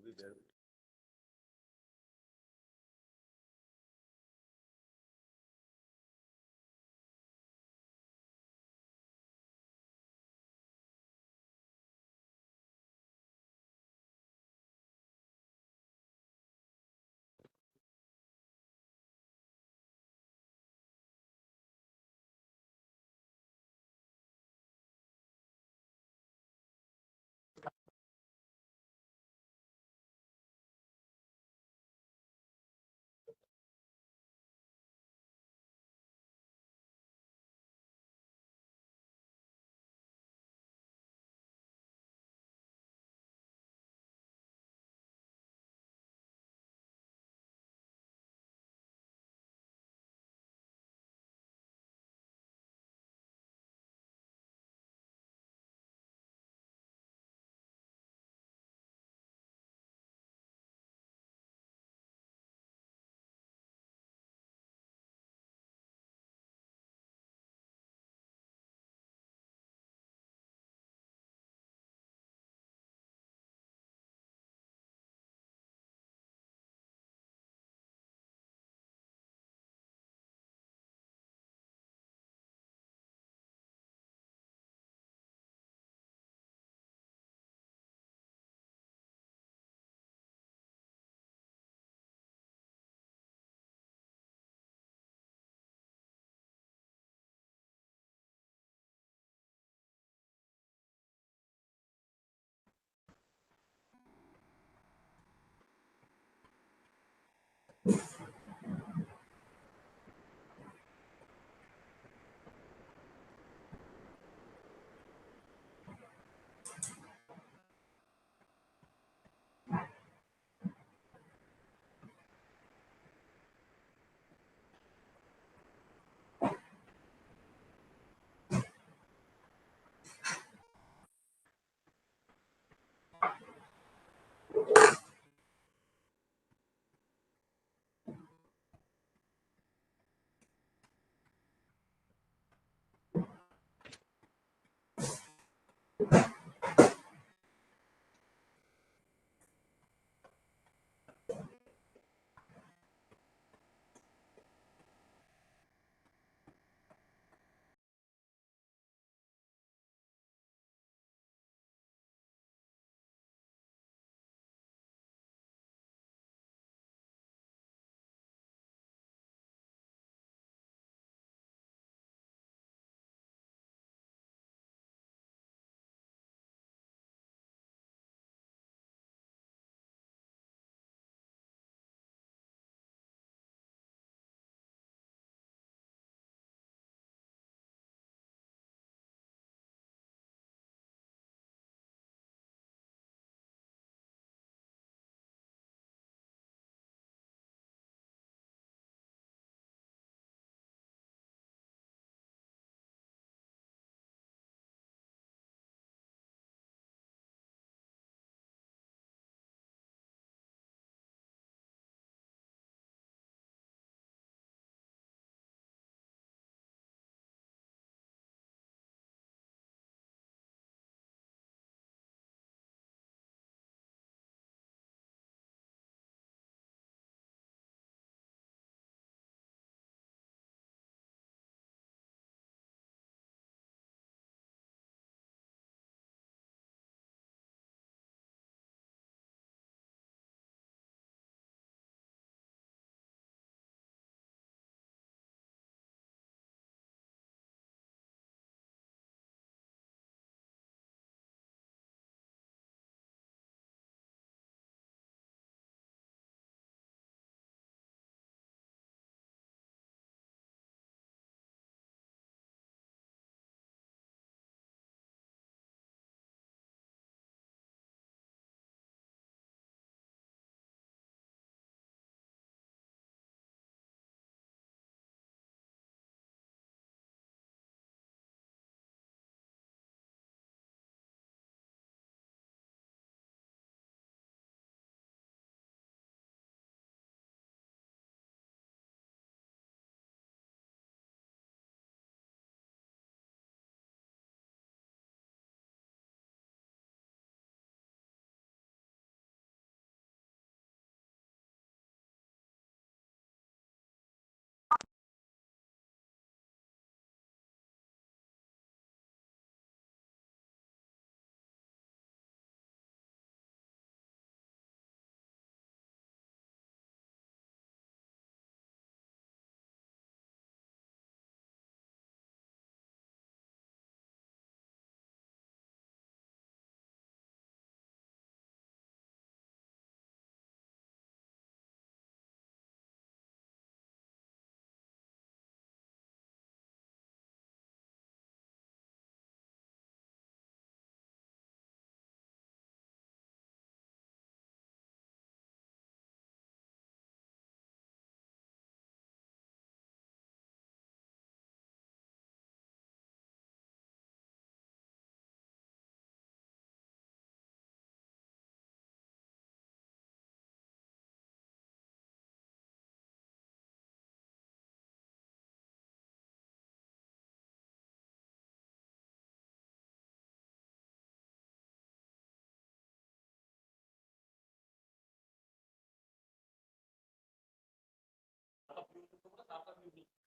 be there.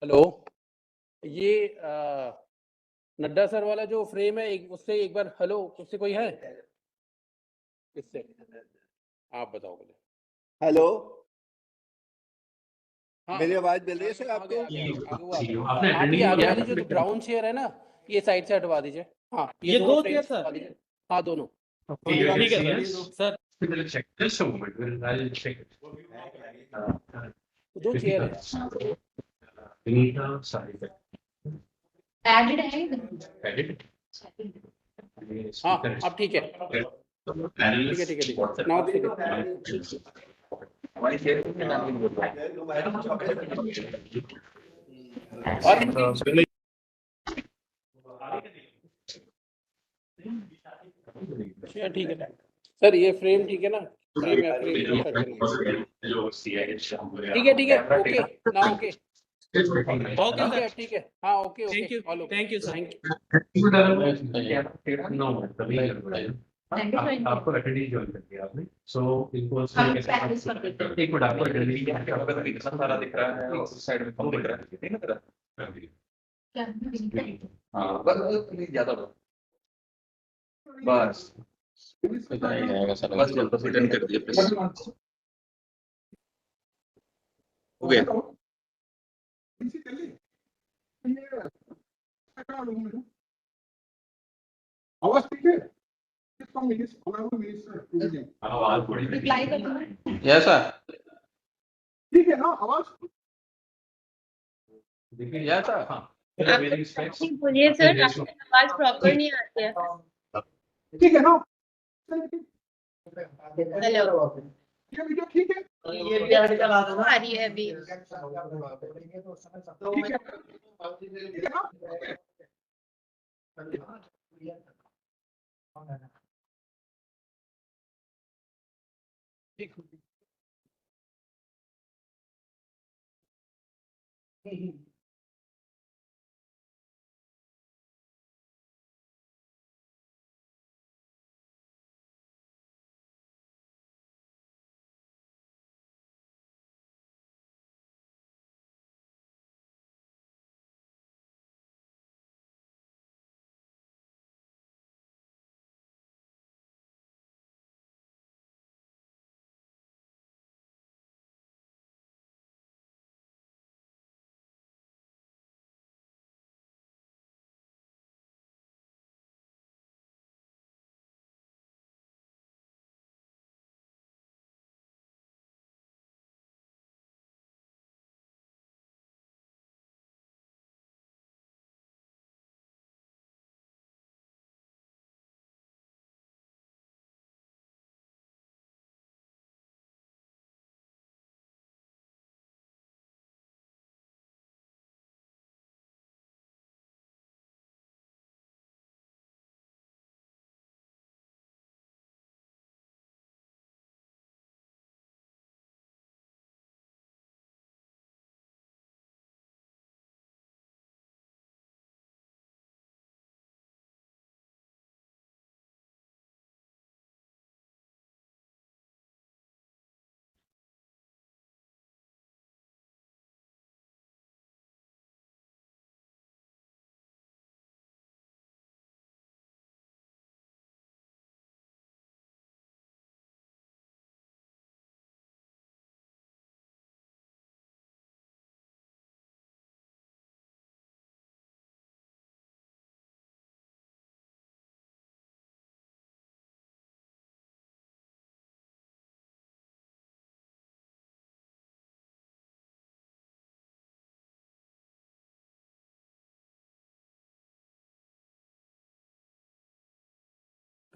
Hello, ये Nadda sir वाला जो फ्रेम है उससे एक बार हेलो, उससे कोई है? किससे? आप बताओ पहले। हेलो, हाँ, मेरी आवाज मिल रही है सर आगे आपको? आप ये आगे वाली जो ब्राउन चेयर है ना, ये साइड से हटवा दीजिए। हाँ, ये दो चेयर सर हटवा दीजिए। हाँ, दोनों। ठीक है सर। दो चेयर है। हाँ, अब ठीक है। ठीक है। नाउ और ठीक है सर, ये फ्रेम ठीक है ना? फ्रेम या फ्रेम ठीक है। Okay, now okay. ठीक है। हाँ, ओके। Thank you sir. आपको अटेंडेंस ज्वाइन कर दिया आपने, सो इनको एक मिनट आपको अटेंडेंस सारा दिख रहा है और उस साइड में कम दिख रहा है, ठीक है ना तेरा? हाँ, बस ज्यादा बस इतना ही रहेगा सर। बस जल्द से जल्द कर दिए प्लीज। हो गया। आवाज ठीक है? आवाज बड़ी यस सर, ठीक है ना आवाज? Yes sir. हाँ, बोलिए सर, आपकी आवाज प्रॉपर नहीं आती है। ठीक है ना? हेलो, ये वीडियो ठीक है? आ रही है अभी। ठीक है ना?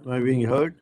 Am I being heard?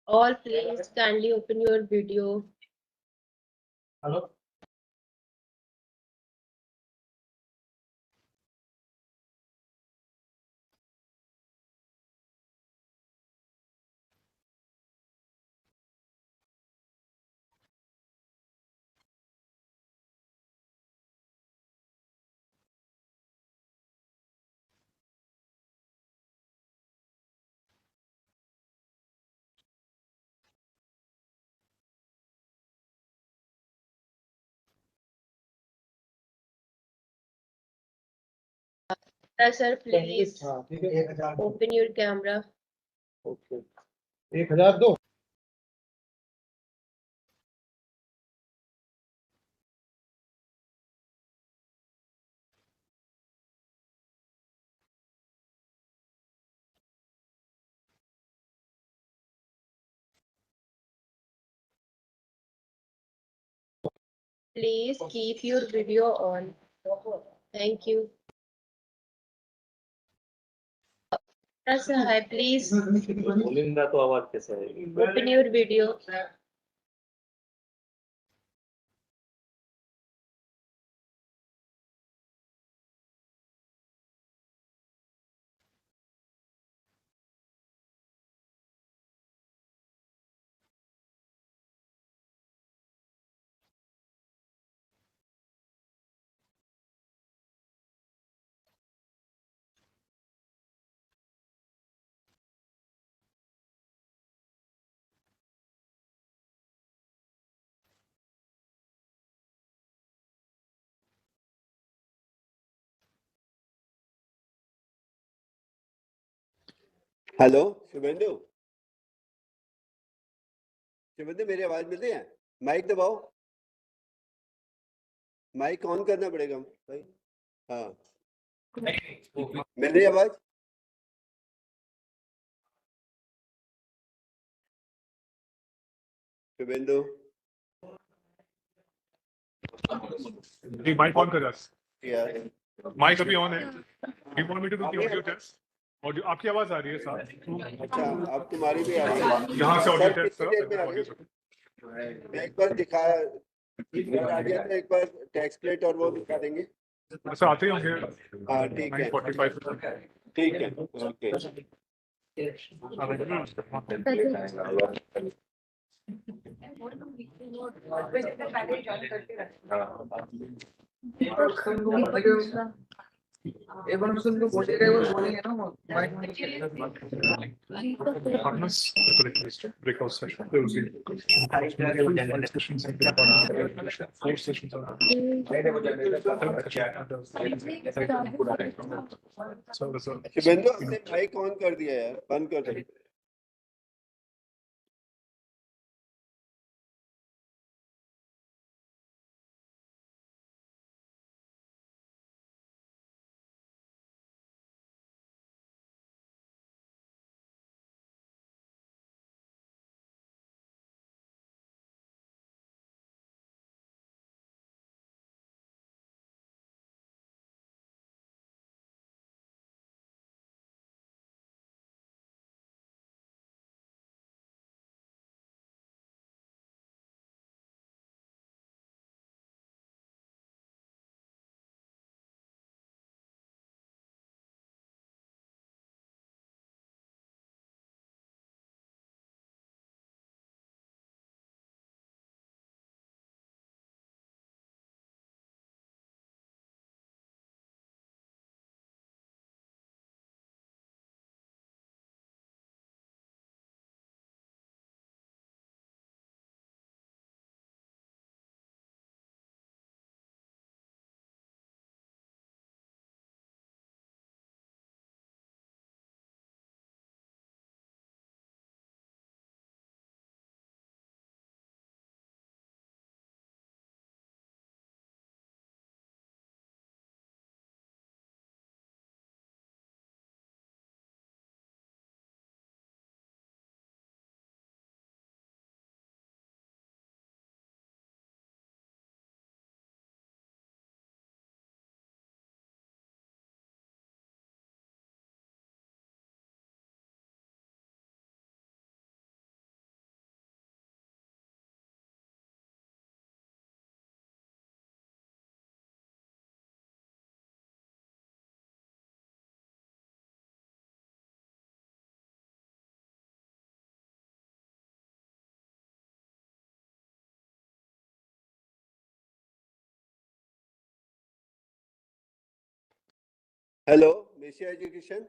All please kindly open your video. Hello. Sir, please open your camera. Okay. 1000 दो. Please keep your video on. Thank you. Sir, hi, please बोलेंगे तो आवाज कैसे आएगी? open your video. Hello Shubhendu, Shubhendu मेरी आवाज मिल रही है? माइक दबाओ, माइक ऑन करना पड़ेगा भाई. हाँ, मिल रही है आवाज? शुभेंदु, जी माइक ऑन कर रहा या माइक अभी ऑन है. You want me to do the audio test? Audio आपकी आवाज आ रही है साहब. अच्छा, अब तुम्हारी भी आ रही है. यहाँ से ऑडियो सर टेस्ट कितनी देर में आ रही है? एक बार दिखा, आ गया तो एक बार टेक्स्ट प्लेट और वो दिखा देंगे. ऐसा आते ही होंगे. हाँ ठीक है, 9:45 ठीक है, ओके. एक बार मैं तुमको बोलेगा वो बोलेंगे ना वो माइक में breakout session. There will be 5 sessions and 4 sessions on Suvendu अपने माइक ऑन कर दिया यार, बंद कर दो. Hello, Ministry of Education.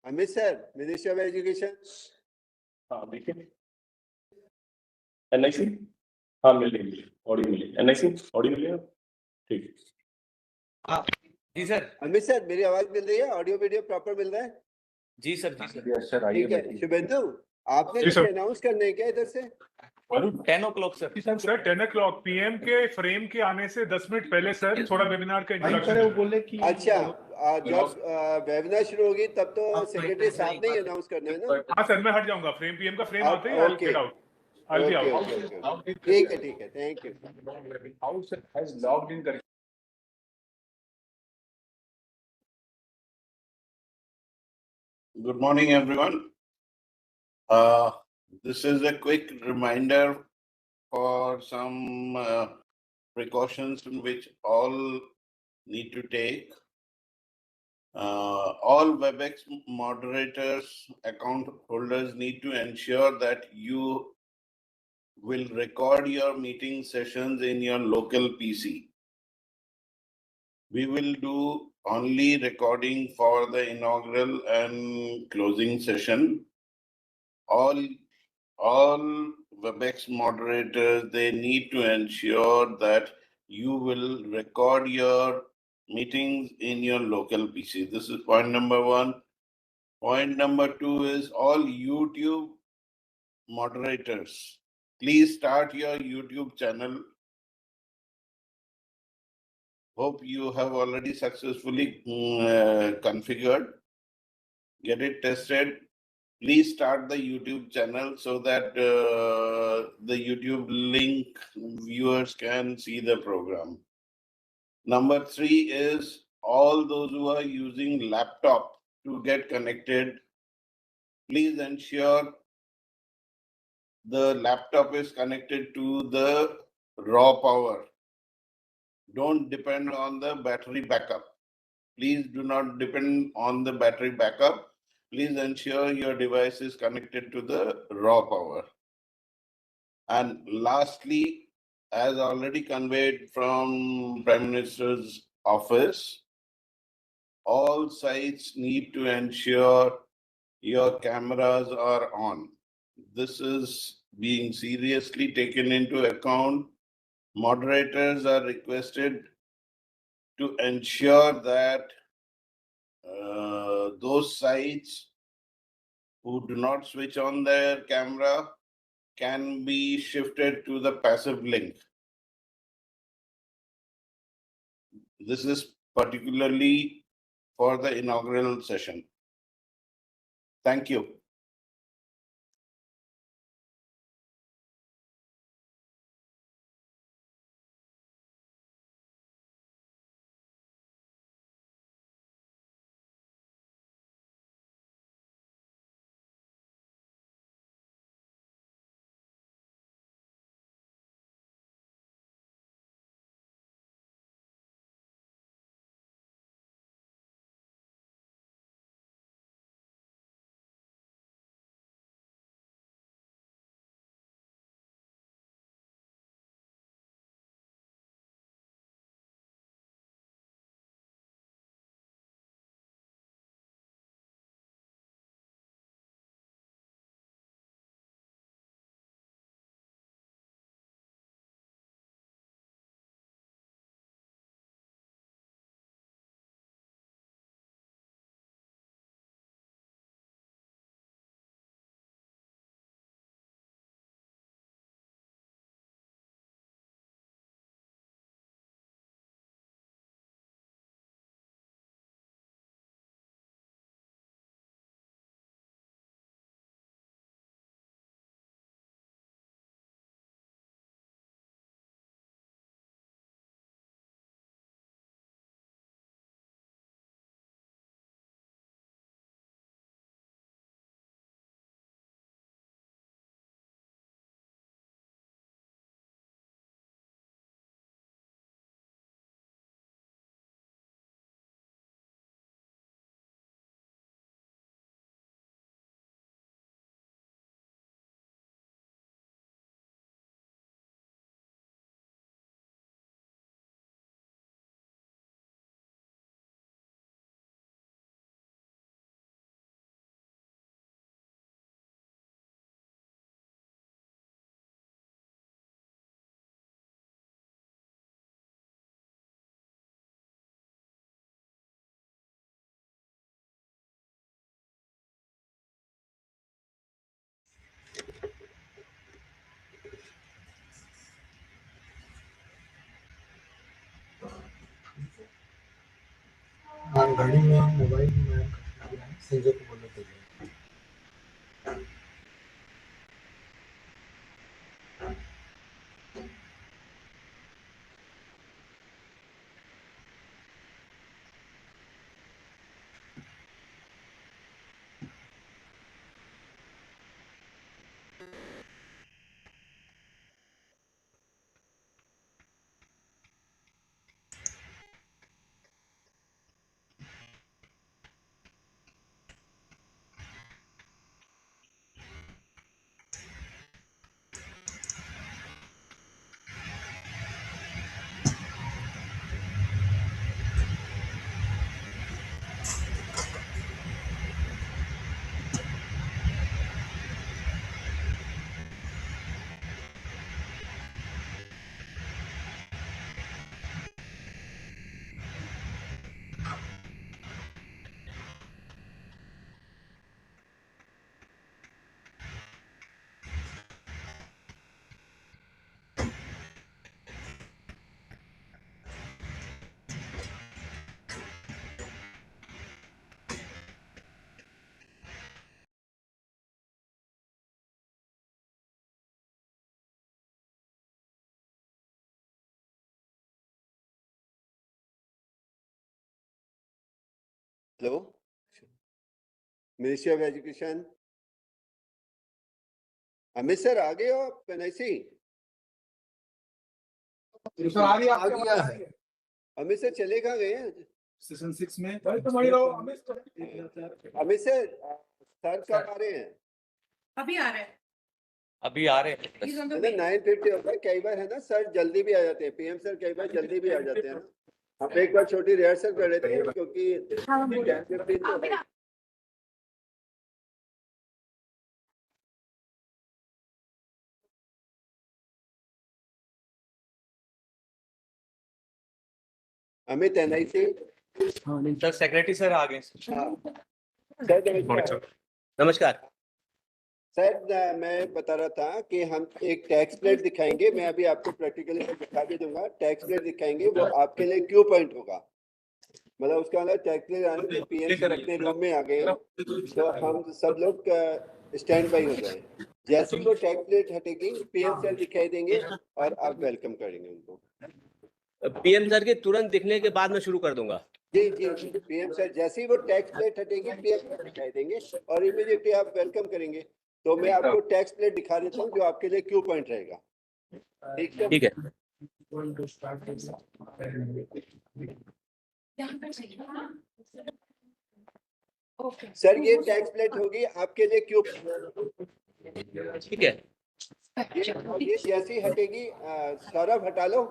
Amit sir, Ministry of Education. हाँ देखिए NIC हाँ मिल गई ऑडियो मिली NIC ऑडियो मिलेगा ठीक जी सर अमित सर, मेरी आवाज मिल रही है? ऑडियो वीडियो प्रॉपर मिल रहा है? जी सर जी सर है सर ठीक है। शुभेंदु, आपने जी कुछ सर। अनाउंस करने हैं क्या इधर से? 10 o'clock sir sir 10 o'clock PM के फ्रेम के आने से 10 मिनट पहले सर थोड़ा वेबिनार का इंट्रोडक्शन। वो बोले कि अच्छा, जब वेबिनार शुरू होगी तब तो सेक्रेटरी साहब ने ही अनाउंस करना है ना? हाँ सर, मैं हट जाऊंगा, फ्रेम PM का फ्रेम आते ही I'll okay get out. I'll be okay out. Okay, ठीक है, thank you. How sir has logged in Good morning, everyone. This is a quick reminder for some precautions which all need to take. All WebEx moderators, account holders need to ensure that you will record your meeting sessions in your local PC. We will do only recording for the inaugural and closing session. All WebEx moderators, they need to ensure that you will record your meetings in your local PC. This is point number one. Point number two is all YouTube moderators. Please start your YouTube channel. Hope you have already successfully configured. Get it tested. Please start the YouTube channel so that the YouTube link viewers can see the program. Number three is all those who are using laptop to get connected, please ensure the laptop is connected to the raw power. Don't depend on the battery backup. Please do not depend on the battery backup. Please ensure your device is connected to the raw power. And lastly, as already conveyed from Prime Minister's office, all sites need to ensure your cameras are on. This is being seriously taken into account. Moderators are requested to ensure that those sites who do not switch on their camera can be shifted to the passive link. This is particularly for the inaugural session. Thank you. गाड़ी में mobile में संजय को बोलने के लिए hello, ministry of education, Amit sir आ गए हो आप एनआईसी? आ गया है। अमित सर चले कहाँ गए हैं? सेशन 6 में तो वही रहो अमित सर कब आ रहे हैं? अभी आ रहे हैं। अभी आ रहे हैं। 9:50 होता है, कई बार है ना सर जल्दी भी आ जाते हैं, पीएम सर कई बार जल्दी भी आ जाते हैं ना। हम एक बार छोटी रिहर्सल कर लेते हैं क्योंकि 10:15 Amit NIC. Sir secretary sir आ गए। सर नमस्कार सर, मैं बता रहा था कि हम एक टैक्स प्लेट दिखाएंगे, मैं अभी आपको प्रैक्टिकली दिखा भी दूंगा। टैक्स प्लेट दिखाएंगे, वो आपके लिए क्यू पॉइंट होगा, मतलब उसका मतलब टैक्स प्लेट आने तो पीएम सर अपने रूम में आ गए तो हम सब लोग स्टैंड बाई हो जाए। जैसे ही वो टैक्स प्लेट हटेगी पीएम सर दिखाई देंगे और आप वेलकम करेंगे उनको। पीएम सर के तुरंत दिखने के बाद मैं शुरू कर दूंगा। जी जी, पीएम सर जैसे ही वो टैक्स प्लेट हटेगी पीएम सर दिखाई देंगे और इमीडिएटली आप वेलकम करेंगे। तो मैं आपको टैक्स प्लेट दिखा देता हूँ जो आपके लिए क्यू पॉइंट रहेगा। ठीक है। सर ये टैक्स प्लेट होगी आपके लिए क्यू। ठीक है। ये जैसी हटेगी सौरभ हटा लो।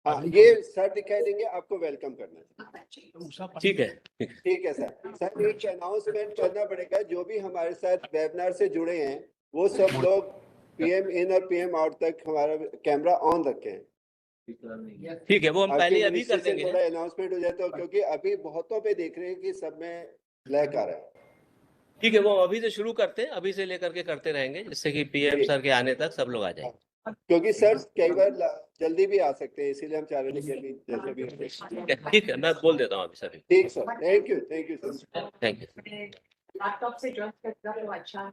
हाँ, ये सर दिखाई देंगे, आपको वेलकम करना है। ठीक है। ठीक है सर। सर एक अनाउंसमेंट करना पड़ेगा, जो भी हमारे साथ वेबिनार से जुड़े हैं वो सब लोग पीएम इन और पीएम आउट तक हमारा कैमरा ऑन रखें। ठीक है, वो हम पहले अभी कर देंगे। थोड़ा अनाउंसमेंट हो जाए तो, क्योंकि अभी बहुतों पे देख रहे हैं कि सब में ब्लैक आ रहा है। ठीक है, वो अभी से शुरू करते हैं, अभी से लेकर के करते रहेंगे जिससे कि पीएम सर के आने तक सब लोग आ जाए। क्योंकि सर कई बार जल्दी भी आ सकते हैं, इसीलिए हम चाह रहे थे कि अभी जैसे भी। ठीक है, मैं बोल देता हूँ अभी सभी। ठीक sir, thank you sir. Thank you. Laptop से ज्वाइन करता तो अच्छा।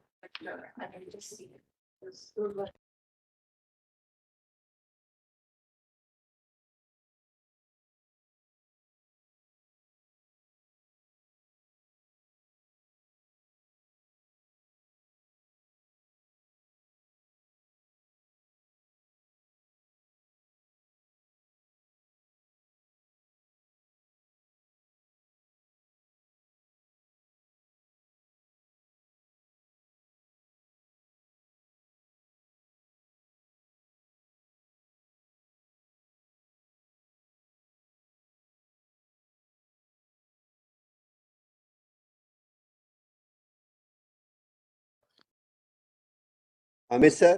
अमित सर,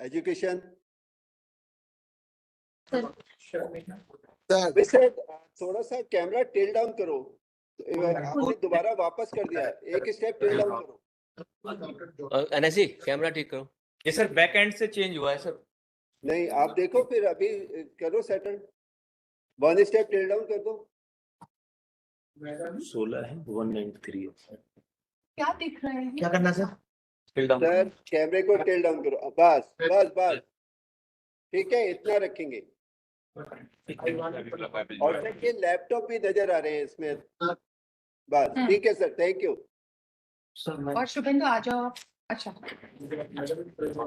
एजुकेशन सर, थोड़ा सा कैमरा टेल डाउन करो। आपने दोबारा वापस कर दिया, एक स्टेप टेल डाउन करो। एनएससी कैमरा ठीक करो। ये सर बैक एंड से चेंज हुआ है सर। नहीं, आप देखो फिर अभी करो settle. One step tilt down कर दो। 16 है 193 है। क्या दिख रहा है? क्या करना सर? सर कैमरे को टेल डाउन करो, बस बस बस, ठीक है, इतना रखेंगे। और सर ये लैपटॉप भी नजर आ रहे हैं इसमें, बस ठीक है सर, थैंक यू। और शुभेंदु आ जाओ आप। अच्छा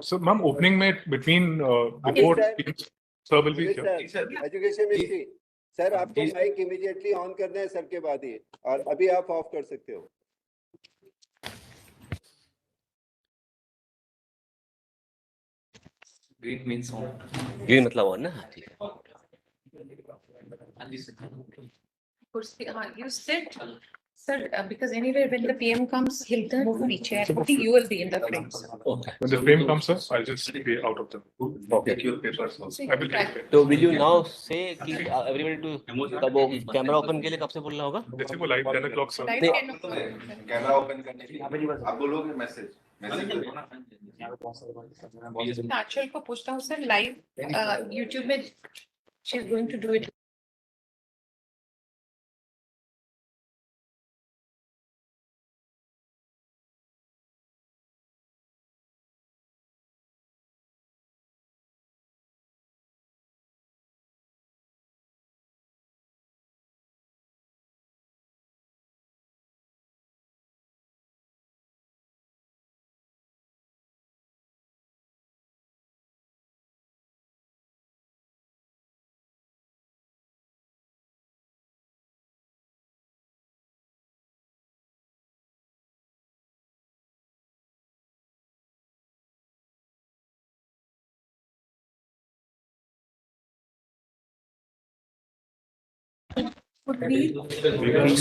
So, ma'am, opening में between before sir will be here. Education ministry sir, आपको माइक इमीडिएटली ऑन करना है सर के बाद ही, और अभी आप ऑफ कर सकते हो। ग्रीन मतलब ऑन ना? हाँ, ठीक है। कुर्सी, हाँ, you sit, sir, because anyway when the PM comes, he'll turn पीछे. I think you will be in the frame. Okay. When the frame comes, sir, I'll just be out of the. Okay. Take your papers also. I will take it. तो will you now say कि everybody to कब वो camera open के लिए कब से बोलना होगा? जैसे वो live 10 o'clock, sir. Live 10 o'clock. Camera open करने के लिए आप बोलोगे मैसेज आंचल को पूछता हूँ सर, लाइव यूट्यूब में she is going to do it.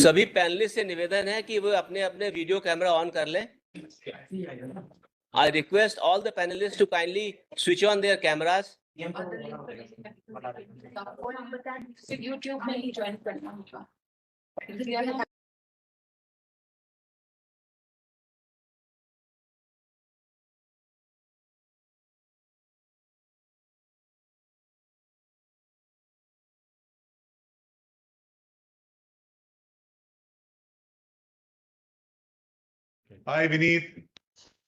सभी पैनलिस्ट से निवेदन है कि वो अपने अपने वीडियो कैमरा ऑन कर लें। I request all the panelists to kindly switch on their cameras. YouTube में ही ज्वाइन करना होगा। Hi, Vineet.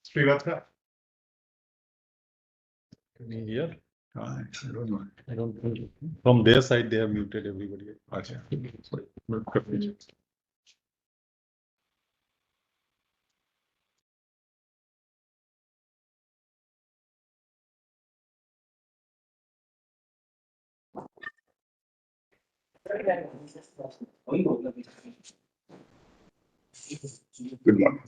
Srivatha. Can you hear? I don't know. I don't think. From their side, they have muted everybody. Acha. Good morning.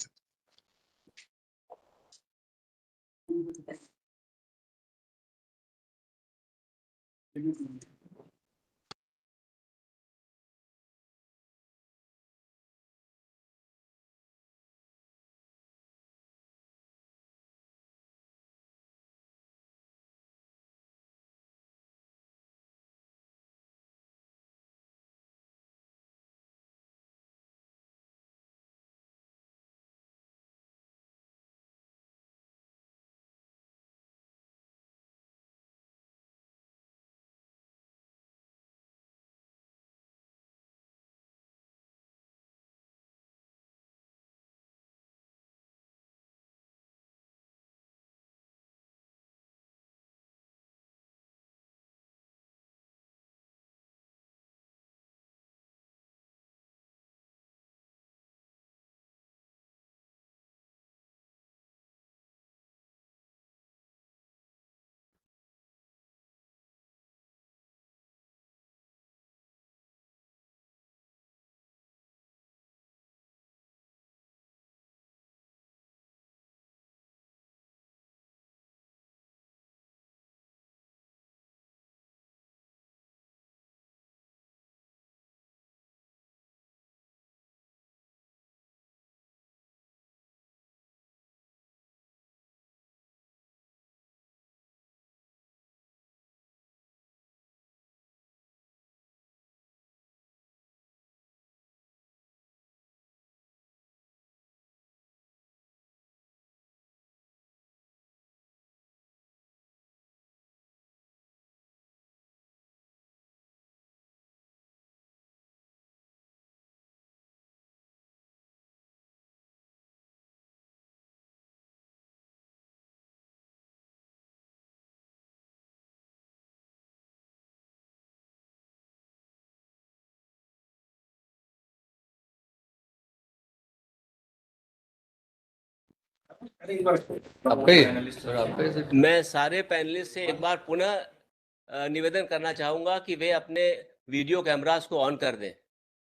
मैं सारे panelist से एक बार पुनः निवेदन करना चाहूंगा कि वे अपने वीडियो कैमरास को ऑन कर दें.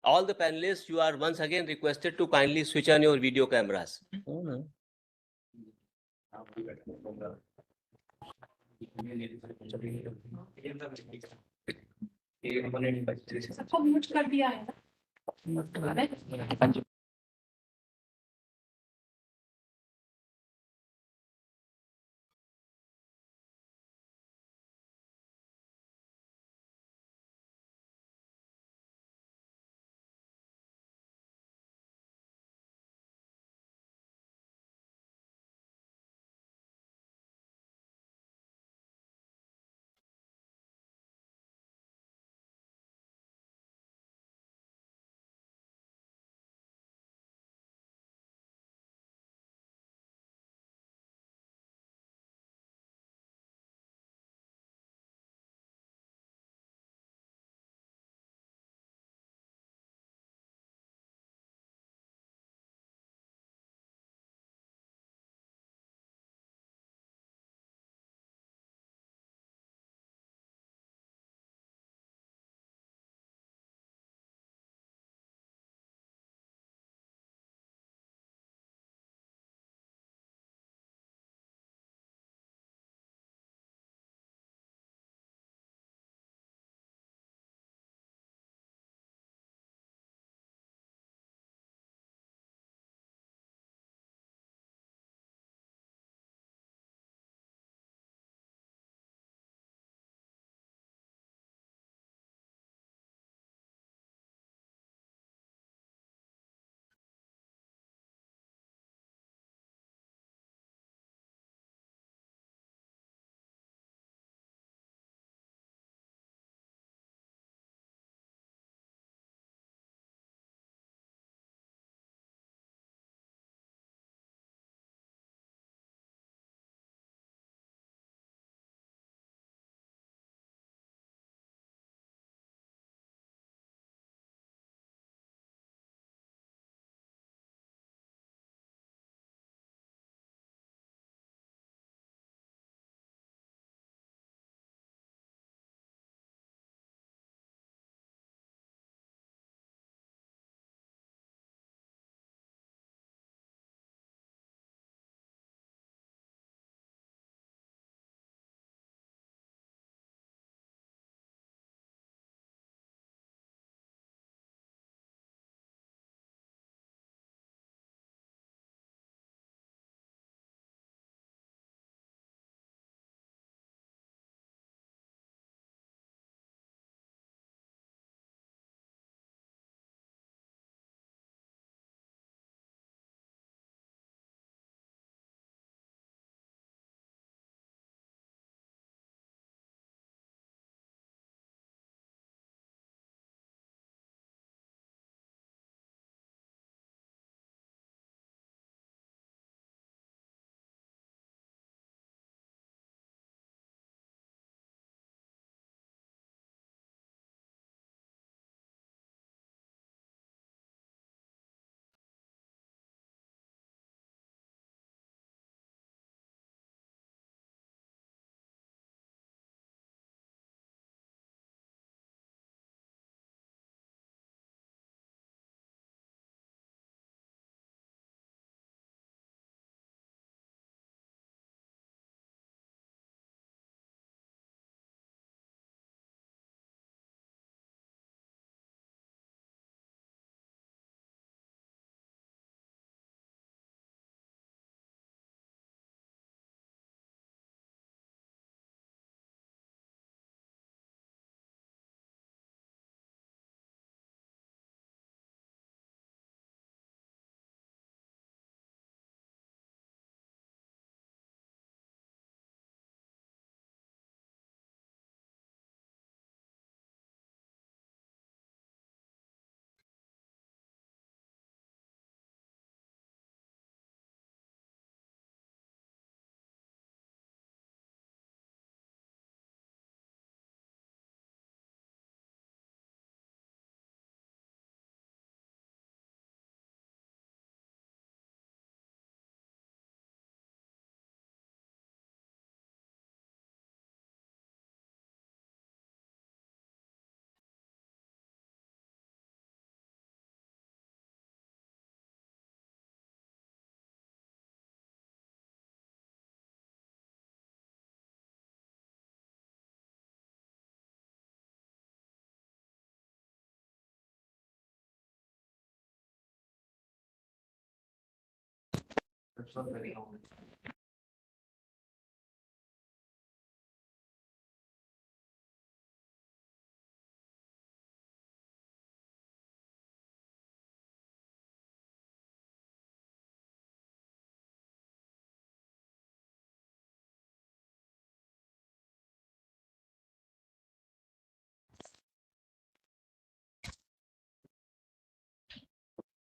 All the panelists, you are once again requested to kindly switch on your video cameras. सबको म्यूट कर दिया है ना?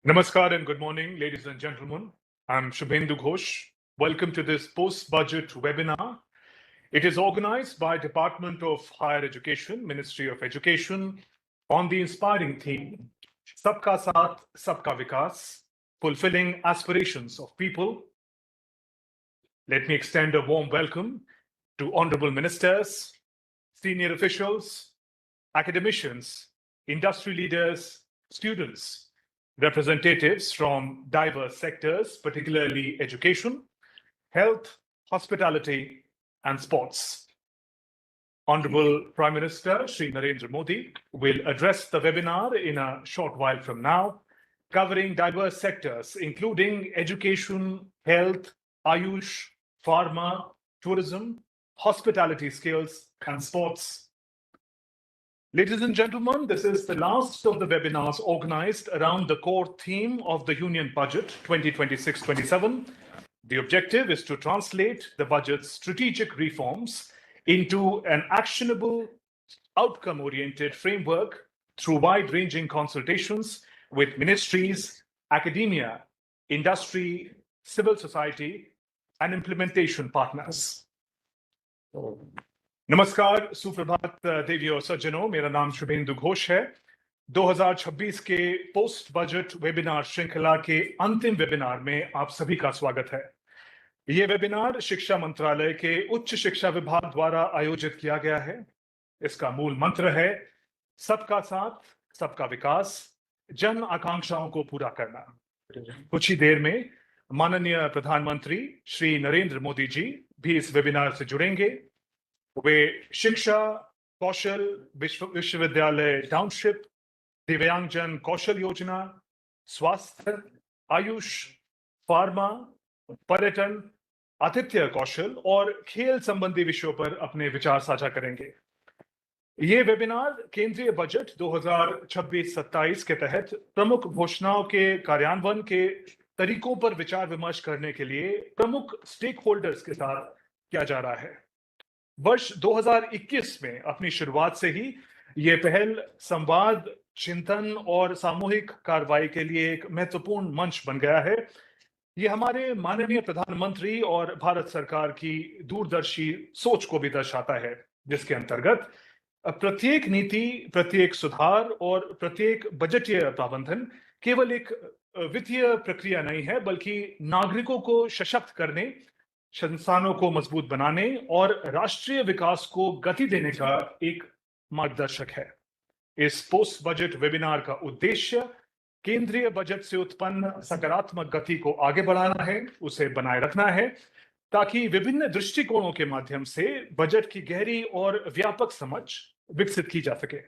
Namaskar and good morning, ladies and gentlemen. I'm Shubhendu Ghosh. Welcome to this post-budget webinar. It is organized by Department of Higher Education, Ministry of Education, on the inspiring theme, Sabka Sath Sabka Vikas, fulfilling aspirations of people. Let me extend a warm welcome to honorable ministers, senior officials, academicians, industry leaders, students, representatives from diverse sectors, particularly education, health, hospitality, and sports. Honorable Prime Minister Shri Narendra Modi will address the webinar in a short while from now, covering diverse sectors, including education, health, Ayush, pharma, tourism, hospitality skills, and sports. Ladies and gentlemen, this is the last of the webinars organized around the core theme of the Union Budget 2026-27. The objective is to translate the budget's strategic reforms into an actionable, outcome-oriented framework through wide-ranging consultations with ministries, academia, industry, civil society, and implementation partners. नमस्कार, सुप्रभात देवी और सज्जनों, मेरा नाम शुभेंदु घोष है। 2026 के post budget webinar श्रृंखला के अंतिम वेबिनार में आप सभी का स्वागत है। ये वेबिनार शिक्षा मंत्रालय के उच्च शिक्षा विभाग द्वारा आयोजित किया गया है। इसका मूल मंत्र है सबका साथ सबका विकास, जन आकांक्षाओं को पूरा करना। कुछ ही देर में माननीय प्रधानमंत्री श्री नरेंद्र मोदी जी भी इस वेबिनार से जुड़ेंगे। वे शिक्षा, कौशल, विश्वविद्यालय टाउनशिप, दिव्यांगजन कौशल योजना, स्वास्थ्य, आयुष, फार्मा, पर्यटन, आतिथ्य कौशल और खेल संबंधी विषयों पर अपने विचार साझा करेंगे। ये वेबिनार केंद्रीय बजट 2026-27 के तहत प्रमुख घोषणाओं के कार्यान्वयन के तरीकों पर विचार विमर्श करने के लिए प्रमुख स्टेक होल्डर्स के साथ किया जा रहा है। वर्ष 2021 में अपनी शुरुआत से ही ये पहल संवाद, चिंतन और सामूहिक कार्रवाई के लिए एक महत्वपूर्ण मंच बन गया है। ये हमारे माननीय प्रधानमंत्री और भारत सरकार की दूरदर्शी सोच को भी दर्शाता है, जिसके अंतर्गत प्रत्येक नीति, प्रत्येक सुधार और प्रत्येक बजटीय प्रावधान केवल एक वित्तीय प्रक्रिया नहीं है, बल्कि नागरिकों को सशक्त करने, संस्थानों को मजबूत बनाने और राष्ट्रीय विकास को गति देने का एक मार्गदर्शक है। इस पोस्ट बजट वेबिनार का उद्देश्य केंद्रीय बजट से उत्पन्न सकारात्मक गति को आगे बढ़ाना है, उसे बनाए रखना है, ताकि विभिन्न दृष्टिकोणों के माध्यम से बजट की गहरी और व्यापक समझ विकसित की जा सके।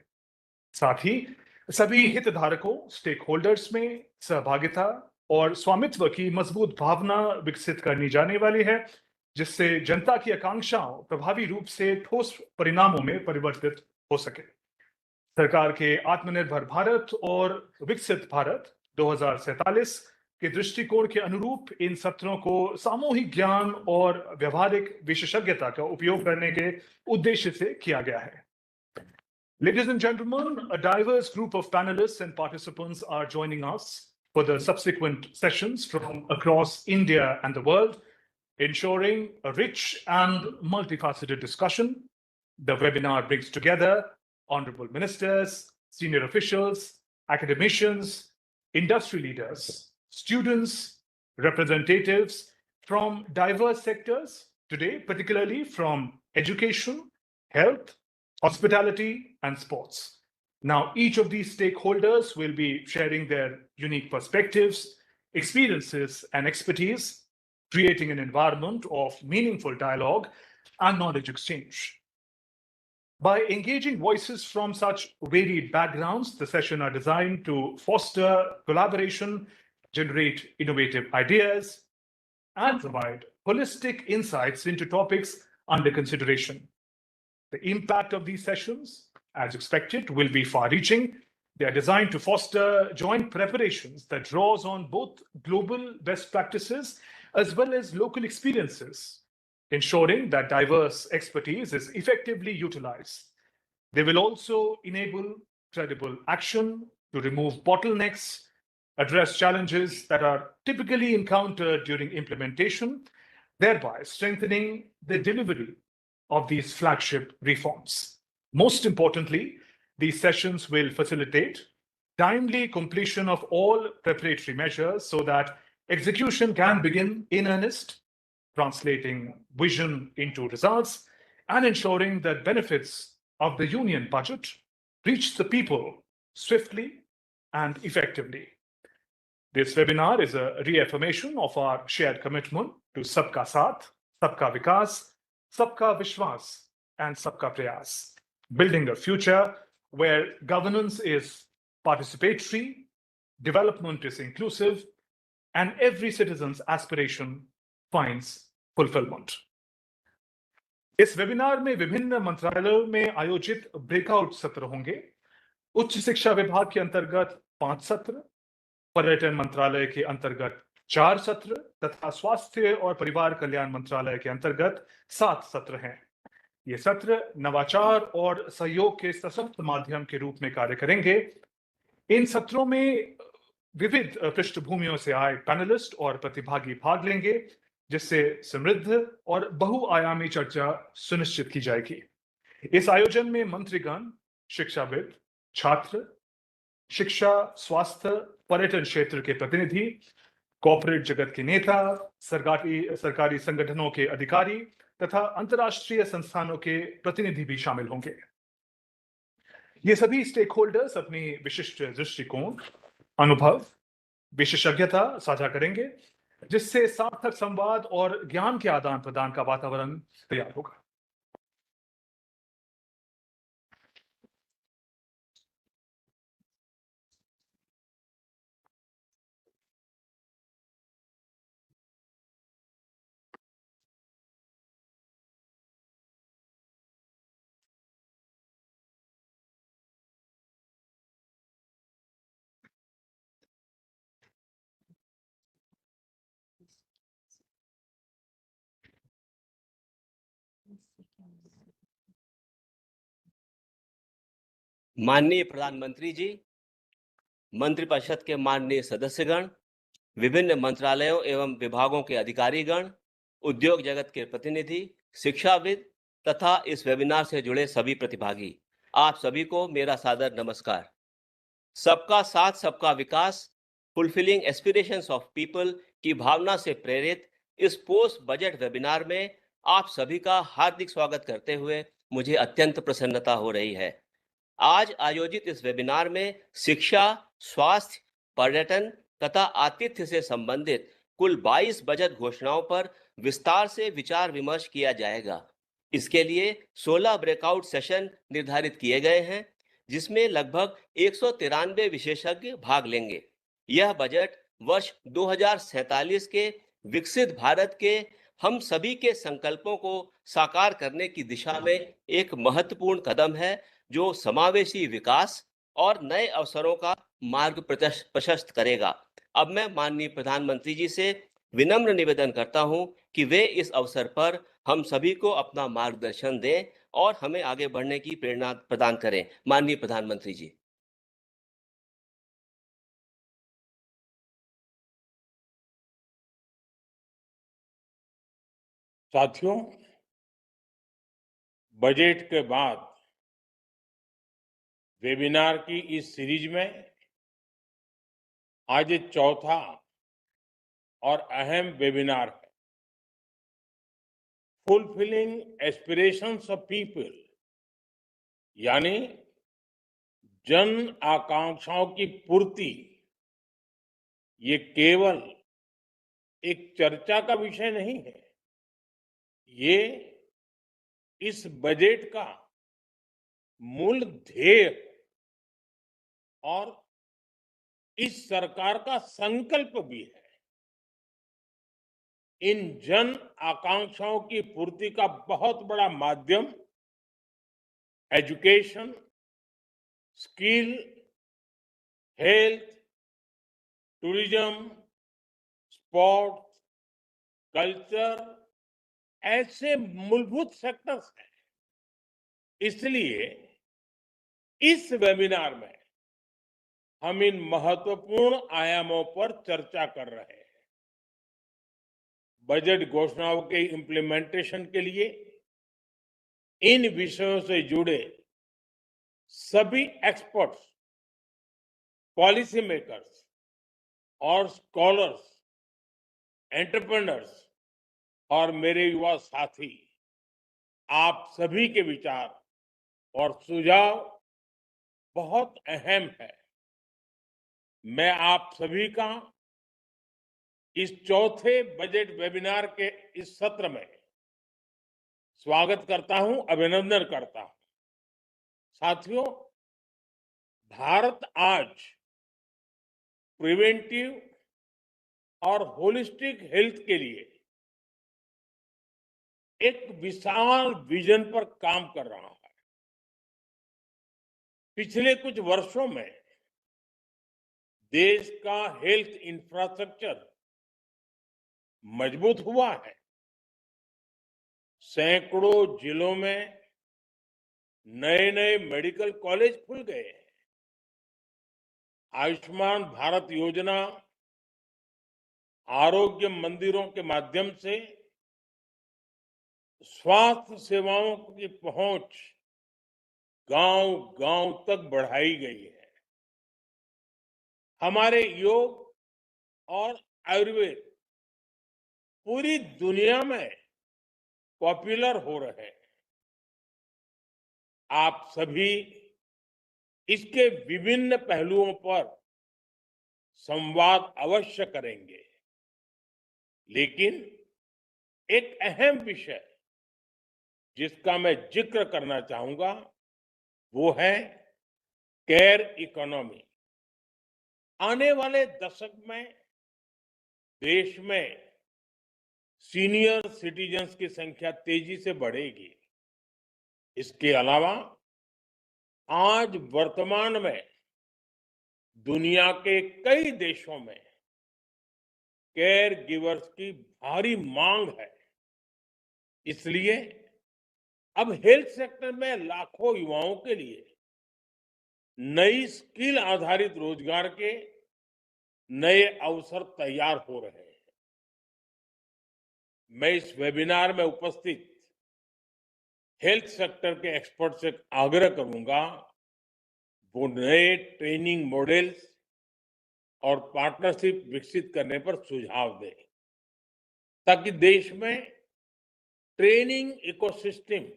साथ ही सभी हितधारकों, स्टेक होल्डर्स में सहभागिता और स्वामित्व की मजबूत भावना विकसित करनी जाने वाली है, जिससे जनता की आकांक्षाओं प्रभावी रूप से ठोस परिणामों में परिवर्तित हो सके। सरकार के आत्मनिर्भर भारत और विकसित भारत 2047 के दृष्टिकोण के अनुरूप इन सत्रों को सामूहिक ज्ञान और व्यवहारिक विशेषज्ञता का उपयोग करने के उद्देश्य से किया गया है। Ladies and gentlemen, a diverse group of panelists and participants are joining us for the subsequent sessions from across India and the world, ensuring a rich and multifaceted discussion. The webinar brings together honorable ministers, senior officials, academicians, industry leaders, students, representatives from diverse sectors today, particularly from education, health, hospitality, and sports. Now, each of these stakeholders will be sharing their unique perspectives, experiences, and expertise, creating an environment of meaningful dialogue and knowledge exchange. By engaging voices from such varied backgrounds, the sessions are designed to foster collaboration, generate innovative ideas, and provide holistic insights into topics under consideration. The impact of these sessions, as expected, will be far-reaching. They are designed to foster joint preparations that draws on both global best practices as well as local experiences, ensuring that diverse expertise is effectively utilized. They will also enable credible action to remove bottlenecks, address challenges that are typically encountered during implementation, thereby strengthening the delivery of these flagship reforms. Most importantly, these sessions will facilitate timely completion of all preparatory measures so that execution can begin in earnest, translating vision into results and ensuring that benefits of the union budget reach the people swiftly and effectively. This webinar is a reaffirmation of our shared commitment to Sabka Sath, Sabka Vikas, Sabka Vishwas, and Sabka Prayas, building a future where governance is participatory, development is inclusive, and every citizen's aspiration finds fulfillment. इस webinar में विभिन्न मंत्रालयों में आयोजित breakout सत्र होंगे। उच्च शिक्षा विभाग के अंतर्गत 5 सत्र, पर्यटन मंत्रालय के अंतर्गत 4 सत्र तथा स्वास्थ्य और परिवार कल्याण मंत्रालय के अंतर्गत 7 सत्र हैं। ये सत्र नवाचार और सहयोग के सशक्त माध्यम के रूप में कार्य करेंगे। इन सत्रों में विविध पृष्ठभूमियों से आए पैनलिस्ट और प्रतिभागी भाग लेंगे, जिससे समृद्ध और बहुआयामी चर्चा सुनिश्चित की जाएगी। इस आयोजन में मंत्रीगण, शिक्षाविद, छात्र, शिक्षा, स्वास्थ्य, पर्यटन क्षेत्र के प्रतिनिधि, कॉर्पोरेट जगत के नेता, सरकारी संगठनों के अधिकारी तथा अंतर्राष्ट्रीय संस्थानों के प्रतिनिधि भी शामिल होंगे। ये सभी स्टेक होल्डर्स अपनी विशिष्ट दृष्टिकोण, अनुभव, विशेषज्ञता साझा करेंगे, जिससे सार्थक संवाद और ज्ञान के आदान प्रदान का वातावरण तैयार होगा। माननीय प्रधानमंत्री जी, मंत्रिपरिषद के माननीय सदस्यगण, विभिन्न मंत्रालयों एवं विभागों के अधिकारीगण, उद्योग जगत के प्रतिनिधि, शिक्षाविद तथा इस वेबिनार से जुड़े सभी प्रतिभागी, आप सभी को मेरा सादर नमस्कार। सबका साथ सबका विकास, फुलफिलिंग एस्पिरेशंस ऑफ पीपल की भावना से प्रेरित इस पोस्ट बजट वेबिनार में आप सभी का हार्दिक स्वागत करते हुए मुझे अत्यंत प्रसन्नता हो रही है। आज आयोजित इस वेबिनार में शिक्षा, स्वास्थ्य, पर्यटन तथा आतिथ्य से संबंधित कुल 22 बजट घोषणाओं पर विस्तार से विचार विमर्श किया जाएगा। इसके लिए 16 ब्रेकआउट सेशन निर्धारित किए गए हैं, जिसमें लगभग 193 विशेषज्ञ भाग लेंगे। यह बजट वर्ष 2047 के विकसित भारत के हम सभी के संकल्पों को साकार करने की दिशा में एक महत्वपूर्ण कदम है, जो समावेशी विकास और नए अवसरों का मार्ग प्रशस्त करेगा। अब मैं माननीय प्रधानमंत्री जी से विनम्र निवेदन करता हूं कि वे इस अवसर पर हम सभी को अपना मार्गदर्शन दें और हमें आगे बढ़ने की प्रेरणा प्रदान करें। माननीय प्रधानमंत्री जी। साथियों, बजट के बाद वेबिनार की इस सीरीज में आज चौथा और अहम वेबिनार है। फुलफिलिंग एस्पिरेशंस ऑफ पीपल, यानी जन आकांक्षाओं की पूर्ति। ये केवल एक चर्चा का विषय नहीं है, ये इस बजट का मूल ध्येय और इस सरकार का संकल्प भी है। इन जन आकांक्षाओं की पूर्ति का बहुत बड़ा माध्यम education, skill, health, tourism, sport, culture ऐसे मूलभूत सेक्टर्स हैं। इसलिए इस वेबिनार में हम इन महत्वपूर्ण आयामों पर चर्चा कर रहे हैं। बजट घोषणाओं के इम्प्लीमेंटेशन के लिए इन विषयों से जुड़े सभी एक्सपर्ट्स, पॉलिसी मेकर्स और स्कॉलर्स, एंटरप्रेन्योर्स और मेरे युवा साथी, आप सभी के विचार और सुझाव बहुत अहम है। मैं आप सभी का इस चौथे बजट वेबिनार के इस सत्र में स्वागत करता हूं, अभिनंदन करता हूं। साथियों, भारत आज प्रिवेंटिव और होलिस्टिक हेल्थ के लिए एक विशाल विजन पर काम कर रहा है। पिछले कुछ वर्षों में देश का हेल्थ इंफ्रास्ट्रक्चर मजबूत हुआ है। सैकड़ों जिलों में नए नए मेडिकल कॉलेज खुल गए हैं। आयुष्मान भारत योजना, आरोग्य मंदिरों के माध्यम से स्वास्थ्य सेवाओं की पहुंच गांव-गांव तक बढ़ाई गई है। हमारे योग और आयुर्वेद पूरी दुनिया में पॉपुलर हो रहे हैं। आप सभी इसके विभिन्न पहलुओं पर संवाद अवश्य करेंगे, लेकिन एक अहम विषय जिसका मैं जिक्र करना चाहूंगा वो है केयर इकोनॉमी। आने वाले दशक में देश में सीनियर सिटीजन्स की संख्या तेजी से बढ़ेगी। इसके अलावा आज वर्तमान में दुनिया के कई देशों में केयर गिवर्स की भारी मांग है। इसलिए अब हेल्थ सेक्टर में लाखों युवाओं के लिए नई स्किल आधारित रोजगार के नए अवसर तैयार हो रहे हैं। मैं इस वेबिनार में उपस्थित हेल्थ सेक्टर के एक्सपर्ट से आग्रह करूंगा वो नए ट्रेनिंग मॉडल्स और पार्टनरशिप विकसित करने पर सुझाव दें, ताकि देश में ट्रेनिंग इकोसिस्टम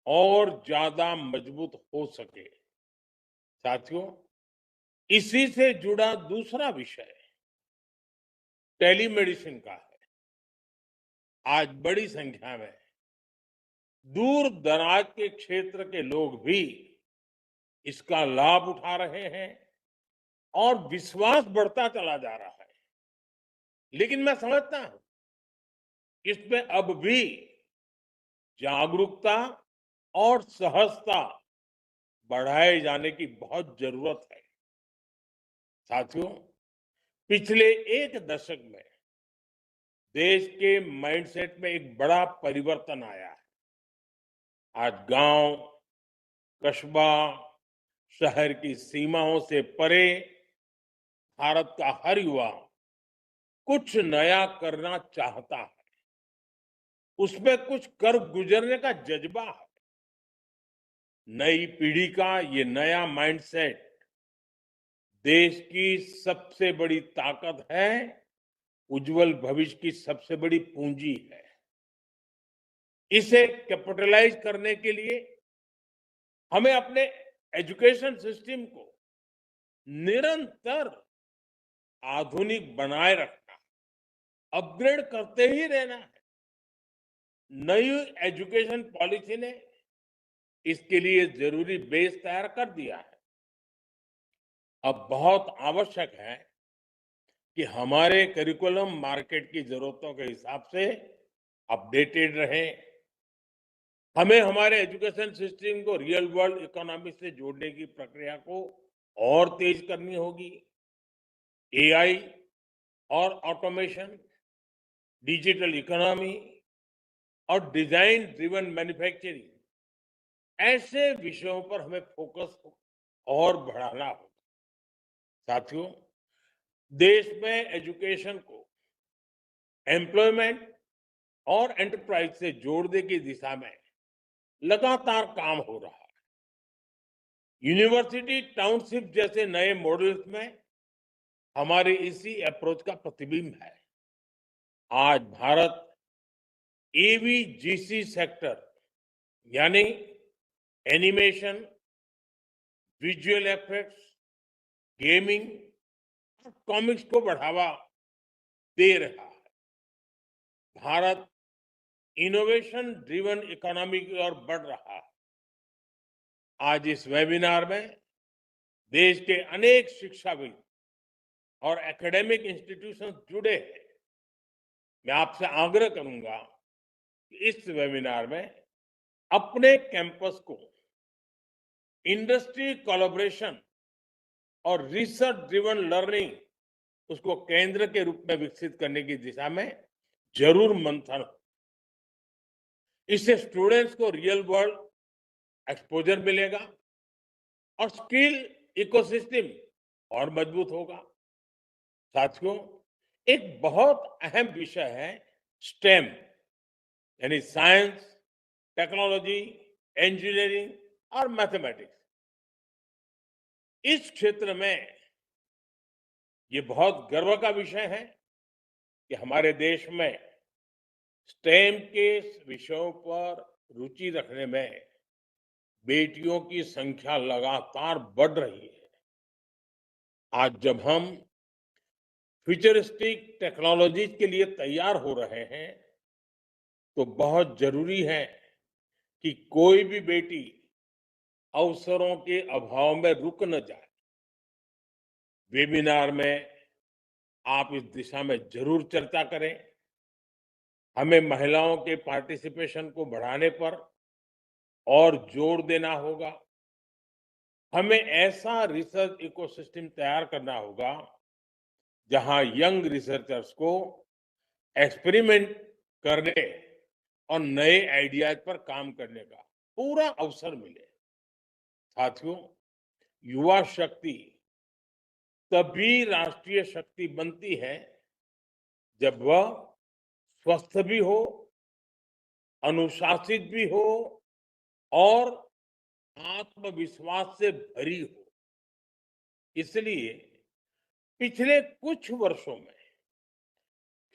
और ज्यादा मजबूत हो सके। साथियों, इसी से जुड़ा दूसरा विषय टेलीमेडिसिन का है। आज बड़ी संख्या में दूर दराज के क्षेत्र के लोग भी इसका लाभ उठा रहे हैं और विश्वास बढ़ता चला जा रहा है। लेकिन मैं समझता हूं इसमें अब भी जागरूकता और सहजता बढ़ाए जाने की बहुत जरूरत है। साथियों, पिछले एक दशक में देश के माइंडसेट में एक बड़ा परिवर्तन आया है। आज गांव, कस्बा, शहर की सीमाओं से परे भारत का हर युवा कुछ नया करना चाहता है। उसमें कुछ कर गुजरने का जज्बा है। नई पीढ़ी का ये नया माइंडसेट देश की सबसे बड़ी ताकत है, उज्जवल भविष्य की सबसे बड़ी पूंजी है। इसे कैपिटलाइज करने के लिए हमें अपने एजुकेशन सिस्टम को निरंतर आधुनिक बनाए रखना, अपग्रेड करते ही रहना है। नई एजुकेशन पॉलिसी ने इसके लिए जरूरी बेस तैयार कर दिया है। अब बहुत आवश्यक है कि हमारे करिकुलम मार्केट की जरूरतों के हिसाब से अपडेटेड रहे। हमें हमारे एजुकेशन सिस्टम को रियल वर्ल्ड इकोनॉमी से जोड़ने की प्रक्रिया को और तेज करनी होगी। एआई और ऑटोमेशन, डिजिटल इकोनॉमी और डिजाइन ड्रिवन मैन्युफैक्चरिंग, ऐसे विषयों पर हमें फोकस और बढ़ाना होगा। साथियों, देश में एजुकेशन को एम्प्लॉयमेंट और एंटरप्राइज से जोड़ने की दिशा में लगातार काम हो रहा है। यूनिवर्सिटी टाउनशिप जैसे नए मॉडल्स में हमारे इसी अप्रोच का प्रतिबिंब है। आज भारत एवीजीसी सेक्टर यानी एनिमेशन, विजुअल इफेक्ट्स, गेमिंग और कॉमिक्स को बढ़ावा दे रहा है। भारत इनोवेशन ड्रिवन इकोनॉमी की ओर बढ़ रहा है। आज इस वेबिनार में देश के अनेक शिक्षाविद और एकेडमिक इंस्टीट्यूशंस जुड़े हैं। मैं आपसे आग्रह करूंगा कि इस वेबिनार में अपने कैंपस को इंडस्ट्री कोलैबोरेशन और रिसर्च ड्रिवन लर्निंग उसको केंद्र के रूप में विकसित करने की दिशा में जरूर मंथन हो। इससे स्टूडेंट्स को रियल वर्ल्ड एक्सपोजर मिलेगा और स्किल इकोसिस्टम और मजबूत होगा। साथियों, एक बहुत अहम विषय है स्टेम यानी साइंस, टेक्नोलॉजी, इंजीनियरिंग और मैथमेटिक्स। इस क्षेत्र में ये बहुत गर्व का विषय है कि हमारे देश में स्टेम के विषयों पर रुचि रखने में बेटियों की संख्या लगातार बढ़ रही है। आज जब हम फ्यूचरिस्टिक टेक्नोलॉजीज के लिए तैयार हो रहे हैं तो बहुत जरूरी है कि कोई भी बेटी अवसरों के अभाव में रुक न जाए। वेबिनार में आप इस दिशा में जरूर चर्चा करें। हमें महिलाओं के पार्टिसिपेशन को बढ़ाने पर और जोर देना होगा। हमें ऐसा रिसर्च इकोसिस्टम तैयार करना होगा जहां यंग रिसर्चर्स को एक्सपेरिमेंट करने और नए आइडियाज पर काम करने का पूरा अवसर मिले। साथियों, युवा शक्ति तभी राष्ट्रीय शक्ति बनती है जब वह स्वस्थ भी हो, अनुशासित भी हो और आत्मविश्वास से भरी हो। इसलिए पिछले कुछ वर्षों में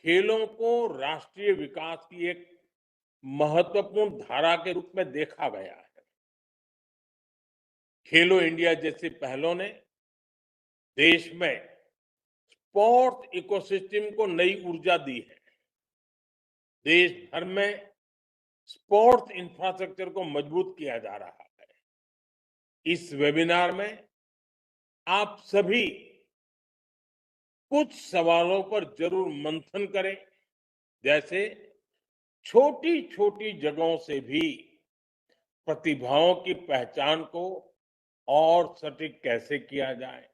खेलों को राष्ट्रीय विकास की एक महत्वपूर्ण धारा के रूप में देखा गया है। खेलो इंडिया जैसी पहलों ने देश में स्पोर्ट्स इकोसिस्टम को नई ऊर्जा दी है। देश भर में स्पोर्ट्स इंफ्रास्ट्रक्चर को मजबूत किया जा रहा है। इस वेबिनार में आप सभी कुछ सवालों पर जरूर मंथन करें, जैसे छोटी छोटी जगहों से भी प्रतिभाओं की पहचान को और सटीक कैसे किया जाए,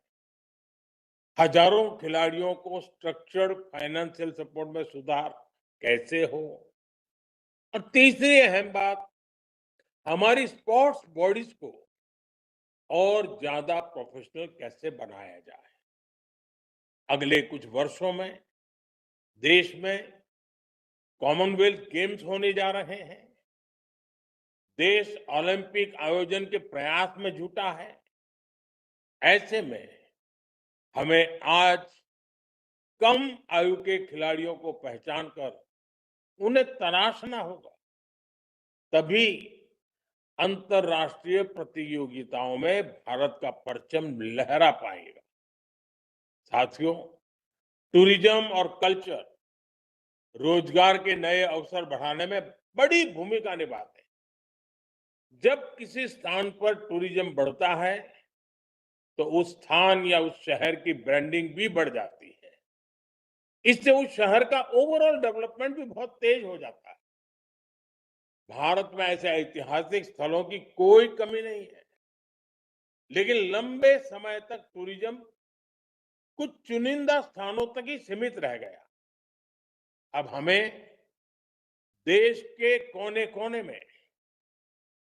हजारों खिलाड़ियों को स्ट्रक्चर्ड फाइनेंशियल सपोर्ट में सुधार कैसे हो, और तीसरी अहम बात, हमारी स्पोर्ट्स बॉडीज को और ज्यादा प्रोफेशनल कैसे बनाया जाए। अगले कुछ वर्षों में देश में कॉमनवेल्थ गेम्स होने जा रहे हैं। देश ओलंपिक आयोजन के प्रयास में जुटा है। ऐसे में हमें आज कम आयु के खिलाड़ियों को पहचान कर उन्हें तराशना होगा, तभी अंतर्राष्ट्रीय प्रतियोगिताओं में भारत का परचम लहरा पाएगा। साथियों, टूरिज्म और कल्चर रोजगार के नए अवसर बढ़ाने में बड़ी भूमिका निभाते हैं। जब किसी स्थान पर टूरिज्म बढ़ता है तो उस स्थान या उस शहर की ब्रांडिंग भी बढ़ जाती है। इससे उस शहर का ओवरऑल डेवलपमेंट भी बहुत तेज हो जाता है। भारत में ऐसे ऐतिहासिक स्थलों की कोई कमी नहीं है, लेकिन लंबे समय तक टूरिज्म कुछ चुनिंदा स्थानों तक ही सीमित रह गया। अब हमें देश के कोने कोने में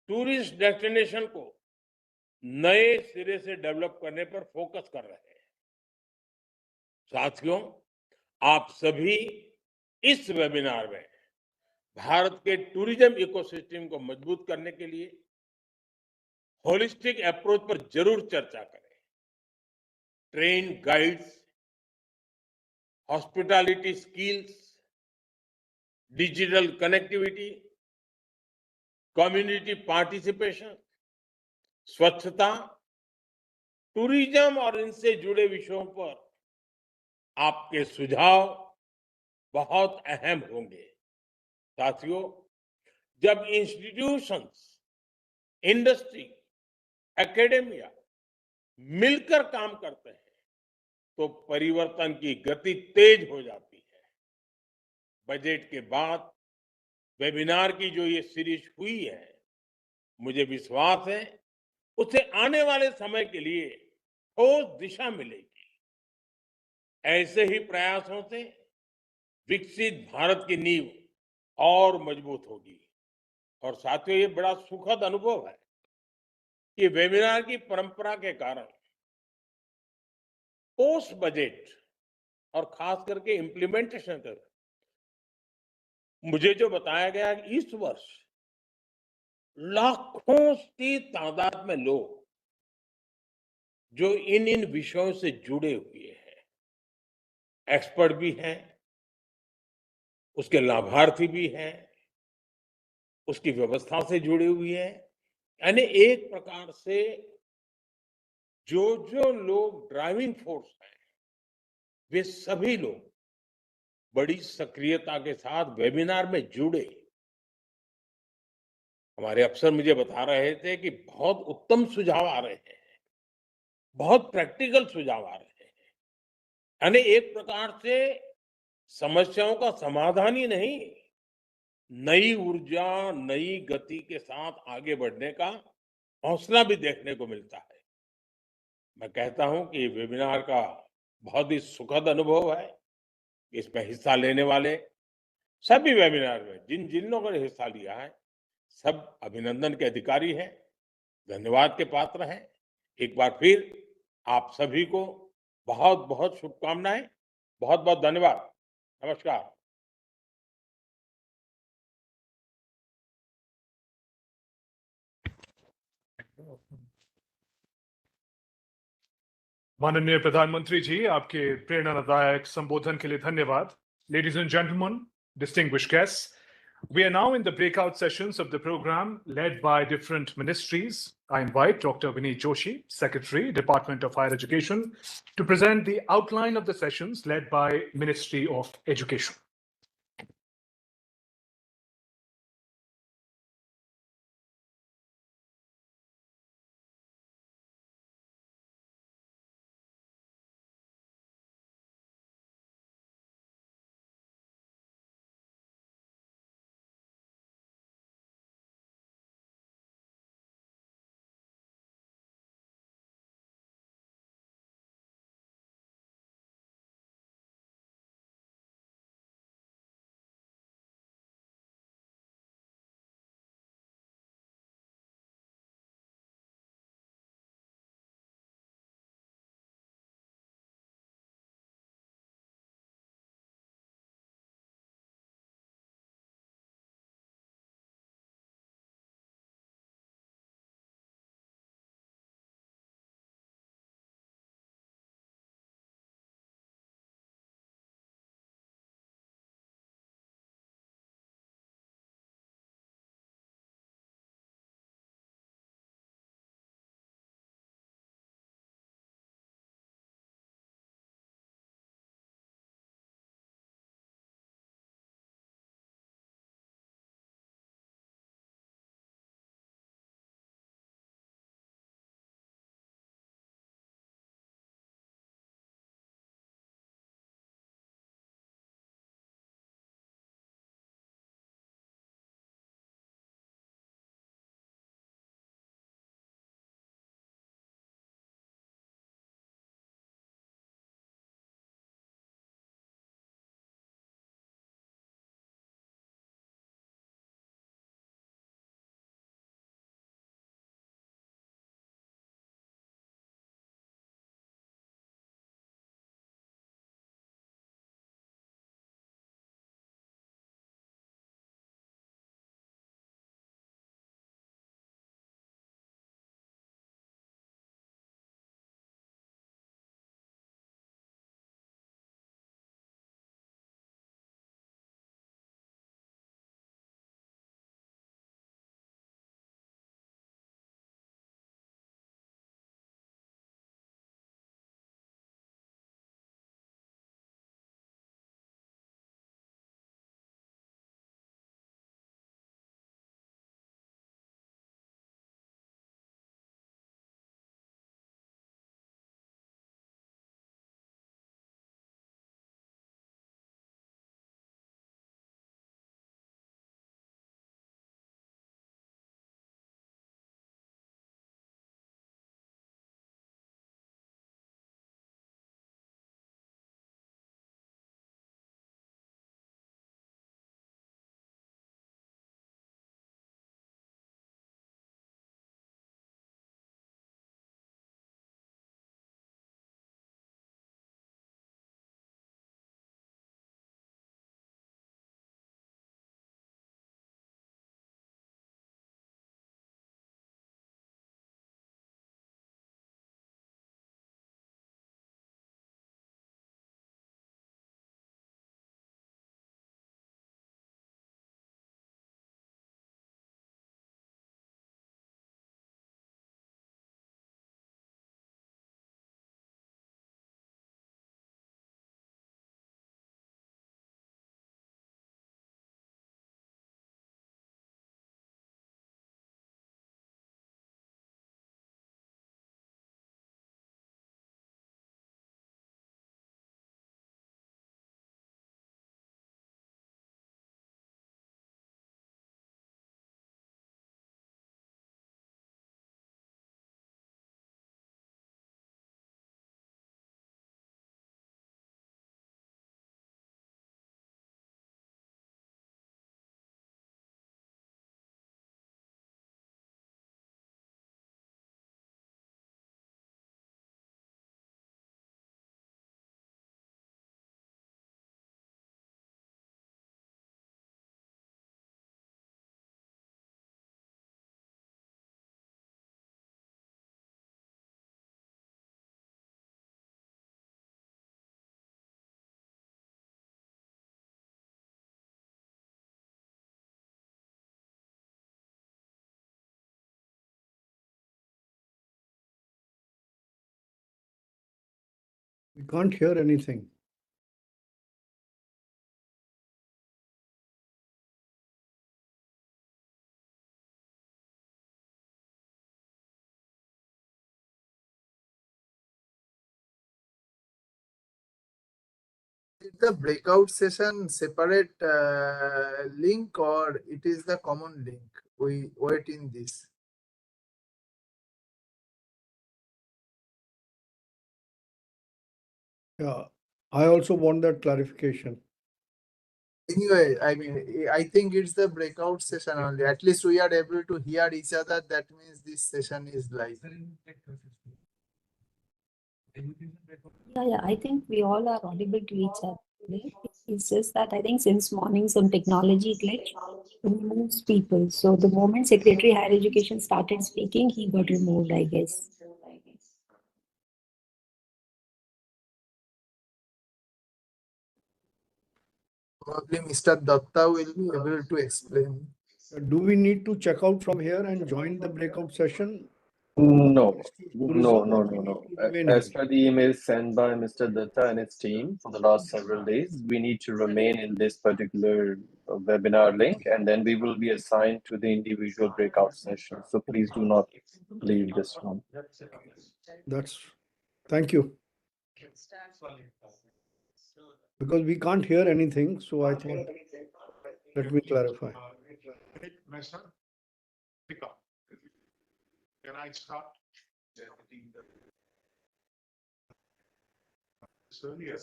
टूरिस्ट डेस्टिनेशन को नए सिरे से डेवलप करने पर फोकस कर रहे हैं। साथियों, आप सभी इस वेबिनार में भारत के टूरिज्म इकोसिस्टम को मजबूत करने के लिए होलिस्टिक अप्रोच पर जरूर चर्चा करें। Train guides, hospitality skills, digital connectivity, community participation, स्वच्छता, टूरिज्म और इनसे जुड़े विषयों पर आपके सुझाव बहुत अहम होंगे। साथियों, जब इंस्टीट्यूशंस, इंडस्ट्री, एकेडेमिया मिलकर काम करते हैं तो परिवर्तन की गति तेज हो जाती है। बजट के बाद वेबिनार की जो ये सीरीज हुई है, मुझे विश्वास है उससे आने वाले समय के लिए ठोस दिशा मिलेगी। ऐसे ही प्रयासों से विकसित भारत की नींव और मजबूत होगी। और साथियों, ये बड़ा सुखद अनुभव है कि वेबिनार की परंपरा के कारण पोस्ट बजट और खास करके इम्प्लीमेंटेशन तक मुझे जो बताया गया कि इस वर्ष लाखों की तादाद में लोग जो इन विषयों से जुड़े हुए हैं, एक्सपर्ट भी हैं, उसके लाभार्थी भी हैं, उसकी व्यवस्था से जुड़े हुए हैं, यानी एक प्रकार से जो लोग ड्राइविंग फोर्स हैं, वे सभी लोग बड़ी सक्रियता के साथ वेबिनार में जुड़े। हमारे अफसर मुझे बता रहे थे कि बहुत उत्तम सुझाव आ रहे हैं, बहुत प्रैक्टिकल सुझाव आ रहे हैं, यानी एक प्रकार से समस्याओं का समाधान ही नहीं, नई ऊर्जा, नई गति के साथ आगे बढ़ने का हौसला भी देखने को मिलता है। मैं कहता हूं कि वेबिनार का बहुत ही सुखद अनुभव है। इसमें हिस्सा लेने वाले सभी वेबिनार में जिन जिन लोगों ने हिस्सा लिया है, सब अभिनंदन के अधिकारी हैं, धन्यवाद के पात्र हैं। एक बार फिर आप सभी को बहुत बहुत शुभकामनाएं, बहुत बहुत धन्यवाद। नमस्कार। माननीय प्रधानमंत्री जी, आपके प्रेरणादायक संबोधन के लिए धन्यवाद। Ladies and gentlemen, distinguished guests, we are now in the breakout sessions of the program led by different ministries. I invite Dr. Vineet Joshi, Secretary, Department of Higher Education, to present the outline of the sessions led by Ministry of Education. We can't hear anything. Is the breakout session separate link or it is the common link? We wait in this. Yeah, I also want that clarification. Anyway, I mean, I think it's the breakout session only. At least we are able to hear each other. That means this session is live. Yeah, I think we all are audible to each other. It's just that I think since morning some technology glitch removes people. So the moment Secretary Higher Education started speaking, he got removed, I guess. Probably Mr. Datta will be able to explain. Do we need to check out from here and join the breakout session? No. As per the email sent by Mr. Datta and his team for the last several days, we need to remain in this particular webinar link, and then we will be assigned to the individual breakout session. So please do not leave this one. Thank you. Because we can't hear anything, so I thought, let me clarify. Can I start? They will be able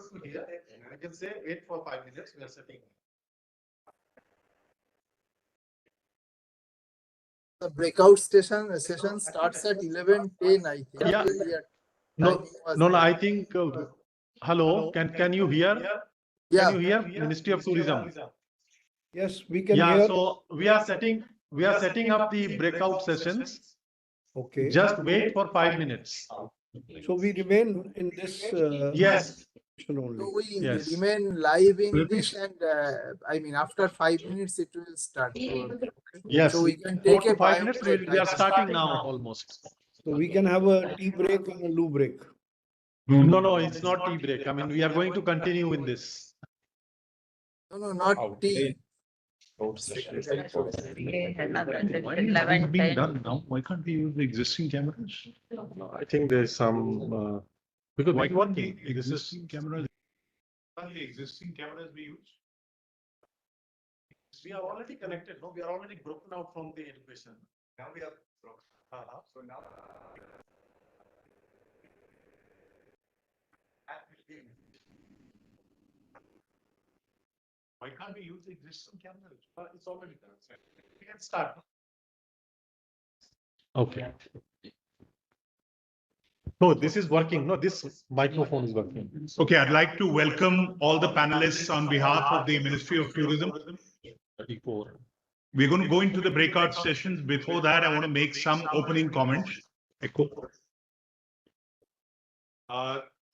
to hear. I can say wait for 5 minutes. We are sitting. The breakout session starts at 11:10, I think. Yeah. No, I think. Hello, can you hear? Yeah. Can you hear? Ministry of Tourism. Yes, we can Yeah, hear. so we are setting up the breakout sessions. Okay. Just wait for 5 minutes. So we remain in this. Yes. Only. So we Yes. remain live in this, and I mean after 5 minutes it will start. Yes. So we can 4 take to a 5 minutes. break. We are starting now almost. So we can have a tea break and a loo break. No, it's not tea break. I mean, we are going to continue in this. No, not tea. Why is it being done now? Why can't we use the existing cameras? I think there's some. Because Why one can't thing, the existing cameras. The existing cameras we use. We are already connected. No, we are already broken out from the education. Now we are broken. So now. Why can't we use the existing cameras? It's already done. We can start. Okay. No, this is working. No, this microphone is working. Okay, I'd like to welcome all the panelists on behalf of the Ministry of Tourism. 34. We're going to go into the breakout sessions. Before that, I want to make some opening comments.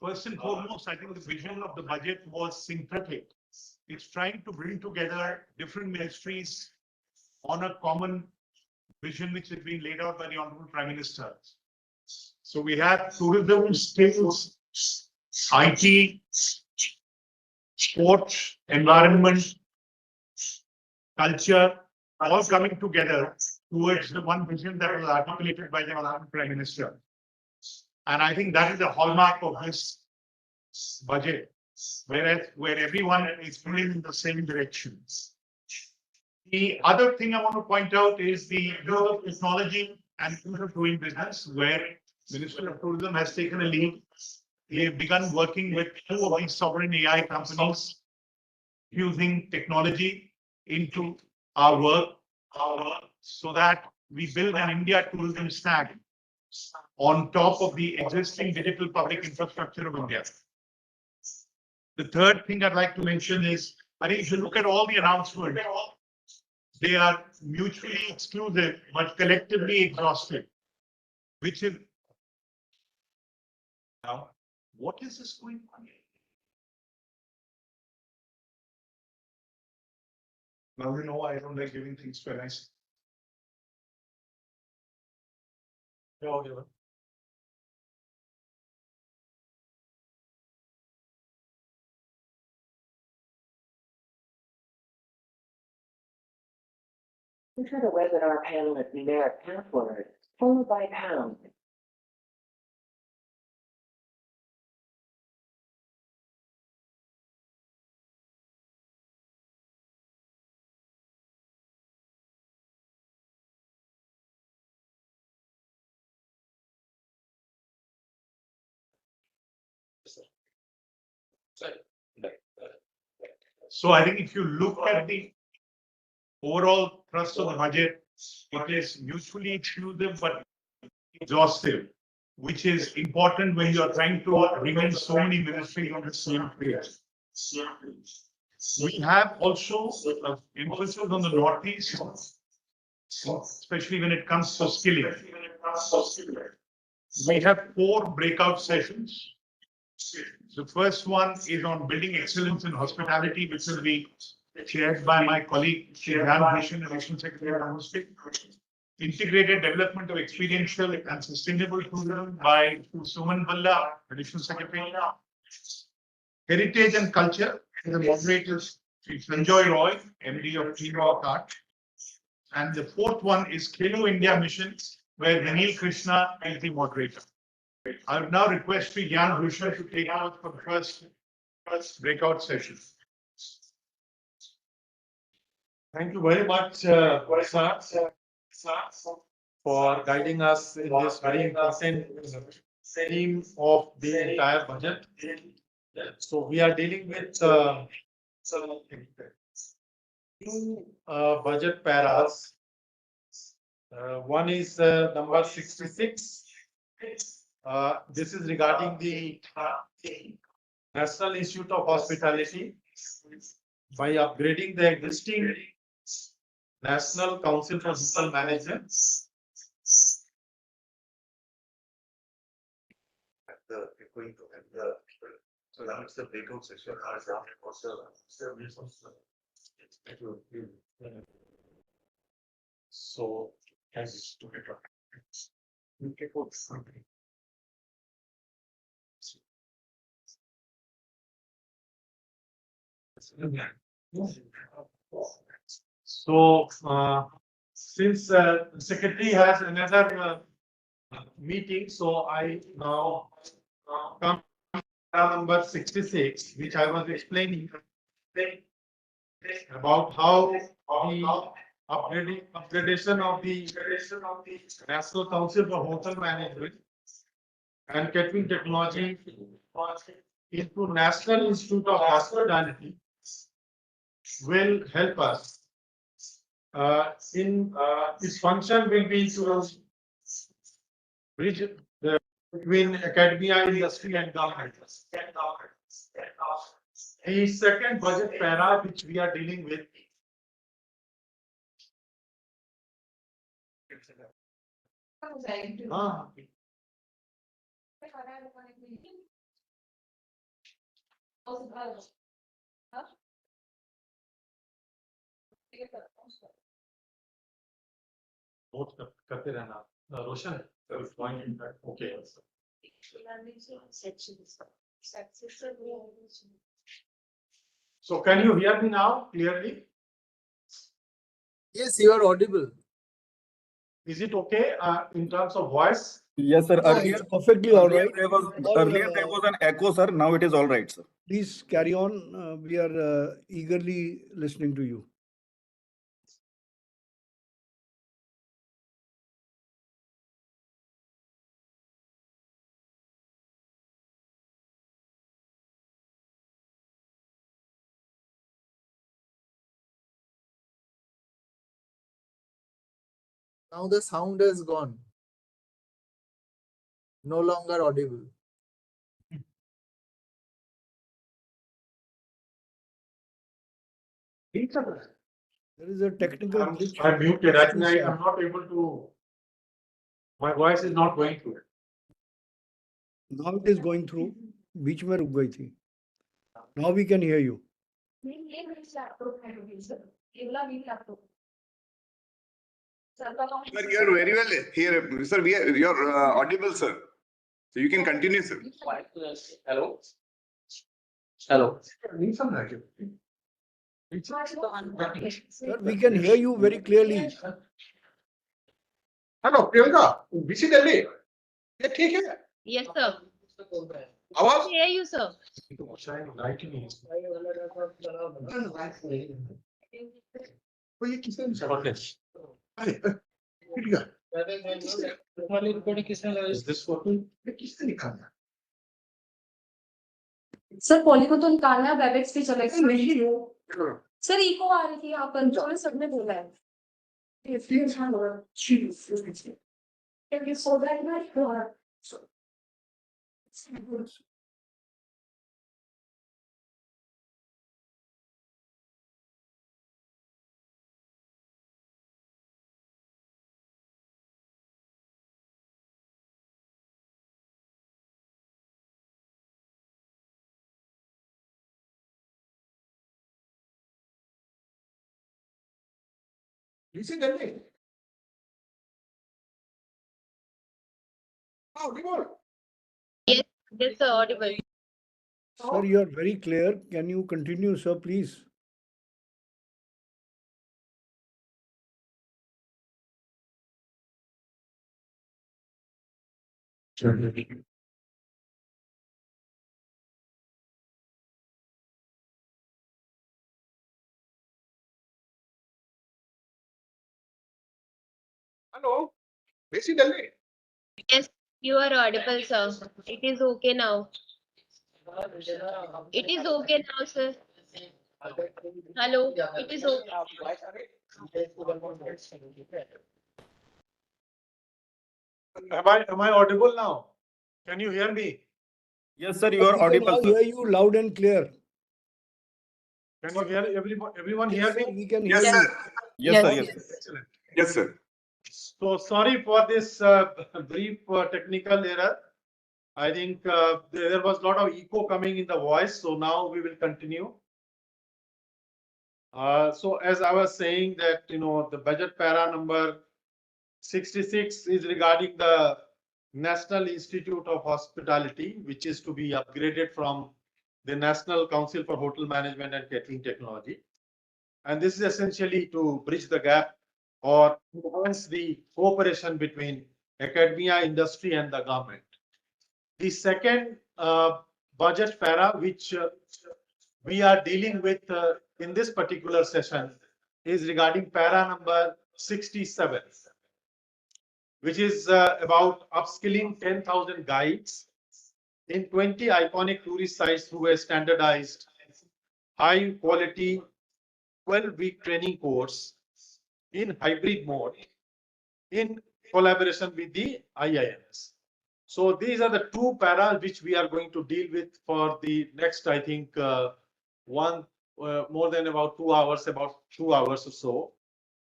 First and foremost, I think the vision of the budget was synthetic. It's trying to bring together different ministries on a common vision which has been laid out by the Honorable Prime Minister. So we have tourism, skills, IT, sports, environment, culture, all coming together towards the one vision that was articulated by the Honorable Prime Minister. And I think that is the hallmark of this budget, where everyone is pulling in the same direction. The other thing I want to point out is the use of technology and ease of doing business, where Ministry of Tourism has taken a lead. We have begun working with 2 of these sovereign AI companies, using technology into our work, so that we build an India tourism stack on top of the existing digital public infrastructure of India. The third thing I'd like to mention is, I think if you look at all the announcements, they are mutually exclusive but collectively exhaustive, which is now, what is this going on? Now you know I don't like giving things to NIC. Enter the webinar panel at numeric password, followed by pound. So I think if you look at the overall thrust of the budget, it is mutually exclusive but exhaustive, which is important when you are trying to remain so many ministries on the same page. We have also emphasis on the Northeast, especially when it comes to skilling. We have 4 breakout sessions. The first one is on building excellence in hospitality, which will be chaired by my colleague, Jan Bhushan, Additional Secretary of Home State. Integrated development of experiential and sustainable tourism by Suman Balla, Additional Secretary. Heritage and culture, and the moderators, Sanjoy Roy, MD of Team Rock Art. And the 4th one is KHELO India Mission, where Vinil Krishna is the moderator. I would now request Jan Bhushan to take out for the first breakout session. Thank you very much, sir, for guiding us in this very important theme of the entire budget. So we are dealing with 2 budget paras. One is number 66. This is regarding the National Institute of Hospitality by upgrading the existing National Council for Hotel Management. So now it's the breakout session. So, as to get so, since the secretary has another meeting, so I now come to number 66, which I was explaining about how the upgradation of the National Council for Hotel Management and Catering Technology into National Institute of Hospitality will help us. Its function will be to bridge between academia, industry, and government. The second budget para which we are dealing with करते रहना रोशन okay. So can you hear me now clearly? Yes, you are audible. Is it okay in terms of voice? Yes, sir. Earlier, perfectly all right. Earlier there was an echo, sir. Now it is all right, sir. Please carry on. We are eagerly listening to you. Now the sound has gone. No longer audible. There is a technical glitch. I'm muted. I think I'm not able to. My voice is not going through. Now it is going through. बीच में रुक गई थी. Now we can hear you. Sir, you are very well here. Sir, you are audible, sir. So you can continue, sir. Hello. Hello. Sir, we can hear you very clearly. Hello Priyanka BC Delhi ये ठीक है Yes, sir. आवाज Hear you, sir. वो ये किसने वाली recording किसने लगाई दिस फोटो ये किसने निकाला सर पॉली को तो निकालना है, वेबएक्स पे चलेगा नहीं हो सर इको आ रही थी आप कंट्रोल सबने बोला है बीसी दिल्ली आओ remote Yes, yes, sir, audible. Sir, you are very clear. Can you continue, sir, please? Hello BC Delhi Yes, you are audible, sir. It is okay now. It is okay now, sir. Hello, it is okay. am I audible now can you hear me Yes, sir, you Sir, are we can audible, now sir. hear you loud and clear. can you hear everyone hear Yes, me sir, we can hear Yes, you. sir. Yes, sir. Yes, sir. Excellent. Yes, sir. So sorry for this brief technical error. I think there was a lot of echo coming in the voice. So now we will continue. So as I was saying that, the budget para number 66 is regarding the National Institute of Hospitality, which is to be upgraded from the National Council for Hotel Management and Catering Technology. And this is essentially to bridge the gap or enhance the cooperation between academia, industry, and the government. The second budget para, which we are dealing with in this particular session, is regarding para number 67, which is about upskilling 10,000 guides in 20 iconic tourist sites through a standardized, high quality 12-week training course in hybrid mode in collaboration with the IIMs. So these are the two paras which we are going to deal with for the next, I think, more than about 2 hours, about 2 hours or so.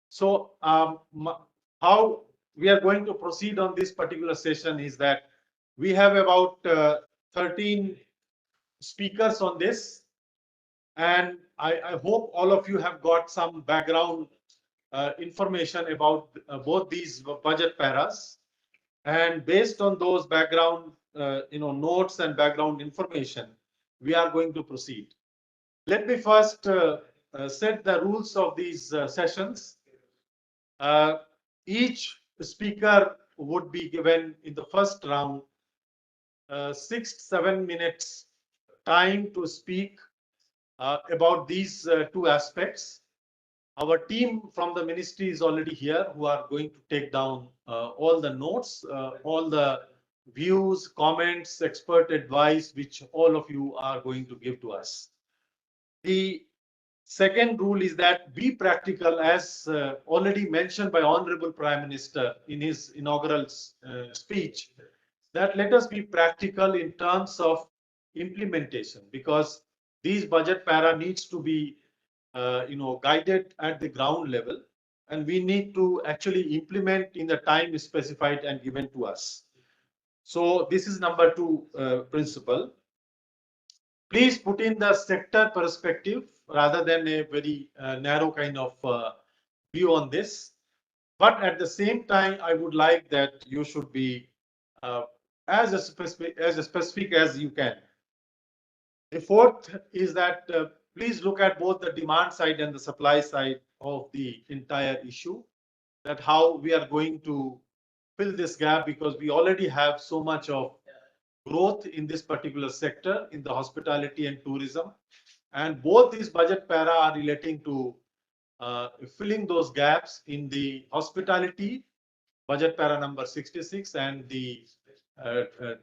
So how we are going to proceed on this particular session is that we have about 13 speakers on this. And I hope all of you have got some background information about both these budget paras. And based on those background notes and background information, we are going to proceed. Let me first set the rules of these sessions. Each speaker would be given in the first round 6 to 7 minutes time to speak about these two aspects. Our team from the ministry is already here who are going to take down all the notes, all the views, comments, expert advice, which all of you are going to give to us. The second rule is that be practical, as already mentioned by Honorable Prime Minister in his inaugural speech, that let us be practical in terms of implementation, because these budget para needs to be guided at the ground level, and we need to actually implement in the time specified and given to us. So this is number 2 principle. Please put in the sector perspective rather than a very narrow kind of view on this. But at the same time, I would like that you should be as specific as you can. The fourth is that please look at both the demand side and the supply side of the entire issue, that how we are going to fill this gap, because we already have so much of growth in this particular sector, in the hospitality and tourism. And both these budget para are relating to filling those gaps in the hospitality, budget para number 66, and the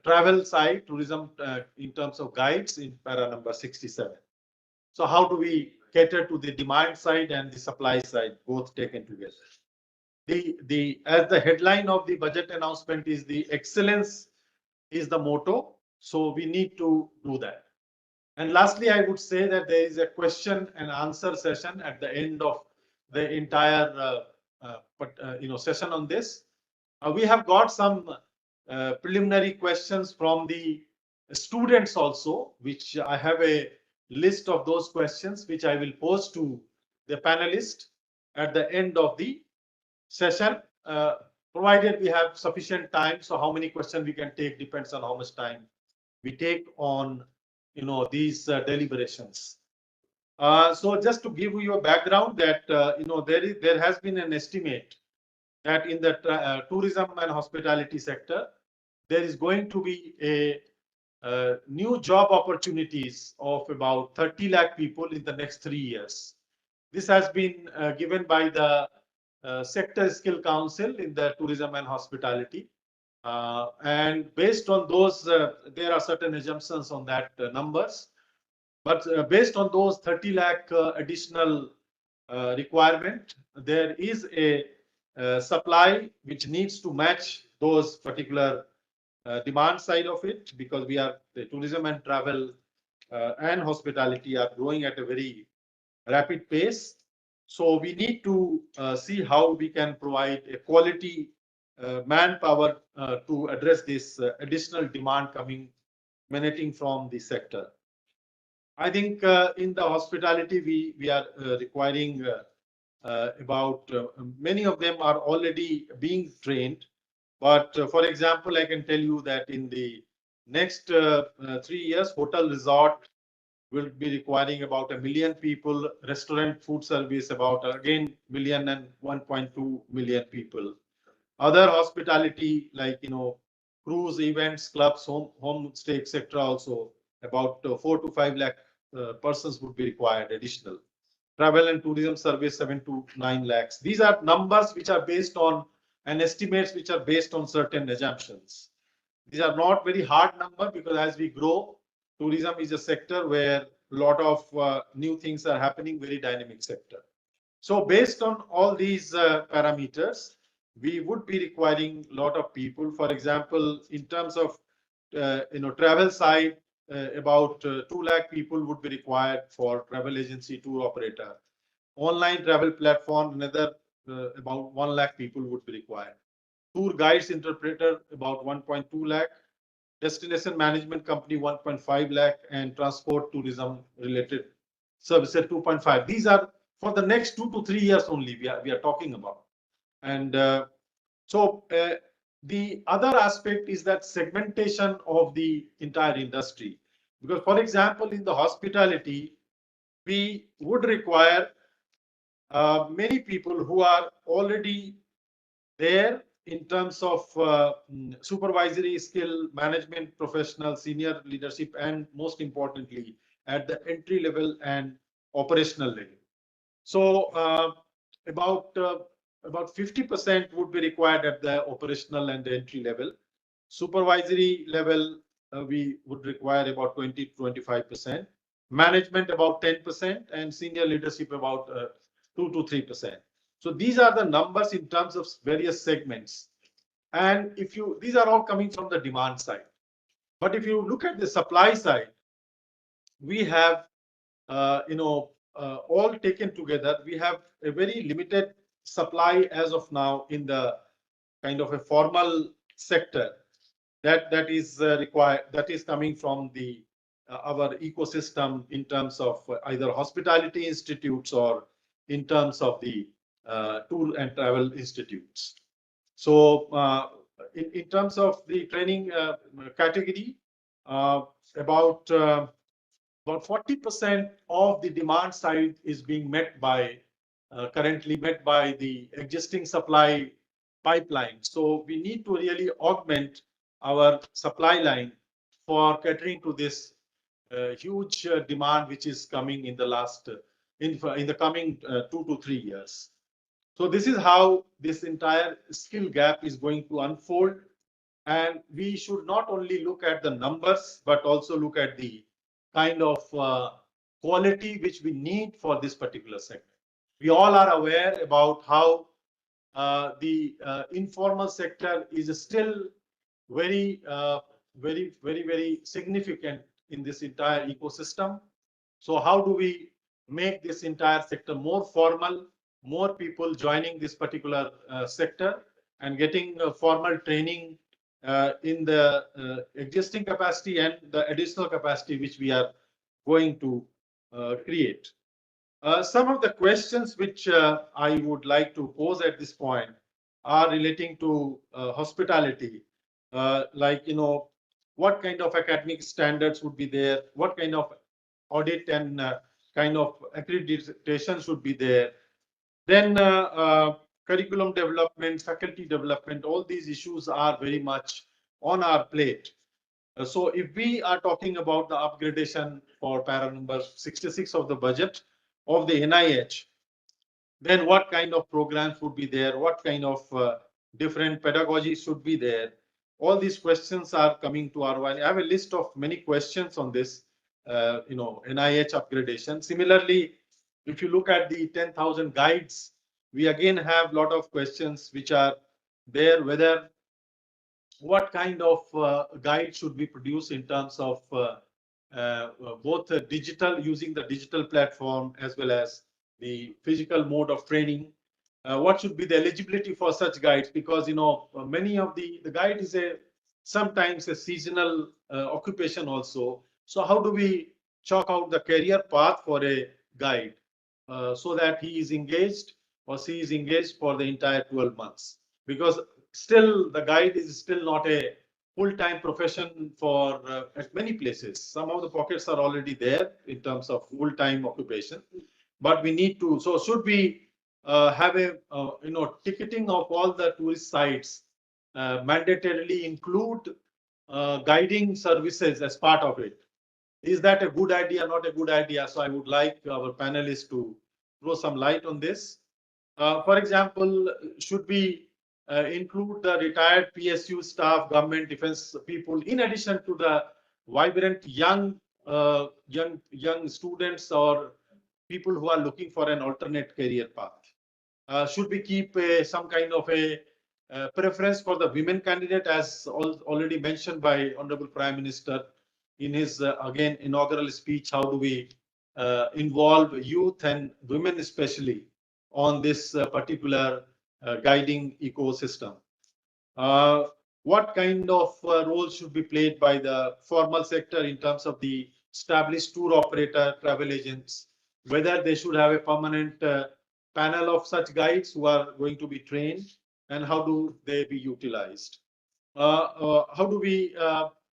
travel side, tourism in terms of guides in para number 67. So how do we cater to the demand side and the supply side, both taken together? As the headline of the budget announcement is, the excellence is the motto. So we need to do that. And lastly, I would say that there is a question and answer session at the end of the entire session on this. We have got some preliminary questions from the students also, which I have a list of those questions which I will pose to the panelists at the end of the session, provided we have sufficient time. So how many questions we can take depends on how much time we take on these deliberations. So just to give you a background, that there has been an estimate that in the tourism and hospitality sector, there is going to be a new job opportunities of about 30 lakh people in the next 3 years. This has been given by the Sector Skill Council in the tourism and hospitality. And based on those, there are certain assumptions on that numbers. But based on those 30 lakh additional requirement, there is a supply which needs to match those particular demand side of it, because the tourism and travel and hospitality are growing at a very rapid pace. So we need to see how we can provide a quality manpower to address this additional demand emanating from the sector. I think in the hospitality, we are requiring about many of them are already being trained. But for example, I can tell you that in the next 3 years, hotel resort will be requiring about 1 million people, restaurant food service about again million and 1.2 million people. Other hospitality like cruise, events, clubs, home stay, etc. also about 4 to 5 lakh persons would be required additional. Travel and tourism service 7 to 9 lakhs. These are numbers which are based on and estimates which are based on certain assumptions. These are not very hard number, because as we grow, tourism is a sector where a lot of new things are happening, very dynamic sector. So based on all these parameters, we would be requiring a lot of people. For example, in terms of travel side, about 2 lakh people would be required for travel agency, tour operator. Online travel platform, another about 1 lakh people would be required. Tour guides, interpreter, about 1.2 lakh. Destination management company, 1.5 lakh, and transport tourism related services, 2.5. These are for the next 2 to 3 years only we are talking about. And so the other aspect is that segmentation of the entire industry. Because, for example, in the hospitality, we would require many people who are already there in terms of supervisory skill, management professional, senior leadership, and most importantly, at the entry level and operational level. So about 50% would be required at the operational and the entry level. Supervisory level, we would require about 20 to 25%. Management about 10%, and senior leadership about 2 to 3%. So these are the numbers in terms of various segments. And these are all coming from the demand side. But if you look at the supply side, we have, all taken together, we have a very limited supply as of now in the kind of a formal sector that is required, that is coming from our ecosystem in terms of either hospitality institutes or in terms of the tour and travel institutes. So in terms of the training category, about 40% of the demand side is being met by currently met by the existing supply pipeline. So we need to really augment our supply line for catering to this huge demand which is coming in the last in the coming 2 to 3 years. So this is how this entire skill gap is going to unfold, and we should not only look at the numbers but also look at the kind of quality which we need for this particular segment. We all are aware about how the informal sector is still very, very significant in this entire ecosystem. So how do we make this entire sector more formal, more people joining this particular sector and getting formal training in the existing capacity and the additional capacity which we are going to create. Some of the questions which I would like to pose at this point are relating to hospitality, like, what kind of academic standards would be there, what kind of audit and kind of accreditation should be there. Then curriculum development, faculty development, all these issues are very much on our plate. So if we are talking about the upgradation for para number 66 of the budget of the NIH, then what kind of programs would be there? What kind of different pedagogy should be there? All these questions are coming to our mind. I have a list of many questions on this, NIH upgradation. Similarly, if you look at the 10,000 guides, we again have a lot of questions which are there, whether what kind of guide should be produced in terms of both digital, using the digital platform as well as the physical mode of training. What should be the eligibility for such guides? Because many of the guide is sometimes a seasonal occupation also. So how do we chalk out the career path for a guide so that he is engaged or she is engaged for the entire 12 months? Because still the guide is still not a full-time profession for at many places. Some of the pockets are already there in terms of full-time occupation, but we need to. So should we have a ticketing of all the tourist sites, mandatorily include guiding services as part of it? Is that a good idea, not a good idea? So I would like our panelists to throw some light on this. For example, should we include the retired PSU staff, government defense people, in addition to the vibrant young students or people who are looking for an alternate career path? Should we keep some kind of a preference for the women candidate, as already mentioned by Honorable Prime Minister in his again inaugural speech? How do we involve youth and women especially on this particular guiding ecosystem? What kind of role should be played by the formal sector in terms of the established tour operator, travel agents, whether they should have a permanent panel of such guides who are going to be trained, and how do they be utilized? How do we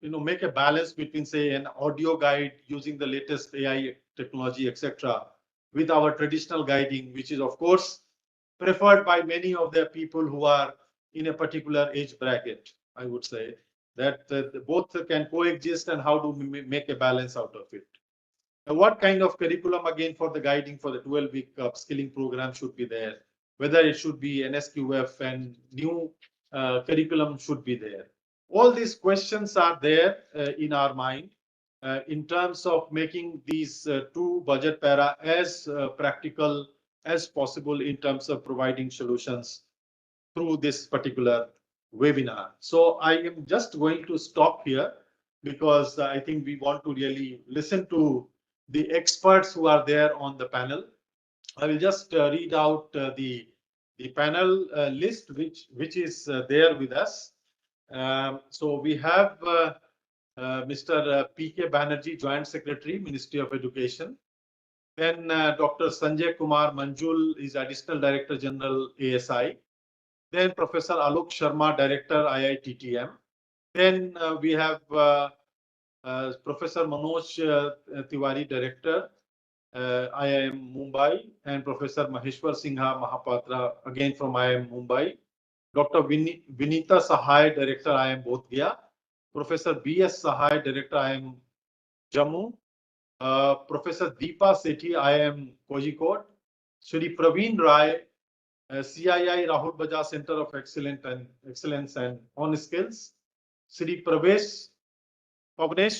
make a balance between, say, an audio guide using the latest AI technology, etc., with our traditional guiding, which is of course preferred by many of the people who are in a particular age bracket? I would say that both can coexist, and how do we make a balance out of it? What kind of curriculum again for the guiding for the 12-week upskilling program should be there? Whether it should be an SQF and new curriculum should be there. All these questions are there in our mind in terms of making these two budget para as practical as possible in terms of providing solutions through this particular webinar. So I am just going to stop here because I think we want to really listen to the experts who are there on the panel. I will just read out the panel list which is there with us. So we have Mr. P.K. Banerjee, Joint Secretary, Ministry of Education. Then Dr. Sanjay Kumar Manjul is Additional Director General ASI. Then Professor Alok Sharma, Director IITTM. Then we have Professor Manoj Tiwari, Director IIM Mumbai, and Professor Maheshwar Singha Mahapatra, again from IIM Mumbai. Dr. Vinita Sahai, Director IIM Bodh Gaya. Professor B.S. Sahai, Director IIM Jammu. Professor Deepa Sethi, IIM Kozhikode. Shri Praveen Rai, CII Rahul Bajaj Center of Excellence and On Skills. Shri Pavnesh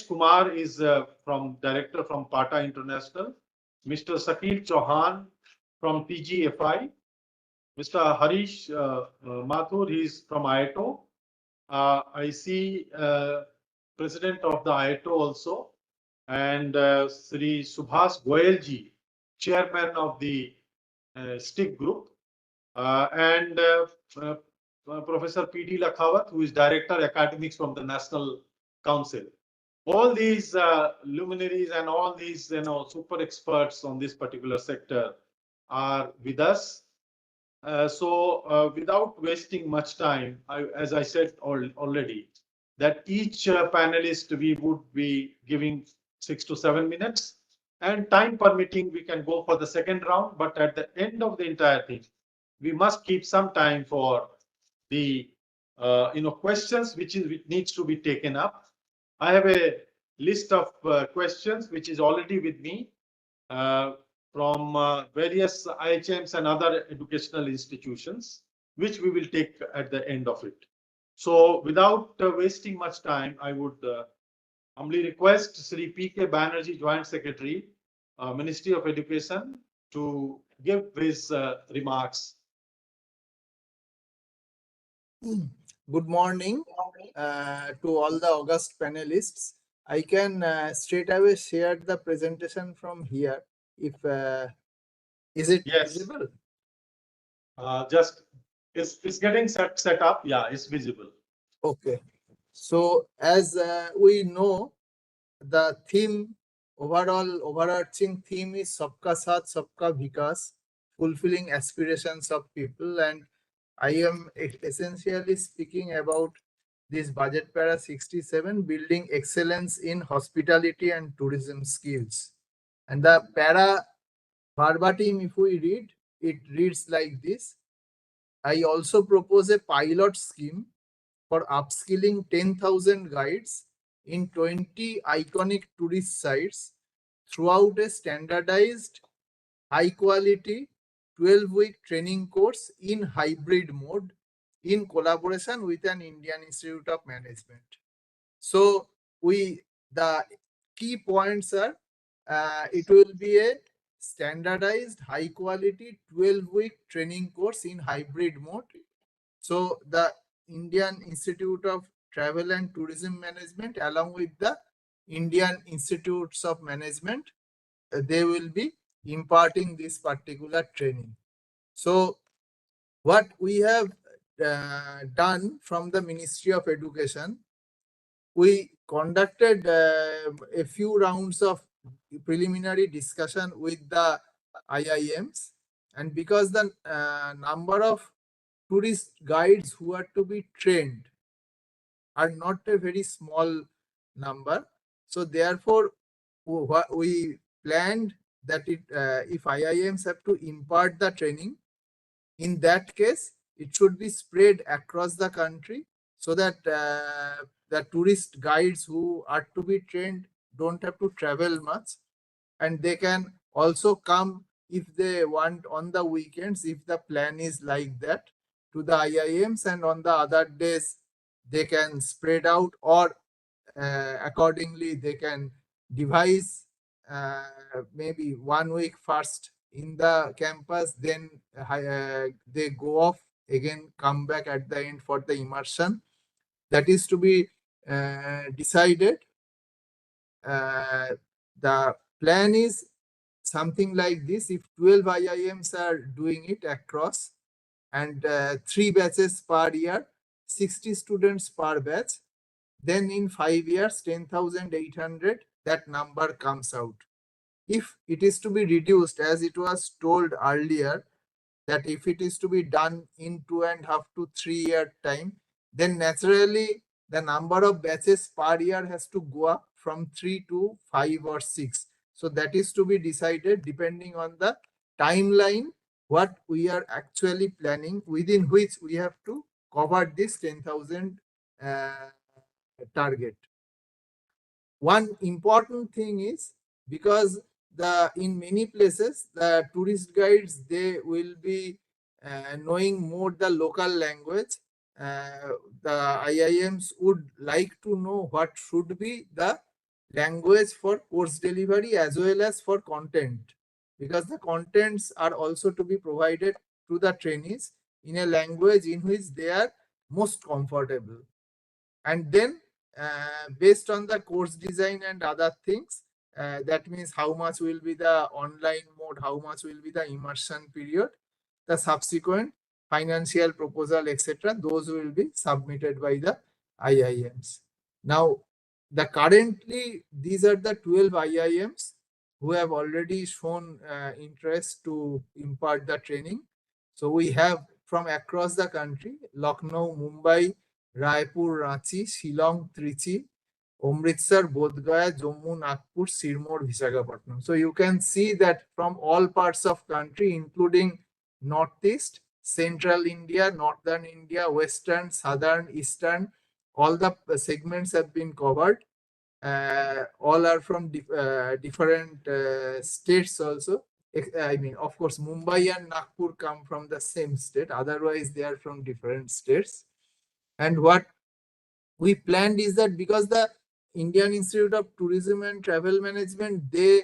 Kumar is Director from Pata International. Mr. Sakil Chauhan from TGFI. Mr. Harish Mathur, he is from IITO. I see President of the IITO also, and Sri Subhas Goyal ji, Chairman of the STIC group, and Professor P.D. Lakhawat, who is Director Academics from the National Council. All these luminaries and all these super experts on this particular sector are with us. So without wasting much time, as I said already, that each panelist we would be giving 6 to 7 minutes, and time permitting we can go for the second round, but at the end of the entire thing we must keep some time for the questions which needs to be taken up. I have a list of questions which is already with me from various IHMs and other educational institutions, which we will take at the end of it. So without wasting much time, I would humbly request Sri P.K. Banerjee, Joint Secretary, Ministry of Education, to give his remarks. Good morning to all the august panelists. I can straight away share the presentation from here. If is it visible? Just it's getting set up. Yeah, it's visible. Okay. So as we know, the theme, overarching theme is Sabka Sath Sabka Vikas, fulfilling aspirations of people, and I am essentially speaking about this budget para 67, building excellence in hospitality and tourism skills. And the para verbatim, if we read, it reads like this. I also propose a pilot scheme for upskilling 10,000 guides in 20 iconic tourist sites throughout a standardized, high-quality 12-week training course in hybrid mode in collaboration with an Indian Institute of Management. So the key points are it will be a standardized, high-quality 12-week training course in hybrid mode. So the Indian Institute of Travel and Tourism Management, along with the Indian Institutes of Management, they will be imparting this particular training. So what we have done from the Ministry of Education, we conducted a few rounds of preliminary discussion with the IIMs, and because the number of tourist guides who are to be trained are not a very small number, so therefore we planned that if IIMs have to impart the training, in that case it should be spread across the country, so that the tourist guides who are to be trained don't have to travel much, and they can also come if they want on the weekends, if the plan is like that, to the IIMs, and on the other days they can spread out, or accordingly they can devise maybe 1 week first in the campus, then they go off again, come back at the end for the immersion. That is to be decided. The plan is something like this: if 12 IIMs are doing it across, and 3 batches per year, 60 students per batch, then in 5 years 10,800, that number comes out. if it is to be reduced, as it was told earlier, that if it is to be done in 2.5 to 3 year time, then naturally the number of batches per year has to go up from 3 to 5 or 6. So that is to be decided depending on the timeline what we are actually planning, within which we have to cover this 10,000 target. One important thing is, because in many places the tourist guides, they will be knowing more the local language. The IIMs would like to know what should be the language for course delivery as well as for content, because the contents are also to be provided to the trainees in a language in which they are most comfortable. And then based on the course design and other things, that means how much will be the online mode, how much will be the immersion period, the subsequent financial proposal, etc., those will be submitted by the IIMs. Now, currently these are the 12 IIMs who have already shown interest to impart the training. So we have from across the country: Lucknow, Mumbai, Raipur, Ranchi, Shillong, Trichy, Amritsar, Bodh Gaya, Jammu, Nagpur, Sirmaur, Visakhapatnam. So you can see that from all parts of country, including Northeast, Central India, Northern India, Western, Southern, Eastern, all the segments have been covered. All are from different states also. I mean, of course, Mumbai and Nagpur come from the same state. Otherwise, they are from different states. And what we planned is that, because the Indian Institute of Tourism and Travel Management, they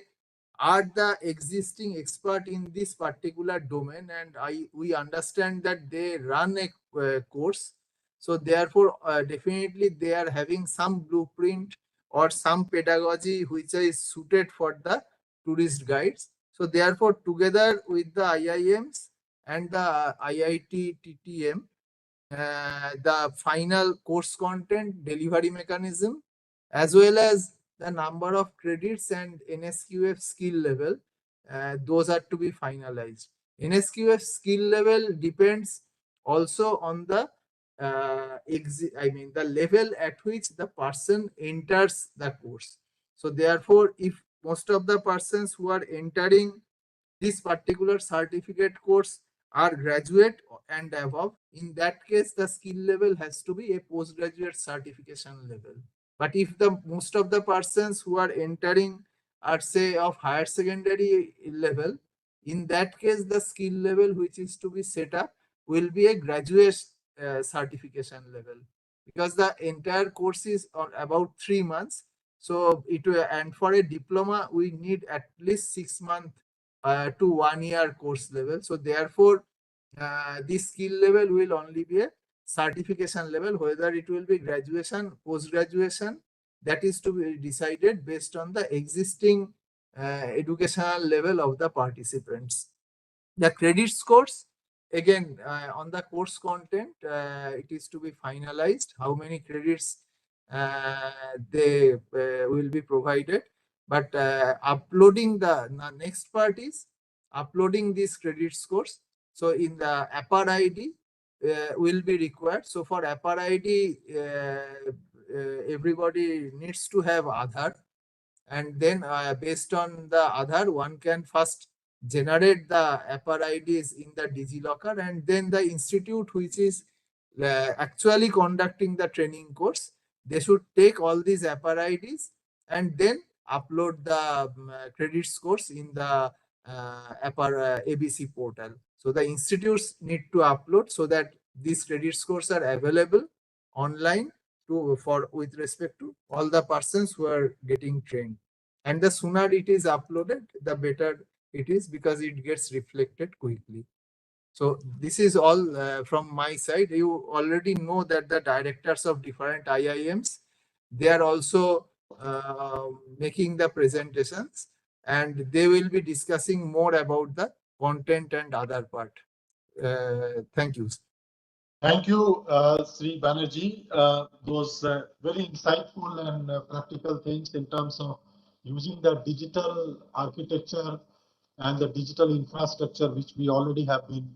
are the existing expert in this particular domain, and we understand that they run a course. So therefore, definitely they are having some blueprint or some pedagogy which is suited for the tourist guides. So therefore, together with the IIMs and the IIT TTM, the final course content, delivery mechanism, as well as the number of credits and NSQF skill level, those are to be finalized. NSQF skill level depends also on the the level at which the person enters the course. So therefore, if most of the persons who are entering this particular certificate course are graduate and above, in that case the skill level has to be a postgraduate certification level. But if the most of the persons who are entering are, say, of higher secondary level, in that case the skill level which is to be set up will be a graduate certification level, because the entire course is on about 3 months. So and for a diploma we need at least 6 months to 1 year course level. So therefore, this skill level will only be a certification level. Whether it will be graduation, post-graduation, that is to be decided based on the existing educational level of the participants. The credit scores, again, on the course content, it is to be finalized how many credits they will be provided. But uploading the next part is uploading these credit scores. So in the APAR ID will be required. So for APAR ID, everybody needs to have Aadhaar, and then based on the Aadhaar, one can first generate the APAR IDs in the DigiLocker, and then the institute which is actually conducting the training course, they should take all these APAR IDs and then upload the credit scores in the APAR ABC portal. So the institutes need to upload so that these credit scores are available online with respect to all the persons who are getting trained. And the sooner it is uploaded, the better it is, because it gets reflected quickly. So this is all from my side. You already know that the directors of different IIMs, they are also making the presentations, and they will be discussing more about the content and other part. Thank you. Thank you, Sri Banerjee. Those very insightful and practical things in terms of using the digital architecture and the digital infrastructure which we already have been,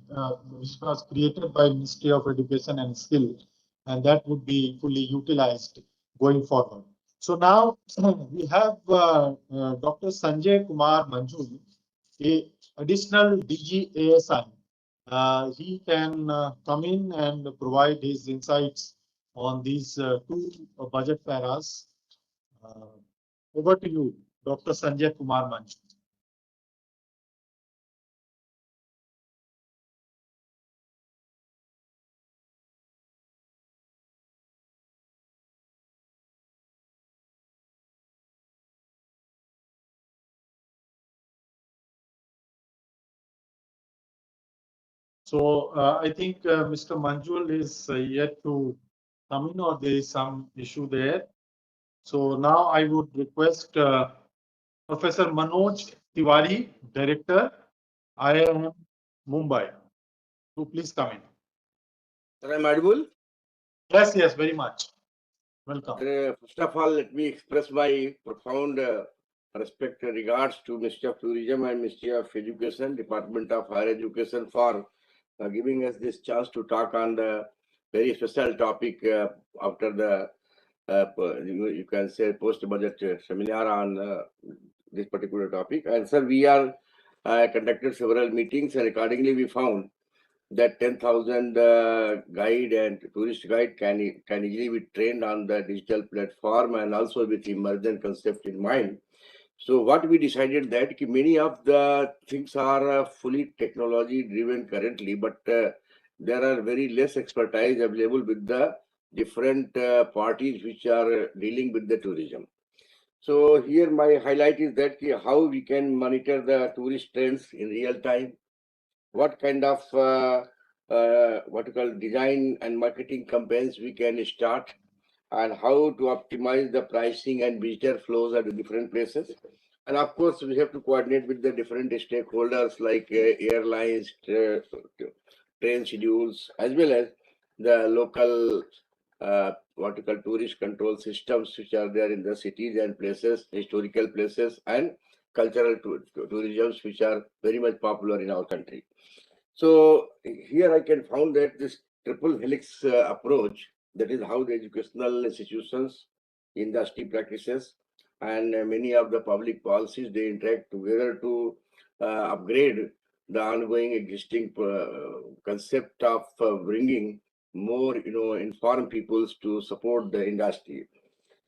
which was created by Ministry of Education and Skill, and that would be fully utilized going forward. So now we have Dr. Sanjay Kumar Manjul, a additional DG ASI. He can come in and provide his insights on these two budget paras. Over to you, Dr. Sanjay Kumar Manjul. So I think Mr. Manjul is yet to come in, or there is some issue there. So now I would request Professor Manoj Tiwari, Director, IIM Mumbai, to please come in. Sir, I'm audible? Yes, yes, very much. Welcome. First of all, let me express my profound respect and regards to Ministry of Tourism and Ministry of Education, Department of Higher Education for giving us this chance to talk on the very special topic after the, you can say, post-budget seminar on this particular topic. And sir, we are conducted several meetings, and accordingly we found that 10,000 guide and tourist guide can easily be trained on the digital platform, and also with emergent concept in mind. So what we decided that many of the things are fully technology driven currently, but there are very less expertise available with the different parties which are dealing with the tourism. So here my highlight is that how we can monitor the tourist trends in real time, what kind of what you call design and marketing campaigns we can start, and how to optimize the pricing and visitor flows at the different places. And of course, we have to coordinate with the different stakeholders like airlines, train schedules, as well as the local what you call tourist control systems which are there in the cities and places, historical places, and cultural tourism which are very much popular in our country. So here I can found that this triple helix approach, that is how the educational institutions, industry practices, and many of the public policies, they interact together to upgrade the ongoing existing concept of bringing more, informed peoples to support the industry.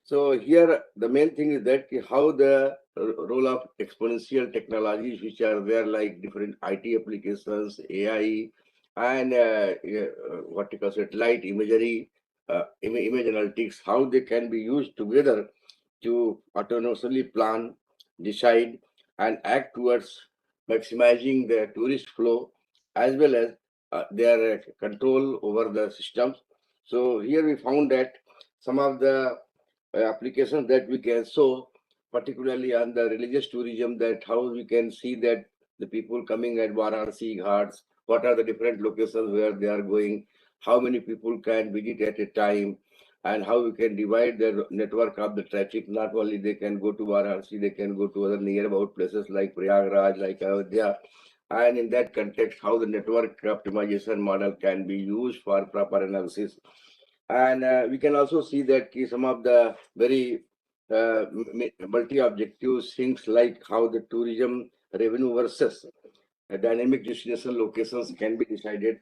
So here the main thing is that how the role of exponential technologies which are there, like different IT applications, AI, and what you call satellite imagery, image analytics, how they can be used together to autonomously plan, decide, and act towards maximizing the tourist flow, as well as their control over the systems. So here we found that some of the applications that we can show, particularly on the religious tourism, that how we can see that the people coming at Varanasi Ghats, what are the different locations where they are going, how many people can visit at a time, and how we can divide the network of the traffic. Not only they can go to Varanasi, they can go to other nearby places like Prayagraj, like Ayodhya. And in that context, how the network optimization model can be used for proper analysis. And we can also see that some of the very multi-objective things, like how the tourism revenue versus dynamic destination locations can be decided,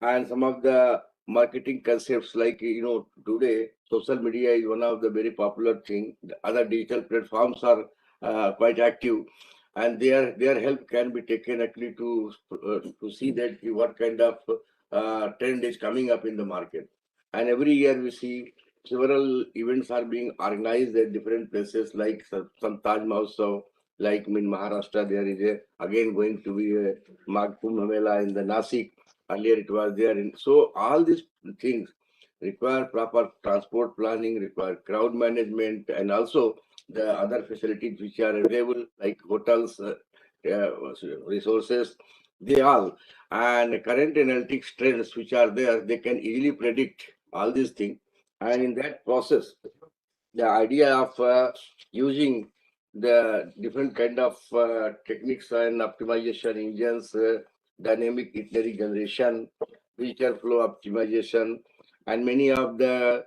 and some of the marketing concepts, like today social media is one of the very popular thing. The other digital platforms are quite active, and their help can be taken actually to see that what kind of trend is coming up in the market. And every year we see several events are being organized at different places, like some Taj Mahotsav, like in Maharashtra, there is again going to be a Kumbh Mela in the Nasik. Earlier it was there. So all these things require proper transport planning, require crowd management, and also the other facilities which are available, like hotels, resources, they all. And current analytics trends which are there, they can easily predict all these things. And in that process, the idea of using the different kind of techniques and optimization engines, dynamic itinerary generation, digital flow optimization, and many of the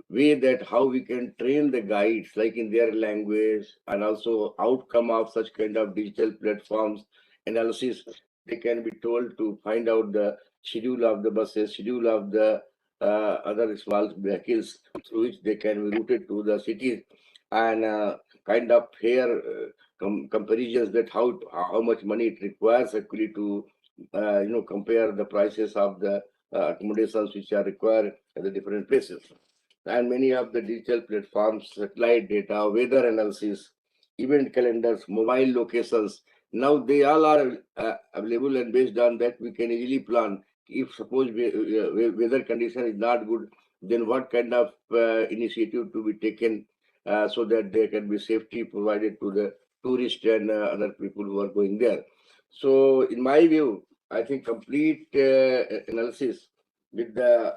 way that how we can train the guides like in their language, and also outcome of such kind of digital platforms analysis. They can be told to find out the schedule of the buses, schedule of the other small vehicles through which they can be routed to the cities, and kind of fair comparisons that how much money it requires actually to compare the prices of the accommodations which are required at the different places. And many of the digital platforms, satellite data, weather analysis, event calendars, mobile locations, now they all are available, and based on that we can easily plan. If suppose weather condition is not good, then what kind of initiative to be taken so that there can be safety provided to the tourists and other people who are going there. So in my view, I think complete analysis with the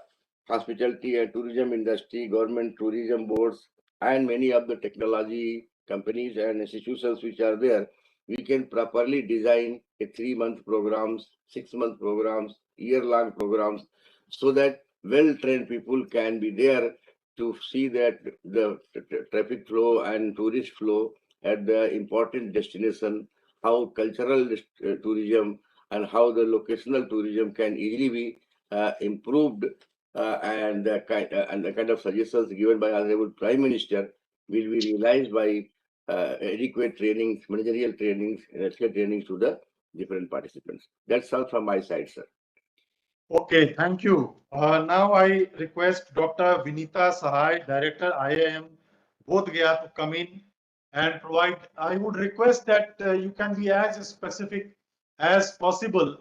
hospitality and tourism industry, government tourism boards, and many of the technology companies and institutions which are there, we can properly design a 3-month programs, 6-month programs, year-long programs, so that well-trained people can be there to see that the traffic flow and tourist flow at the important destination, how cultural tourism and how the locational tourism can easily be improved, and the kind of suggestions given by Honorable Prime Minister will be realized by adequate trainings, managerial trainings, and skill trainings to the different participants. That's all from my side, sir. Okay, thank you. Now I request Dr. Vinita Sahai, Director IIM Bodh Gaya, to come in and provide. I would request that you can be as specific as possible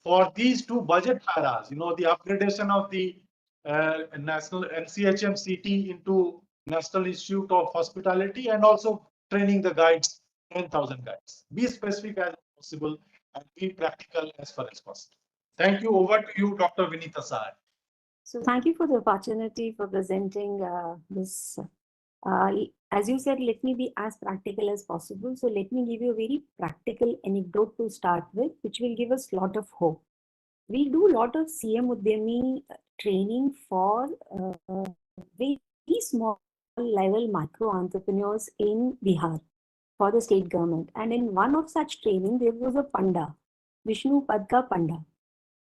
for these two budget paras, the upgradation of the National NCHMCT into National Institute of Hospitality, and also training the guides, 10,000 guides. Be specific as possible and be practical as far as possible. Thank you. Over to you, Dr. Vinita Sahai. So thank you for the opportunity for presenting this. As you said, let me be as practical as possible. So let me give you a very practical anecdote to start with, which will give us a lot of hope. We do a lot of CM Udyami training for very small level micro entrepreneurs in Bihar for the state government. And in one of such training, there was a Panda, Vishnu Padka Panda.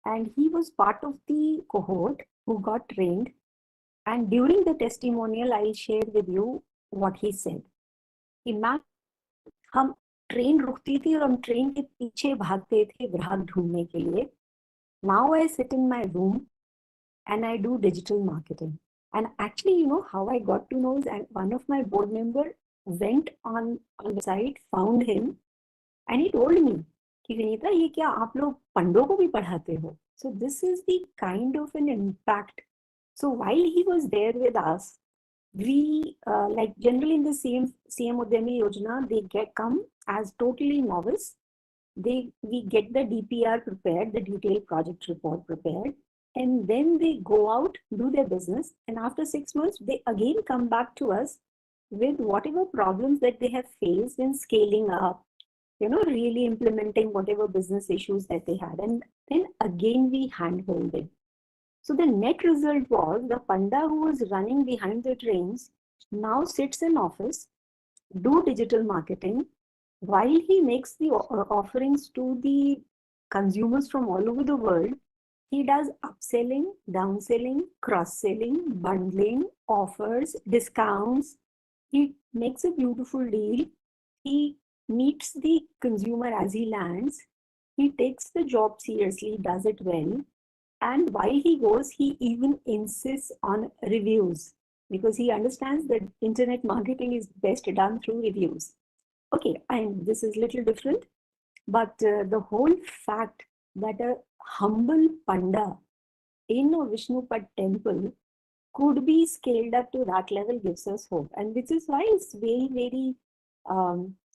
And he was part of the cohort who got trained. And during the testimonial, I'll share with you what he said. Imagine, हम train रुकती थी और हम train के पीछे भागते थे ग्राहक ढूंढने के लिए. Now I sit in my room and I do digital marketing. And actually, how I got to know is one of my board members went on the site, found him, and he told me, कि विनीता ये क्या आप लोग पंडों को भी पढ़ाते हो? So this is the kind of an impact. So while he was there with us, we like generally in the CM Udyami Yojana, they come as totally novice. We get the DPR prepared, the detailed project report prepared, and then they go out, do their business, and after 6 months, they again come back to us with whatever problems that they have faced in scaling up, really implementing whatever business issues that they had. And then again, we handhold it. So the net result was the Panda who was running behind the trains now sits in office, do digital marketing, while he makes the offerings to the consumers from all over the world. He does upselling, downselling, cross-selling, bundling, offers, discounts. He makes a beautiful deal. He meets the consumer as he lands. He takes the job seriously, does it well. And while he goes, he even insists on reviews because he understands that internet marketing is best done through reviews. Okay, and this is a little different, but the whole fact that a humble Panda in a Vishnupad temple could be scaled up to that level gives us hope. And which is why it's very, very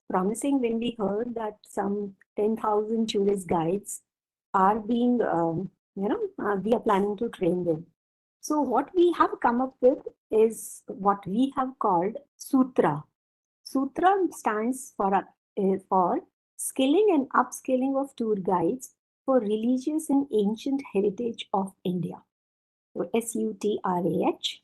promising when we heard that some 10,000 tourist guides are being, we are planning to train them. So what we have come up with is what we have called Sutra. Sutra stands for skilling and upskilling of tour guides for religious and ancient heritage of India. So SUTRAH.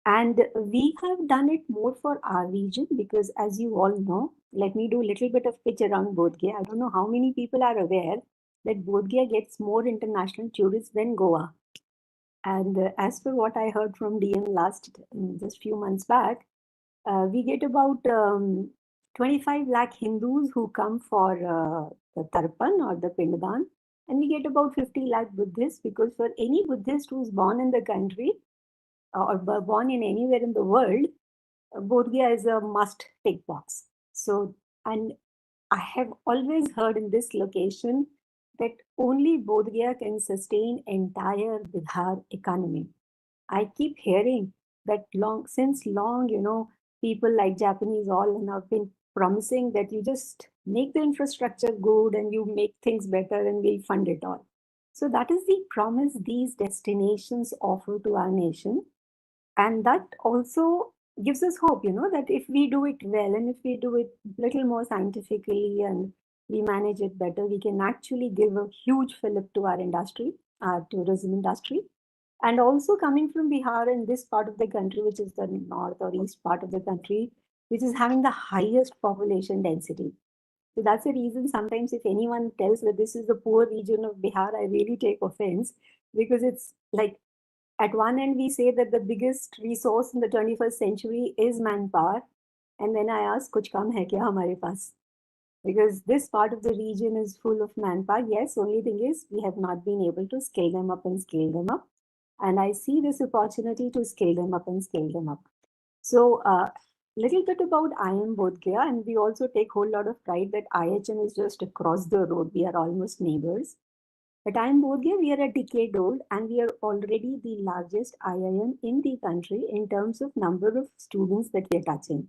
And we have done it more for our region because, as you all know, let me do a little bit of pitch around Bodh Gaya. I don't know how many people are aware that Bodh Gaya gets more international tourists than Goa. And as per what I heard from DM just few months back, we get about 25 lakh Hindus who come for the Tarpan or the Pindadan, and we get about 50 lakh Buddhists, because for any Buddhist who's born in the country or born in anywhere in the world, Bodh Gaya is a must tick box. So, and I have always heard in this location that only Bodh Gaya can sustain entire Bihar economy. I keep hearing that since long, people like Japanese all have been promising that you just make the infrastructure good and you make things better and we'll fund it all. So that is the promise these destinations offer to our nation. And that also gives us hope, that if we do it well and if we do it a little more scientifically and we manage it better, we can actually give a huge fillip to our industry, our tourism industry. And also coming from Bihar and this part of the country, which is the north or east part of the country, which is having the highest population density. So that's the reason sometimes if anyone tells that this is the poor region of Bihar, I really take offense, because it's like at one end we say that the biggest resource in the 21st century is manpower. And then I ask, kuch kam hai kya hamare paas? Because this part of the region is full of manpower. Yes, only thing is we have not been able to scale them up and scale them up. And I see this opportunity to scale them up and scale them up. So little bit about IIM Bodh Gaya, and we also take a whole lot of pride that IHM is just across the road. We are almost neighbors. At IIM Bodh Gaya, we are a decade old and we are already the largest IIM in the country in terms of number of students that we are touching.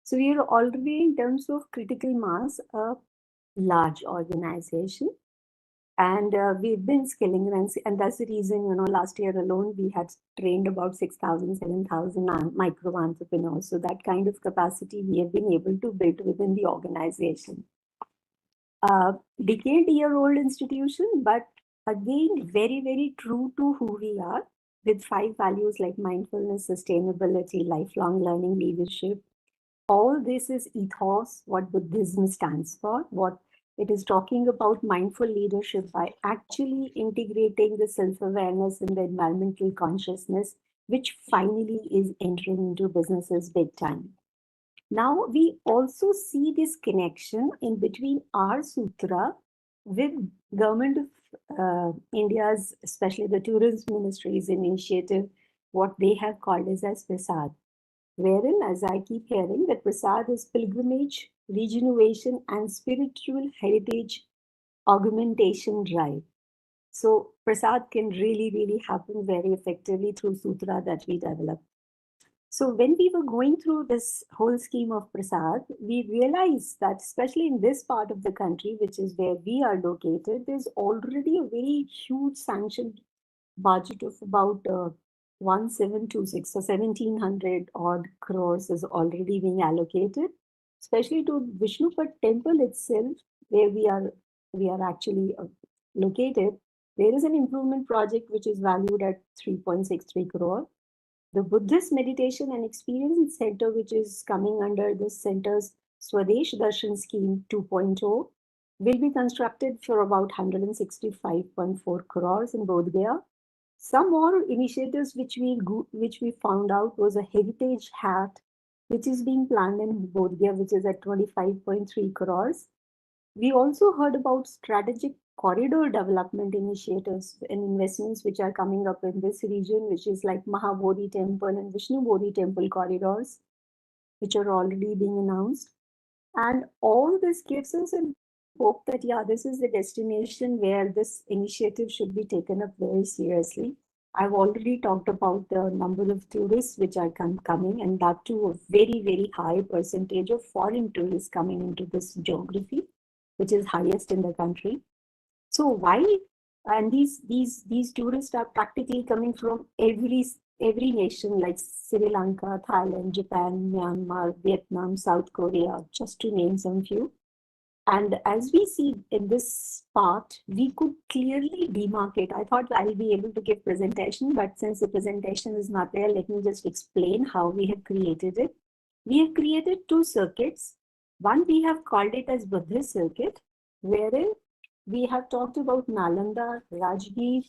So we are already, in terms of critical mass, a large organization. And we've been skilling, and that's the reason, last year alone, we had trained about 6,000, 7,000 micro entrepreneurs. So that kind of capacity we have been able to build within the organization. Decade-year-old institution, but again, very, very true to who we are, with 5 values like mindfulness, sustainability, lifelong learning, leadership. All this is ethos, what Buddhism stands for, what it is talking about mindful leadership by actually integrating the self-awareness and the environmental consciousness, which finally is entering into businesses big time. Now, we also see this connection in between our sutra with Government of India's, especially the Tourism Ministry's initiative, what they have called as Prasad, wherein, as I keep hearing, that Prasad is pilgrimage, regeneration, and spiritual heritage augmentation drive. So Prasad can really, really happen very effectively through sutra that we develop. So when we were going through this whole scheme of Prasad, we realized that especially in this part of the country, which is where we are located, there's already a very huge sanctioned budget of about 1726, so 1,700 odd crores is already being allocated, especially to Vishnupat temple itself, where we are actually located. There is an improvement project which is valued at 3.63 crore. The Buddhist Meditation and Experience Center, which is coming under the center's Swadesh Darshan Scheme 2.0, will be constructed for about 165.4 crores in Bodh Gaya. Some more initiatives which we found out was a heritage hat, which is being planned in Bodh Gaya, which is at 25.3 crores. We also heard about strategic corridor development initiatives and investments which are coming up in this region, which is like Mahabodhi Temple and Vishnu Bodhi Temple corridors, which are already being announced. And all this gives us a hope that, yeah, this is the destination where this initiative should be taken up very seriously. I've already talked about the number of tourists which are coming, and that too a very, very high percentage of foreign tourists coming into this geography, which is highest in the country. So why? And these tourists are practically coming from every every nation like Sri Lanka, Thailand, Japan, Myanmar, Vietnam, South Korea, just to name some few. And as we see in this part, we could clearly demarcate. I thought I'll be able to give presentation, but since the presentation is not there, let me just explain how we have created it. We have created two circuits. One, we have called it as Buddhist circuit, wherein we have talked about Nalanda, Rajgir.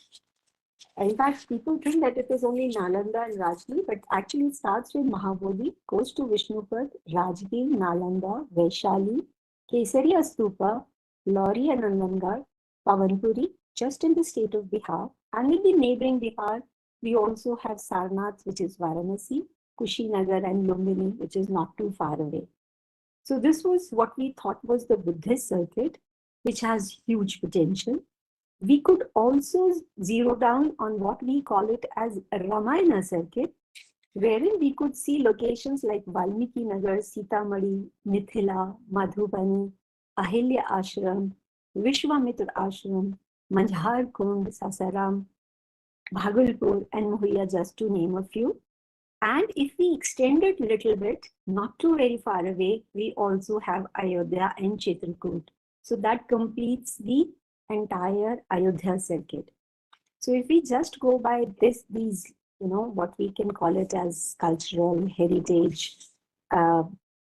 In fact, people think that it is only Nalanda and Rajgir, but actually it starts with Mahabodhi, goes to Vishnupad, Rajgir, Nalanda, Vaishali, Kesariya Stupa, Lauri and Nandangarh, Pavanpuri, just in the state of Bihar. And in the neighboring Bihar, we also have Sarnath, which is Varanasi, Kushinagar and Lumbini, which is not too far away. So this was what we thought was the Buddhist circuit, which has huge potential. We could also zero down on what we call it as Ramayana circuit, wherein we could see locations like Valmiki Nagar, Sitamari, Mithila, Madhubani, Ahilya Ashram, Vishwamitra Ashram, Manjhar Kund, Sasaram, Bhagalpur and Mohiya, just to name a few. And if we extend it a little bit, not too very far away, we also have Ayodhya and Chitrakoot. So that completes the entire Ayodhya circuit. So if we just go by these, what we can call it as cultural, heritage,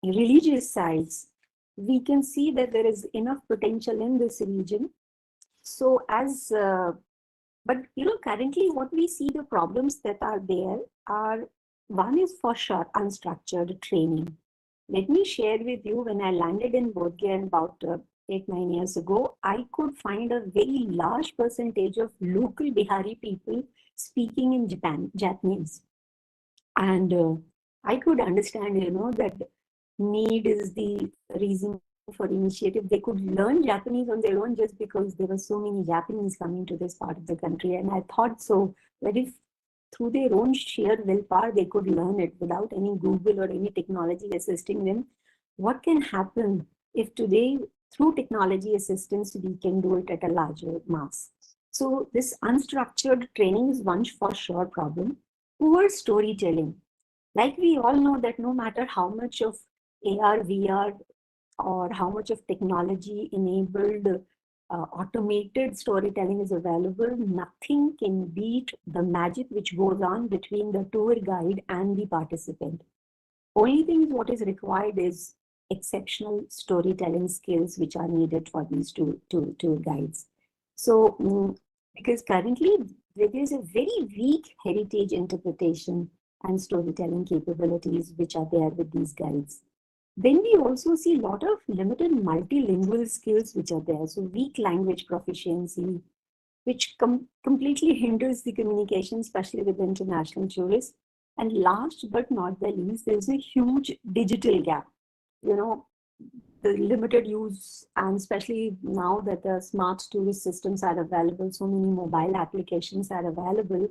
religious sites, we can see that there is enough potential in this region. So but currently what we see the problems that are there are, one is for sure unstructured training. Let me share with you, when I landed in Bodh Gaya about 8-9 years ago, I could find a very large percentage of local Bihari people speaking in Japanese. And I could understand, that need is the reason for initiative. They could learn Japanese on their own just because there were so many Japanese coming to this part of the country. And I thought so that if through their own sheer willpower, they could learn it without any Google or any technology assisting them, what can happen if today, through technology assistance, we can do it at a larger mass? So this unstructured training is one for sure problem. Poor storytelling. Like we all know that no matter how much of AR, VR, or how much of technology enabled automated storytelling is available, nothing can beat the magic which goes on between the tour guide and the participant. Only thing what is required is exceptional storytelling skills which are needed for these tour guides. So because currently there is a very weak heritage interpretation and storytelling capabilities which are there with these guides. Then we also see a lot of limited multilingual skills which are there. So weak language proficiency, which completely hinders the communication, especially with international tourists. And last but not the least, there's a huge digital gap. The limited use, and especially now that the smart tourist systems are available, so many mobile applications are available,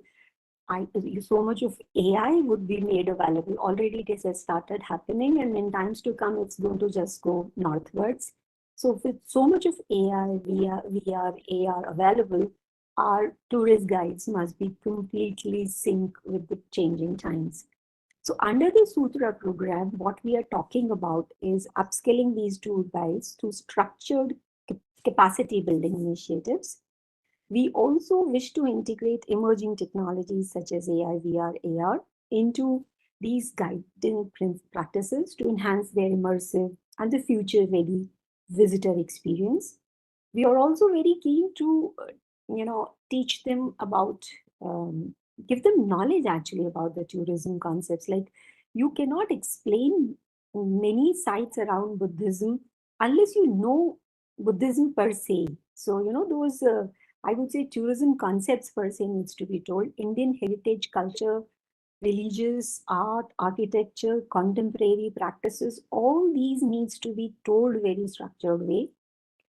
so much of AI would be made available. Already it has started happening, and in times to come, it's going to just go northwards. So with so much of AI, VR, AR available, our tourist guides must be completely sync with the changing times. So under the Sutra program, what we are talking about is upskilling these tour guides through structured capacity building initiatives. We also wish to integrate emerging technologies such as AI, VR, AR into these guiding practices to enhance their immersive and the future-ready visitor experience. We are also very keen to, teach them about, give them knowledge actually about the tourism concepts. Like you cannot explain many sites around Buddhism unless you know Buddhism per se. So, those I would say tourism concepts per se needs to be told. Indian heritage culture, religious, art, architecture, contemporary practices, all these needs to be told very structured way.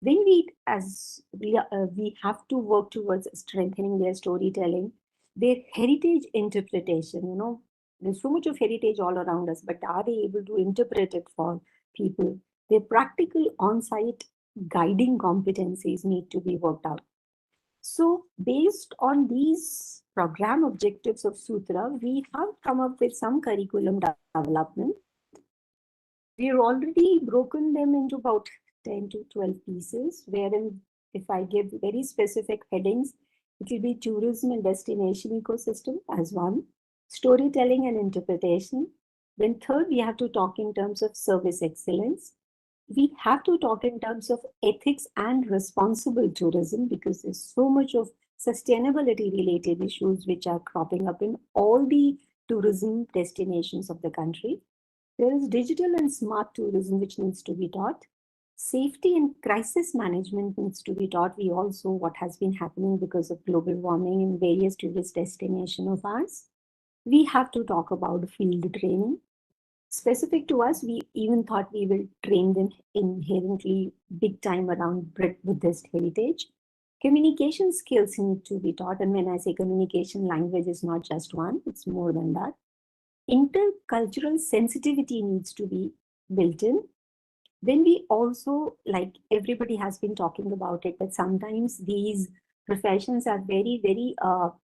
Then we have to work towards strengthening their storytelling, their heritage interpretation. There's so much of heritage all around us, but are they able to interpret it for people? Their practical on-site guiding competencies need to be worked out. So based on these program objectives of Sutra, we have come up with some curriculum development. We've already broken them into about 10 to 12 pieces, wherein if I give very specific headings, it will be tourism and destination ecosystem as one, storytelling and interpretation. Then third, we have to talk in terms of service excellence. We have to talk in terms of ethics and responsible tourism, because there's so much of sustainability related issues which are cropping up in all the tourism destinations of the country. There is digital and smart tourism which needs to be taught. Safety and crisis management needs to be taught. We also what has been happening because of global warming in various tourist destinations of ours. We have to talk about field training. Specific to us, we even thought we will train them inherently big time around Buddhist heritage. Communication skills need to be taught. And when I say communication, language is not just one, it's more than that. Intercultural sensitivity needs to be built in. Then we also, like everybody has been talking about it, that sometimes these professions are very, very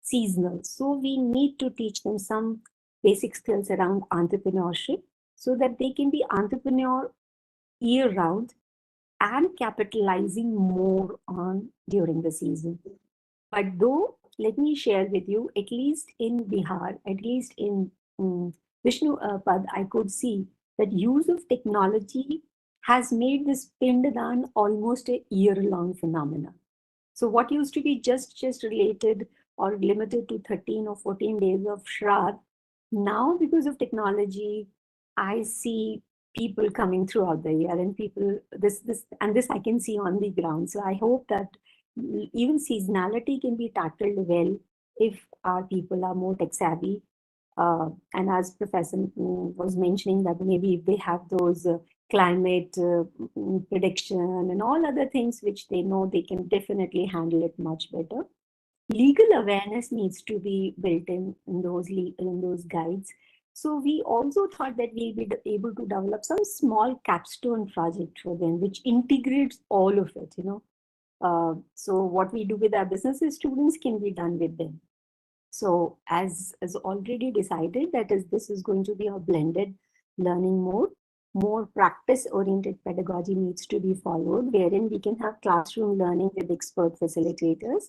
seasonal. So we need to teach them some basic skills around entrepreneurship so that they can be entrepreneur year round and capitalizing more on during the season. But though, let me share with you, at least in Bihar, at least in Vishnu Pad, I could see that use of technology has made this Pindadan almost a year-long phenomena. So what used to be just related or limited to 13 or 14 days of Shraddh, now because of technology, I see people coming throughout the year, and people, this I can see on the ground. So I hope that even seasonality can be tackled well if our people are more tech savvy. And as Professor was mentioning, that maybe if they have those climate prediction and all other things which they know, they can definitely handle it much better. Legal awareness needs to be built in those guides. So we also thought that we'll be able to develop some small capstone project for them, which integrates all of it, so what we do with our businesses students can be done with them. So as already decided, that is, this is going to be a blended learning mode. More practice-oriented pedagogy needs to be followed, wherein we can have classroom learning with expert facilitators.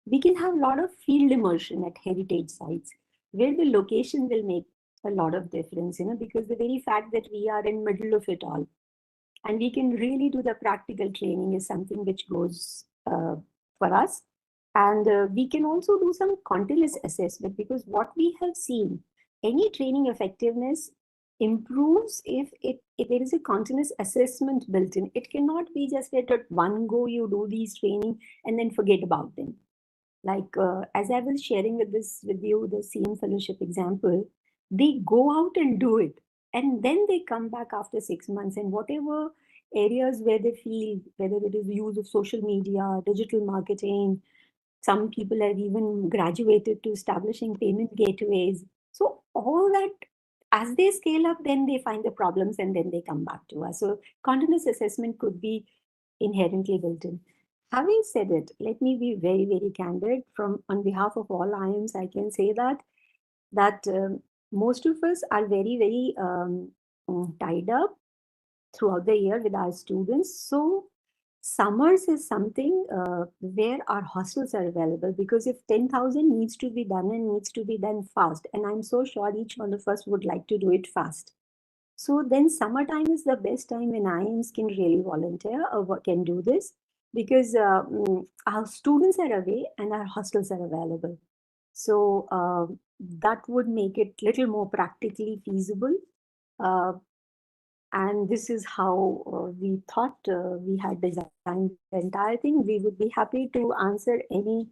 We can have a lot of field immersion at heritage sites, where the location will make a lot of difference, because the very fact that we are in middle of it all, and we can really do the practical training is something which goes for us. And we can also do some continuous assessment, because what we have seen, any training effectiveness improves if there is a continuous assessment built in. It cannot be just that at one go you do these training and then forget about them. Like as I was sharing with you the CM fellowship example, they go out and do it, and then they come back after 6 months, and whatever areas where they feel, whether it is use of social media, digital marketing, some people have even graduated to establishing payment gateways. So all that, as they scale up, then they find the problems and then they come back to us. So continuous assessment could be inherently built in. Having said it, let me be very, very candid. On behalf of all IIMs, I can say that most of us are very, very tied up throughout the year with our students. So summers is something where our hostels are available, because if 10,000 needs to be done and needs to be done fast, and I'm so sure each one of us would like to do it fast. So then summertime is the best time when IIMs can really volunteer or can do this, because our students are away and our hostels are available. So that would make it little more practically feasible. And this is how we thought we had designed the entire thing. We would be happy to answer any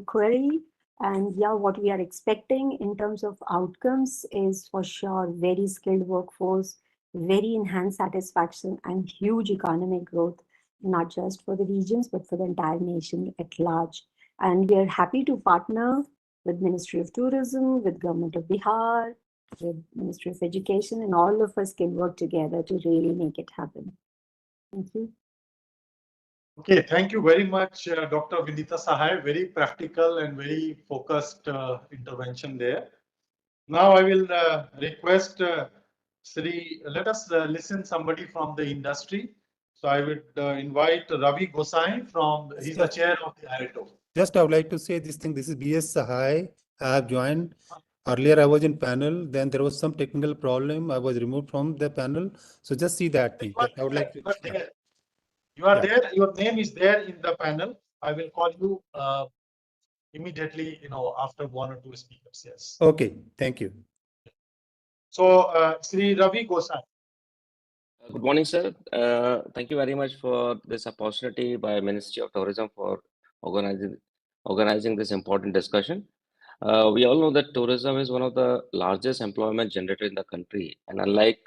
query. And yeah, what we are expecting in terms of outcomes is for sure very skilled workforce, very enhanced satisfaction, and huge economic growth, not just for the regions, but for the entire nation at large. And we are happy to partner with Ministry of Tourism, with Government of Bihar, with Ministry of Education, and all of us can work together to really make it happen. Thank you. Okay, thank you very much, Dr. Vinita Sahai. Very practical and very focused intervention there. Now I will request Sri, let us listen somebody from the industry. So I would invite Ravi Gosai from, he's the chair of the IITO. Just I would like to say this thing. This is B.S. Sahai. I have joined. Earlier I was in panel. Then there was some technical problem. I was removed from the panel. So just see that thing. I would like to. You are there. Your name is there in the panel. I will call you immediately. After one or two speakers. Yes. Okay. Thank you. So Sri Ravi Gosai. Good morning, sir. Thank you very much for this opportunity by Ministry of Tourism for organizing this important discussion. We all know that tourism is one of the largest employment generator in the country, and unlike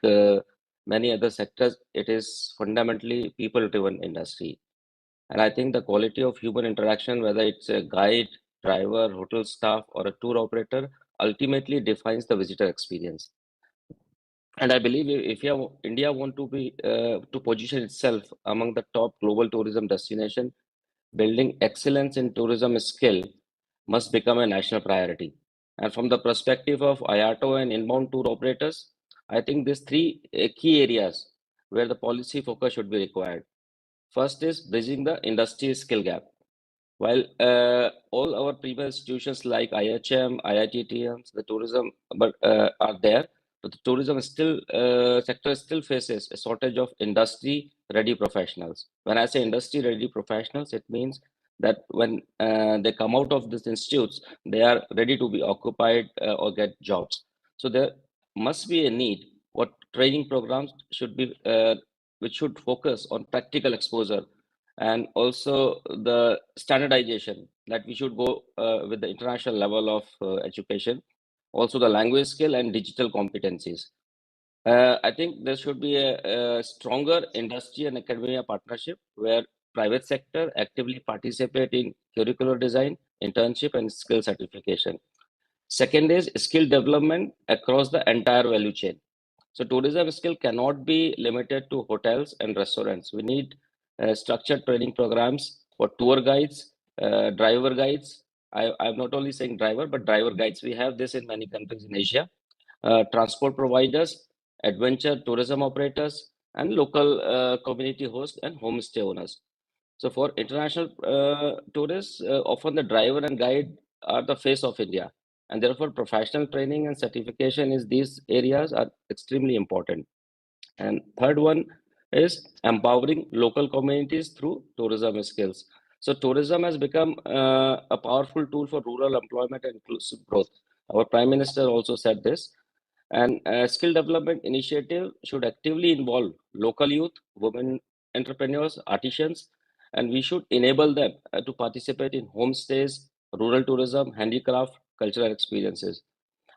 many other sectors, it is fundamentally people-driven industry. And I think the quality of human interaction, whether it's a guide, driver, hotel staff, or a tour operator, ultimately defines the visitor experience. And I believe if India want to be to position itself among the top global tourism destination, building excellence in tourism skill must become a national priority. And from the perspective of IATO and inbound tour operators, I think these three key areas where the policy focus should be required. First is bridging the industry skill gap. While all our premier institutions like IHM, IITTM, the tourism are there, but the tourism sector still faces a shortage of industry-ready professionals. When I say industry-ready professionals, it means that when they come out of these institutes, they are ready to be occupied or get jobs. So there must be a need what training programs should be, which should focus on practical exposure and also the standardization that we should go with the international level of education, also the language skill and digital competencies. I think there should be a stronger industry and academia partnership where private sector actively participate in curricular design, internship and skill certification. Second is skill development across the entire value chain. So tourism skill cannot be limited to hotels and restaurants. We need structured training programs for tour guides, driver guides. I'm not only saying driver, but driver guides. We have this in many countries in Asia. Transport providers, adventure tourism operators, and local community hosts and homestay owners. So for international tourists, often the driver and guide are the face of India. And therefore, professional training and certification in these areas are extremely important. And third one is empowering local communities through tourism skills. So tourism has become a powerful tool for rural employment and inclusive growth. Our Prime Minister also said this. And skill development initiative should actively involve local youth, women entrepreneurs, artisans, and we should enable them to participate in homestays, rural tourism, handicraft, cultural experiences.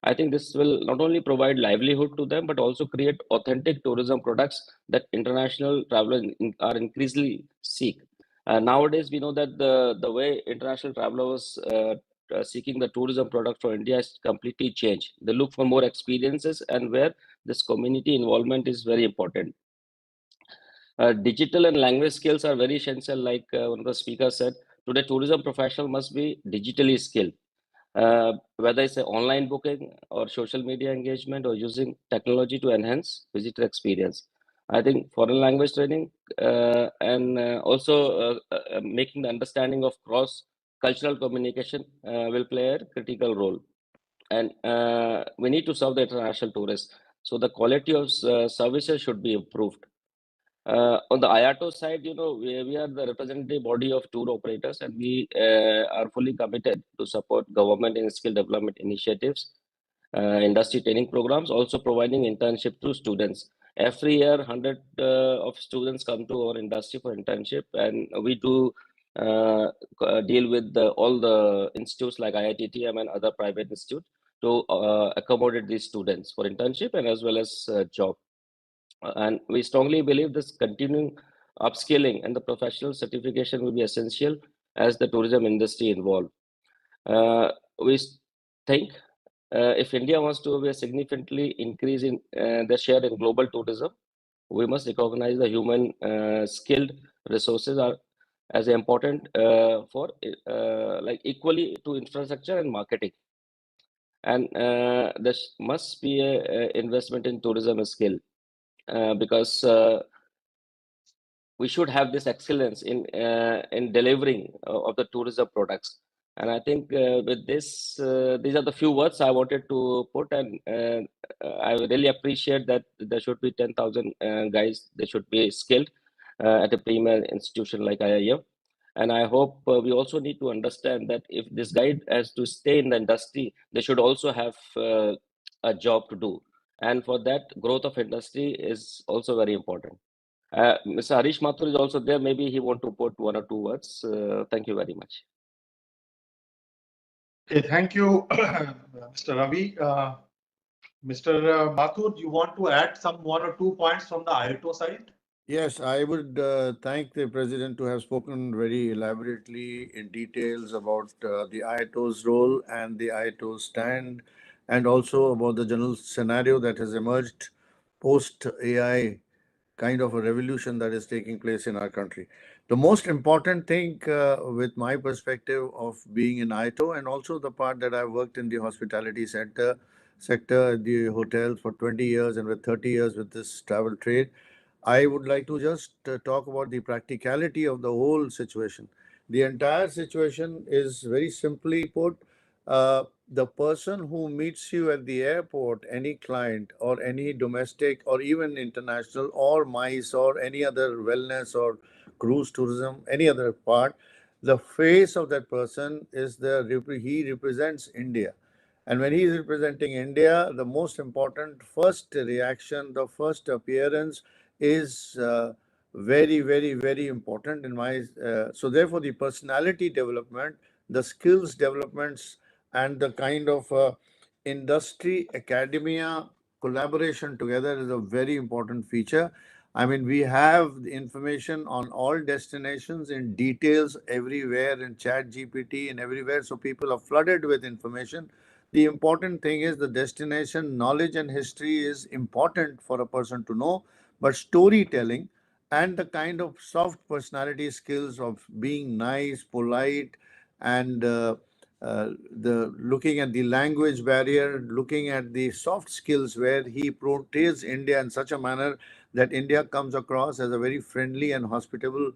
I think this will not only provide livelihood to them, but also create authentic tourism products that international travelers are increasingly seek. Nowadays, we know that the way international travelers seeking the tourism product for India has completely changed. They look for more experiences and where this community involvement is very important. Digital and language skills are very essential, like one of the speakers said. Today, tourism professional must be digitally skilled. Whether it's an online booking or social media engagement or using technology to enhance visitor experience. I think foreign language training and also making the understanding of cross-cultural communication will play a critical role. And we need to serve the international tourists. So the quality of services should be improved. On the IATO side, we are the representative body of tour operators, and we are fully committed to support government and skill development initiatives, industry training programs, also providing internship to students. Every year, 100 of students come to our industry for internship, and we do deal with all the institutes like IITTM and other private institutes to accommodate these students for internship and as well as job. And we strongly believe this continuing upskilling and the professional certification will be essential as the tourism industry involved. We think if India wants to be a significantly increase in the share in global tourism, we must recognize the human skilled resources are as important for like equally to infrastructure and marketing. And there must be a investment in tourism skill because we should have this excellence in delivering of the tourism products. And I think with this, these are the few words I wanted to put, and I really appreciate that there should be 10,000 guys. They should be skilled at a premier institution like IIM. And I hope we also need to understand that if this guide has to stay in the industry, they should also have a job to do. And for that, growth of industry is also very important. Mr. Harish Mathur is also there. Maybe he want to put one or two words. Thank you very much. Okay, thank you, Mr. Ravi. Mr. Mathur, you want to add some one or two points from the IITO side? Yes, I would thank the President to have spoken very elaborately in details about the IITO's role and the IITO's stand, and also about the general scenario that has emerged post-AI kind of a revolution that is taking place in our country. The most important thing with my perspective of being in IITO, and also the part that I've worked in the hospitality sector, the hotels for 20 years and with 30 years with this travel trade, I would like to just talk about the practicality of the whole situation. The entire situation is very simply put, the person who meets you at the airport, any client or any domestic or even international or MICE or any other wellness or cruise tourism, any other part, the face of that person is he represents India. And when he is representing India, the most important first reaction, the first appearance is very, very, very important in my. So therefore, the personality development, the skills developments, and the kind of industry academia collaboration together is a very important feature. I mean, we have the information on all destinations in details everywhere in Chat GPT and everywhere. So people are flooded with information. The important thing is the destination knowledge and history is important for a person to know, but storytelling and the kind of soft personality skills of being nice, polite, and the looking at the language barrier, looking at the soft skills where he portrays India in such a manner that India comes across as a very friendly and hospitable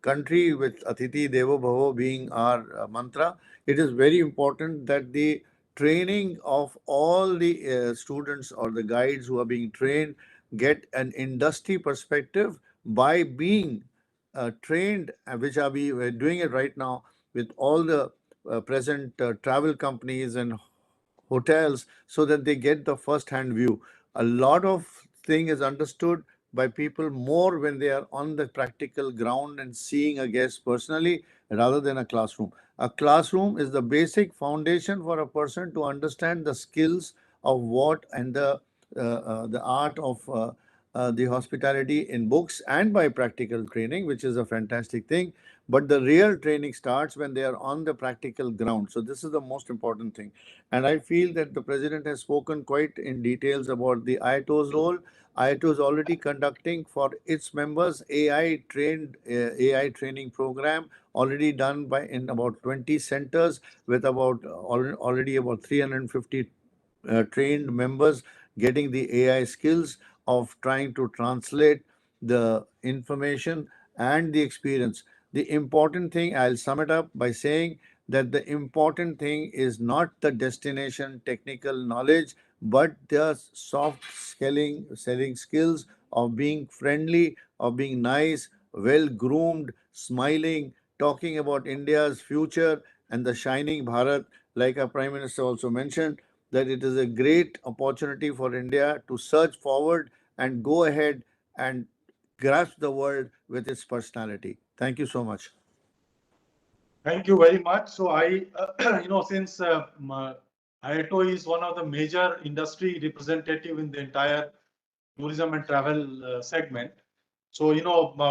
country, with Atiti Devo Bhavo being our mantra. It is very important that the training of all the students or the guides who are being trained get an industry perspective by being trained, which are we're doing it right now with all the present travel companies and hotels, so that they get the first-hand view. A lot of thing is understood by people more when they are on the practical ground and seeing a guest personally rather than a classroom. A classroom is the basic foundation for a person to understand the skills of what and the art of the hospitality in books and by practical training, which is a fantastic thing. But the real training starts when they are on the practical ground. So this is the most important thing. And I feel that the President has spoken quite in details about the IITO's role. IITO is already conducting for its members AI training program already done by in about 20 centers with about already about 350 trained members getting the AI skills of trying to translate the information and the experience. The important thing, I'll sum it up by saying that the important thing is not the destination technical knowledge, but the soft selling skills of being friendly, of being nice, well groomed, smiling, talking about India's future and the shining Bharat, like our Prime Minister also mentioned, that it is a great opportunity for India to surge forward and go ahead and grasp the world with its personality. Thank you so much. Thank you very much. So since IITO is one of the major industry representative in the entire tourism and travel segment. So,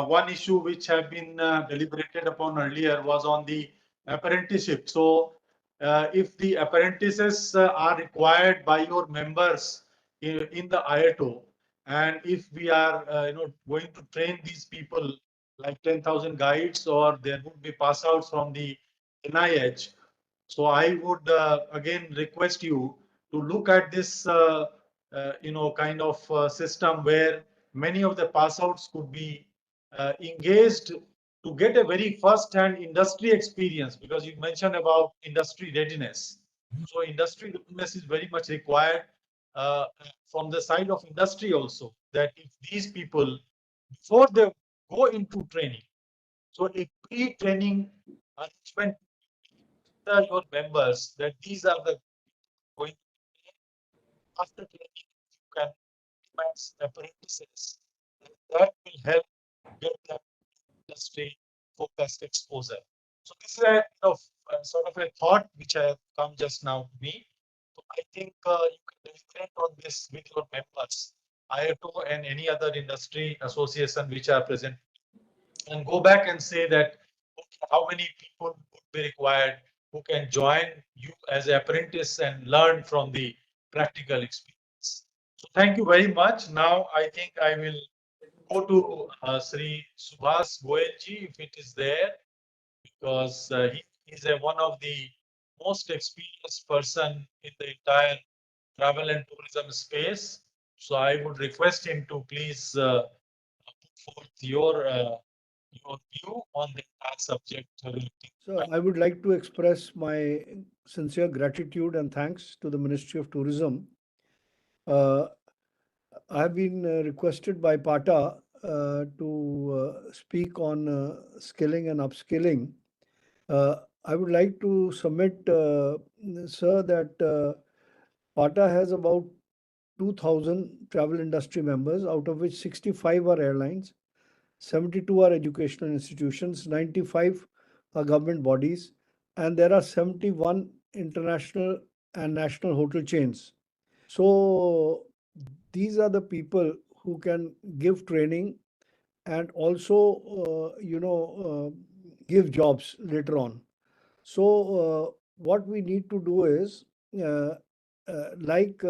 one issue which have been deliberated upon earlier was on the apprenticeship. So, if the apprentices are required by your members in the IITO, and if we are, going to train these people like 10,000 guides, or there would be pass outs from the NIH. So I would again request you to look at this, kind of system where many of the pass outs could be engaged to get a very first-hand industry experience, because you mentioned about industry readiness. So industry readiness is very much required from the side of industry also, that if these people, before they go into training, so a pre-training arrangement your members, that these are the going after training you can implement apprentices, that will help get them industry focused exposure. So this is a sort of a thought which has come just now to me. So I think you can deliberate on this with your members, IITO and any other industry association which are present, and go back and say that okay, how many people would be required who can join you as an apprentice and learn from the practical experience. So thank you very much. Now I think I will go to Sri Subhas Goelji, if it is there, because he is one of the most experienced person in the entire travel and tourism space. So I would request him to please put forth your view on the entire subject. So I would like to express my sincere gratitude and thanks to the Ministry of Tourism. I have been requested by PATA to speak on skilling and upskilling. I would like to submit, sir, that PATA has about 2,000 travel industry members, out of which 65 are airlines, 72 are educational institutions, 95 are government bodies, and there are 71 international and national hotel chains. So these are the people who can give training and also, give jobs later on. So what we need to do is, like,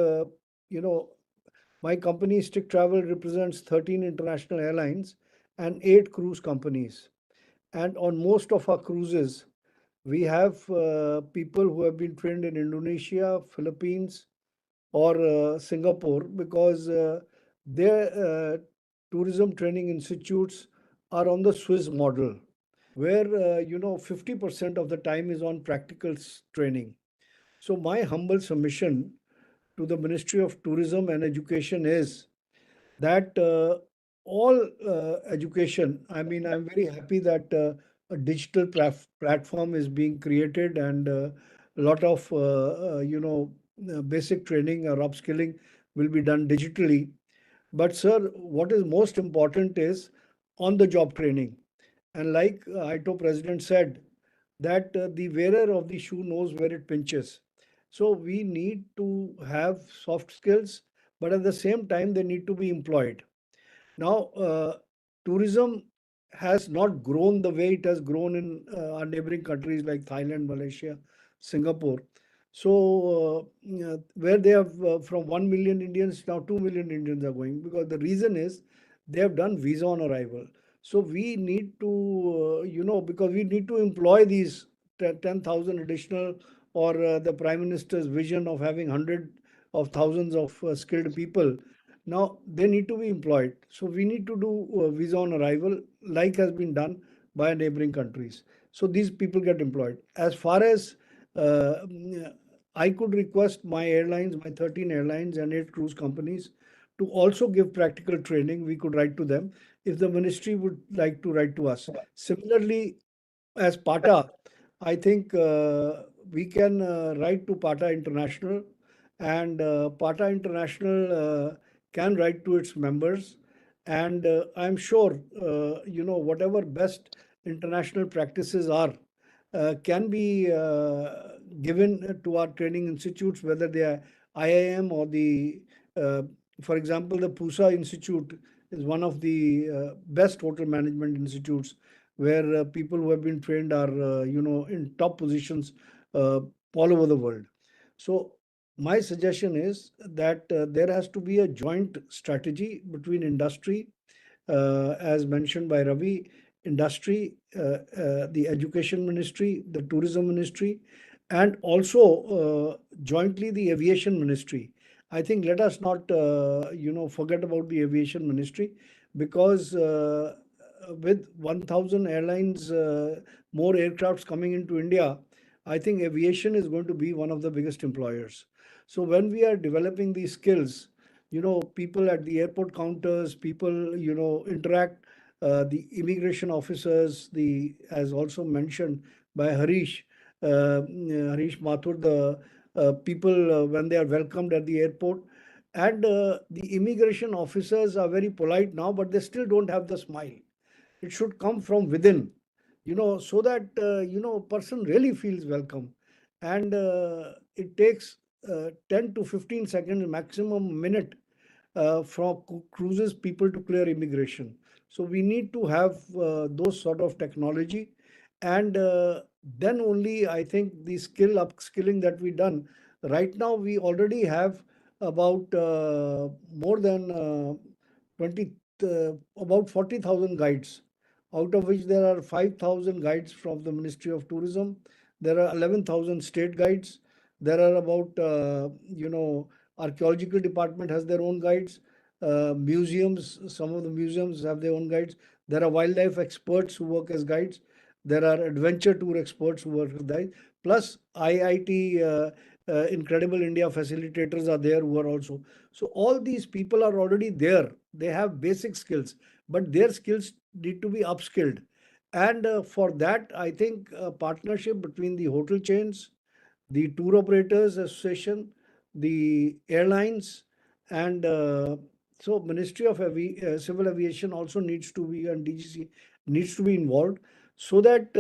my company, Stick Travel, represents 13 international airlines and 8 cruise companies. And on most of our cruises, we have people who have been trained in Indonesia, Philippines, or Singapore, because their tourism training institutes are on the Swiss model, where 50% of the time is on practical training. So my humble submission to the Ministry of Tourism and Education is that all education, I mean, I'm very happy that a digital platform is being created, and a lot of basic training or upskilling will be done digitally. But sir, what is most important is on the job training. And like IITO president said, that the wearer of the shoe knows where it pinches. So we need to have soft skills, but at the same time, they need to be employed. Now, tourism has not grown the way it has grown in our neighboring countries like Thailand, Malaysia, Singapore. So, where they have from 1 million Indians, now 2 million Indians are going, because the reason is they have done visa on arrival. So we need to, because we need to employ these 10,000 additional, or the Prime Minister's vision of having 100 of thousands of skilled people. Now they need to be employed. So we need to do visa on arrival, like has been done by neighboring countries. So these people get employed. As far as I could request my airlines, my 13 airlines and 8 cruise companies, to also give practical training. We could write to them if the ministry would like to write to us. Similarly, as PATA, I think we can write to PATA International, and PATA International can write to its members. And I'm sure, whatever best international practices are, can be given to our training institutes, whether they are IIM or the, for example, the PUSA Institute is one of the best hotel management institutes, where people who have been trained are, in top positions all over the world. So my suggestion is that there has to be a joint strategy between industry, as mentioned by Ravi, industry, the education ministry, the tourism ministry, and also jointly the aviation ministry. I think let us not forget about the aviation ministry, because with 1,000 airlines, more aircrafts coming into India, I think aviation is going to be one of the biggest employers. So when we are developing these skills, people at the airport counters, people, interact, the immigration officers, as also mentioned by Harish Mathur, the people when they are welcomed at the airport, and the immigration officers are very polite now, but they still don't have the smile. It should come from within, so that person really feels welcome, and it takes 10 to 15 seconds, maximum minute, from cruises people to clear immigration. So we need to have those sort of technology, and then only I think the upskilling that we done. Right now we already have about more than 20 about 40,000 guides, out of which there are 5,000 guides from the Ministry of Tourism. There are 11,000 state guides. There are about archaeological department has their own guides. Museums, some of the museums have their own guides. There are wildlife experts who work as guides. There are adventure tour experts who work as guides. Plus IIT, Incredible India facilitators are there who are also. So all these people are already there. They have basic skills, but their skills need to be upskilled. And for that, I think a partnership between the hotel chains, the tour operators association, the airlines, and so Ministry of Civil Aviation also needs to be, and DGC needs to be involved, so that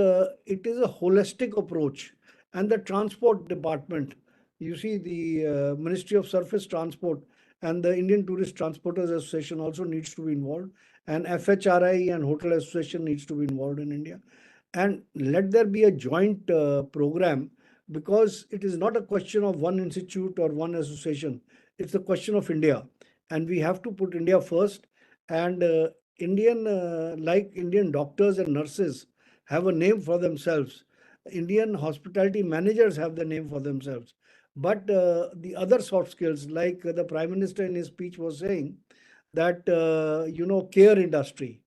it is a holistic approach. And the transport department, you see, the Ministry of Surface Transport and the Indian Tourist Transporters Association also needs to be involved, and FHRI and Hotel Association needs to be involved in India. And let there be a joint program, because it is not a question of one institute or one association. It's a question of India, and we have to put India first. And like Indian doctors and nurses have a name for themselves, Indian hospitality managers have the name for themselves. But the other soft skills, like the Prime Minister in his speech was saying, that care industry,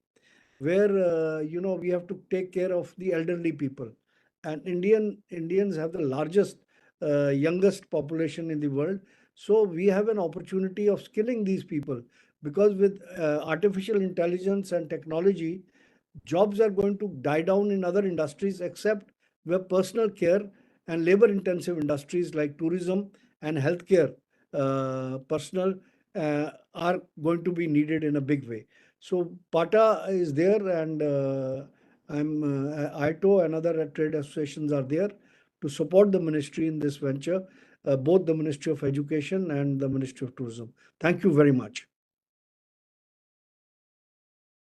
where we have to take care of the elderly people, and Indians have the largest youngest population in the world. So we have an opportunity of skilling these people, because with artificial intelligence and technology, jobs are going to die down in other industries, except where personal care and labor intensive industries like tourism and healthcare personnel are going to be needed in a big way. So PATA is there, and ITO and other trade associations are there to support the ministry in this venture, both the Ministry of Education and the Ministry of Tourism. Thank you very much.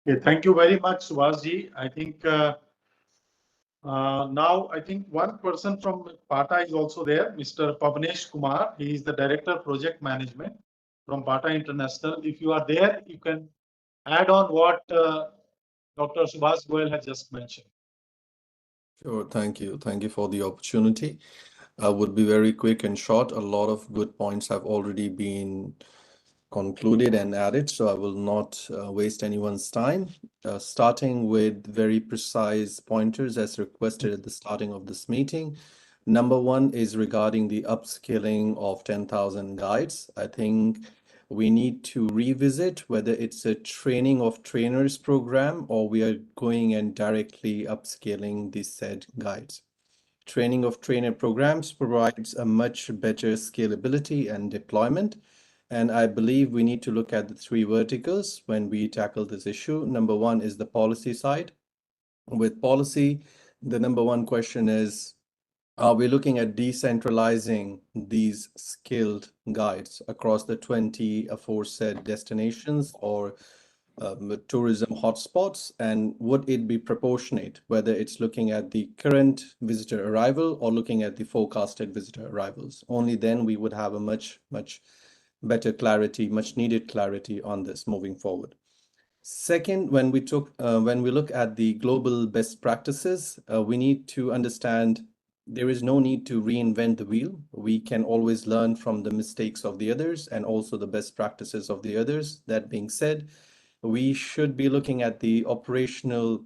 Okay, thank you very much, Subhasji. I think now I think one person from PATA is also there, Mr. Pavnesh Kumar. He is the Director Project Management from PATA International. If you are there, you can add on what Dr. Subhas Goel has just mentioned. Sure, thank you. Thank you for the opportunity. I would be very quick and short. A lot of good points have already been concluded and added, so I will not waste anyone's time. Starting with very precise pointers as requested at the starting of this meeting. Number one is regarding the upskilling of 10,000 guides. I think we need to revisit whether it's a training of trainers program or we are going and directly upskilling the said guides. Training of trainer programs provides a much better scalability and deployment. And I believe we need to look at the three verticals when we tackle this issue. Number one is the policy side. With policy, the number one question is, are we looking at decentralizing these skilled guides across the 20 aforesaid destinations or tourism hotspots, and would it be proportionate, whether it's looking at the current visitor arrival or looking at the forecasted visitor arrivals? Only then we would have a much better clarity, much needed clarity on this moving forward. Second, when we look at the global best practices, we need to understand there is no need to reinvent the wheel. We can always learn from the mistakes of the others and also the best practices of the others. That being said, we should be looking at the occupational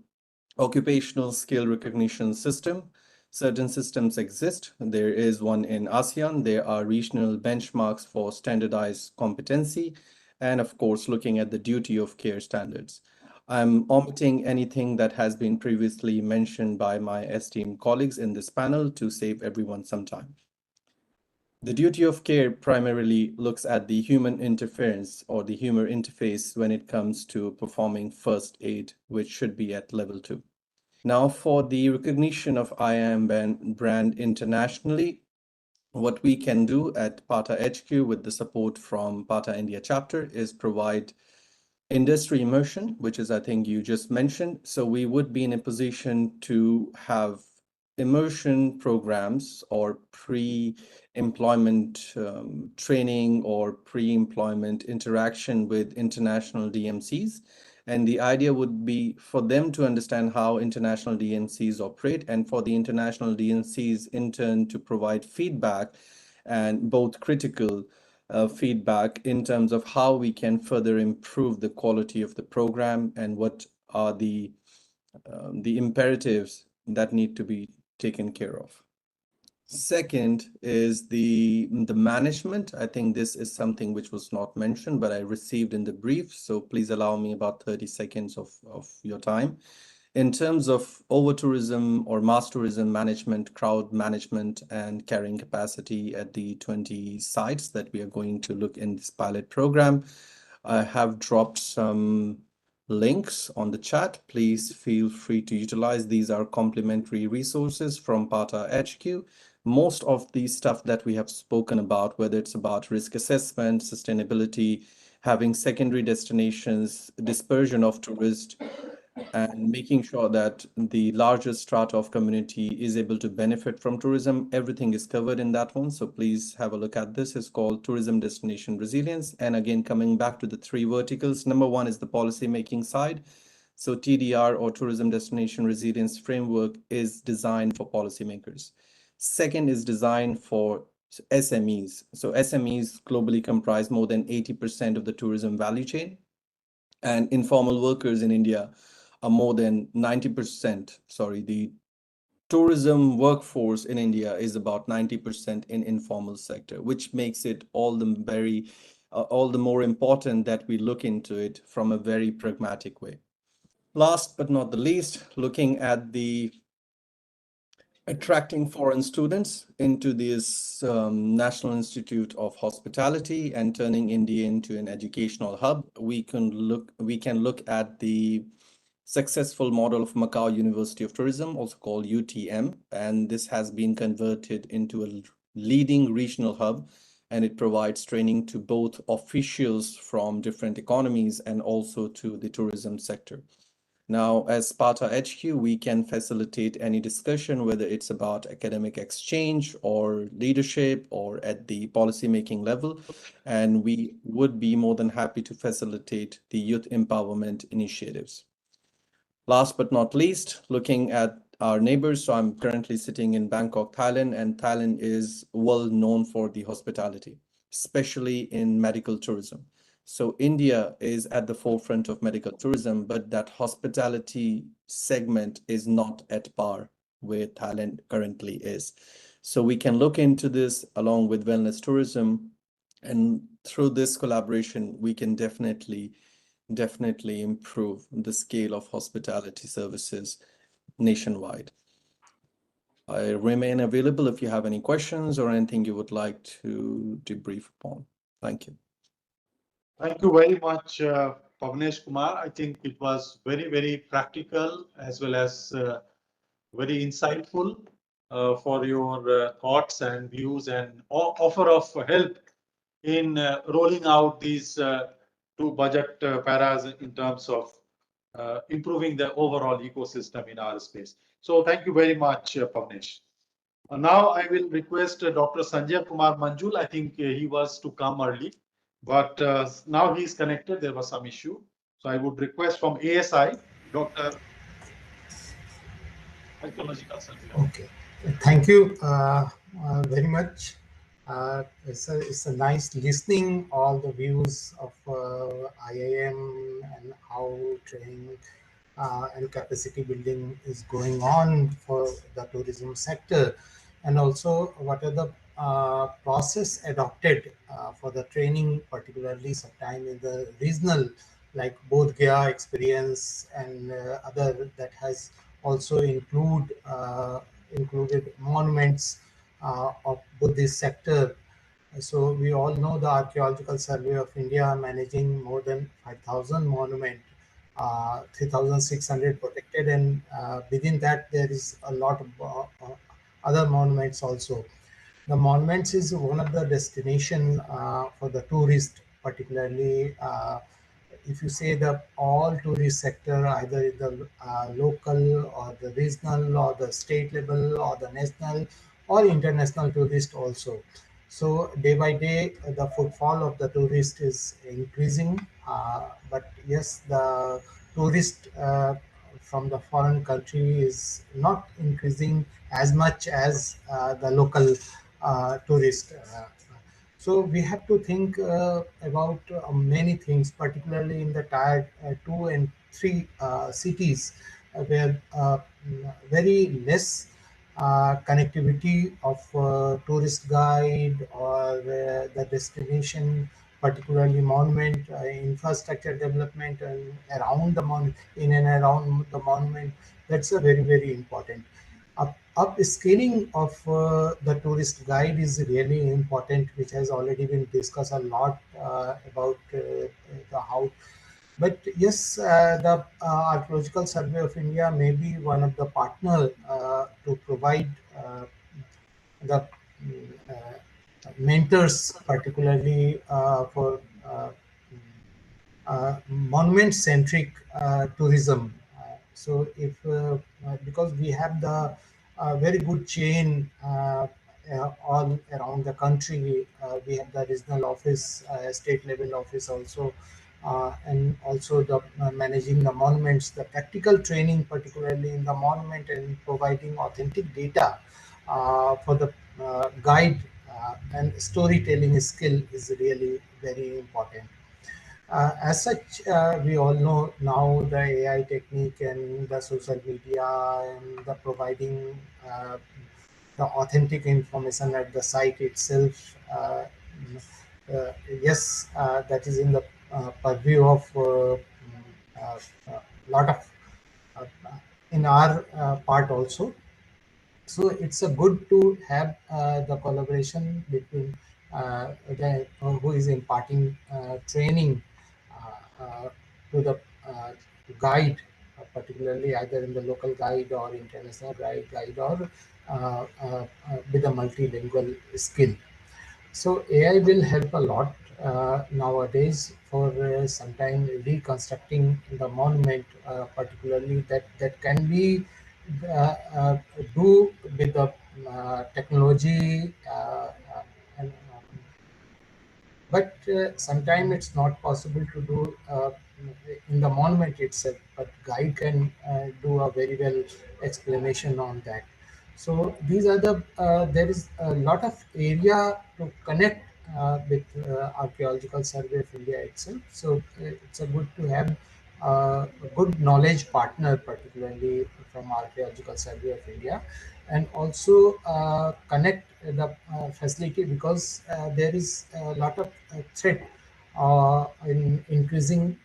skill recognition system. Certain systems exist. There is one in ASEAN. There are regional benchmarks for standardized competency, and of course, looking at the duty of care standards. I'm omitting anything that has been previously mentioned by my esteemed colleagues in this panel to save everyone some time. The duty of care primarily looks at the human interference or the human interface when it comes to performing first aid, which should be at level 2. Now, for the recognition of IIM brand internationally, what we can do at PATA HQ with the support from PATA India chapter is provide industry immersion, which is, I think you just mentioned. So we would be in a position to have immersion programs or pre-employment training or pre-employment interaction with international DMCs. And the idea would be for them to understand how international DMCs operate and for the international DMCs in turn to provide feedback and both critical feedback in terms of how we can further improve the quality of the program and what are the imperatives that need to be taken care of. Second is the management. I think this is something which was not mentioned, but I received in the brief. So please allow me about 30 seconds of your time. In terms of over-tourism or mass tourism management, crowd management, and carrying capacity at the 20 sites that we are going to look in this pilot program, I have dropped some links on the chat. Please feel free to utilize. These are complementary resources from PATA HQ. Most of the stuff that we have spoken about, whether it's about risk assessment, sustainability, having secondary destinations, dispersion of tourists, and making sure that the largest strata of community is able to benefit from tourism. Everything is covered in that one. So please have a look at this. It's called Tourism Destination Resilience. And again, coming back to the 3 verticals, number 1 is the policy making side. So TDR or Tourism Destination Resilience Framework is designed for policymakers. Second is designed for SMEs. So SMEs globally comprise more than 80% of the tourism value chain. And informal workers in India are more than 90%. Sorry, the tourism workforce in India is about 90% in informal sector, which makes it all the more important that we look into it from a very pragmatic way. Last but not the least, looking at the attracting foreign students into this National Institute of Hospitality and turning India into an educational hub, we can look at the successful model of Macau University of Tourism, also called UTM, and this has been converted into a leading regional hub, and it provides training to both officials from different economies and also to the tourism sector. Now, as PATA HQ, we can facilitate any discussion, whether it's about academic exchange or leadership or at the policymaking level, and we would be more than happy to facilitate the youth empowerment initiatives. Last but not least, looking at our neighbors. So I'm currently sitting in Bangkok, Thailand, and Thailand is well known for the hospitality, especially in medical tourism. So India is at the forefront of medical tourism, but that hospitality segment is not at par where Thailand currently is. So we can look into this along with wellness tourism, and through this collaboration, we can definitely improve the scale of hospitality services nationwide. I remain available if you have any questions or anything you would like to debrief upon. Thank you. Thank you very much, Pavnesh Kumar. I think it was very, very practical as well as very insightful for your thoughts and views and offer of help in rolling out these 2 budget paras in terms of improving the overall ecosystem in our space. So thank you very much, Pavnesh. Now I will request Dr. Sanjay Kumar Manjul. I think he was to come early, but now he is connected. There was some issue. So I would request from ASI, Dr. Archaeological Survey. Okay, thank you very much. It's a nice listening all the views of IIM and how training and capacity building is going on for the tourism sector, and also what are the process adopted for the training, particularly sometime in the regional, like Bodh Gaya experience and other that has also included monuments of Buddhist sector. So we all know the Archaeological Survey of India managing more than 5,000 monuments, 3,600 protected, and within that there is a lot of other monuments also. The monuments is one of the destination for the tourist, particularly if you say the all tourist sector, either in the local or the regional or the state level or the national or international tourist also. So day by day, the footfall of the tourist is increasing. But yes, the tourist from the foreign country is not increasing as much as the local tourist. So we have to think about many things, particularly in the tier 2 and 3 cities, where very less connectivity of tourist guide or the destination, particularly monument infrastructure development and around the monument, in and around the monument. That's a very, very important. Upscaling of the tourist guide is really important, which has already been discussed a lot about the how. But yes, the Archaeological Survey of India may be one of the partner to provide the mentors, particularly for monument-centric tourism. So if because we have the very good chain all around the country, we have the regional office, state level office also, and also the managing the monuments, the practical training, particularly in the monument, and providing authentic data for the guide and storytelling skill is really very important. As such, we all know now the AI technique and the social media and the providing the authentic information at the site itself. Yes, that is in the purview of lot of in our part also. So it's a good to have the collaboration between who is imparting training to the guide, particularly either in the local guide or international guide or with a multilingual skill. So AI will help a lot nowadays for sometime reconstructing the monument, particularly that can be do with the technology and but sometimes it's not possible to do in the monument itself, but guide can do a very well explanation on that. So these are the there is a lot of area to connect with Archaeological Survey of India itself. So it's a good to have a good knowledge partner, particularly from Archaeological Survey of India, and also connect the facility, because there is a lot of threat in increasing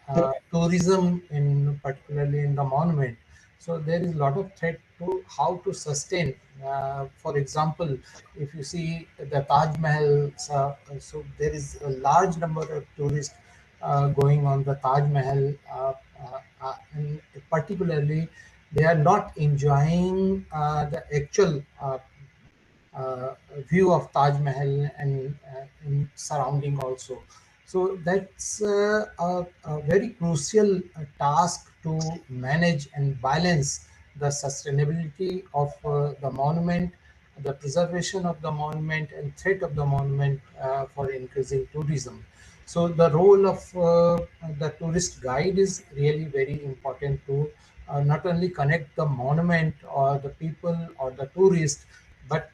tourism, in particularly in the monument. So there is a lot of threat to how to sustain. For example, if you see the Taj Mahal, so there is a large number of tourists going on the Taj Mahal, and particularly they are not enjoying the actual view of Taj Mahal and in surrounding also. So that's a very crucial task to manage and balance the sustainability of the monument, the preservation of the monument, and threat of the monument for increasing tourism. So the role of the tourist guide is really very important to not only connect the monument or the people or the tourist, but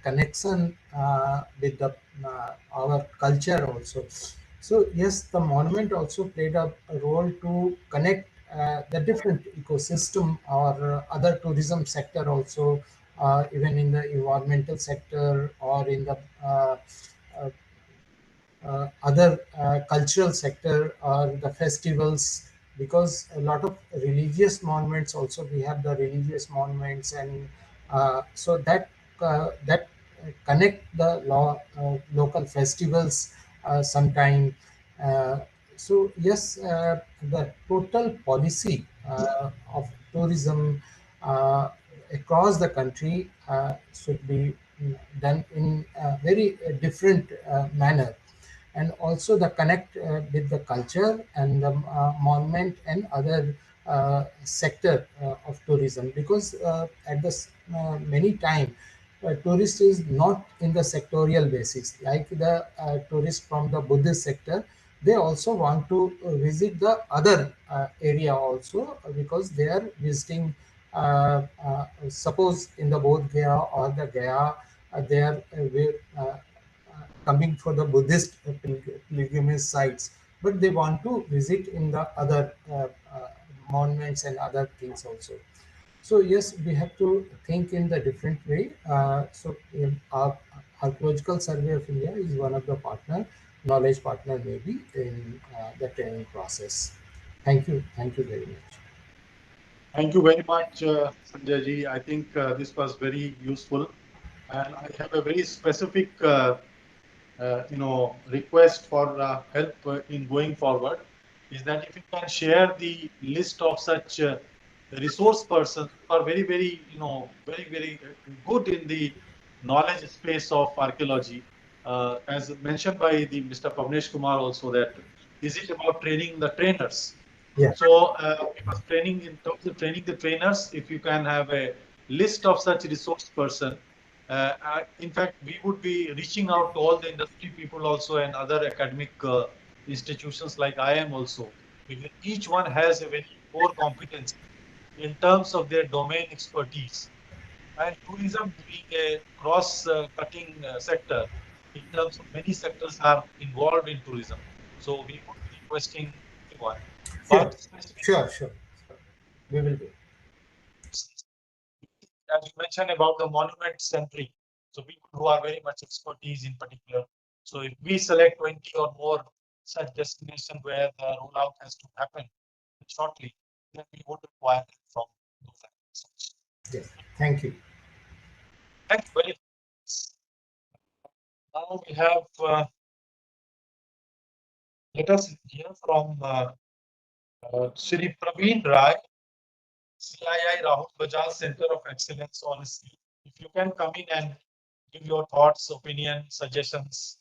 connection with the our culture also. So yes, the monument also played a role to connect the different ecosystem or other tourism sector also, even in the environmental sector or in the uh, other cultural sector or the festivals, because a lot of religious monuments also, we have the religious monuments, and so that connect the local festivals sometime. uh, so yes, the total policy of tourism across the country should be done in a very different manner, and also the connect with the culture and the monument and other sector of tourism, because at this many time tourist is not in the sectorial basis, like the tourist from the Buddhist sector, they also want to visit the other area also, because they are visiting suppose in the Bodh Gaya or the Gaya, they are coming for the Buddhist pilgrimage sites, but they want to visit in the other monuments and other things also. So yes, we have to think in the different way. So our Archaeological Survey of India is one of the partner, knowledge partner maybe in the training process. Thank you very much. Thank you very much, Sanjay ji. I think this was very useful, and I have a very specific, request for help in going forward. Is that if you can share the list of such resource persons who are very, very, very good in the knowledge space of archaeology, as mentioned by the Mr. Pavnesh Kumar also, that is it about training the trainers? Yeah. So, because training, in terms of training the trainers, if you can have a list of such resource person, in fact, we would be reaching out to all the industry people also and other academic institutions like IIM also, because each one has a very core competence in terms of their domain expertise. And tourism being a cross-cutting sector, in terms of many sectors are involved in tourism. So we would be requesting everyone. Sure, But specifically, sure. We will do. as you mentioned about the monument centric, so people who are very much expertise in particular. So if we select 20 or more such destination where the rollout has to happen shortly, then we would require it from those actors. Yes, thank you. Thank you very much. Now we have, let us hear from Shri Praveen Rai, CII Rahul Bajaj Center of Excellence on Skill. If you can come in and give your thoughts, opinion, suggestions.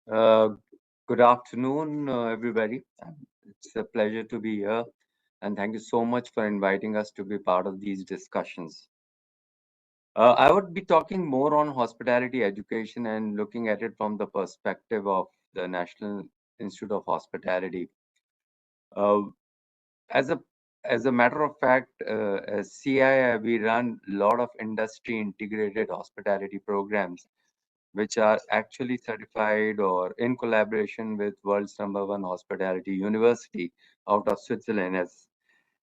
Good afternoon, everybody. It's a pleasure to be here, and thank you so much for inviting us to be part of these discussions. I would be talking more on hospitality education and looking at it from the perspective of the National Institute of Hospitality. As a matter of fact, as CII, we run a lot of industry integrated hospitality programs, which are actually certified or in collaboration with world's #1 hospitality university out of Switzerland, as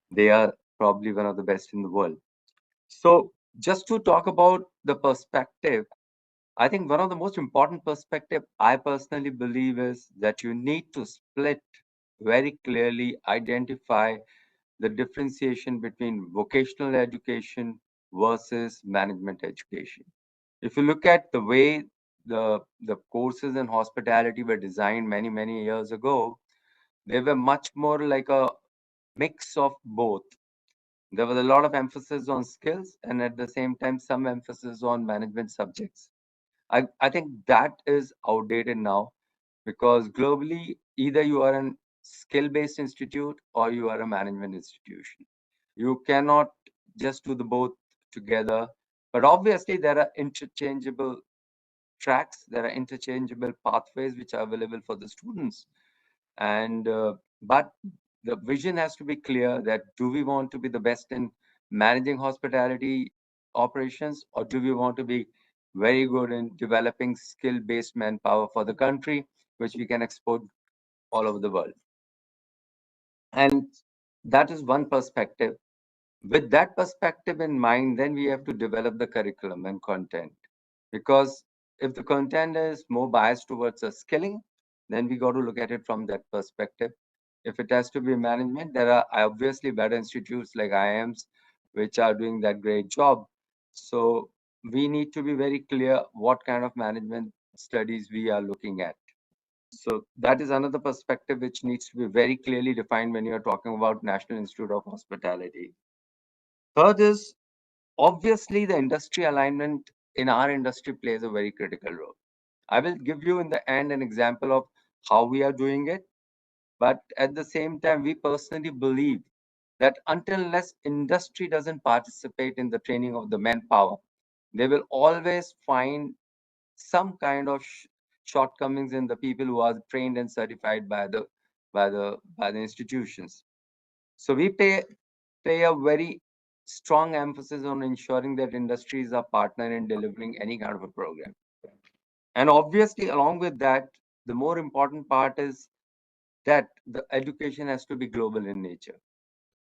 they are probably one of the best in the world. So just to talk about the perspective, I think one of the most important perspective I personally believe is that you need to split very clearly, identify the differentiation between vocational education versus management education. If you look at the way the courses in hospitality were designed many years ago, they were much more like a mix of both. There was a lot of emphasis on skills and at the same time some emphasis on management subjects. I think that is outdated now, because globally either you are a skill-based institute or you are a management institution. You cannot just do the both together, but obviously there are interchangeable tracks, there are interchangeable pathways which are available for the students. And but the vision has to be clear that do we want to be the best in managing hospitality operations, or do we want to be very good in developing skill-based manpower for the country, which we can export all over the world. And that is one perspective. With that perspective in mind, then we have to develop the curriculum and content. Because if the content is more biased towards a skilling, then we got to look at it from that perspective. If it has to be management, there are obviously better institutes like IIMs which are doing that great job. So we need to be very clear what kind of management studies we are looking at. So that is another perspective which needs to be very clearly defined when you're talking about National Institute of Hospitality. Third is, obviously, the industry alignment in our industry plays a very critical role. I will give you in the end an example of how we are doing it. But at the same time, we personally believe that until unless industry doesn't participate in the training of the manpower, they will always find some kind of shortcomings in the people who are trained and certified by the institutions. So we pay a very strong emphasis on ensuring that industry is a partner in delivering any kind of a program. And obviously, along with that, the more important part is that the education has to be global in nature,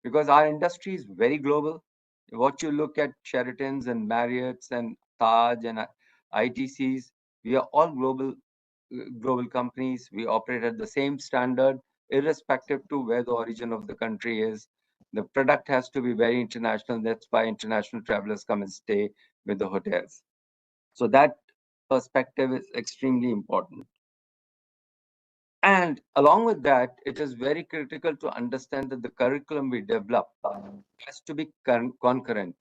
because our industry is very global. What you look at Sheraton's and Marriott's and Taj and ITCs, we are all global companies. We operate at the same standard, irrespective to where the origin of the country is. The product has to be very international. That's why international travelers come and stay with the hotels. So that perspective is extremely important. And along with that, it is very critical to understand that the curriculum we develop has to be concurrent.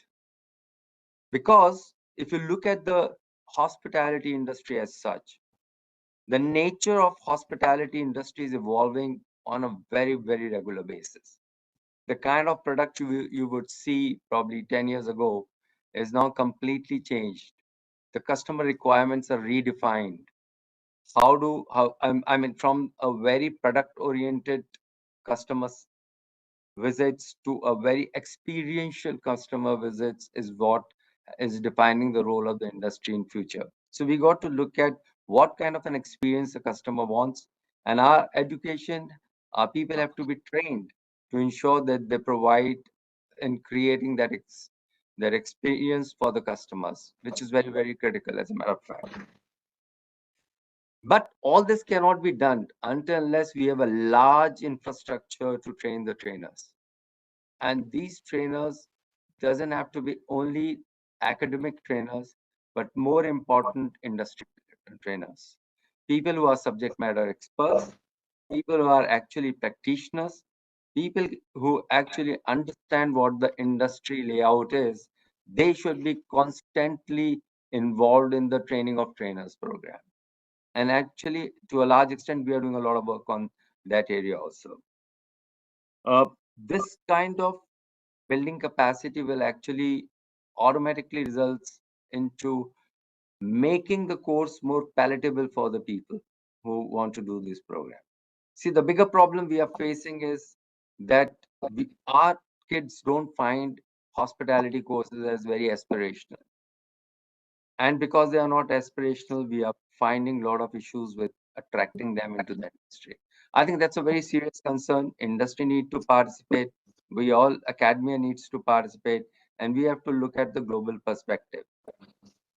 Because if you look at the hospitality industry as such, the nature of hospitality industry is evolving on a very, very regular basis. The kind of product you would see probably 10 years ago is now completely changed. The customer requirements are redefined. I mean, from a very product-oriented customers visits to a very experiential customer visits is what is defining the role of the industry in future. So we got to look at what kind of an experience the customer wants, and our education, our people have to be trained to ensure that they provide in creating that experience for the customers, which is very, very critical as a matter of fact. But all this cannot be done until unless we have a large infrastructure to train the trainers. And these trainers doesn't have to be only academic trainers, but more important industry trainers. People who are subject matter experts, people who are actually practitioners, people who actually understand what the industry layout is. They should be constantly involved in the training of trainers program. And actually, to a large extent, we are doing a lot of work on that area also. This kind of building capacity will actually automatically results into making the course more palatable for the people who want to do this program. See, the bigger problem we are facing is that our kids don't find hospitality courses as very aspirational. And because they are not aspirational, we are finding a lot of issues with attracting them into the industry. I think that's a very serious concern. Industry need to participate. We all, academia needs to participate, and we have to look at the global perspective.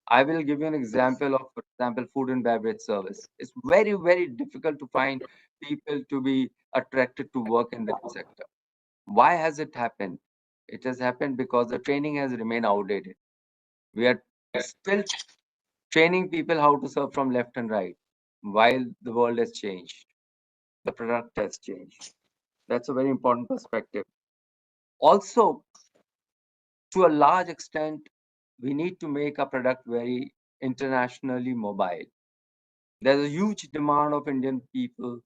I will give you an example of, for example, food and beverage service. It's very, very difficult to find people to be attracted to work in that sector. Why has it happened? It has happened because the training has remained outdated. We are still training people how to serve from left and right, while the world has changed. The product has changed. That's a very important perspective. Also, to a large extent, we need to make our product very internationally mobile. There's a huge demand of Indian people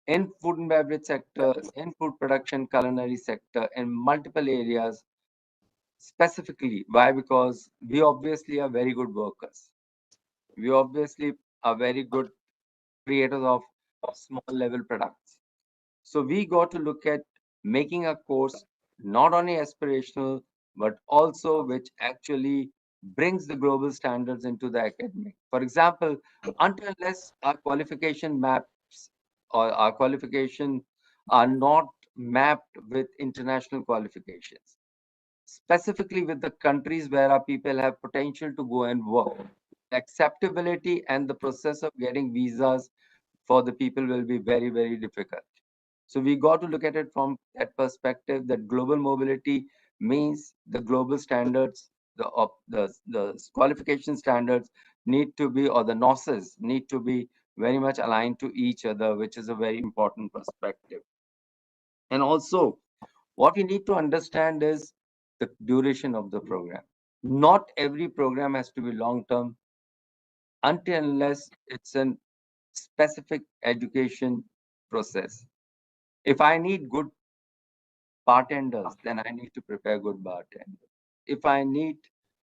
in food and beverage sector, in food production, culinary sector, in multiple areas. Specifically, why? Because we obviously are very good workers. we obviously are very good creators of small level products. So we got to look at making a course not only aspirational, but also which actually brings the global standards into the academic. For example, until unless our qualification maps or our qualification are not mapped with international qualifications, specifically with the countries where our people have potential to go and work, acceptability and the process of getting visas for the people will be very, very difficult. So we got to look at it from that perspective that global mobility means the global standards, the qualification standards need to be, or the NOSes need to be very much aligned to each other, which is a very important perspective. And also, what we need to understand is the duration of the program. Not every program has to be long term until unless it's a specific education process. If I need good bartenders, then I need to prepare good bartenders. If I need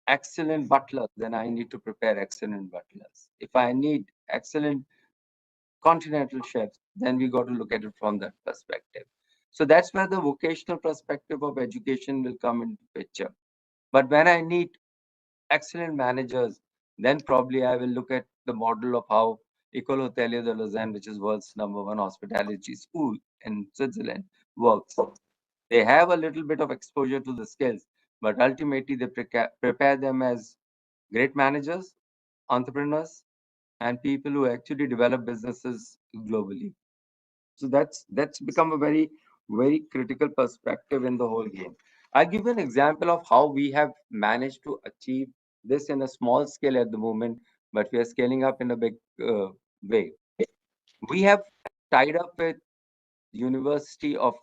excellent butlers, then I need to prepare excellent butlers. If I need excellent continental chefs, then we got to look at it from that perspective. So that's where the vocational perspective of education will come into picture. But when I need excellent managers, then probably I will look at the model of how École Hôtelière de Lausanne, which is world's #1 hospitality school in Switzerland, works. They have a little bit of exposure to the skills, but ultimately they prepare them as great managers, entrepreneurs, and people who actually develop businesses globally. So that's become a very, very critical perspective in the whole game. I'll give you an example of how we have managed to achieve this in a small scale at the moment, but we are scaling up in a big way. We have tied up with University of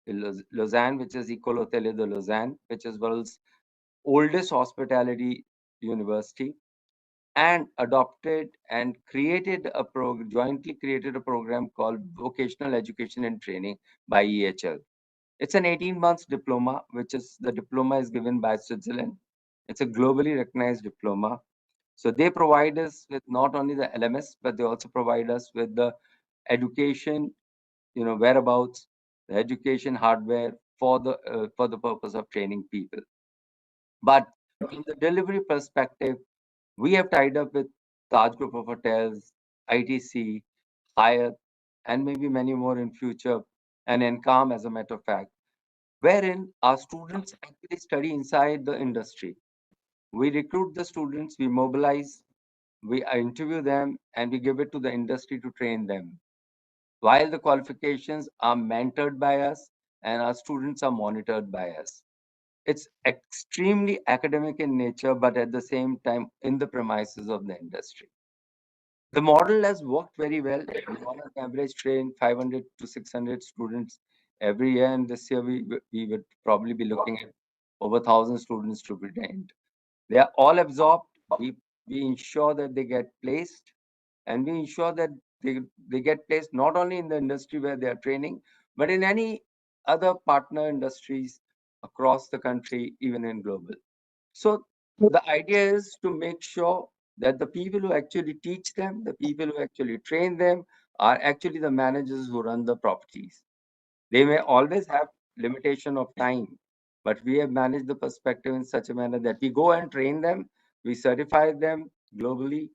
Lausanne, which is École Hôtelière de Lausanne, which is world's oldest hospitality university, and adopted and created a jointly created a program called Vocational Education and Training by EHL. It's an 18 months diploma, which is the diploma is given by Switzerland. It's a globally recognized diploma. So they provide us with not only the LMS, but they also provide us with the education, whereabouts, the education hardware for the purpose of training people. But from the delivery perspective, we have tied up with Taj Group of Hotels, ITC, Hyatt, and maybe many more in future, and NCAM as a matter of fact, wherein our students actually study inside the industry. We recruit the students, we mobilize, we interview them, and we give it to the industry to train them. While the qualifications are mentored by us and our students are monitored by us. It's extremely academic in nature, but at the same time in the premises of the industry. The model has worked very well. We on average train 500 to 600 students every year, and this year we would probably be looking at over 1,000 students to be trained. They are all absorbed. We ensure that they get placed, and we ensure that they get placed not only in the industry where they are training, but in any other partner industries across the country, even in global. So the idea is to make sure that the people who actually teach them, the people who actually train them, are actually the managers who run the properties. They may always have limitation of time, but we have managed the perspective in such a manner that we go and train them, we certify them globally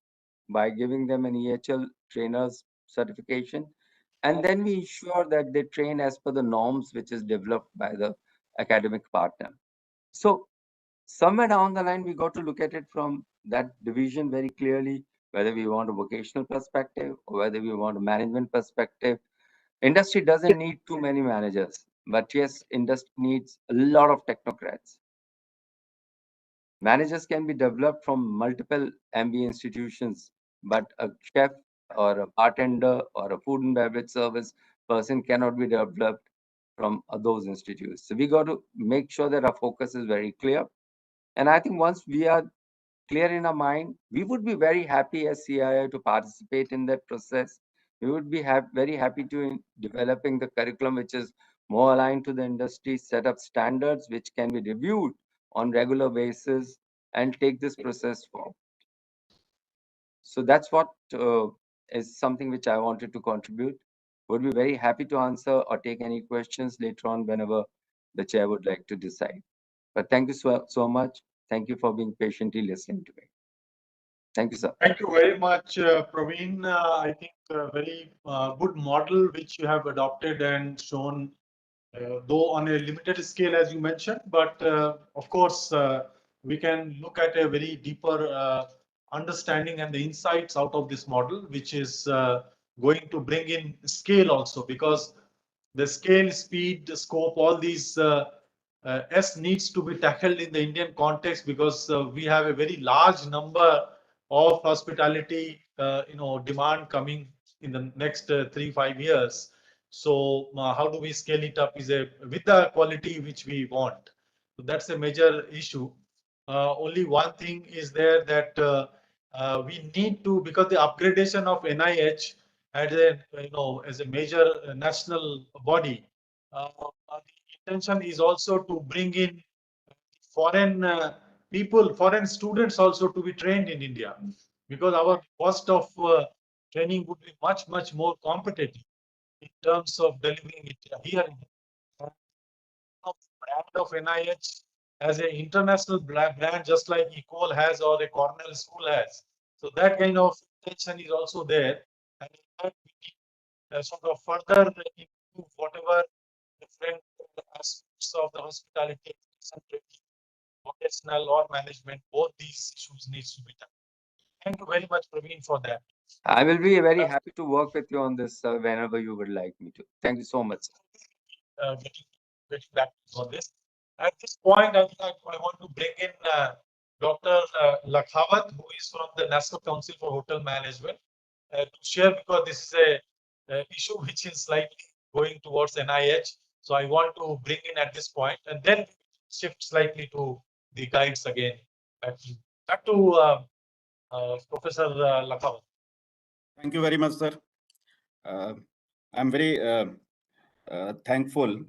by giving them an EHL trainers certification, and then we ensure that they train as per the norms which is developed by the academic partner. So somewhere down the line, we got to look at it from that division very clearly, whether we want a vocational perspective or whether we want a management perspective. Industry doesn't need too many managers, but yes, industry needs a lot of technocrats. Managers can be developed from multiple MBA institutions, but a chef or a bartender or a food and beverage service person cannot be developed from those institutes. So we got to make sure that our focus is very clear. And I think once we are clear in our mind, we would be very happy as CII to participate in that process. We would be very happy to in developing the curriculum which is more aligned to the industry, set up standards which can be reviewed on regular basis and take this process forward. So that's what is something which I wanted to contribute. Would be very happy to answer or take any questions later on whenever the chair would like to decide. But thank you so much. Thank you for being patiently listening to me. Thank you, sir. Thank you very much, Praveen. I think a very good model which you have adopted and shown, though on a limited scale, as you mentioned, but of course, we can look at a very deeper understanding and the insights out of this model, which is going to bring in scale also, because the scale, speed, the scope, all these S needs to be tackled in the Indian context, because we have a very large number of hospitality, demand coming in the next 3-5 years. So how do we scale it up with the quality which we want? So that's a major issue. Only one thing is there, that we need to, because the upgradation of NIH as a major national body, the intention is also to bring in foreign people, foreign students also to be trained in India, because our cost of training would be much more competitive in terms of delivering it here. The brand of NIH as an international brand, just like Equal has or a Cornell school has. So that kind of intention is also there, and in fact, we need sort of further improve whatever different aspects of the hospitality, vocational or management. Both these issues needs to be done. Thank you very much, Praveen, for that. I will be very happy to work with you on this whenever you would like me to. Thank you so much. Getting back on this. At this point, I think I want to bring in Dr. Lakhawat, who is from the National Council for Hotel Management, to share, because this is a issue which is slightly going towards NIH. So I want to bring in at this point, and then shift slightly to the guides again. Back to Professor Lakhawat. Thank you very much, sir. I'm very thankful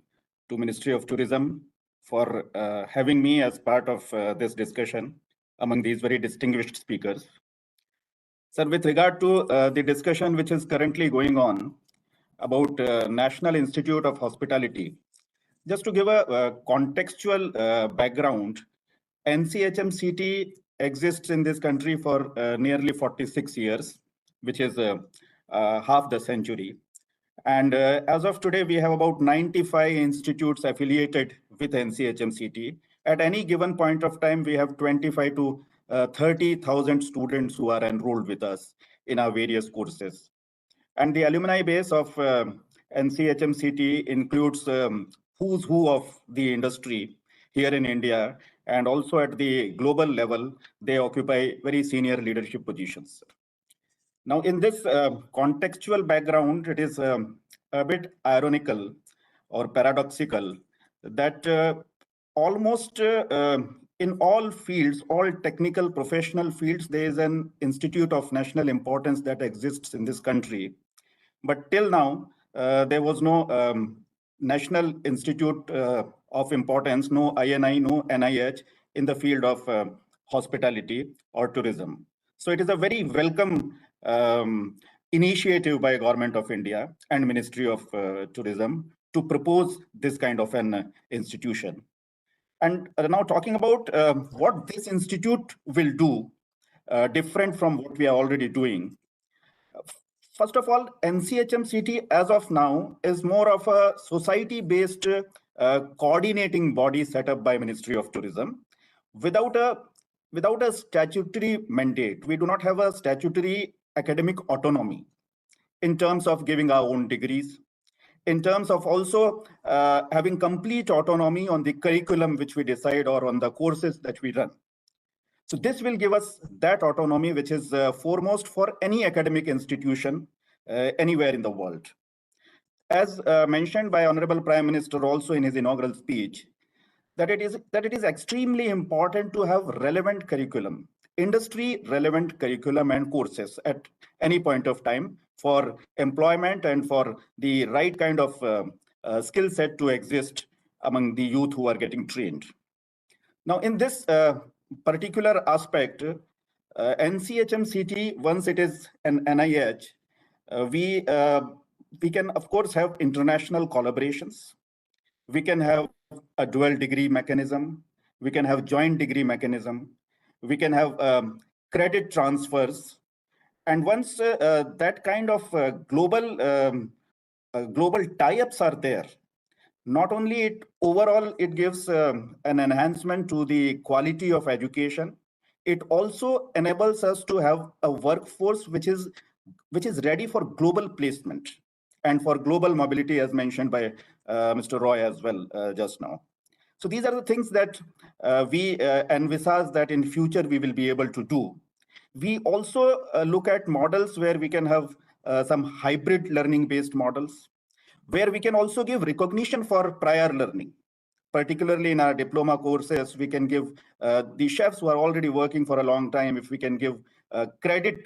to Ministry of Tourism for having me as part of this discussion among these very distinguished speakers. Sir, with regard to the discussion which is currently going on about National Institute of Hospitality, just to give a contextual background, NCHMCT exists in this country for nearly 46 years, which is half the century. And as of today, we have about 95 institutes affiliated with NCHMCT. At any given point of time, we have 25 to 30,000 students who are enrolled with us in our various courses. And the alumni base of NCHMCT includes who's who of the industry here in India, and also at the global level, they occupy very senior leadership positions. Now, in this contextual background, it is a bit ironical or paradoxical that almost in all fields, all technical professional fields, there is an institute of national importance that exists in this country. But till now, there was no National Institute of Importance, no INI, no NIH in the field of hospitality or tourism. So it is a very welcome initiative by Government of India and Ministry of Tourism to propose this kind of an institution. And now talking about what this institute will do different from what we are already doing. First of all, NCHMCT as of now is more of a society-based coordinating body set up by Ministry of Tourism without a statutory mandate. We do not have a statutory academic autonomy in terms of giving our own degrees, in terms of also having complete autonomy on the curriculum which we decide or on the courses that we run. So this will give us that autonomy, which is foremost for any academic institution anywhere in the world. As mentioned by Honorable Prime Minister also in his inaugural speech, that it is extremely important to have relevant curriculum, industry relevant curriculum and courses at any point of time for employment and for the right kind of skill set to exist among the youth who are getting trained. Now, in this particular aspect, NCHMCT, once it is an NIH, we can of course have international collaborations. We can have a dual degree mechanism. We can have joint degree mechanism. We can have credit transfers. And once that kind of global tie-ups are there, not only it gives an enhancement to the quality of education, it also enables us to have a workforce which is ready for global placement and for global mobility, as mentioned by Mr. Roy as well just now. So these are the things that we envisage that in future we will be able to do. We also look at models where we can have some hybrid learning based models, where we can also give recognition for prior learning. Particularly in our diploma courses, we can give the chefs who are already working for a long time, if we can give credit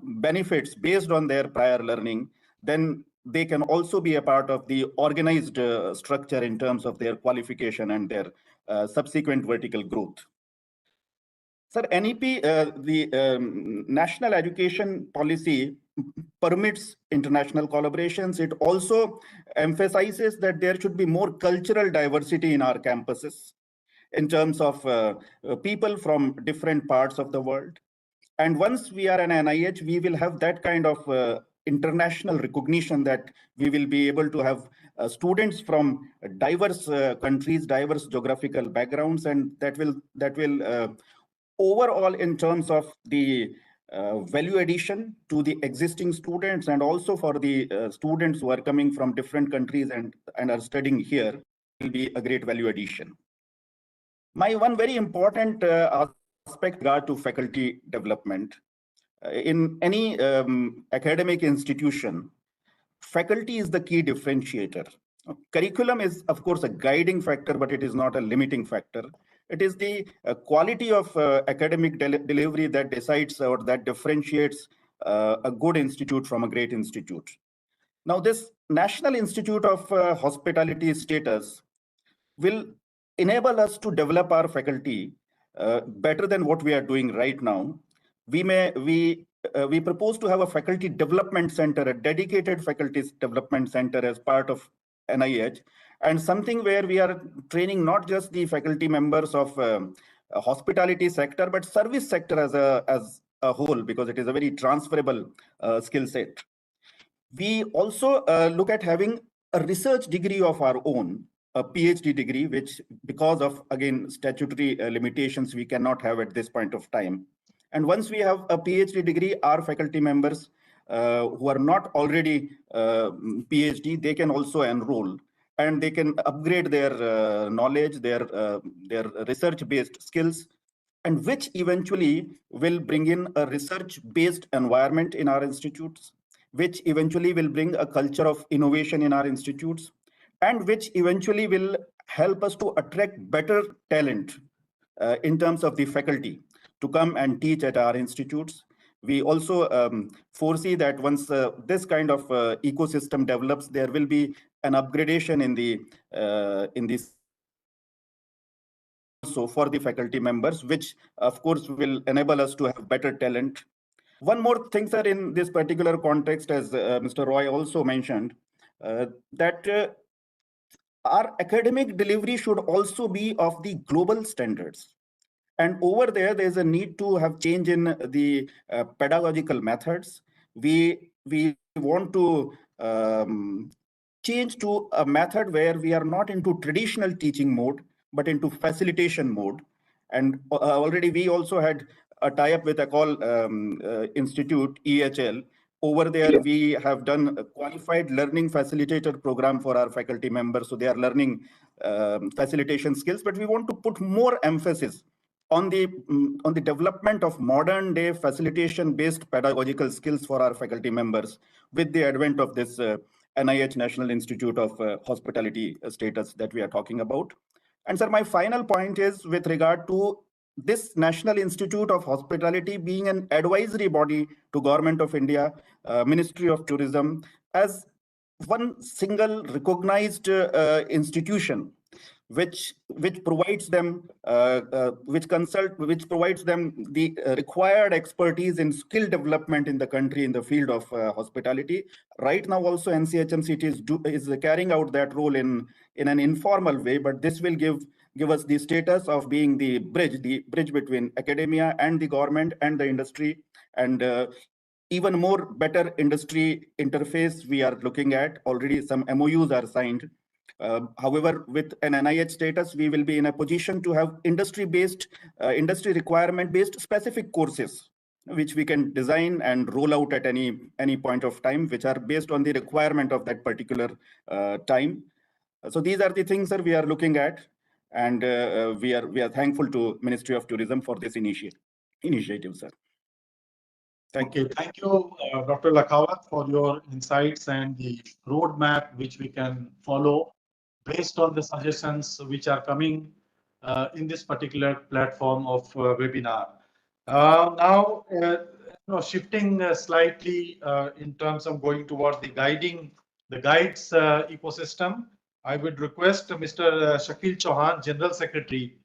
benefits based on their prior learning, then they can also be a part of the organized structure in terms of their qualification and their subsequent vertical growth. Sir, NEP, the National Education Policy permits international collaborations. It also emphasizes that there should be more cultural diversity in our campuses in terms of people from different parts of the world. And once we are an NIH, we will have that kind of international recognition that we will be able to have students from diverse countries, diverse geographical backgrounds, and that will overall, in terms of the value addition to the existing students and also for the students who are coming from different countries and are studying here, will be a great value addition. My one very important aspect regard to faculty development. In any academic institution, faculty is the key differentiator. Curriculum is, of course, a guiding factor, but it is not a limiting factor. It is the quality of academic delivery that decides or that differentiates a good institute from a great institute. Now, this National Institute of Hospitality status will enable us to develop our faculty better than what we are doing right now. We propose to have a faculty development center, a dedicated faculty development center as part of NIH, and something where we are training not just the faculty members of hospitality sector, but service sector as a whole, because it is a very transferable skill set. We also look at having a research degree of our own, a PhD degree, which because of, again, statutory limitations, we cannot have at this point of time. And once we have a PhD degree, our faculty members who are not already PhD, they can also enroll and they can upgrade their knowledge, their research-based skills, and which eventually will bring in a research-based environment in our institutes, which eventually will bring a culture of innovation in our institutes, and which eventually will help us to attract better talent in terms of the faculty to come and teach at our institutes. We also foresee that once this kind of ecosystem develops, there will be an upgradation in the also for the faculty members, which of course will enable us to have better talent. One more thing, sir, in this particular context, as Mr. Roy also mentioned, that our academic delivery should also be of the global standards. And over there, there's a need to have change in the pedagogical methods. We want to change to a method where we are not into traditional teaching mode, but into facilitation mode. And already we also had a tie-up with a call institute, EHL. Over there, we have done a qualified learning facilitator program for our faculty members. So they are learning facilitation skills, but we want to put more emphasis on the development of modern day facilitation based pedagogical skills for our faculty members with the advent of this NIH National Institute of Hospitality status that we are talking about. And sir, my final point is with regard to this National Institute of Hospitality being an advisory body to Government of India, Ministry of Tourism, as one single recognized institution which provides them which provides them the required expertise in skill development in the country in the field of hospitality. Right now, also NCHMCT is carrying out that role in an informal way, but this will give us the status of being the bridge between academia and the government and the industry, and even more better industry interface we are looking at. Already some MOUs are signed. However, with an NIH status, we will be in a position to have industry requirement-based specific courses, which we can design and roll out at any point of time, which are based on the requirement of that particular time. So these are the things that we are looking at, and we are thankful to Ministry of Tourism for this initiative, sir. Thank you, Dr. Lakhawat, for your insights and the roadmap which we can follow based on the suggestions which are coming in this particular platform of webinar. Now, shifting slightly in terms of going towards the guides ecosystem, I would request Mr. Shakil Chauhan, General Secretary,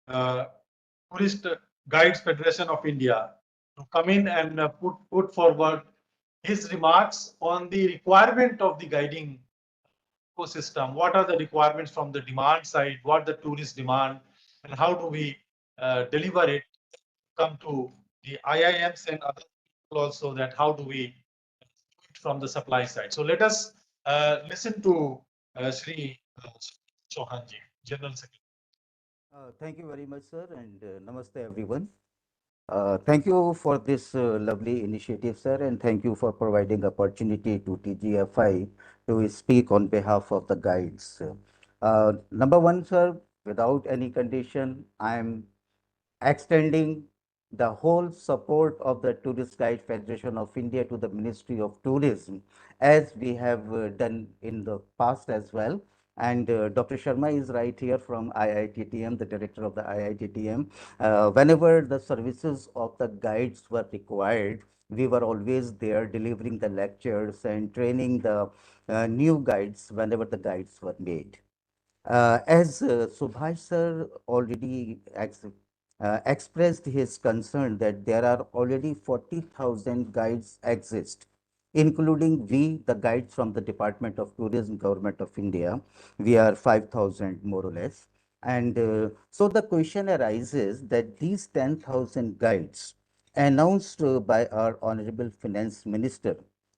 Tourist Guides Federation of India, to come in and put forward his remarks on the requirement of the guiding ecosystem. What are the requirements from the demand side? What the tourists demand, and how do we deliver it? Come to the IIMs and other people also, that how do we do it from the supply side? So let us listen to Shri Chauhanji, General Secretary. Thank you very much, sir, and namaste, everyone. Thank you for this lovely initiative, sir, and thank you for providing opportunity to TGFI to speak on behalf of the guides. Number one, sir, without any condition, I am extending the whole support of the Tourist Guide Federation of India to the Ministry of Tourism, as we have done in the past as well. And Dr. Sharma is right here from IITTM, the director of the IITTM. Whenever the services of the guides were required, we were always there delivering the lectures and training the new guides whenever the guides were made. As Subhash sir already expressed his concern that there are already 40,000 guides exist, including we, the guides from the Department of Tourism, Government of India. We are 5,000 more or less. And so the question arises that these 10,000 guides announced by our Honorable Finance Minister,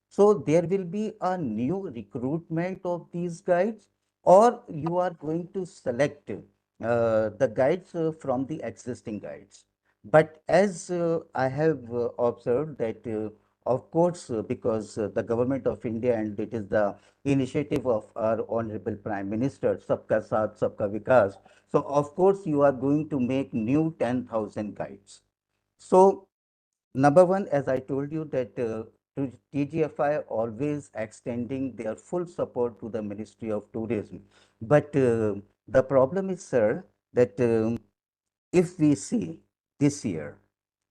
so there will be a new recruitment of these guides, or you are going to select the guides from the existing guides. But as I have observed that, of course, because the government of India, and it is the initiative of our Honorable Prime Minister, SABKA SATH SABKA VIKAS. So, of course, you are going to make new 10,000 guides. So, number one, as I told you, that TGFI always extending their full support to the Ministry of Tourism. But the problem is, sir, that if we see this year,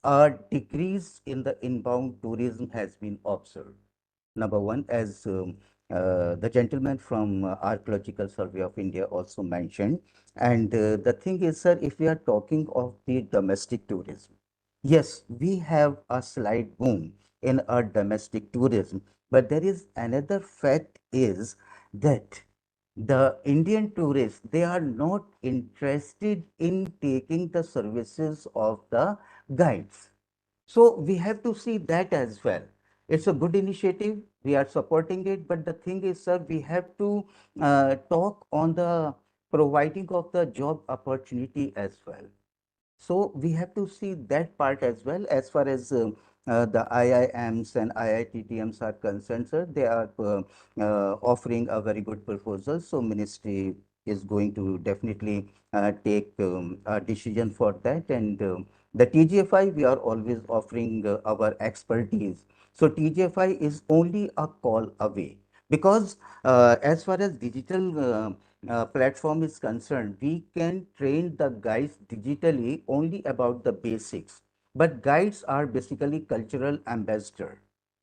a decrease in the inbound tourism has been observed. Number one, as the gentleman from Archaeological Survey of India also mentioned. And the thing is, sir, if we are talking of the domestic tourism, yes, we have a slight boom in our domestic tourism, but there is another fact is that the Indian tourists, they are not interested in taking the services of the guides. So we have to see that as well. It's a good initiative. We are supporting it. But the thing is, sir, we have to talk on the providing of the job opportunity as well. So we have to see that part as well. As far as the IIMs and IITTMs are concerned, sir, they are offering a very good proposal. So ministry is going to definitely take a decision for that. And the TGFI, we are always offering our expertise. So TGFI is only a call away, because as far as digital platform is concerned, we can train the guides digitally only about the basics. But guides are basically cultural ambassador.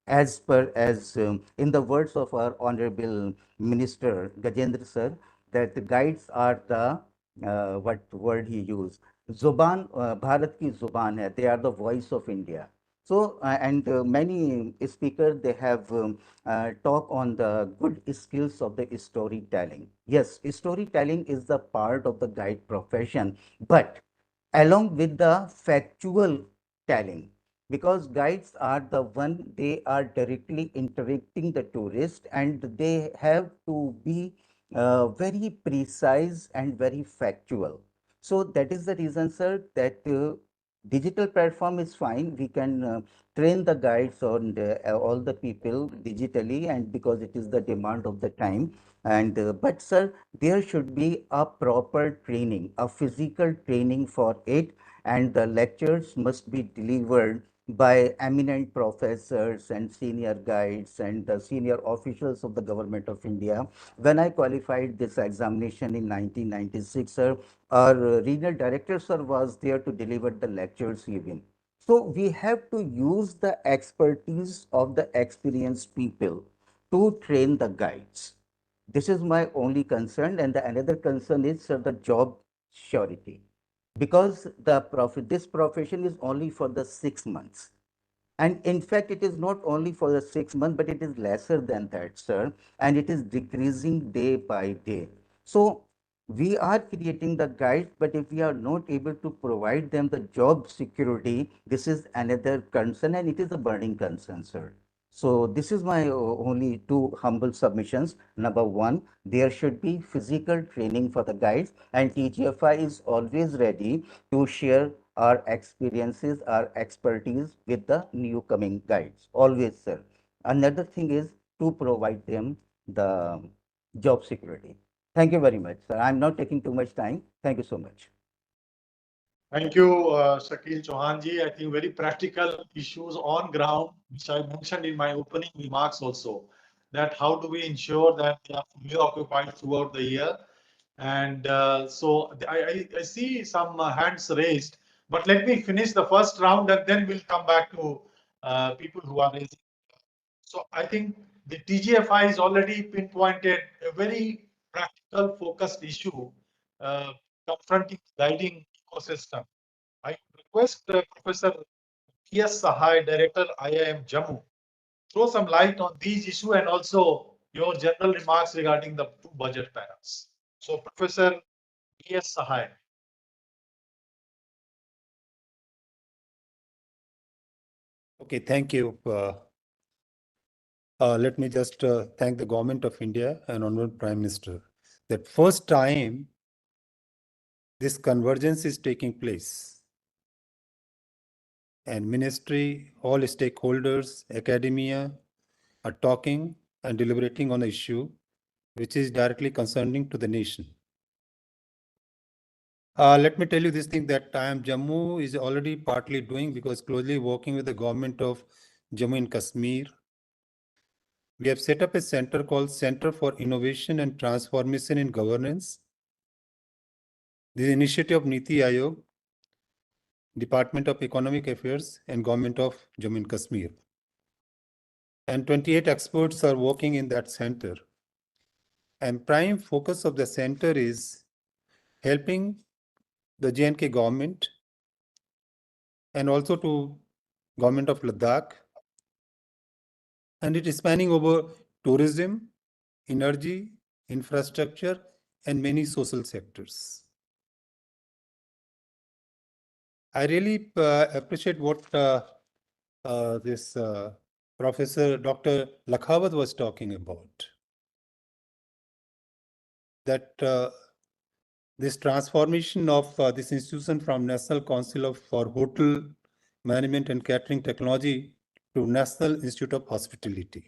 As per as in the words of our Honorable Minister Gajendra sir, that the guides are the what word he used. Zuban, Bharat ki zuban hai. They are the voice of India. So, and many speakers, they have talk on the good skills of the storytelling. Yes, storytelling is the part of the guide profession, but along with the factual telling, because guides are the one, they are directly interacting the tourist, and they have to be very precise and very factual. So that is the reason, sir, that digital platform is fine. We can train the guides on all the people digitally, and because it is the demand of the time. And but sir, there should be a proper training, a physical training for it, and the lectures must be delivered by eminent professors and senior guides and the senior officials of the government of India. When I qualified this examination in 1996, sir, our regional director, sir, was there to deliver the lectures even. So we have to use the expertise of the experienced people to train the guides. This is my only concern. And the another concern is, sir, the job surety, because this profession is only for the 6 months. And in fact, it is not only for the 6 months, but it is lesser than that, sir, and it is decreasing day by day. So we are creating the guides, but if we are not able to provide them the job security, this is another concern, and it is a burning concern, sir. So this is my only two humble submissions. Number one, there should be physical training for the guides, and TGFI is always ready to share our experiences, our expertise with the new coming guides. Always, sir. Another thing is to provide them the job security. Thank you very much, sir. I'm not taking too much time. Thank you so much. Thank you, Shakil Chauhanji. I think very practical issues on ground, which I mentioned in my opening remarks also, that how do we ensure that they are fully occupied throughout the year. And so I see some hands raised, but let me finish the first round and then we'll come back to people who are raising. So I think the TGFI is already pinpointed a very practical, focused issue confronting guiding ecosystem. I request Professor P.S. Sahai, Director IIM Jammu, throw some light on these issues and also your general remarks regarding the two budget panels. So Professor P.S. Sahai. Okay, thank you. Let me just thank the Government of India and Honorable Prime Minister that first time this convergence is taking place. And ministry, all stakeholders, academia are talking and deliberating on an issue which is directly concerning to the nation. Let me tell you this thing that IIM Jammu is already partly doing, because closely working with the government of Jammu and Kashmir. We have set up a center called Center for Innovation and Transformation in Governance. This initiative of Niti Aayog, Department of Economic Affairs and Government of Jammu and Kashmir. And 28 experts are working in that center. And prime focus of the center is helping the J&K government and also to government of Ladakh. And it is spanning over tourism, energy, infrastructure, and many social sectors. I really appreciate what this Professor Dr. Lakhawat was talking about. That this transformation of this institution from National Council for Hotel Management and Catering Technology to National Institute of Hospitality.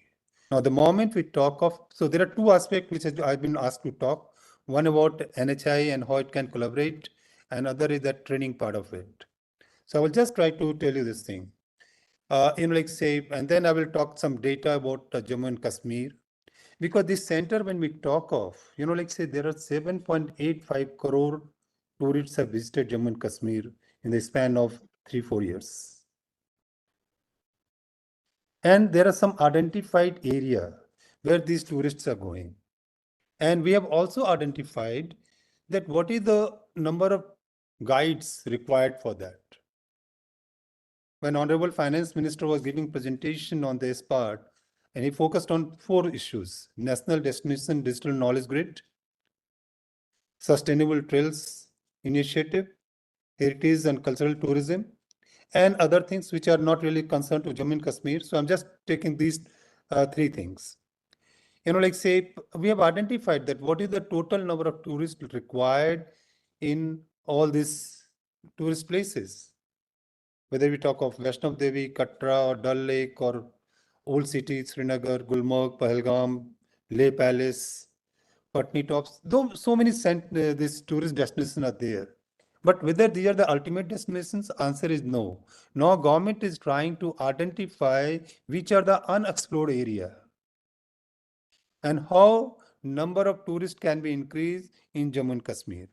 Now, the moment we talk of, so there are two aspects which I've been asked to talk. One about NHI and how it can collaborate, and other is that training part of it. So I will just try to tell you this thing. Like say, and then I will talk some data about Jammu and Kashmir. Because this center, when we talk of, like say there are 7.85 crore tourists have visited Jammu and Kashmir in the span of 3-4 years. And there are some identified area where these tourists are going. And we have also identified that what is the number of guides required for that? When Honorable Finance Minister was giving presentation on this part, and he focused on 4 issues: National Destination Digital Knowledge Grid, Sustainable Trails Initiative, Heritage and Cultural Tourism, and other things which are not really concerned to Jammu and Kashmir. So I'm just taking these 3 things. Like say, we have identified that what is the total number of tourists required in all these tourist places. Whether we talk of Vaishnav Devi, Katra, or Dal Lake, or Old City, Srinagar, Gulmarg, Pahalgam, Leh Palace, Patni Tops, though so many these tourist destinations are there. But whether these are the ultimate destinations, answer is no. Now government is trying to identify which are the unexplored area and how number of tourists can be increased in Jammu and Kashmir.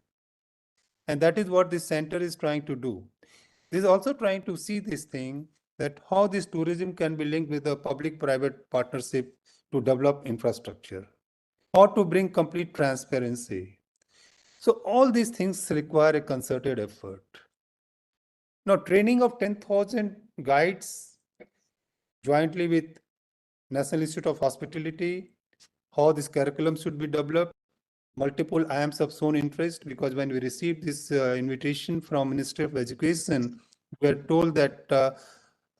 And that is what this center is trying to do. This is also trying to see this thing that how this tourism can be linked with a public-private partnership to develop infrastructure, or to bring complete transparency. So all these things require a concerted effort. Now, training of 10,000 guides jointly with National Institute of Hospitality, how this curriculum should be developed. Multiple IIMs have shown interest, because when we received this invitation from Ministry of Education, we were told that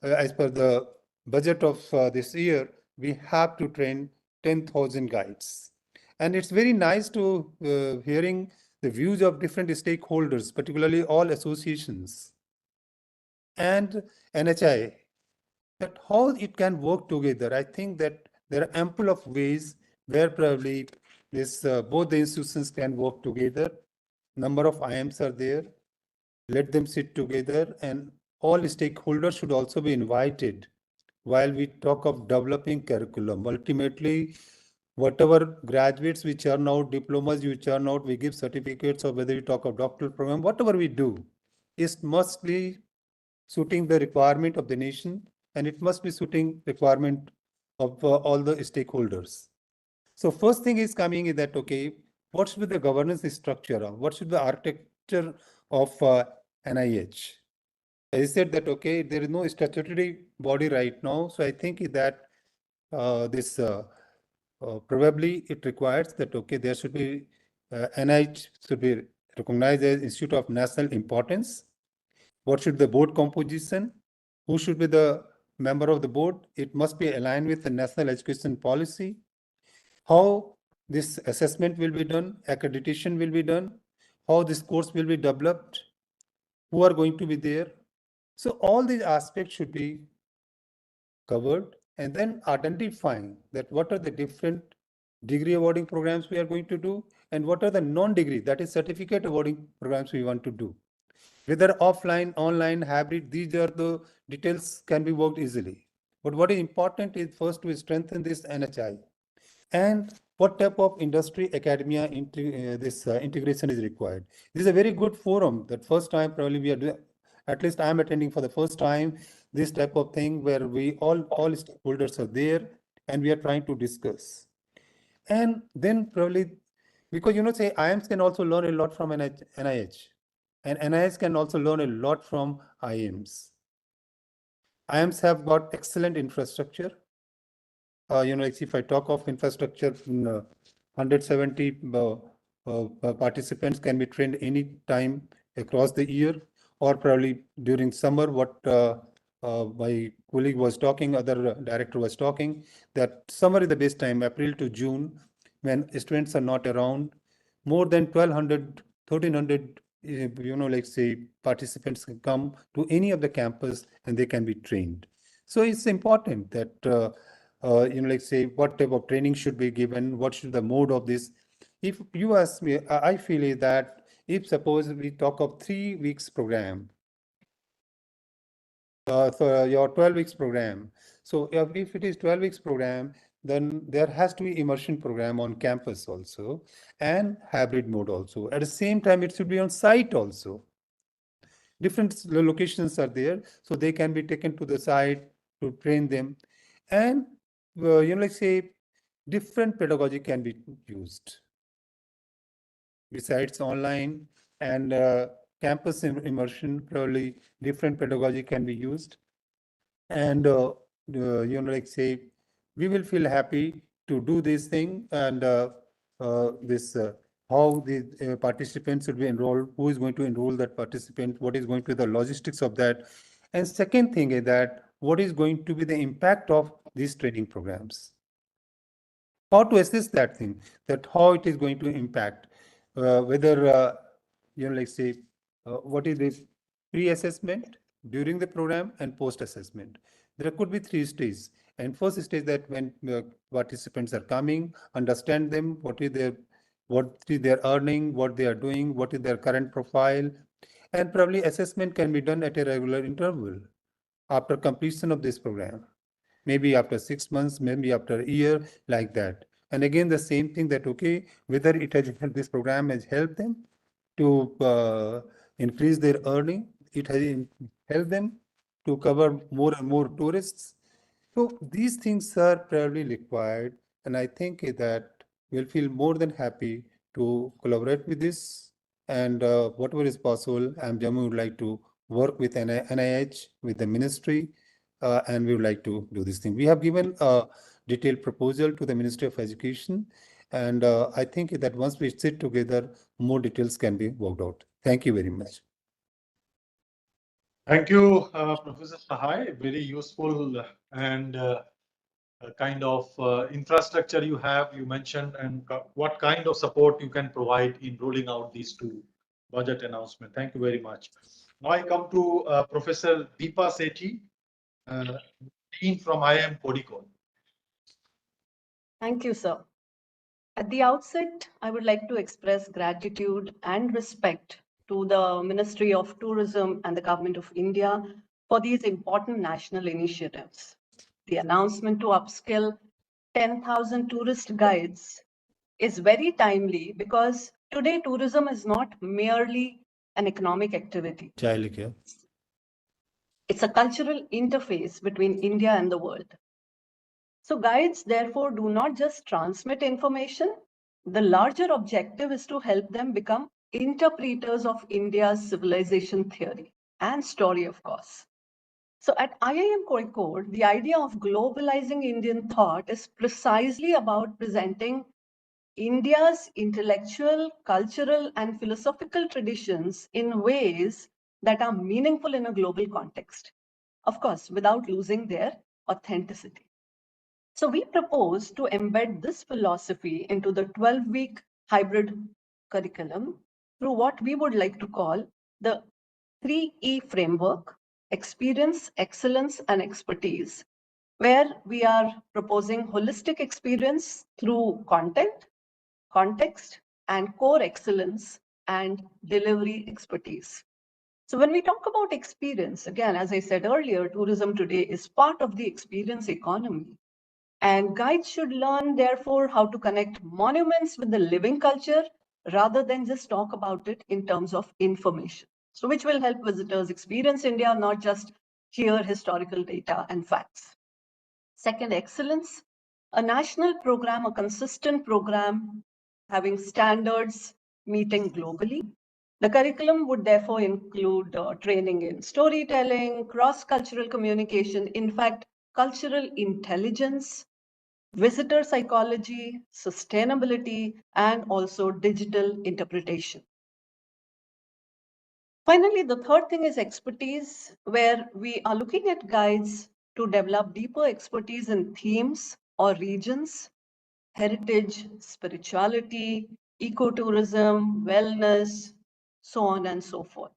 as per the budget of this year, we have to train 10,000 guides. And it's very nice to hearing the views of different stakeholders, particularly all associations and NHI, that how it can work together. I think that there are ample of ways where probably this both the institutions can work together. Number of IIMs are there. Let them sit together, and all stakeholders should also be invited while we talk of developing curriculum. Ultimately, whatever graduates which are now diplomas, which are not, we give certificates, or whether we talk of doctoral program, whatever we do, it must be suiting the requirement of the nation, and it must be suiting requirement of all the stakeholders. So first thing is coming is that, okay, what should be the governance structure of, what should be the architecture of NIH? I said that, okay, there is no statutory body right now. So I think that this probably it requires that, okay, there should be NIH should be recognized as Institute of National Importance. What should the board composition? Who should be the member of the board? It must be aligned with the national education policy. How this assessment will be done, accreditation will be done, how this course will be developed, who are going to be there. So all these aspects should be covered, and then identifying that what are the different degree awarding programs we are going to do, and what are the non-degree, that is certificate awarding programs we want to do. Whether offline, online, hybrid, these are the details can be worked easily. But what is important is first to strengthen this NHI. And what type of industry academia integration is required. This is a very good forum that first time probably we are doing, at least I'm attending for the first time, this type of thing where we all stakeholders are there and we are trying to discuss. And then probably, because say IIMs can also learn a lot from NIH, and NIH can also learn a lot from IIMs. IIMs have got excellent infrastructure. Like if I talk of infrastructure, 170 participants can be trained any time across the year, or probably during summer. What my colleague was talking, other director was talking, that summer is the best time, April to June, when students are not around. More than 1,200, 1,300, like say participants can come to any of the campus and they can be trained. So it's important that like say what type of training should be given, what should the mode of this. If you ask me, I feel is that if suppose we talk of 3 weeks program, for your 12 weeks program. So if it is 12 weeks program, then there has to be immersion program on campus also, and hybrid mode also. At the same time, it should be on site also. Different locations are there, so they can be taken to the site to train them. And like say different pedagogy can be used. besides online and campus immersion, probably different pedagogy can be used. And, like say, we will feel happy to do this thing and how the participants should be enrolled, who is going to enroll that participant, what is going to be the logistics of that. And second thing is that what is going to be the impact of these training programs? How to assess that thing, that how it is going to impact, whether, like say, what is this pre-assessment, during the program, and post-assessment. There could be 3 stages. And first stage that when participants are coming, understand them, what is their earning, what they are doing, what is their current profile, and probably assessment can be done at a regular interval after completion of this program. Maybe after 6 months, maybe after a year, like that. And again, the same thing that, okay, whether this program has helped them to increase their earning, it has helped them to cover more and more tourists. So these things are probably required, and I think that we'll feel more than happy to collaborate with this. And whatever is possible, IIM Jammu would like to work with NIH, with the ministry, and we would like to do this thing. We have given a detailed proposal to the Ministry of Education, and I think that once we sit together, more details can be worked out. Thank you very much. Thank you, Professor Sahai. Very useful and kind of infrastructure you have, you mentioned, and what kind of support you can provide in rolling out these 2 budget announcements. Thank you very much. Now I come to Professor Deepa Sethi, Dean from IIM Collaborations. Thank you, sir. At the outset, I would like to express gratitude and respect to the Ministry of Tourism and the Government of India for these important national initiatives. The announcement to upskill 10,000 tourist guides is very timely because today tourism is not merely an economic activity. It's a cultural interface between India and the world. So guides therefore do not just transmit information. The larger objective is to help them become interpreters of India's civilization theory and story, of course. So at IIM Kozhikode, the idea of globalizing Indian thought is precisely about presenting India's intellectual, cultural, and philosophical traditions in ways that are meaningful in a global context, of course, without losing their authenticity. So we propose to embed this philosophy into the 12-week hybrid curriculum through what we would like to call the 3E framework: experience, excellence, and expertise, where we are proposing holistic experience through content, context, and core excellence and delivery expertise. So when we talk about experience, again, as I said earlier, tourism today is part of the experience economy. And guides should learn, therefore, how to connect monuments with the living culture rather than just talk about it in terms of information. So which will help visitors experience India, not just hear historical data and facts. Second, excellence. A national program, a consistent program having standards meeting globally. The curriculum would therefore include training in storytelling, cross-cultural communication, in fact, cultural intelligence, visitor psychology, sustainability, and also digital interpretation. Finally, the third thing is expertise, where we are looking at guides to develop deeper expertise in themes or regions, heritage, spirituality, ecotourism, wellness, so on and so forth.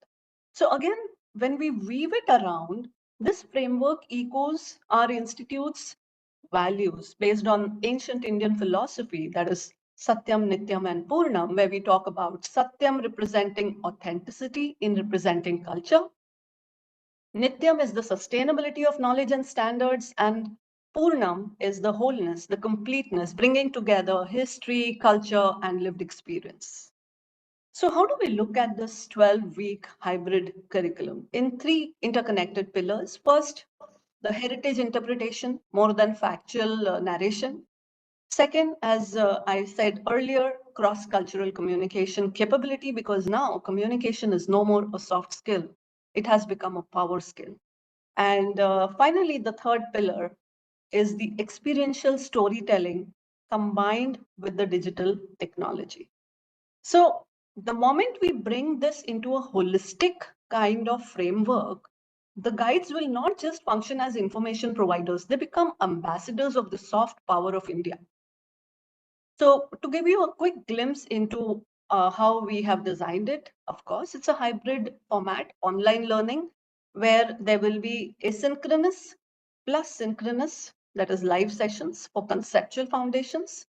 So again, when we weave it around, this framework echoes our institute's values based on ancient Indian philosophy, that is Satyam, Nityam, and Purnam, where we talk about Satyam representing authenticity in representing culture. Nityam is the sustainability of knowledge and standards, and Purnam is the wholeness, the completeness, bringing together history, culture, and lived experience. So how do we look at this 12-week hybrid curriculum? In 3 interconnected pillars. First, the heritage interpretation, more than factual narration. Second, as I said earlier, cross-cultural communication capability, because now communication is no more a soft skill. It has become a power skill. And finally, the third pillar is the experiential storytelling combined with the digital technology. So the moment we bring this into a holistic kind of framework, the guides will not just function as information providers, they become ambassadors of the soft power of India. So to give you a quick glimpse into how we have designed it, of course, it's a hybrid format, online learning, where there will be asynchronous plus synchronous, that is live sessions for conceptual foundations.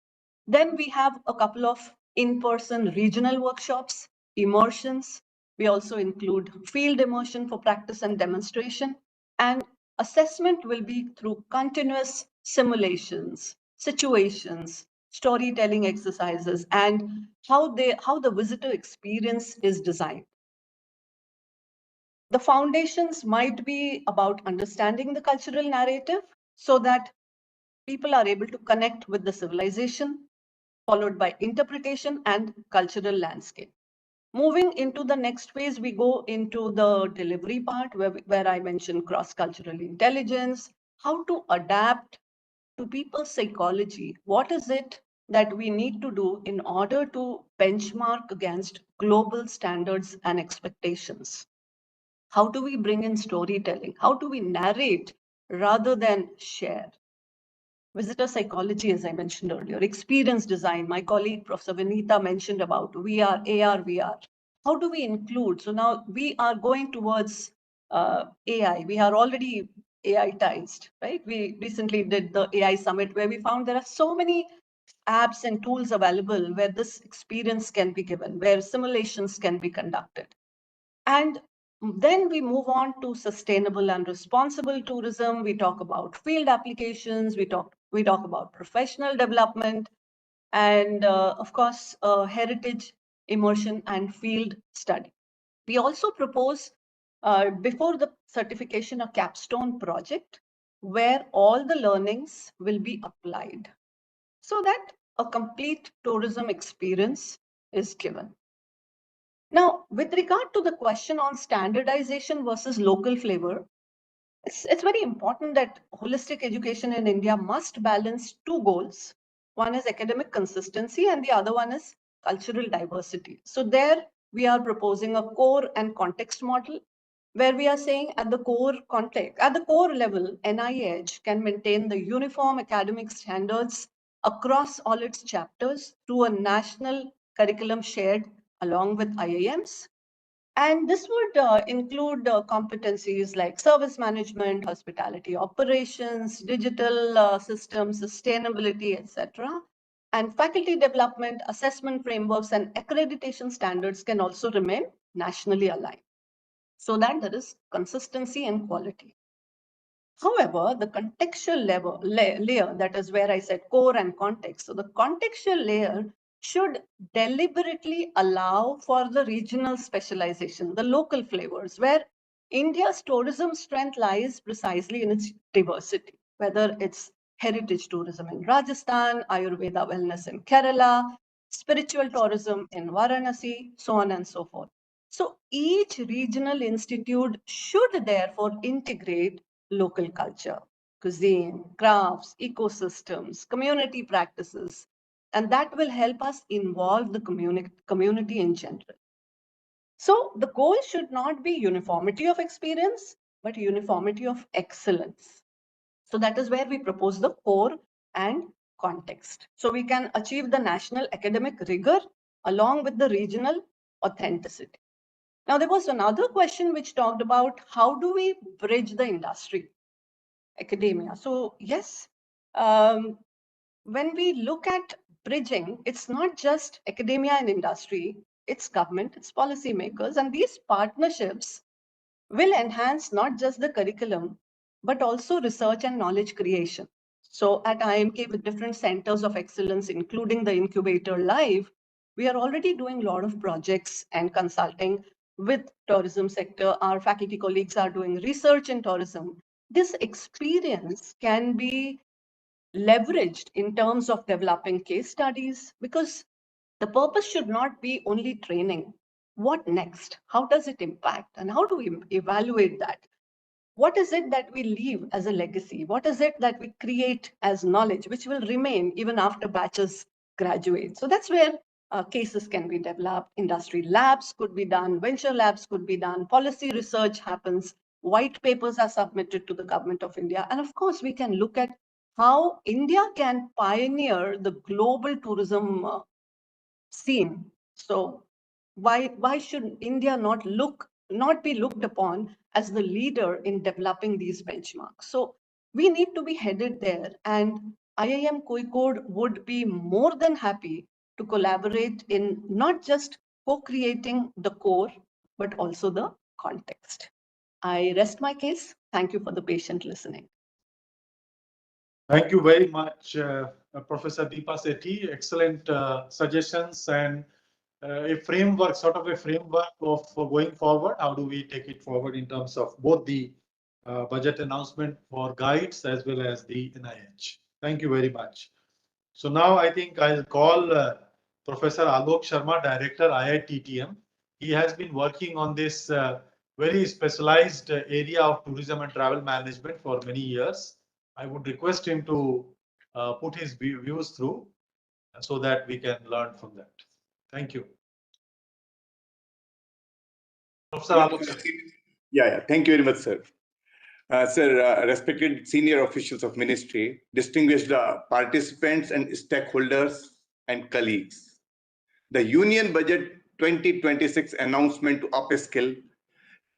Then we have a couple of in-person regional workshops, immersions. We also include field immersion for practice and demonstration. And assessment will be through continuous simulations, situations, storytelling exercises, and how the visitor experience is designed. The foundations might be about understanding the cultural narrative so that people are able to connect with the civilization, followed by interpretation and cultural landscape. Moving into the next phase, we go into the delivery part where I mentioned cross-cultural intelligence, how to adapt to people's psychology. What is it that we need to do in order to benchmark against global standards and expectations? How do we bring in storytelling? How do we narrate rather than share? Visitor psychology, as I mentioned earlier, experience design. My colleague, Professor Vinita, mentioned about VR, AR, VR. How do we include? So now we are going towards AI. We are already AI-tized, right? We recently did the AI summit where we found there are so many apps and tools available where this experience can be given, where simulations can be conducted. And then we move on to sustainable and responsible tourism. We talk about field applications. We talk about professional development, and of course, heritage immersion and field study. We also propose before the certification a capstone project where all the learnings will be applied so that a complete tourism experience is given. Now, with regard to the question on standardization versus local flavor, it's very important that holistic education in India must balance two goals. One is academic consistency and the other one is cultural diversity. So there we are proposing a core and context model where we are saying at the core context, at the core level, NIH can maintain the uniform academic standards across all its chapters through a national curriculum shared along with IIMs. And this would include competencies like service management, hospitality operations, digital systems, sustainability, etc. And faculty development, assessment frameworks, and accreditation standards can also remain nationally aligned so that there is consistency and quality. However, the contextual layer, that is where I said core and context. So the contextual layer should deliberately allow for the regional specialization, the local flavors, where India's tourism strength lies precisely in its diversity, whether it's heritage tourism in Rajasthan, Ayurveda wellness in Kerala, spiritual tourism in Varanasi, so on and so forth. So each regional institute should therefore integrate local culture, cuisine, crafts, ecosystems, community practices, and that will help us involve the community in general. So the goal should not be uniformity of experience, but uniformity of excellence. So that is where we propose the core and context. So we can achieve the national academic rigor along with the regional authenticity. Now, there was another question which talked about how do we bridge the industry, academia. So yes, when we look at bridging, it's not just academia and industry, it's government, it's policymakers, and these partnerships will enhance not just the curriculum, but also research and knowledge creation. So at IMK with different centers of excellence, including the incubator Live, we are already doing a lot of projects and consulting with tourism sector. Our faculty colleagues are doing research in tourism. This experience can be leveraged in terms of developing case studies, because The purpose should not be only training. What next? How does it impact? And how do we evaluate that? What is it that we leave as a legacy? What is it that we create as knowledge, which will remain even after batches graduate? So that's where cases can be developed. Industry labs could be done. Venture labs could be done. Policy research happens. White papers are submitted to the government of India. And of course, we can look at how India can pioneer the global tourism scene. So why should India not be looked upon as the leader in developing these benchmarks? So we need to be headed there, and IIM Kozhikode would be more than happy to collaborate in not just co-creating the core, but also the context. I rest my case. Thank you for the patient listening. Thank you very much, Professor Deepa Sethi. Excellent suggestions and a framework, sort of a framework of for going forward. How do we take it forward in terms of both the budget announcement for guides as well as the NIH? Thank you very much. So now I think I'll call Professor Alok Sharma, Director, IITTM. He has been working on this very specialized area of tourism and travel management for many years. I would request him to put his views through so that we can learn from that. Thank you. Professor Alok. Yeah. Thank you very much, sir. Sir, respected senior officials of ministry, distinguished participants and stakeholders and colleagues. The Union Budget 2026 announcement to upskill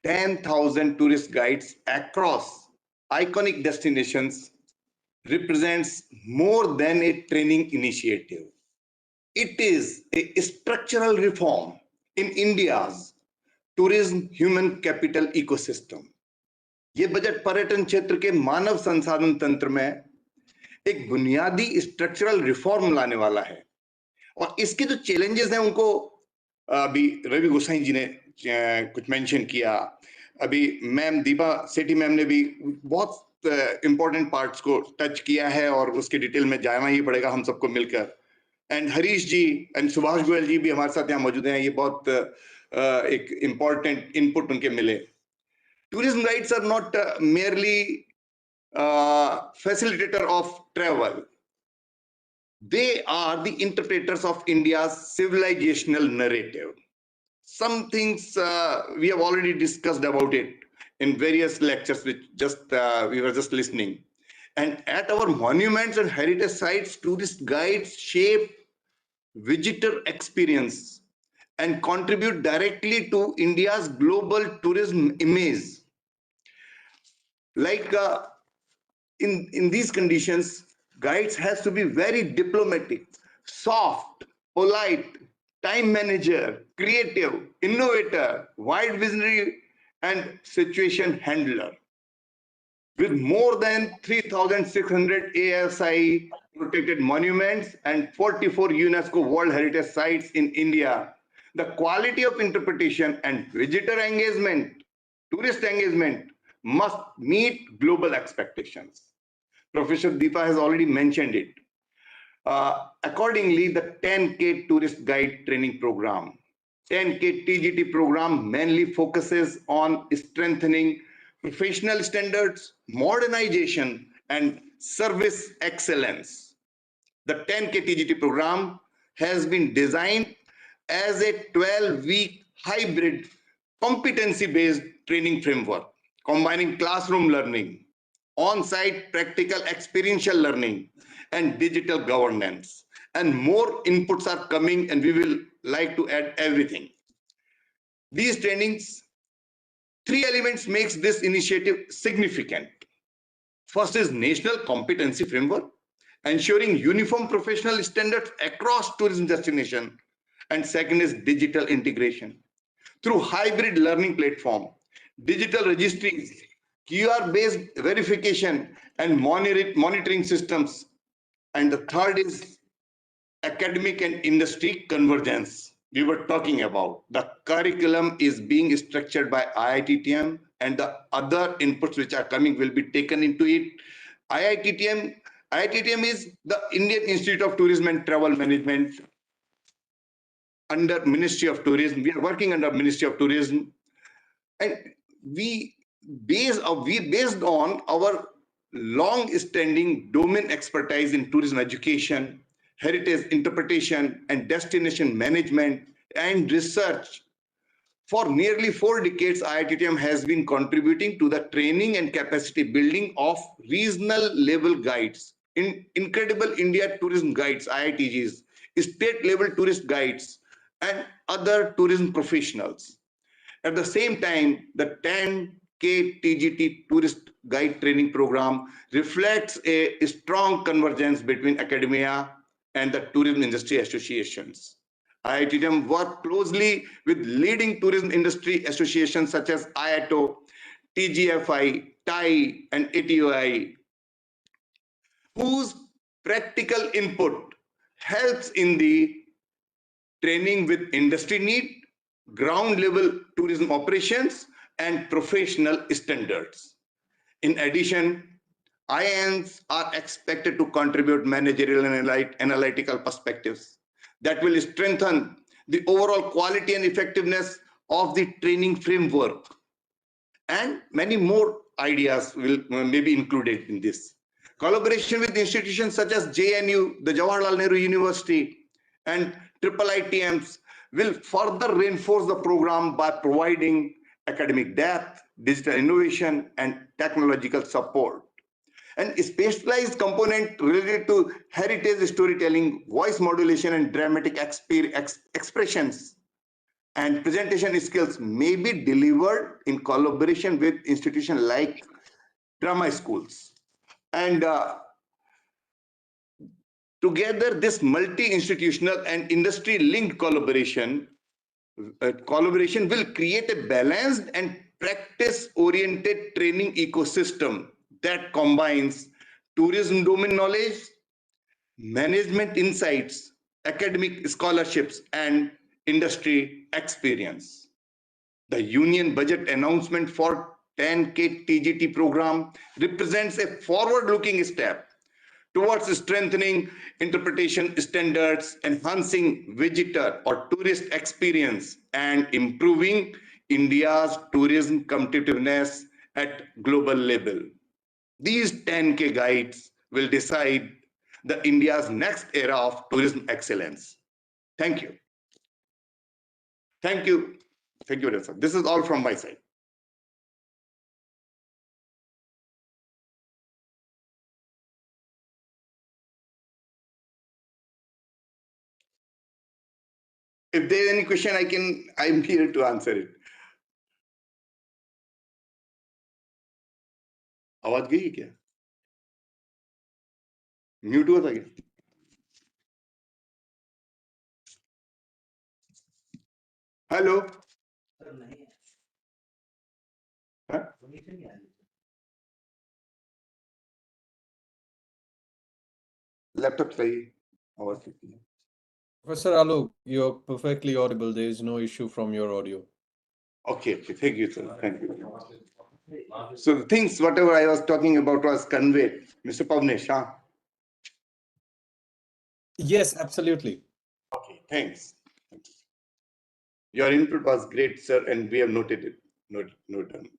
10,000 tourist guides across iconic destinations represents more than a training initiative. It is a structural reform in India's tourism human capital ecosystem. ये budget पर्यटन क्षेत्र के मानव संसाधन तंत्र में एक बुनियादी structural reform लाने वाला है और इसके जो चैलेंजेस हैं उनको अभी रवि गोसाई जी ने कुछ मेंशन किया, अभी मैम दीपा सेठी मैम ने भी बहुत इंपॉर्टेंट पार्ट्स को टच किया है और उसके डिटेल में जाना ही पड़ेगा हम सबको मिलकर। एंड हरीश जी एंड सुभाष गोयल जी भी हमारे साथ यहाँ मौजूद हैं, ये बहुत एक इम्पॉर्टेंट इनपुट उनके मिले। Tourism guides are not merely facilitator of travel. They are the interpreters of India's civilizational narrative. Some things we have already discussed about it in various lectures, which we were just listening. And at our monuments and heritage sites, tourist guides shape visitor experience and contribute directly to India's global tourism image. Like in these conditions, guides has to be very diplomatic, soft, polite, time manager, creative, innovator, wide visionary, and situation handler. With more than 3,600 ASI protected monuments and 44 UNESCO World Heritage Sites in India, the quality of interpretation and visitor engagement, tourist engagement, must meet global expectations. Professor Deepa has already mentioned it. Accordingly, the 10K Tourist Guide Training Program, 10K TGT program mainly focuses on strengthening professional standards, modernization, and service excellence. The 10K TGT program has been designed as a 12-week hybrid competency-based training framework, combining classroom learning, on-site practical experiential learning, and digital governance. And more inputs are coming, and we will like to add everything. These trainings, three elements makes this initiative significant. First is national competency framework, ensuring uniform professional standards across tourism destination. And second is digital integration through hybrid learning platform, digital registries, QR-based verification, and monitoring systems. And the third is academic and industry convergence. We were talking about the curriculum is being structured by IITTM, and the other inputs which are coming will be taken into it. IITTM is the Indian Institute of Tourism and Travel Management. under Ministry of Tourism. We are working under Ministry of Tourism, and we based on our long-standing domain expertise in tourism education, heritage interpretation, and destination management and research. For nearly 4 decades, IITTM has been contributing to the training and capacity building of regional level guides, Incredible India Tourism Guides, IITGs, state level tourist guides, and other tourism professionals. At the same time, the 10K TGT Tourist Guide Training Program reflects a strong convergence between academia and the tourism industry associations. IITM work closely with leading tourism industry associations such as IATO, TGFI, TAI, and ATOI, whose practical input helps in the training with industry need, ground level tourism operations, and professional standards. In addition, IIMs are expected to contribute managerial and analytical perspectives that will strengthen the overall quality and effectiveness of the training framework. And many more ideas will be included in this. Collaboration with institutions such as JNU, the Jawaharlal Nehru University, and IIITMs will further reinforce the program by providing academic depth, digital innovation, and technological support. And a specialized component related to heritage storytelling, voice modulation, and dramatic expressions and presentation skills may be delivered in collaboration with institutions like drama schools. And together, this multi-institutional and industry-linked collaboration will create a balanced and practice-oriented training ecosystem that combines tourism domain knowledge, management insights, academic scholarships, and industry experience. The union budget announcement for 10K TGT program represents a forward-looking step towards strengthening interpretation standards, enhancing visitor or tourist experience, and improving India's tourism competitiveness at global level. These 10K guides will decide the India's next era of tourism excellence. Thank you. Thank you. Thank you, sir. This is all from my side. If there is any question, I'm here to answer it. आवाज गई क्या? Mute हुआ था क्या? Hello? Laptop चाहिए आवाज कितनी है? Professor Alok, you're perfectly audible. There is no issue from your audio. Okay, thank you, sir. Thank you. So the things, whatever I was talking about was conveyed. Mr. Pavnesh, huh? Yes, absolutely. Okay, thanks. Your input was great, sir, and we have noted it. Noted.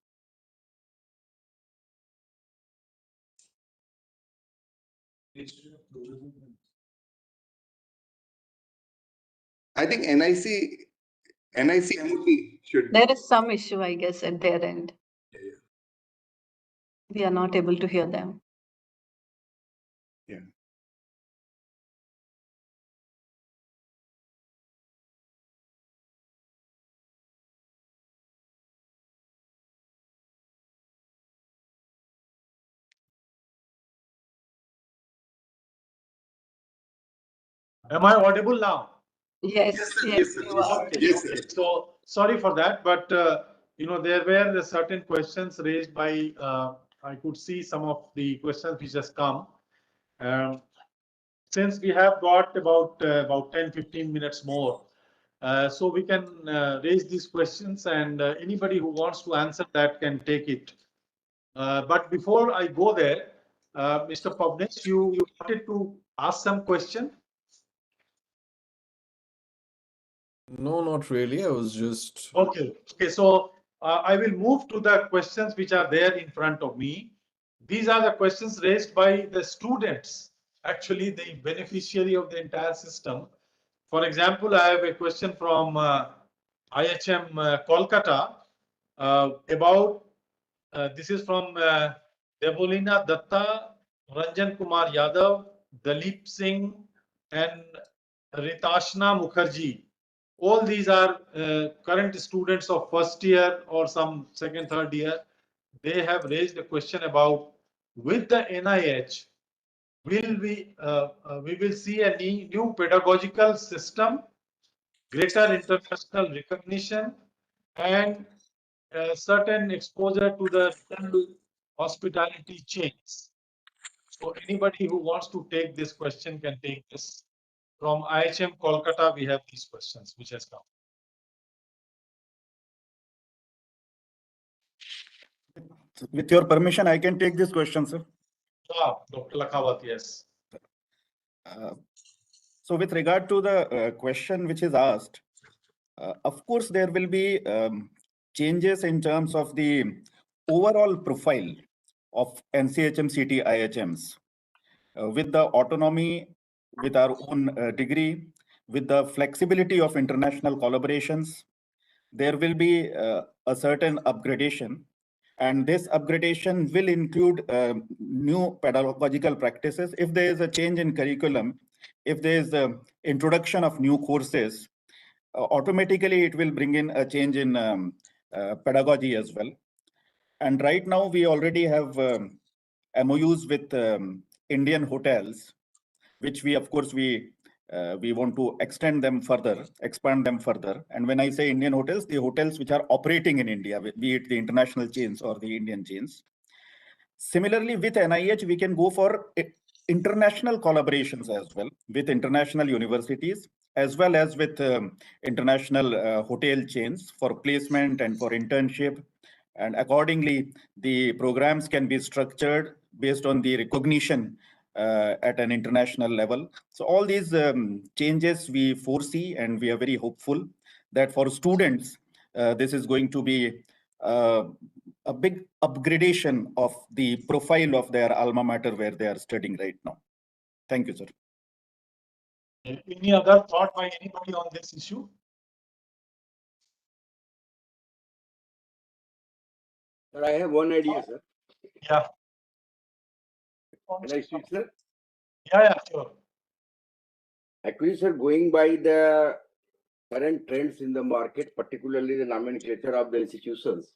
I think NIC MOP should. There is some issue, I guess, at their end. Yeah. We are not able to hear them. Yeah. Am I audible now? Yes, yes, sir. you are. Okay, Yes, okay. sir. So sorry for that, but there were certain questions raised by. I could see some of the questions which has come. Since we have got about 10-15 minutes more, so we can raise these questions, and anybody who wants to answer that can take it. But before I go there, Mr. Pavnesh, you wanted to ask some question? No, not really. I was just. Okay. Okay. So I will move to the questions which are there in front of me. These are the questions raised by the students, actually the beneficiary of the entire system. For example, I have a question from IHM Kolkata about, this is from Devolina Datta, Ranjan Kumar Yadav, Dalip Singh, and Ritashna Mukherjee. All these are current students of first year or some second, third year. They have raised a question about, with the NIH, will we will see a new pedagogical system, greater international recognition, and certain exposure to the hospitality chains. So anybody who wants to take this question can take this. From IHM Kolkata, we have these questions which has come. With your permission, I can take this question, sir. Dr. Lakhawat, yes. So with regard to the question which is asked, of course, there will be changes in terms of the overall profile of NCHMCT IHMs with the autonomy, with our own degree, with the flexibility of international collaborations. There will be a certain upgradation, and this upgradation will include new pedagogical practices. If there is a change in curriculum, if there is the introduction of new courses, automatically it will bring in a change in pedagogy as well. And right now we already have MOUs with Indian hotels, which we, of course, we want to extend them further, expand them further. And when I say Indian hotels, the hotels which are operating in India, be it the international chains or the Indian chains. Similarly, with NIH, we can go for international collaborations as well with international universities, as well as with international hotel chains for placement and for internship. And accordingly, the programs can be structured based on the recognition at an international level. So all these changes we foresee, and we are very hopeful that for students, this is going to be a big upgradation of the profile of their alma mater where they are studying right now. Thank you, sir. Any other thought by anybody on this issue? Sir, I have one idea, sir. Yeah. Can I speak, sir? Yeah, sure. Actually, sir, going by the current trends in the market, particularly the nomenclature of the institutions.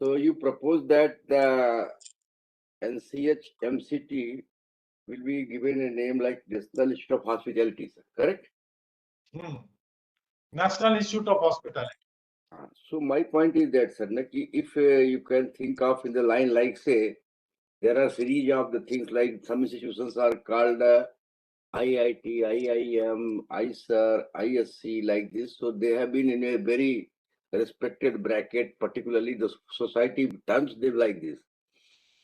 So you propose that the NCHMCT will be given a name like National Institute of Hospitality, sir, correct? National Institute of Hospitality. So my point is that, sir, if you can think of in the line like, say, there are series of the things like some institutions are called IIT, IIM, ISER, ISC, like this. So they have been in a very respected bracket, particularly the society terms them like this.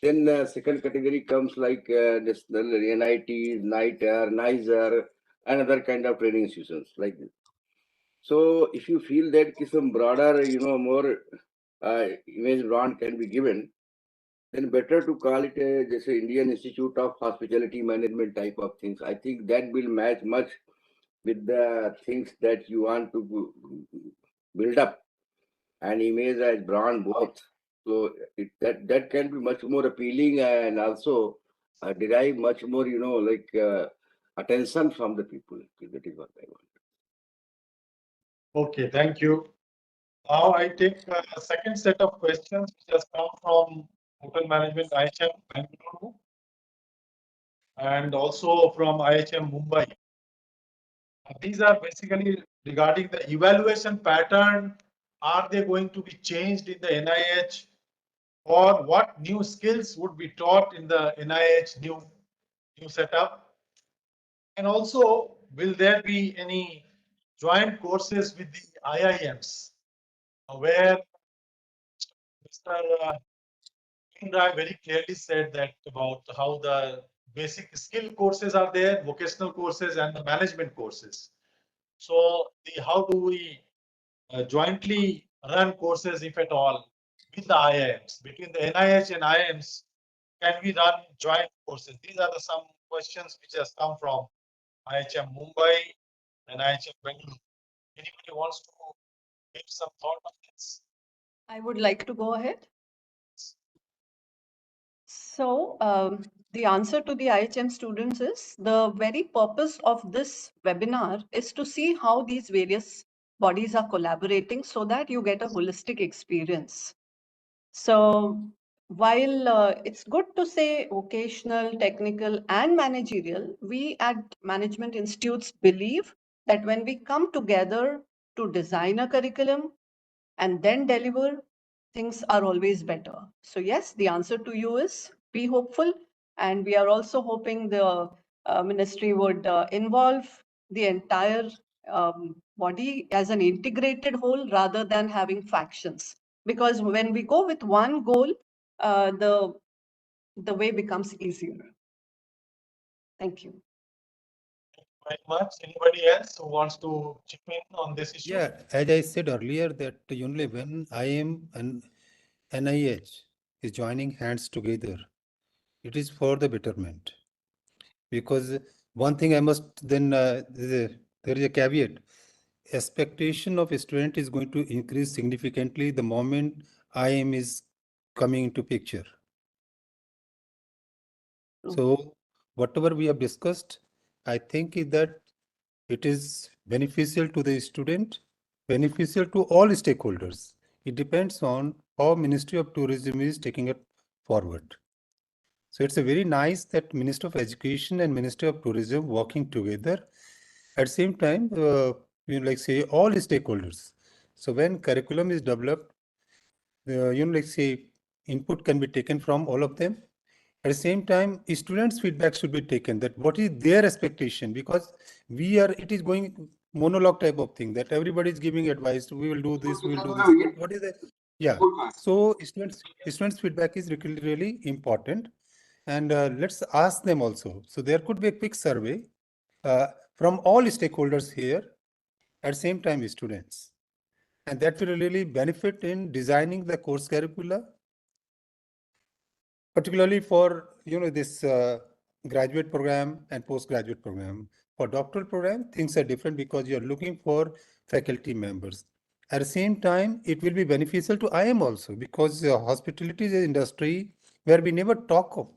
Then second category comes like national NIT, NITER, NISER, and other kind of training institutions like this. So if you feel that some broader, more image brand can be given, then better to call it just a Indian Institute of Hospitality Management type of things. I think that will match much with the things that you want to build up and image as brand both. So that can be much more appealing and also derive much more, attention from the people. That is what I want. Okay, thank you. Now I take a second set of questions which has come from Hotel Management IHM Bangalore and also from IHM Mumbai. These are basically regarding the evaluation pattern. Are they going to be changed in the NIH, or what new skills would be taught in the NIH new setup? And also, will there be any joint courses with the IIMs where Mr. Indra very clearly said that about how the basic skill courses are there, vocational courses, and the management courses. So how do we jointly run courses, if at all, with the IIMs? Between the NIH and IIMs, can we run joint courses? These are some questions which has come from IHM Mumbai and IHM Bengaluru. Anybody wants to give some thought on this? I would like to go ahead. So the answer to the IHM students is the very purpose of this webinar is to see how these various bodies are collaborating so that you get a holistic experience. So while it's good to say vocational, technical, and managerial, we at management institutes believe that when we come together to design a curriculum and then deliver, things are always better. So yes, the answer to you is be hopeful. And we are also hoping the ministry would involve the entire body as an integrated whole rather than having factions. Because when we go with one goal, the way becomes easier. Thank you. Very much. Anybody else who wants to chip in on this issue? Yeah, as I said earlier, that only when IIM and NIH is joining hands together, it is for the betterment. Because one thing I must then, there is a caveat. Expectation of a student is going to increase significantly the moment IIM is coming into picture. So whatever we have discussed, I think is that it is beneficial to the student, beneficial to all stakeholders. It depends on how Ministry of Tourism is taking it forward. So it's a very nice that Minister of Education and Ministry of Tourism working together. At the same time, like say all stakeholders. So when curriculum is developed, like say input can be taken from all of them. At the same time, students' feedback should be taken that what is their expectation, because it is going monologue type of thing that everybody is giving advice. We will do this, we will do this. What is that? Yeah. So students' feedback is really, really important. And let's ask them also. So there could be a quick survey from all stakeholders here, at the same time students. And that will really benefit in designing the course curricula, particularly for this graduate program and postgraduate program. For doctoral program, things are different because you're looking for faculty members. At the same time, it will be beneficial to IIM also, because hospitality is an industry where we never talk of.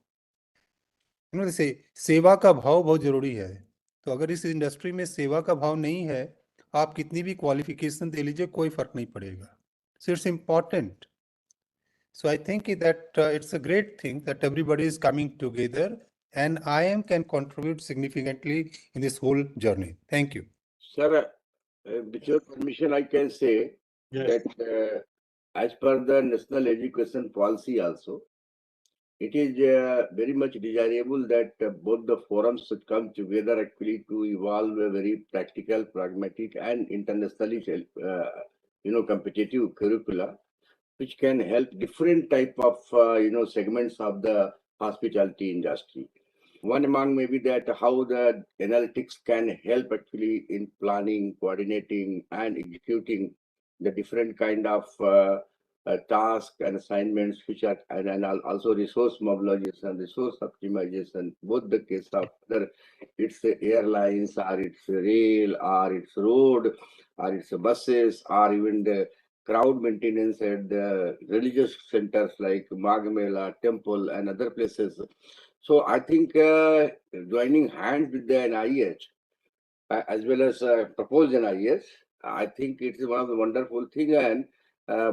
they say सेवा का भाव बहुत जरूरी है. तो अगर इस industry में सेवा का भाव नहीं है, आप कितनी भी क्वालिफिकेशन दे लीजिए, कोई फर्क नहीं पड़ेगा. So it's important. So I think that it's a great thing that everybody is coming together, and IIM can contribute significantly in this whole journey. Thank you. Sir, with your permission, I can say that as per the National Education Policy also, it is very much desirable that both the forums should come together actually to evolve a very practical, pragmatic, and internationally, competitive curricula, which can help different type of, segments of the hospitality industry. One among maybe that how the analytics can help actually in planning, coordinating, and executing the different kind of tasks and assignments, which are and also resource mobilization, resource optimization. Both the case of whether it's the airlines or it's rail or it's road or it's buses or even the crowd maintenance at the religious centers like Magmela, temple, and other places. So I think joining hands with the NIH as well as proposed NIH, I think it is one of the wonderful thing, and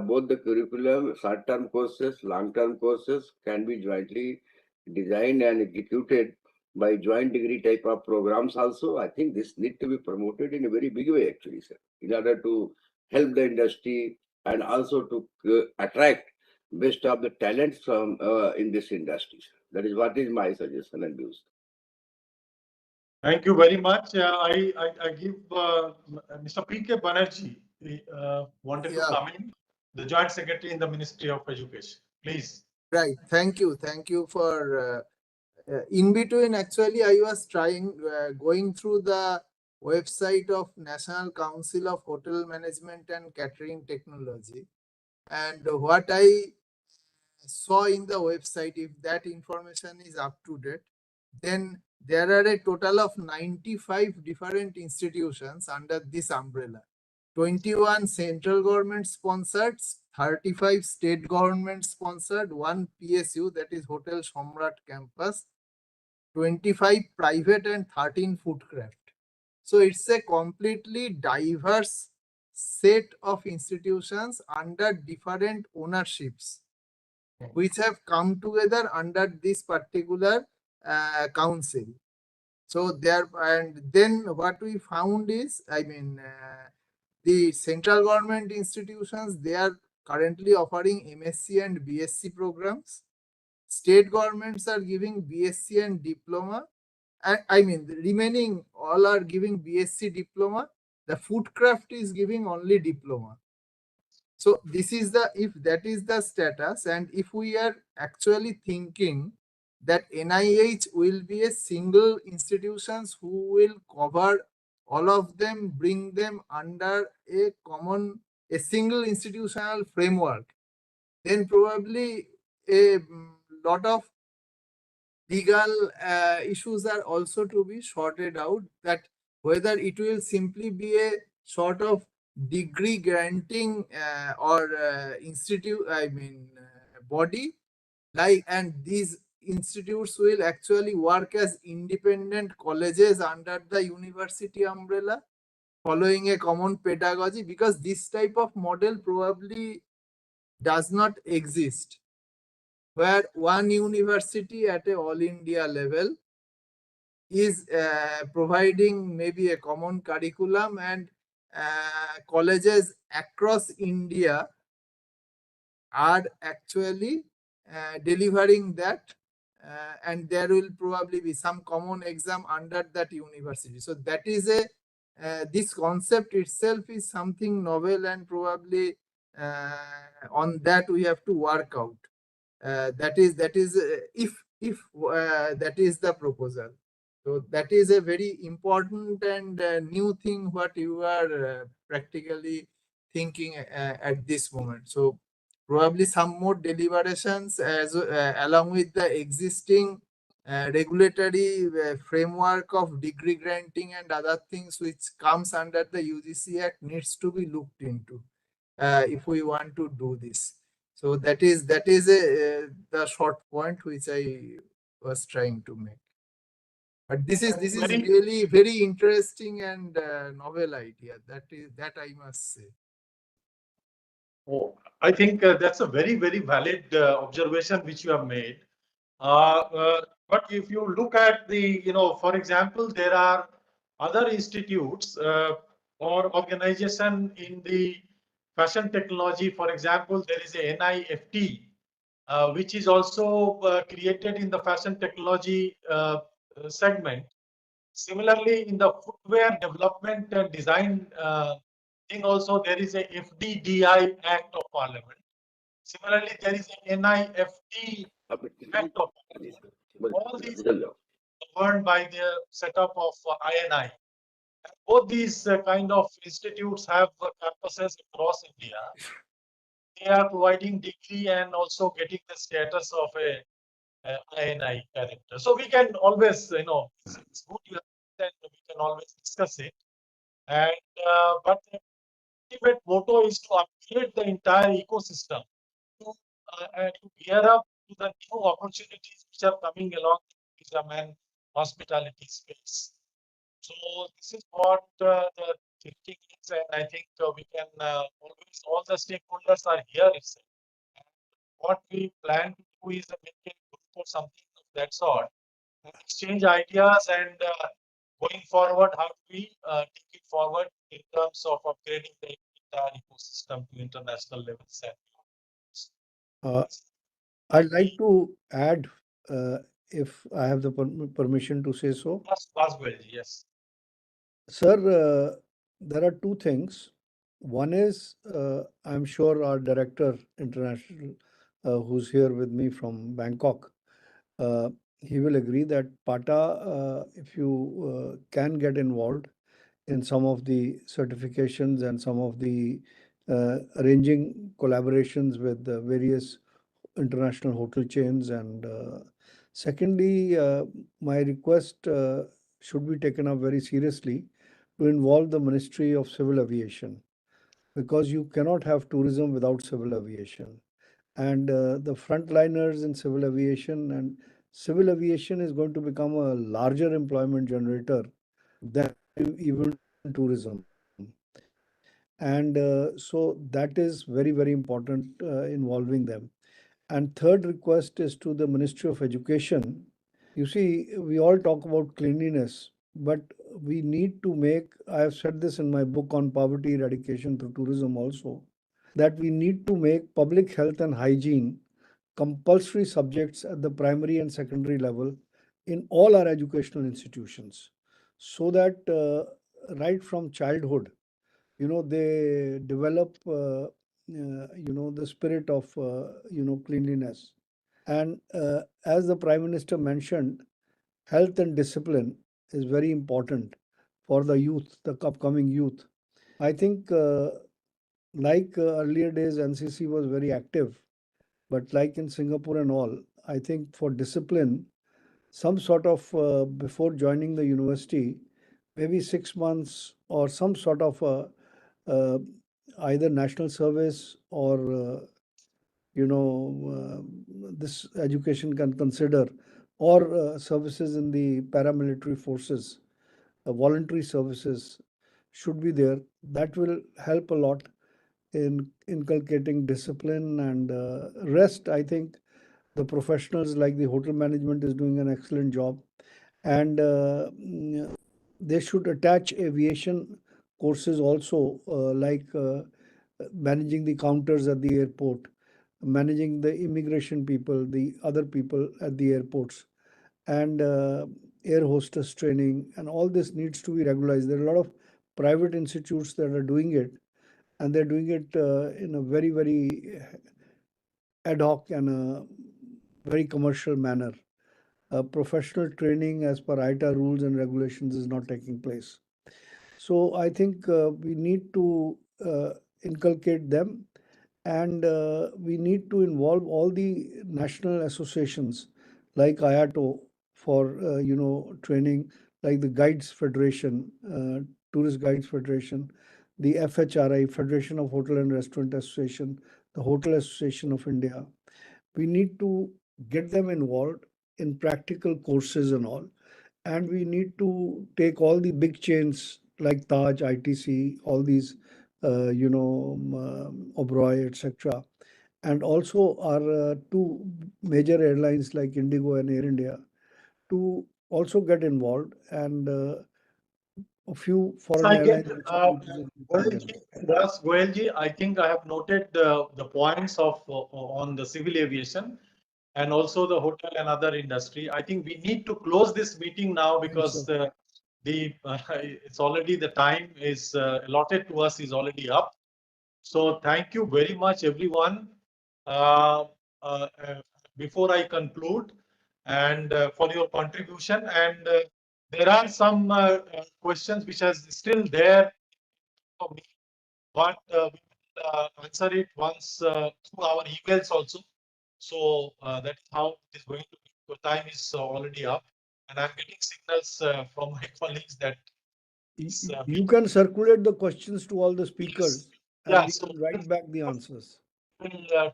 both the curriculum, short-term courses, long-term courses can be jointly designed and executed by joint degree type of programs also. I think this need to be promoted in a very big way actually, sir, in order to help the industry and also to attract best of the talents from in this industry. That is what is my suggestion and views. Thank you very much. I give Mr. P.K. Banerjee wanted to come in, the Joint Secretary in the Ministry of Education. Please. Right. Thank you. Thank you for in between. Actually, I was going through the website of National Council of Hotel Management and Catering Technology. And what I saw in the website, if that information is up to date, then there are a total of 95 different institutions under this umbrella. 21 central government sponsored, 35 state government sponsored, 1 PSU, that is Hotel Samrat campus, 25 private and 13 foodcraft. So it's a completely diverse set of institutions under different ownerships, which have come together under this particular council. So there, and then what we found is, the central government institutions, they are currently offering MSc and BSc programs. State governments are giving BSc and diploma. The remaining all are giving BSc diploma. The Foodcraft is giving only diploma. So this is the, if that is the status, and if we are actually thinking that NIH will be a single institutions who will cover all of them, bring them under a common, a single institutional framework, then probably a lot of legal issues are also to be sorted out, that whether it will simply be a sort of degree granting or institute, body, like, and these institutes will actually work as independent colleges under the university umbrella, following a common pedagogy, because this type of model probably does not exist, where one university at a all India level is providing maybe a common curriculum, and colleges across India are actually delivering that, and there will probably be some common exam under that university. So that is a, this concept itself is something novel, and probably on that we have to work out. That is if that is the proposal. So that is a very important and new thing what you are practically thinking at this moment. So probably some more deliberations as along with the existing regulatory framework of degree granting and other things which comes under the UGC Act needs to be looked into if we want to do this. So that is the short point which I was trying to make. But this is really very interesting and novel idea. That I must say. Oh, I think that's a very, very valid observation which you have made. But if you look at the, for example, there are other institutes or organization in the fashion technology. For example, there is a NIFT, which is also created in the fashion technology segment. Similarly, in the footwear development and design thing also, there is a FDDI Act of Parliament. Similarly, there is a NIFT Act of Parliament. All these are governed by the setup of INI. Both these kind of institutes have campuses across India. They are providing degree and also getting the status of a INI character. So we can always, it's good you have, we can always discuss it. And but the ultimate motto is to upgrade the entire ecosystem to gear up to the new opportunities which are coming along the tourism and hospitality space. So this is what the thinking is, and I think we can always, all the stakeholders are here itself. And what we plan to do is make a group or something of that sort, exchange ideas, and going forward, how do we take it forward in terms of upgrading the entire ecosystem to international levels. I'd like to add, if I have the permission to say so. Yes. Sir, there are two things. One is, I'm sure our director international, who's here with me from Bangkok, he will agree that PATA, if you can get involved, in some of the certifications and some of the arranging collaborations with the various international hotel chains. And secondly, my request should be taken up very seriously to involve the Ministry of Civil Aviation, because you cannot have tourism without civil aviation. And the frontliners in civil aviation, and civil aviation is going to become a larger employment generator than even tourism. And so that is very, very important, involving them. And third request is to the Ministry of Education. You see, we all talk about cleanliness, but we need to make, I have said this in my book on poverty eradication through tourism also, that we need to make public health and hygiene compulsory subjects at the primary and secondary level in all our educational institutions, so that right from childhood, they develop, the spirit of, cleanliness. And as the Prime Minister mentioned, health and discipline is very important for the youth, the upcoming youth. I think, like earlier days, NCC was very active, but like in Singapore and all, I think for discipline, some sort of, before joining the university, maybe 6 months or some sort of uh, either national service or this education can consider, or services in the paramilitary forces, voluntary services should be there. That will help a lot in inculcating discipline and rest. I think the professionals like the hotel management is doing an excellent job, and they should attach aviation courses also, like managing the counters at the airport, managing the immigration people, the other people at the airports, and air hostess training, and all this needs to be regularized. There are a lot of private institutes that are doing it, and they're doing it in a very, very ad hoc and a very commercial manner. Professional training as per ITA rules and regulations is not taking place. So I think we need to inculcate them, and we need to involve all the national associations like IATO for training, like the Guides Federation, Tourist Guides Federation, the FHRI, Federation of Hotel and Restaurant Association, the Hotel Association of India. We need to get them involved in practical courses and all. And we need to take all the big chains like Taj, ITC, all these, Oberoi, etc. And also our two major airlines like Indigo and Air India to also get involved, and a few foreign airlines. Goelji, I think I have noted the points of on the civil aviation and also the hotel and other industry. I think we need to close this meeting now, because it's already, the time is allotted to us is already up. So thank you very much, everyone. Before I conclude, and for your contribution, and there are some questions which are still there for me, but we will answer it once through our emails also. So that is how it is going to be. The time is already up, and I'm getting signals from my colleagues that you can circulate the questions to all the speakers, and we so can write back the answers will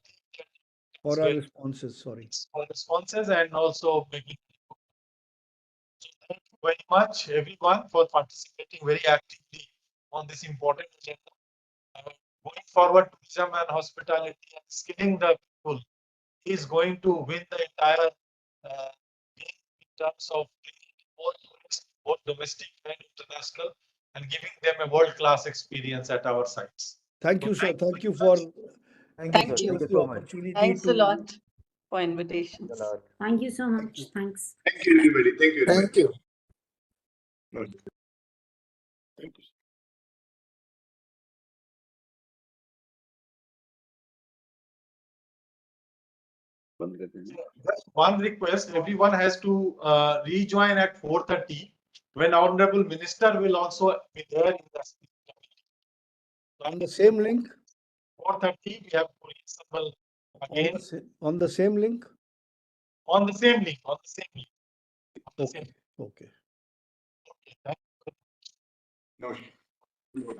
or our responses. Sorry. for responses and also making. So thank you very much, everyone, for participating very actively on this important agenda. Going forward, tourism and hospitality and skilling the people is going to win the entire game in terms of both tourists, both domestic and international, and giving them a world-class experience at our sites. Thank you, sir. Thank you for Thank you. the opportunity. Thanks a lot for invitations. Thank you so much. Thanks. Thank you, everybody. Thank you. Thank you. Thank you. One request: everyone has to rejoin at 4:30 when Honorable Minister will also be there in the On the same link? 4:30, we have to assemble again. On the same link? On the same link, on the same link. On the same. Okay. Okay, thank you. No.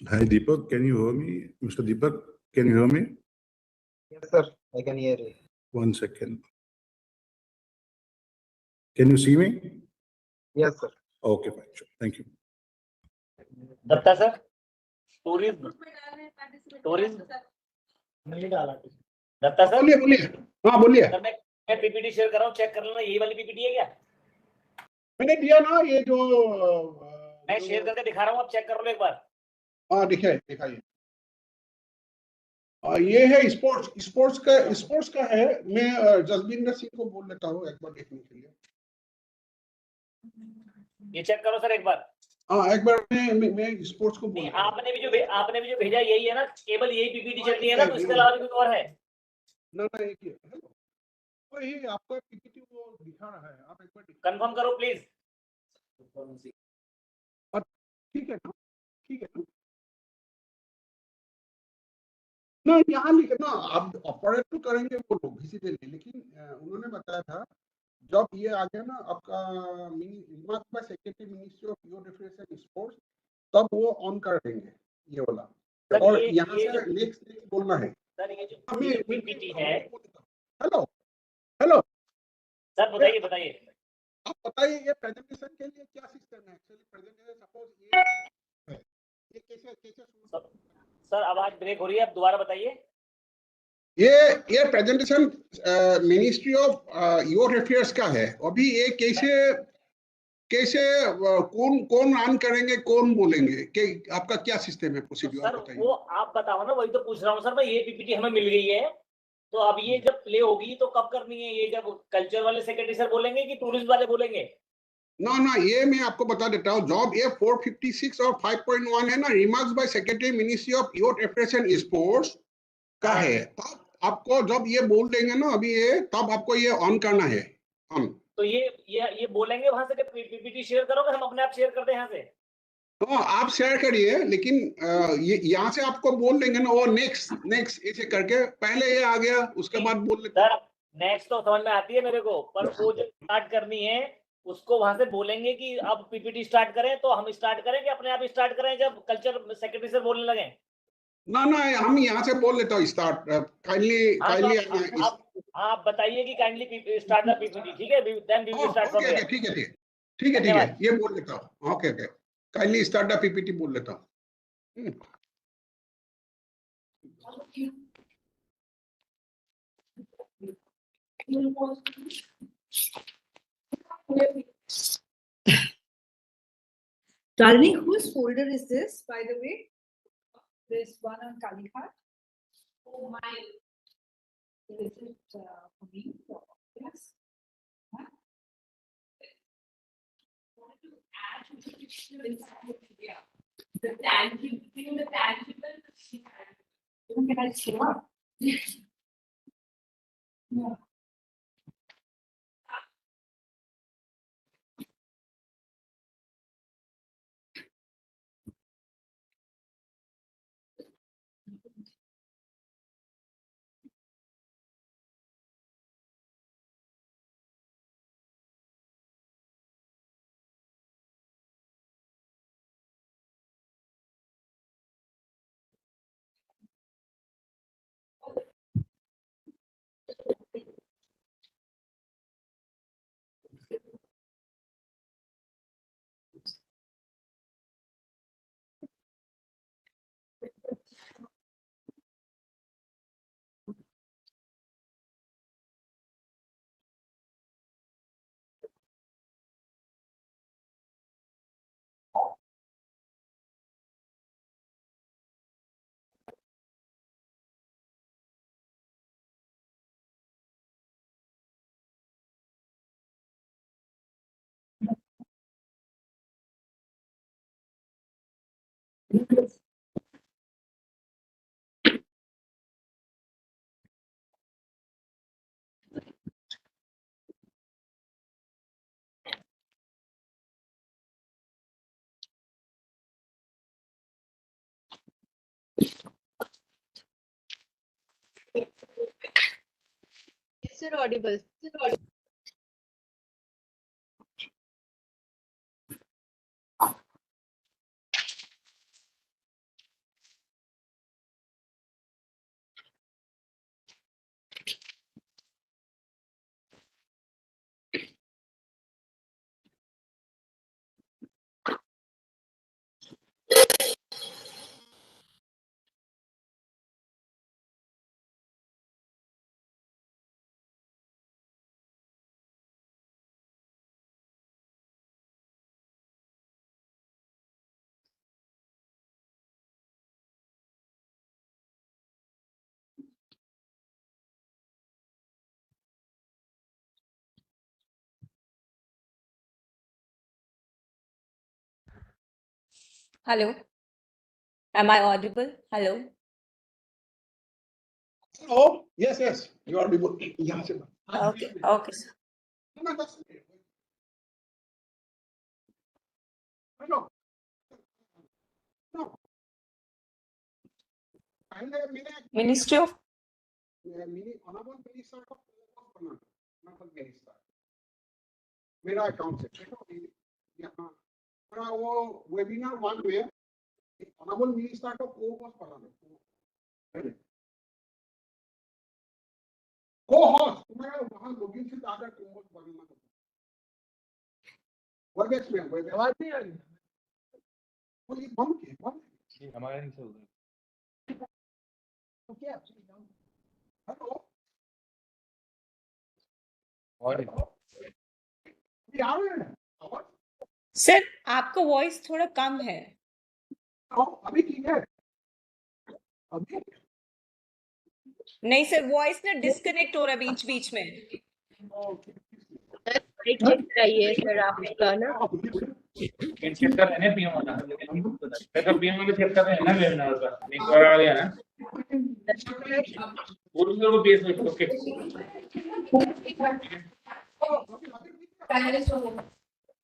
Hi, Deepak. Can you hear me? Mr. Deepak, can you hear me? Yes, sir. I can hear you. 1 second. Can you see me? Yes, sir. Okay, fine. Sure. Thank you. Datta sir tourism नहीं डाला Dutta sir बोलिए बोलिए हाँ बोलिए sir मैं PPT share कर रहा हूँ चेक कर लेना यही वाली पीपीटी है क्या मैंने दिया ना ये जो मैं शेयर करके दिखा रहा हूँ आप चेक कर लो एक बार हाँ दिखाइए ये है स्पोर्ट्स का है मैं जसबिंदर सिंह को बोल लेता हूँ एक बार देखने के लिए ये चेक करो सर एक बार हाँ एक बार मैं स्पोर्ट्स को बोल आपने भी जो भेजा यही है ना केवल यही पीपीटी चल रही है ना तो इसके अलावा भी कुछ और है ना एक ही हेलो ये आपका पीपीटी वो दिखा रहा है आप एक बार कंफर्म करो प्लीज ठीक है ना ना यहाँ लिखना आप ऑपरेट तो करेंगे वो लोग इसीलिए लेकिन उन्होंने बताया था जब ये आ गया ना आपका secretary ministry of youth affairs and sports तब वो ऑन कर देंगे ये वाला और यहाँ से नेक्स्ट बोलना है सर ये जो पीपीटी है हेलो सर बताइए आप बताइए ये प्रेजेंटेशन के लिए क्या सिस्टम है एक्चुअली प्रेजेंटेशन सपोज ये कैसे सर आवाज ब्रेक हो रही है आप दोबारा बताइए ये presentation ministry of youth affairs का है अभी ये कैसे कौन रन करेंगे कौन बोलेंगे कि आपका क्या सिस्टम है प्रोसीड्यूर बताइए वो आप बताओ ना वही तो पूछ रहा हूँ सर मैं ये पीपीटी हमें मिल गई है तो अब ये जब प्ले होगी तो कब करनी है ये जब कल्चर वाले सेक्रेटरी सर बोलेंगे कि टूरिस्ट वाले बोलेंगे ना ये मैं आपको बता देता हूँ जॉब ये 456 और 5.1 है ना remarks bye secretary ministry of youth affairs and sports का है तब आपको जब ये बोल देंगे ना अभी ये तब आपको ये ऑन करना है हम तो ये बोलेंगे वहां से पीपीटी शेयर करोगे हम अपने आप शेयर करते हैं यहाँ से तो आप शेयर करिए लेकिन यहाँ से आपको बोल देंगे ना वो नेक्स्ट ऐसे करके पहले ये आ गया उसके बाद बोल लेते सर नेक्स्ट तो समझ में आती है मेरे को पर वो जो स्टार्ट करनी है उसको वहां से बोलेंगे कि अब पीपीटी स्टार्ट करें तो हम स्टार्ट करें कि अपने आप स्टार्ट करें जब कल्चर सेक्रेटरी से बोलने लगे ना हम यहाँ से बोल लेता हूँ स्टार्ट काइंडली आप बताइए कि काइंडली स्टार्ट द पीपीटी ठीक है then we will start from here ठीक है ये बोल लेता हूँ okay kindly start the PPT बोल लेता हूँ Darling, whose folder is this, by the way? This one on Kalighat? Oh, mine. Is it for me? Yes. Huh? The tangible. Can I show up? Yeah. Yes, sir, audible. Hello. Am I audible? Hello. Oh, yes, you are audible. Yeah, sir. Okay. Okay, sir. No, that's okay. No. Ministry of Honorable Minister of Honorable Minister. मेरा account से यहाँ वो webinar one में honourable minister को co-host बनाना co-host तुम्हारा वहाँ login से आधा को-होस्ट बनाना वेबएक्स में आवाज नहीं आ रही वो ये बंद के हमारा नहीं चल रहा तो क्या हेलो और ये आ रहा है आवाज सर आपका वॉइस थोड़ा कम है। अभी ठीक है अभी नहीं सर, वॉइस ना डिस्कनेक्ट हो रहा है बीच बीच में। माइक चेक कराइए सर आप उसका ना। चेक कर रहे हैं पीएम वाला तो पीएम वाला चेक कर रहे हैं ना वेबिनार का लिंक आ गया ना पूरे को पेज में ओके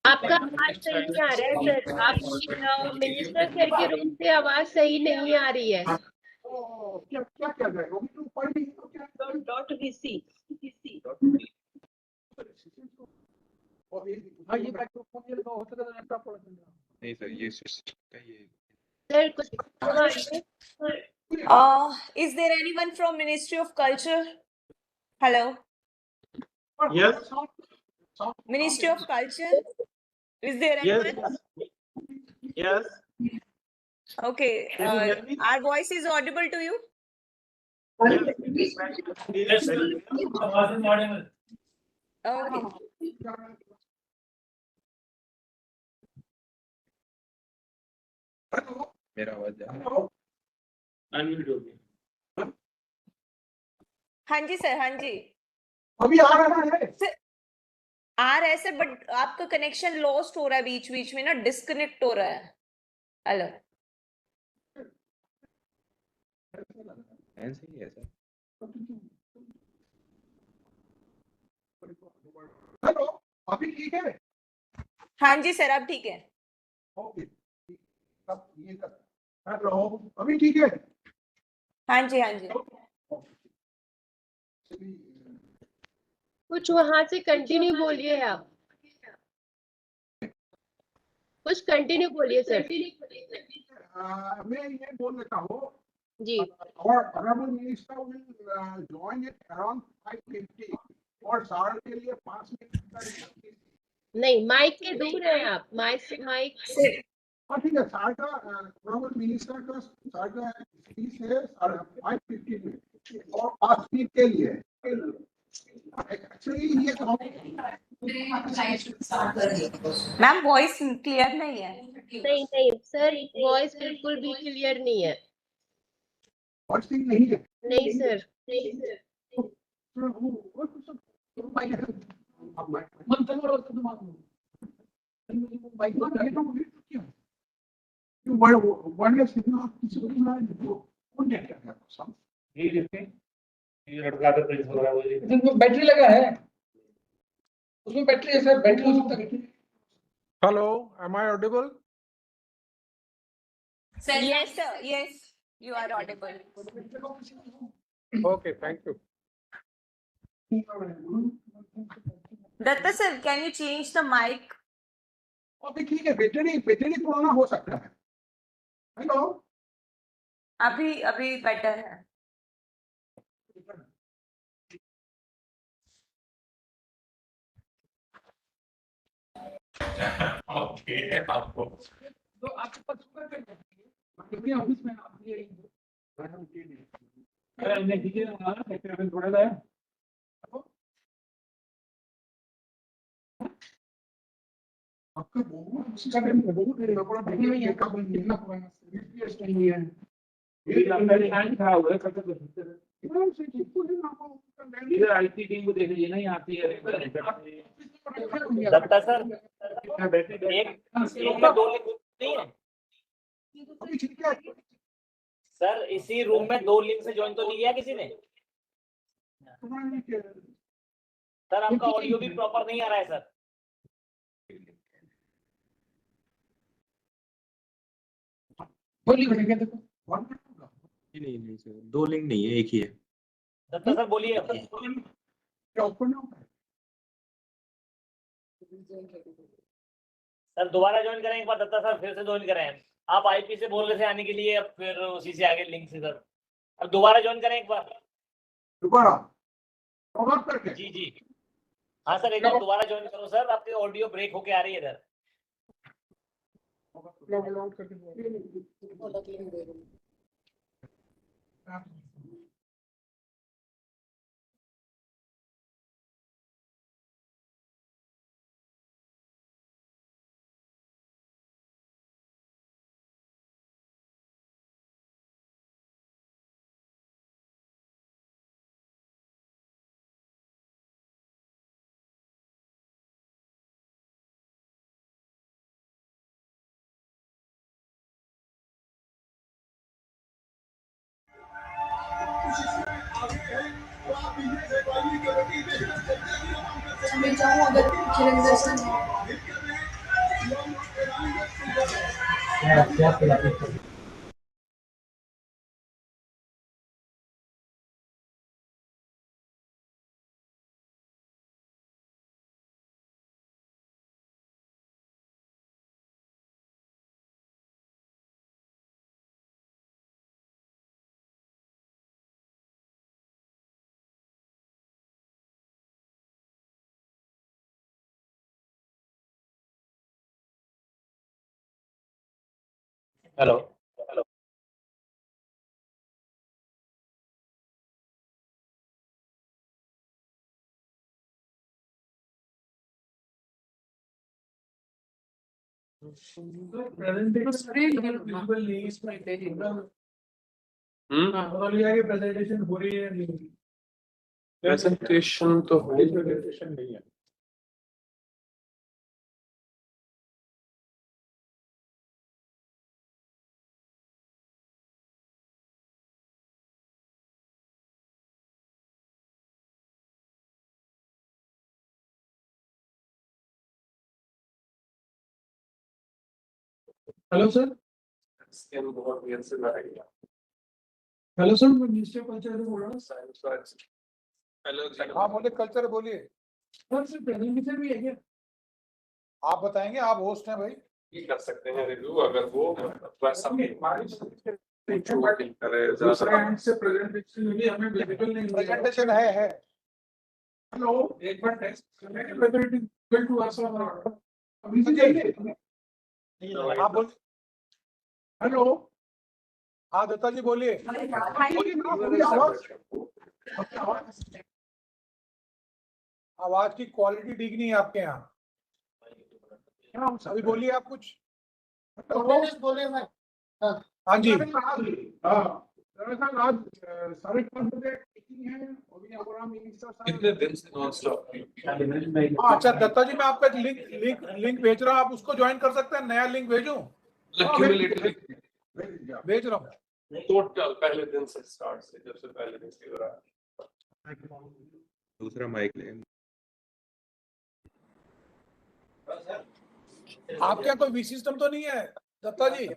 आपका आवाज सही नहीं आ रहा है सर। आप मिनिस्टर सर के रूम से आवाज सही नहीं आ रही है। क्या क्या कर रहे हो तो पढ़ नहीं तो क्या डॉट वीसी हाँ ये माइक्रोफोन ये लगा होता है लैपटॉप पर नहीं सर ये सिस्टम का ये सर कुछ Is there anyone from Ministry of Culture? Hello. Yes. Ministry of Culture? Is there anyone? Yes. Okay. Our voice is audible to you? Yes. Okay. मेरा आवाज अनम्यूट हो गया। हाँ जी सर, हाँ जी अभी आ रहा है सर, आ रहा है सर, बट आपका कनेक्शन लॉस्ट हो रहा है बीच बीच में ना, डिस्कनेक्ट हो रहा है। हेलो ऐसे ही है सर। हेलो अभी ठीक है हाँ जी सर, अब ठीक है। ओके अब ये कर हेलो अभी ठीक है हाँ जी हाँ जी। कुछ वहां से कंटिन्यू बोलिए आप। कुछ कंटिन्यू बोलिए सर। मैं ये बोल देता हूँ जी। और honorable minister will join it around 5:50 और सार के लिए 5 मिनट का नहीं माइक के दूर है आप। माइक से हाँ ठीक है सार का honorable minister का सार का स्पीच है 5:50 में और 5 मिनट के लिए एक्चुअली ये मैम वॉइस क्लियर नहीं है। नहीं सर वॉइस बिल्कुल भी क्लियर नहीं है। वॉइस नहीं है नहीं सर बैटरी लगा है उसमें बैटरी है सर बैटरी हो सकता है। Hello am I audible Yes sir, yes you are audible. Okay, thank you. Datta sir, can you change the mic? अभी ठीक है बैटरी पुराना हो सकता है। हेलो अभी बेटर है। ओके आपको तो आपके पास क्योंकि ऑफिस में आप ये अरे मैं ठीक है ना सेक्टर थोड़ा सा आपका बहुत है बड़ा देखिए ये का कितना पुराना यूपीएस नहीं है ये लंबा हैंड खराब हो गया कब तक एकदम से ठीक है ना इधर आईटी टीम को देख लीजिए ना यहाँ आती है दत्ता सर एक में 2 लिंक नहीं है। अभी ठीक है। सर इसी रूम में 2 लिंक से ज्वाइन तो नहीं किया किसी ने? सर आपका ऑडियो भी प्रॉपर नहीं आ रहा है सर। बोलिए भैया देखो। नहीं नहीं सर, 2 लिंक नहीं है, एक ही है। दत्ता सर बोलिए। क्या ओपन होगा? सर दोबारा ज्वाइन करें एक बार दत्ता सर, फिर से ज्वाइन करें। आप आईपी से बोल रहे थे आने के लिए, अब फिर उसी से आगे लिंक से सर। अब दोबारा ज्वाइन करें एक बार। दोबारा लॉग करके? जी जी हाँ सर, एक बार दोबारा ज्वाइन करो सर, आपकी ऑडियो ब्रेक होके आ रही है इधर। लॉग करके मैं चाहूँ अगर चिरंदर सर हेलो। प्रेजेंटेशन हो रही है नहीं? प्रेजेंटेशन तो हो प्रेजेंटेशन नहीं है। Hello sir. हेलो सर, मैं मिनिस्टर कल्चर से बोल रहा हूँ। हेलो। हाँ बोले, कल्चर बोलिए। सर प्रेजेंटेशन भी है क्या? आप बताएंगे, आप होस्ट हैं भाई। कर सकते हैं रिव्यू अगर वो वैसा प्रेजेंटेशन है। हेलो, एक बार टेस्ट आप बोल। हेलो, हाँ दत्ता जी बोलिए। आवाज की क्वालिटी ठीक नहीं है आपके यहाँ। अभी बोलिए आप कुछ। बोलिए मैं। हाँ जी। दरअसल आज 5:30 बजे मीटिंग है और ये हमारा मिनिस्टर साहब कितने दिन से नॉन स्टॉप। अच्छा दत्ता जी, मैं आपका लिंक भेज रहा हूँ, आप उसको ज्वाइन कर सकते हैं। नया लिंक भेजूं? भेज रहा हूँ। टोटल पहले दिन से स्टार्ट से, जब से पहले दिन से हो रहा है। दूसरा माइक ले। आपके यहाँ कोई वी सिस्टम तो नहीं है दत्ता जी?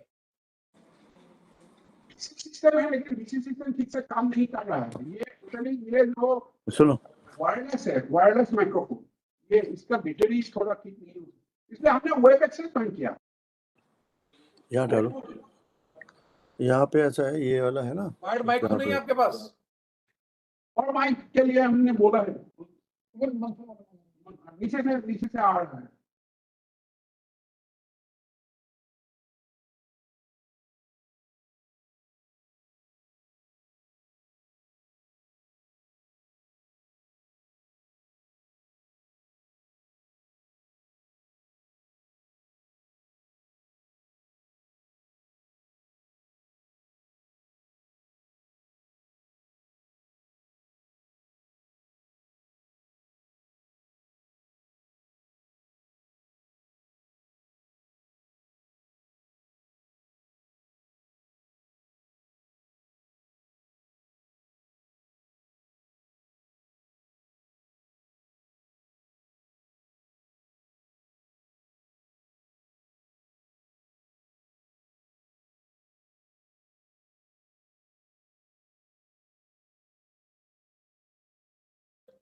सिस्टम है लेकिन वी सिस्टम ठीक से काम नहीं कर रहा है। ये जो सुनो, वायरलेस है, वायरलेस माइक्रोफोन, ये इसका बैटरी थोड़ा ठीक नहीं है, इसलिए हमने वेब एक्सेस बंद किया। यहाँ डालो, यहाँ पे ऐसा है, ये वाला है ना। वायर्ड माइक तो नहीं है आपके पास? और माइक के लिए हमने बोला है, नीचे से आ रहा है।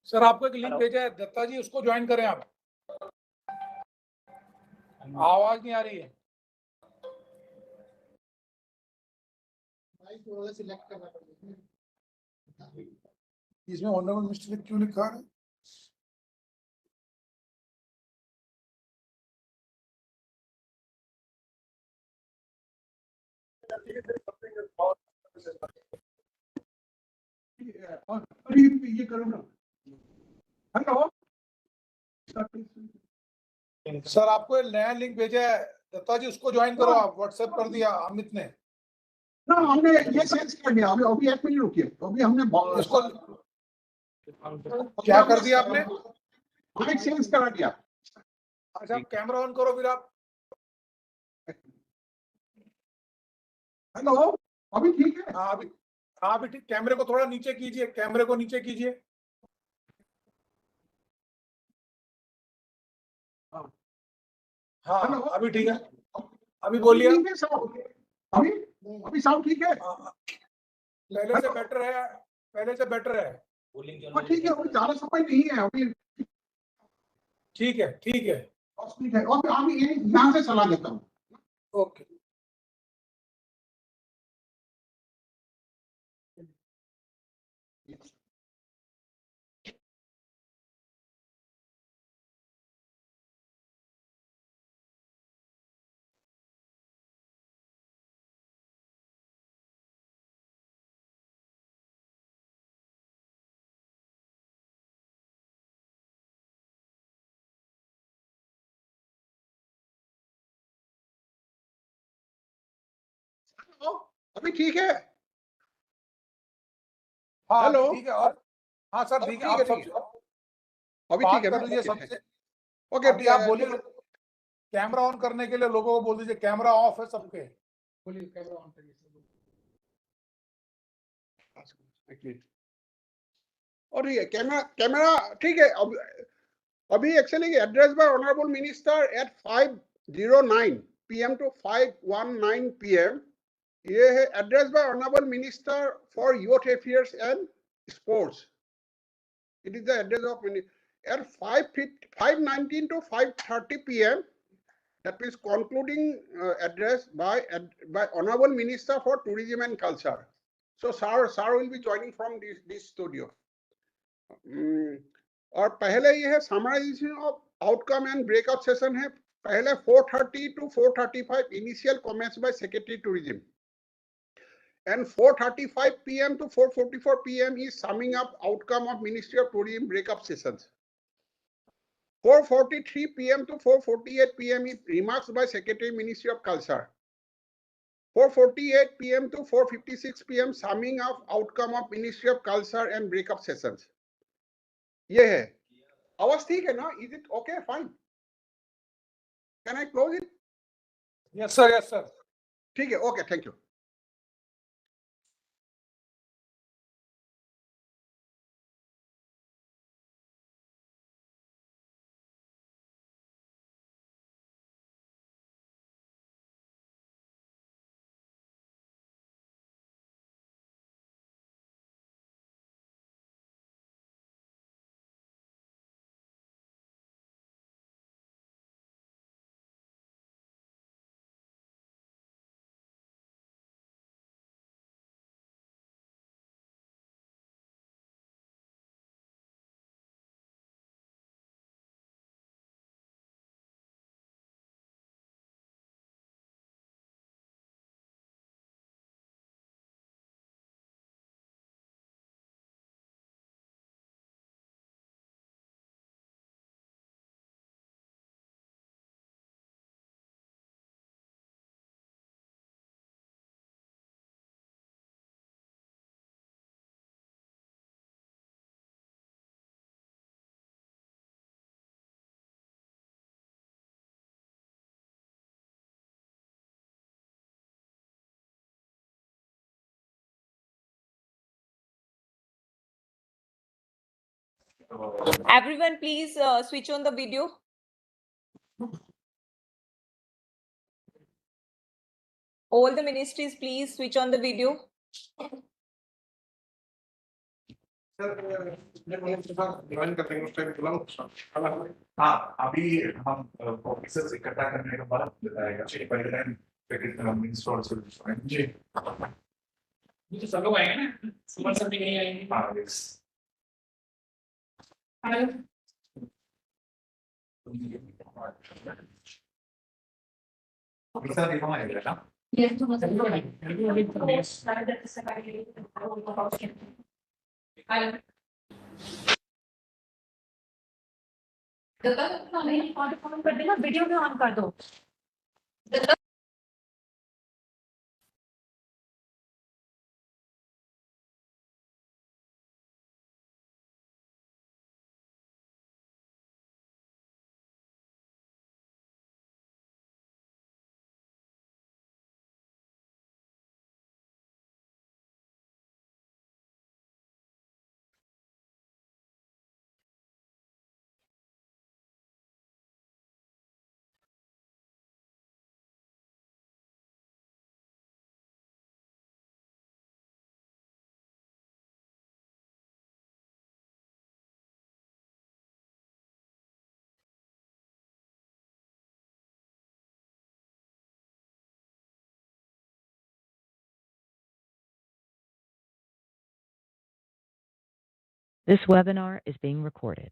सर आपको एक लिंक भेजा है दत्ता जी, उसको ज्वाइन करें आप। आवाज नहीं आ रही है। इसमें ऑनरेबल मिनिस्टर क्यों लिखा है? ये करो ना। हेलो सर आपको एक नया लिंक भेजा है दत्ता जी, उसको ज्वाइन करो आप। व्हाट्सएप कर दिया अमित ने। ना हमने ये सेंस कर दिया। अभी एक मिनट रुकिए। अभी हमने इसको क्या कर दिया आपने? हमने चेंज करा दिया। अच्छा कैमरा ऑन करो फिर आप। हेलो अभी ठीक है? हाँ अभी ठीक। कैमरे को थोड़ा नीचे कीजिए, कैमरे को नीचे कीजिए। हाँ अभी ठीक है। अभी बोलिए। अभी साउंड ठीक है? पहले से बेटर है, पहले से बेटर है। ठीक है, अभी ज्यादा समय नहीं है अभी। ठीक है ठीक है ठीक है। और अभी यहाँ से चला देता हूँ। ओके। अभी ठीक है? हाँ हेलो ठीक है। और हाँ सर ठीक है। आप सब अभी बात ठीक है कर ना? लीजिए सबसे। ओके अभी आप बोलिए। कैमरा ऑन करने के लिए लोगों को बोल दीजिए कैमरा ऑफ है सबके। बोलिए कैमरा ऑन करिए। और ये कैमरा ठीक है। अभी actually address bye honourable minister eight 5:09 PM to 5:19 PM। ये है address bye honourable minister for youth affairs and sports. It is the address of at 5:19 to 5:30 PM। That means concluding address by Honorable Minister for Tourism and Culture. So sir will be joining from this studio. और पहले ये है summarization of outcome and breakout session है। पहले 4:30 to 4:35 initial comments by secretary tourism and 4:35 PM to 4:44 PM is summing up outcome of Ministry of Tourism breakup sessions. 4:43 PM to 4:48 PM is remarks by Secretary Ministry of Culture. 4:48 PM to 4:56 PM summing up outcome of Ministry of Culture and breakup sessions. ये है। आवाज ठीक है ना? Is it okay? Fine. Can I close it? Yes sir, yes sir. ठीक है, okay, thank you. Everyone, please switch on the video. All the ministries, please switch on the video. Join करते हैं उस टाइम बुलाओ। हाँ, अभी हम officers इकट्ठा करने के बाद बताएगा पहले टाइम पैकेट हम इंस्टॉल कर जी ये तो सब लोग आएंगे ना, सुपर सब भी नहीं आएंगे। हाँ यस ऑफिसर देखो मैं लेता हूँ Yes, to us, everybody. On कर देना, वीडियो में ऑन कर दो। This webinar is being recorded.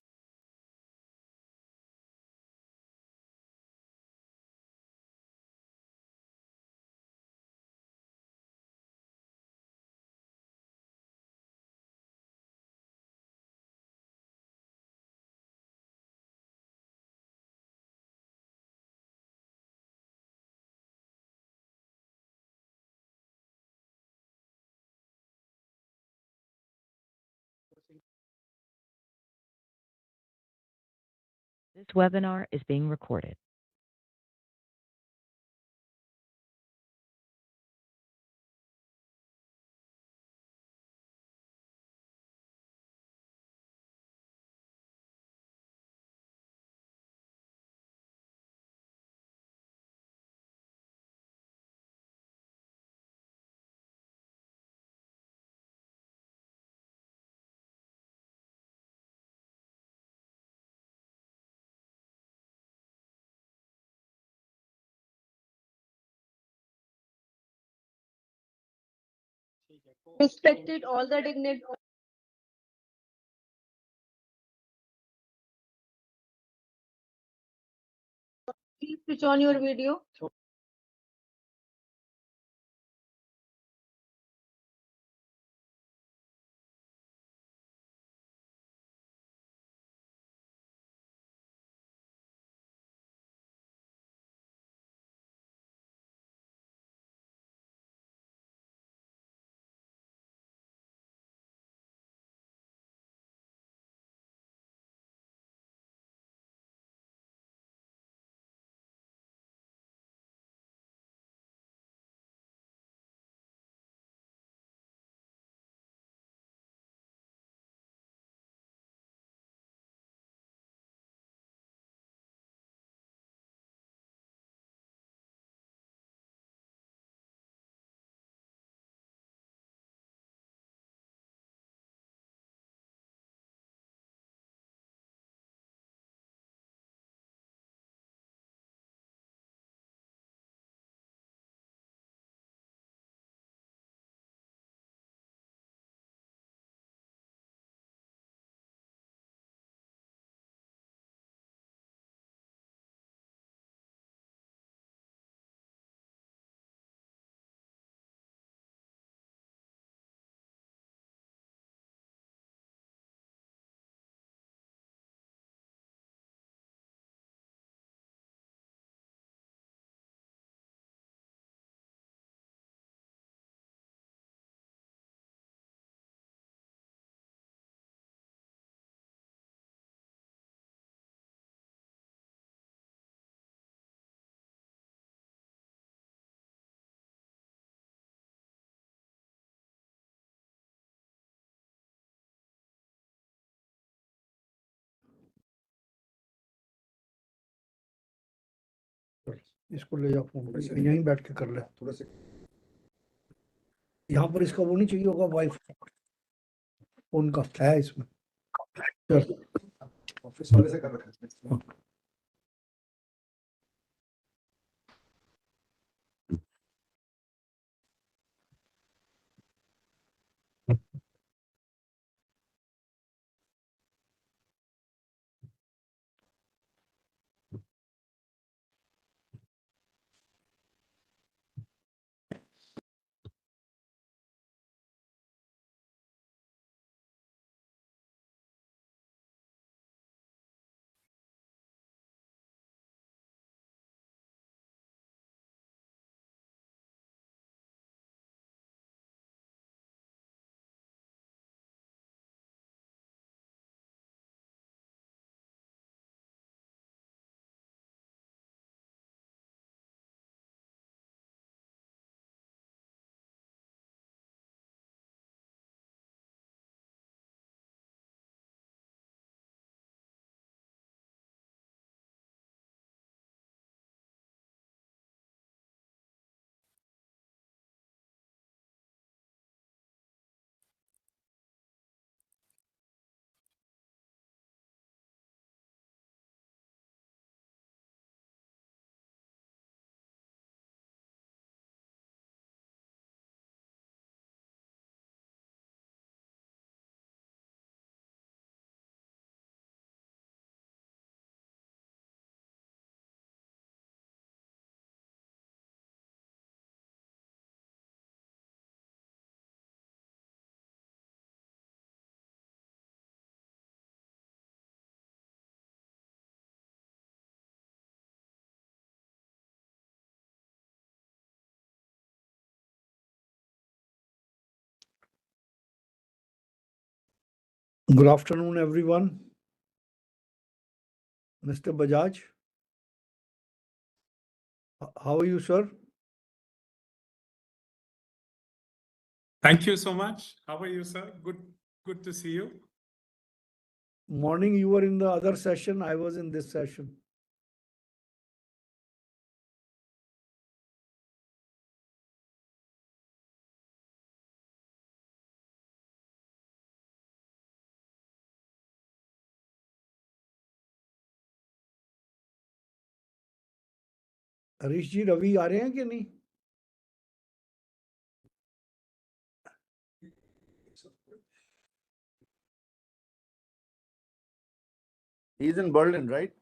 This webinar is being recorded. Respected all the dignitaries. Please switch on your video. इसको ले जा फोन पे, यहीं बैठ के कर ले थोड़ा से। यहाँ पर इसका वो नहीं चाहिए होगा वाईफाई, उनका है इसमें। चल। ऑफिस वाले से कर रखा है। Good afternoon, everyone. Mr. Bajaj, how are you, sir? Thank you so much. How are you, sir? Good to see you. Morning, you were in the other session. I was in this session. Harish जी, रवि आ रहे हैं कि नहीं? He's in Berlin, right?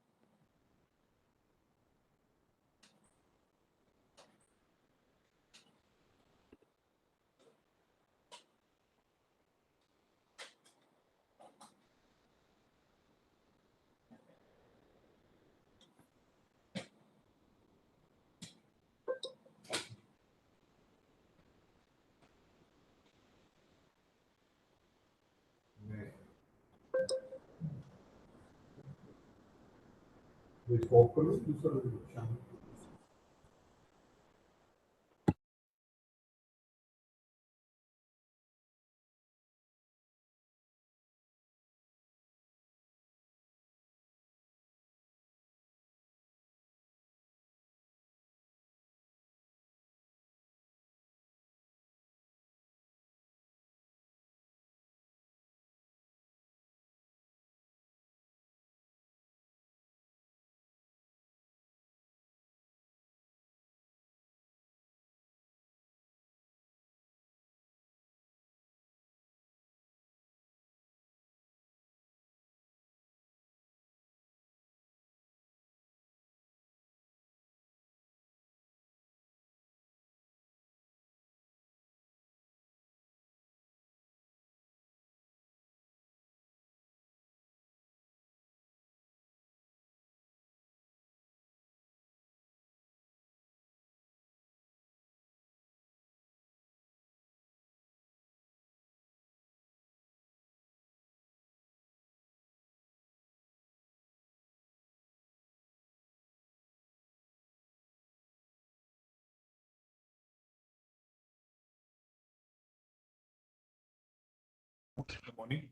Good morning.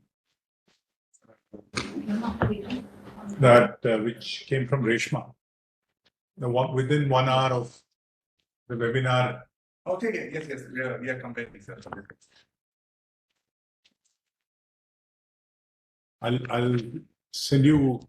That which came from Reshma. Within 1 hour of the webinar. Okay, yes, we are completing, sir. I'll send you.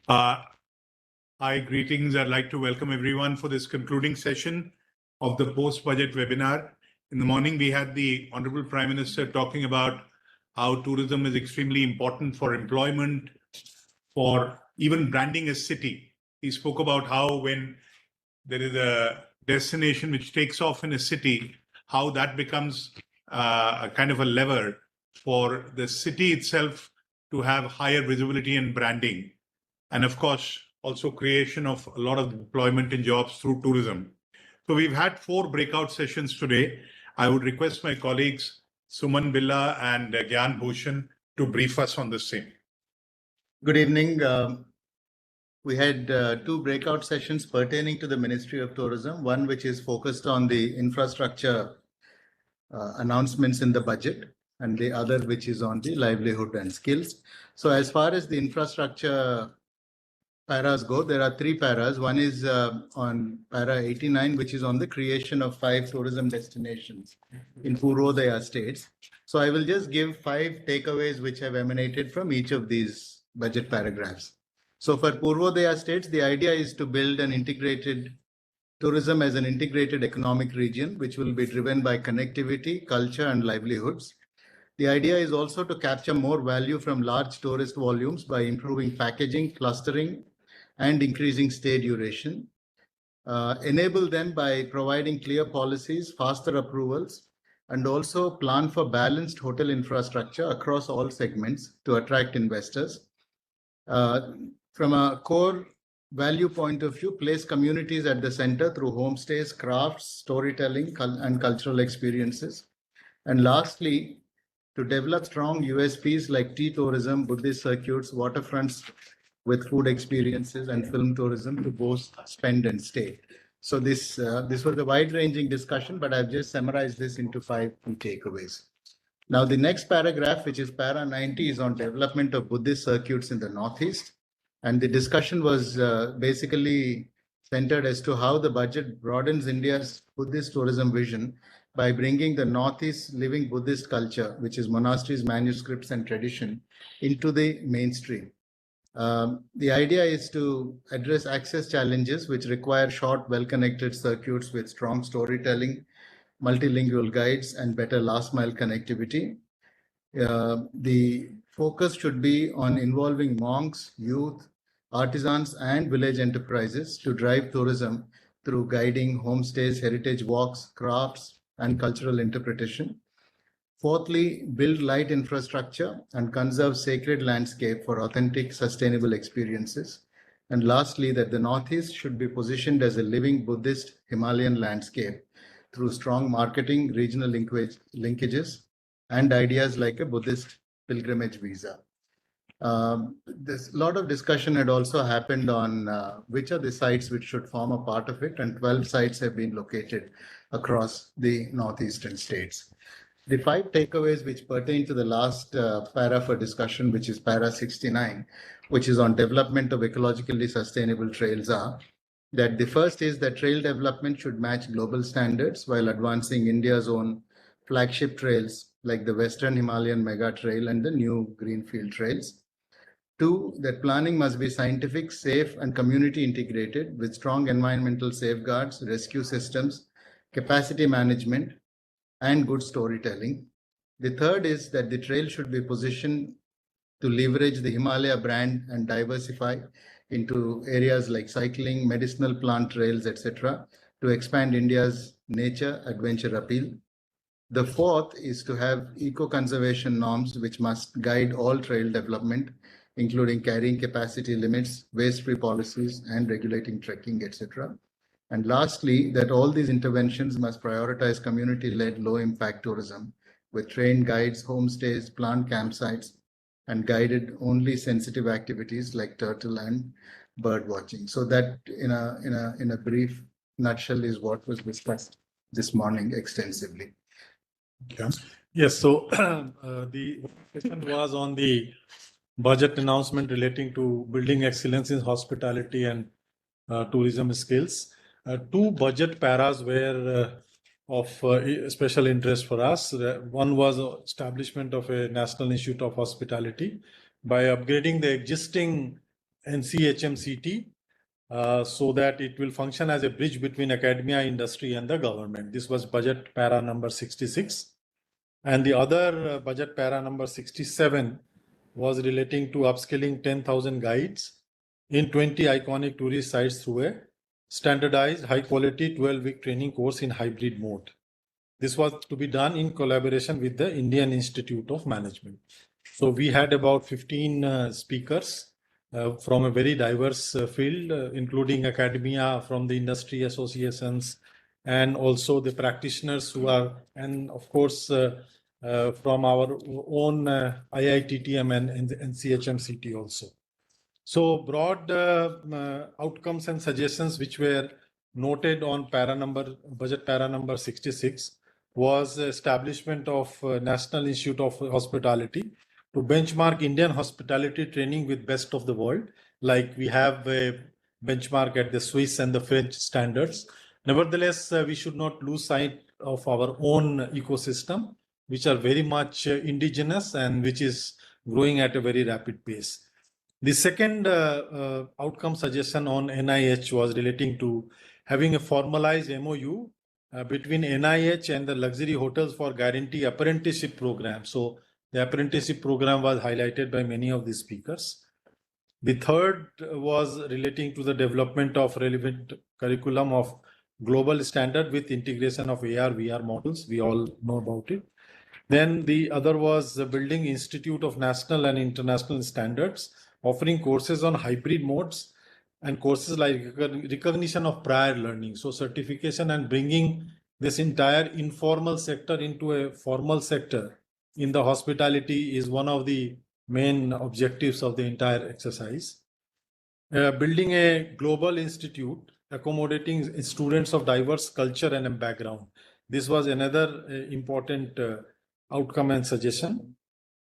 Hi, greetings. I'd like to welcome everyone for this concluding session of the post-budget webinar. In the morning, we had the Honorable Prime Minister talking about how tourism is extremely important for employment, for even branding a city. He spoke about how when there is a destination which takes off in a city, how that becomes a kind of a lever for the city itself to have higher visibility and branding. And of course, also creation of a lot of employment and jobs through tourism. So we've had 4 breakout sessions today. I would request my colleagues, Suman Billa and Gyan Bhushan, to brief us on the same. Good evening. We had 2 breakout sessions pertaining to the Ministry of Tourism, one which is focused on the infrastructure announcements in the budget, and the other which is on the livelihood and skills. So as far as the infrastructure paras go, there are 3 paras. One is on para 89, which is on the creation of 5 tourism destinations in Purvodaya states. So I will just give 5 takeaways which have emanated from each of these budget paragraphs. So for Purvodaya states, the idea is to build an integrated tourism as an integrated economic region, which will be driven by connectivity, culture, and livelihoods. The idea is also to capture more value from large tourist volumes by improving packaging, clustering, and increasing stay duration. Enable them by providing clear policies, faster approvals, and also plan for balanced hotel infrastructure across all segments to attract investors. From a core value point of view, place communities at the center through homestays, crafts, storytelling, and cultural experiences. And lastly, to develop strong USPs like tea tourism, Buddhist circuits, waterfronts with food experiences, and film tourism to boast spend and stay. So this was a wide-ranging discussion, but I've just summarized this into 5 key takeaways. Now, the next paragraph, which is para 90, is on development of Buddhist circuits in the Northeast. And the discussion was basically centered as to how the budget broadens India's Buddhist tourism vision by bringing the Northeast living Buddhist culture, which is monasteries, manuscripts, and tradition, into the mainstream. The idea is to address access challenges which require short, well-connected circuits with strong storytelling, multilingual guides, and better last-mile connectivity. The focus should be on involving monks, youth, artisans, and village enterprises to drive tourism through guiding, homestays, heritage walks, crafts, and cultural interpretation. Fourthly, build light infrastructure and conserve sacred landscape for authentic, sustainable experiences. And lastly, that the Northeast should be positioned as a living Buddhist Himalayan landscape through strong marketing, regional linkages, and ideas like a Buddhist pilgrimage visa. There's a lot of discussion had also happened on which are the sites which should form a part of it, and 12 sites have been located across the northeastern states. The 5 takeaways which pertain to the last para for discussion, which is para 69, which is on development of ecologically sustainable trails, are That the first is that trail development should match global standards while advancing India's own flagship trails like the Western Himalayan Mega Trail and the new Greenfield Trails. Two, that planning must be scientific, safe, and community integrated with strong environmental safeguards, rescue systems, capacity management, and good storytelling. The third is that the trail should be positioned to leverage the Himalaya brand and diversify into areas like cycling, medicinal plant trails, etc., to expand India's nature adventure appeal. The fourth is to have eco-conservation norms which must guide all trail development, including carrying capacity limits, waste-free policies, and regulating trekking, etc. And lastly, that all these interventions must prioritize community-led low-impact tourism with trained guides, homestays, planned campsites, and guided only sensitive activities like turtle and bird watching. So that in a brief nutshell is what was discussed this morning extensively. Okay. Yes, so the question was on the budget announcement relating to building excellence in hospitality and tourism skills. Two budget paras were of special interest for us. One was establishment of a National Institute of Hospitality by upgrading the existing NCHMCT so that it will function as a bridge between academia, industry, and the government. This was budget para number 66. And the other budget para number 67 was relating to upskilling 10,000 guides in 20 iconic tourist sites through a standardized high-quality 12-week training course in hybrid mode. This was to be done in collaboration with the Indian Institute of Management. So we had about 15 speakers from a very diverse field, including academia, from the industry associations, and also the practitioners who are, and of course, from our own IITTM and NCHMCT also. So broad outcomes and suggestions which were noted on budget para number 66 was establishment of National Institute of Hospitality to benchmark Indian hospitality training with best of the world. Like we have a benchmark at the Swiss and the French standards. Nevertheless, we should not lose sight of our own ecosystem, which are very much indigenous and which is growing at a very rapid pace. The second outcome suggestion on NIH was relating to having a formalized MOU between NIH and the luxury hotels for guarantee apprenticeship program. So the apprenticeship program was highlighted by many of the speakers. The third was relating to the development of relevant curriculum of global standard with integration of AR, VR models. We all know about it. Then the other was building Institute of National and International Standards, offering courses on hybrid modes and courses like recognition of prior learning. So certification and bringing this entire informal sector into a formal sector in the hospitality is one of the main objectives of the entire exercise. Building a global institute accommodating students of diverse culture and background. This was another important outcome and suggestion.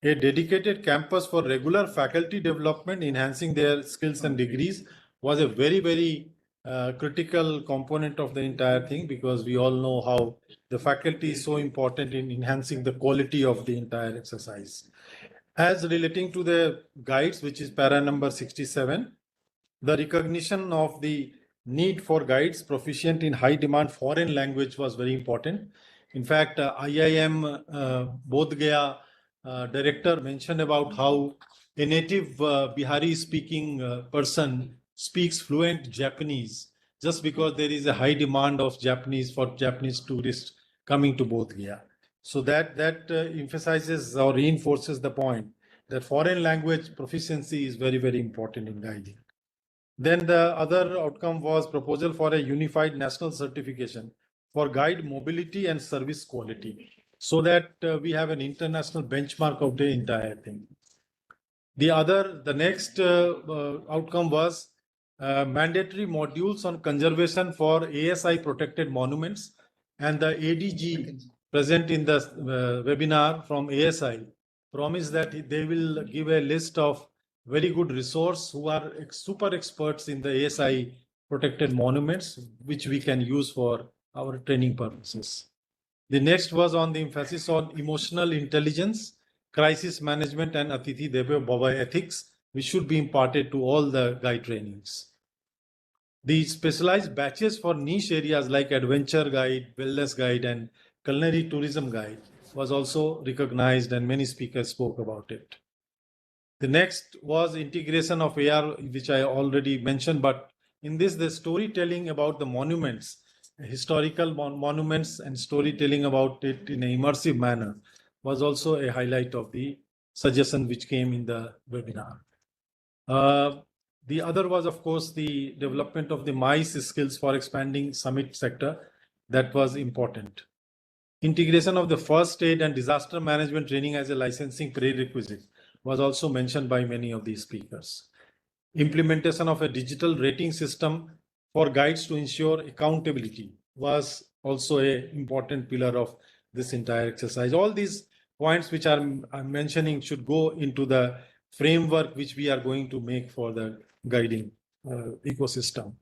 A dedicated campus for regular faculty development, enhancing their skills and degrees, was a very, very critical component of the entire thing, because we all know how the faculty is so important in enhancing the quality of the entire exercise. As relating to the guides, which is para number 67, the recognition of the need for guides proficient in high demand foreign language was very important. In fact, IIM Bodh Gaya director mentioned about how a native Bihari speaking person speaks fluent Japanese just because there is a high demand of Japanese for Japanese tourists coming to Bodh Gaya. So that emphasizes or reinforces the point that foreign language proficiency is very, very important in guiding. Then the other outcome was proposal for a unified national certification for guide mobility and service quality, so that we have an international benchmark of the entire thing. The next outcome was mandatory modules on conservation for ASI protected monuments, and the ADG present in the webinar from ASI promised that they will give a list of very good resource who are super experts in the ASI protected monuments, which we can use for our training purposes. The next was on the emphasis on emotional intelligence, crisis management, and Atithi Deve Bhava ethics, which should be imparted to all the guide trainings. The specialized batches for niche areas like adventure guide, wellness guide, and culinary tourism guide was also recognized, and many speakers spoke about it. The next was integration of AR, which I already mentioned, but in this, the storytelling about the monuments, historical monuments, and storytelling about it in an immersive manner was also a highlight of the suggestion which came in the webinar. The other was, of course, the development of the MICE skills for expanding summit sector. That was important. Integration of the first aid and disaster management training as a licensing prerequisite was also mentioned by many of these speakers. Implementation of a digital rating system for guides to ensure accountability was also an important pillar of this entire exercise. All these points which I'm mentioning should go into the framework which we are going to make for the guiding ecosystem.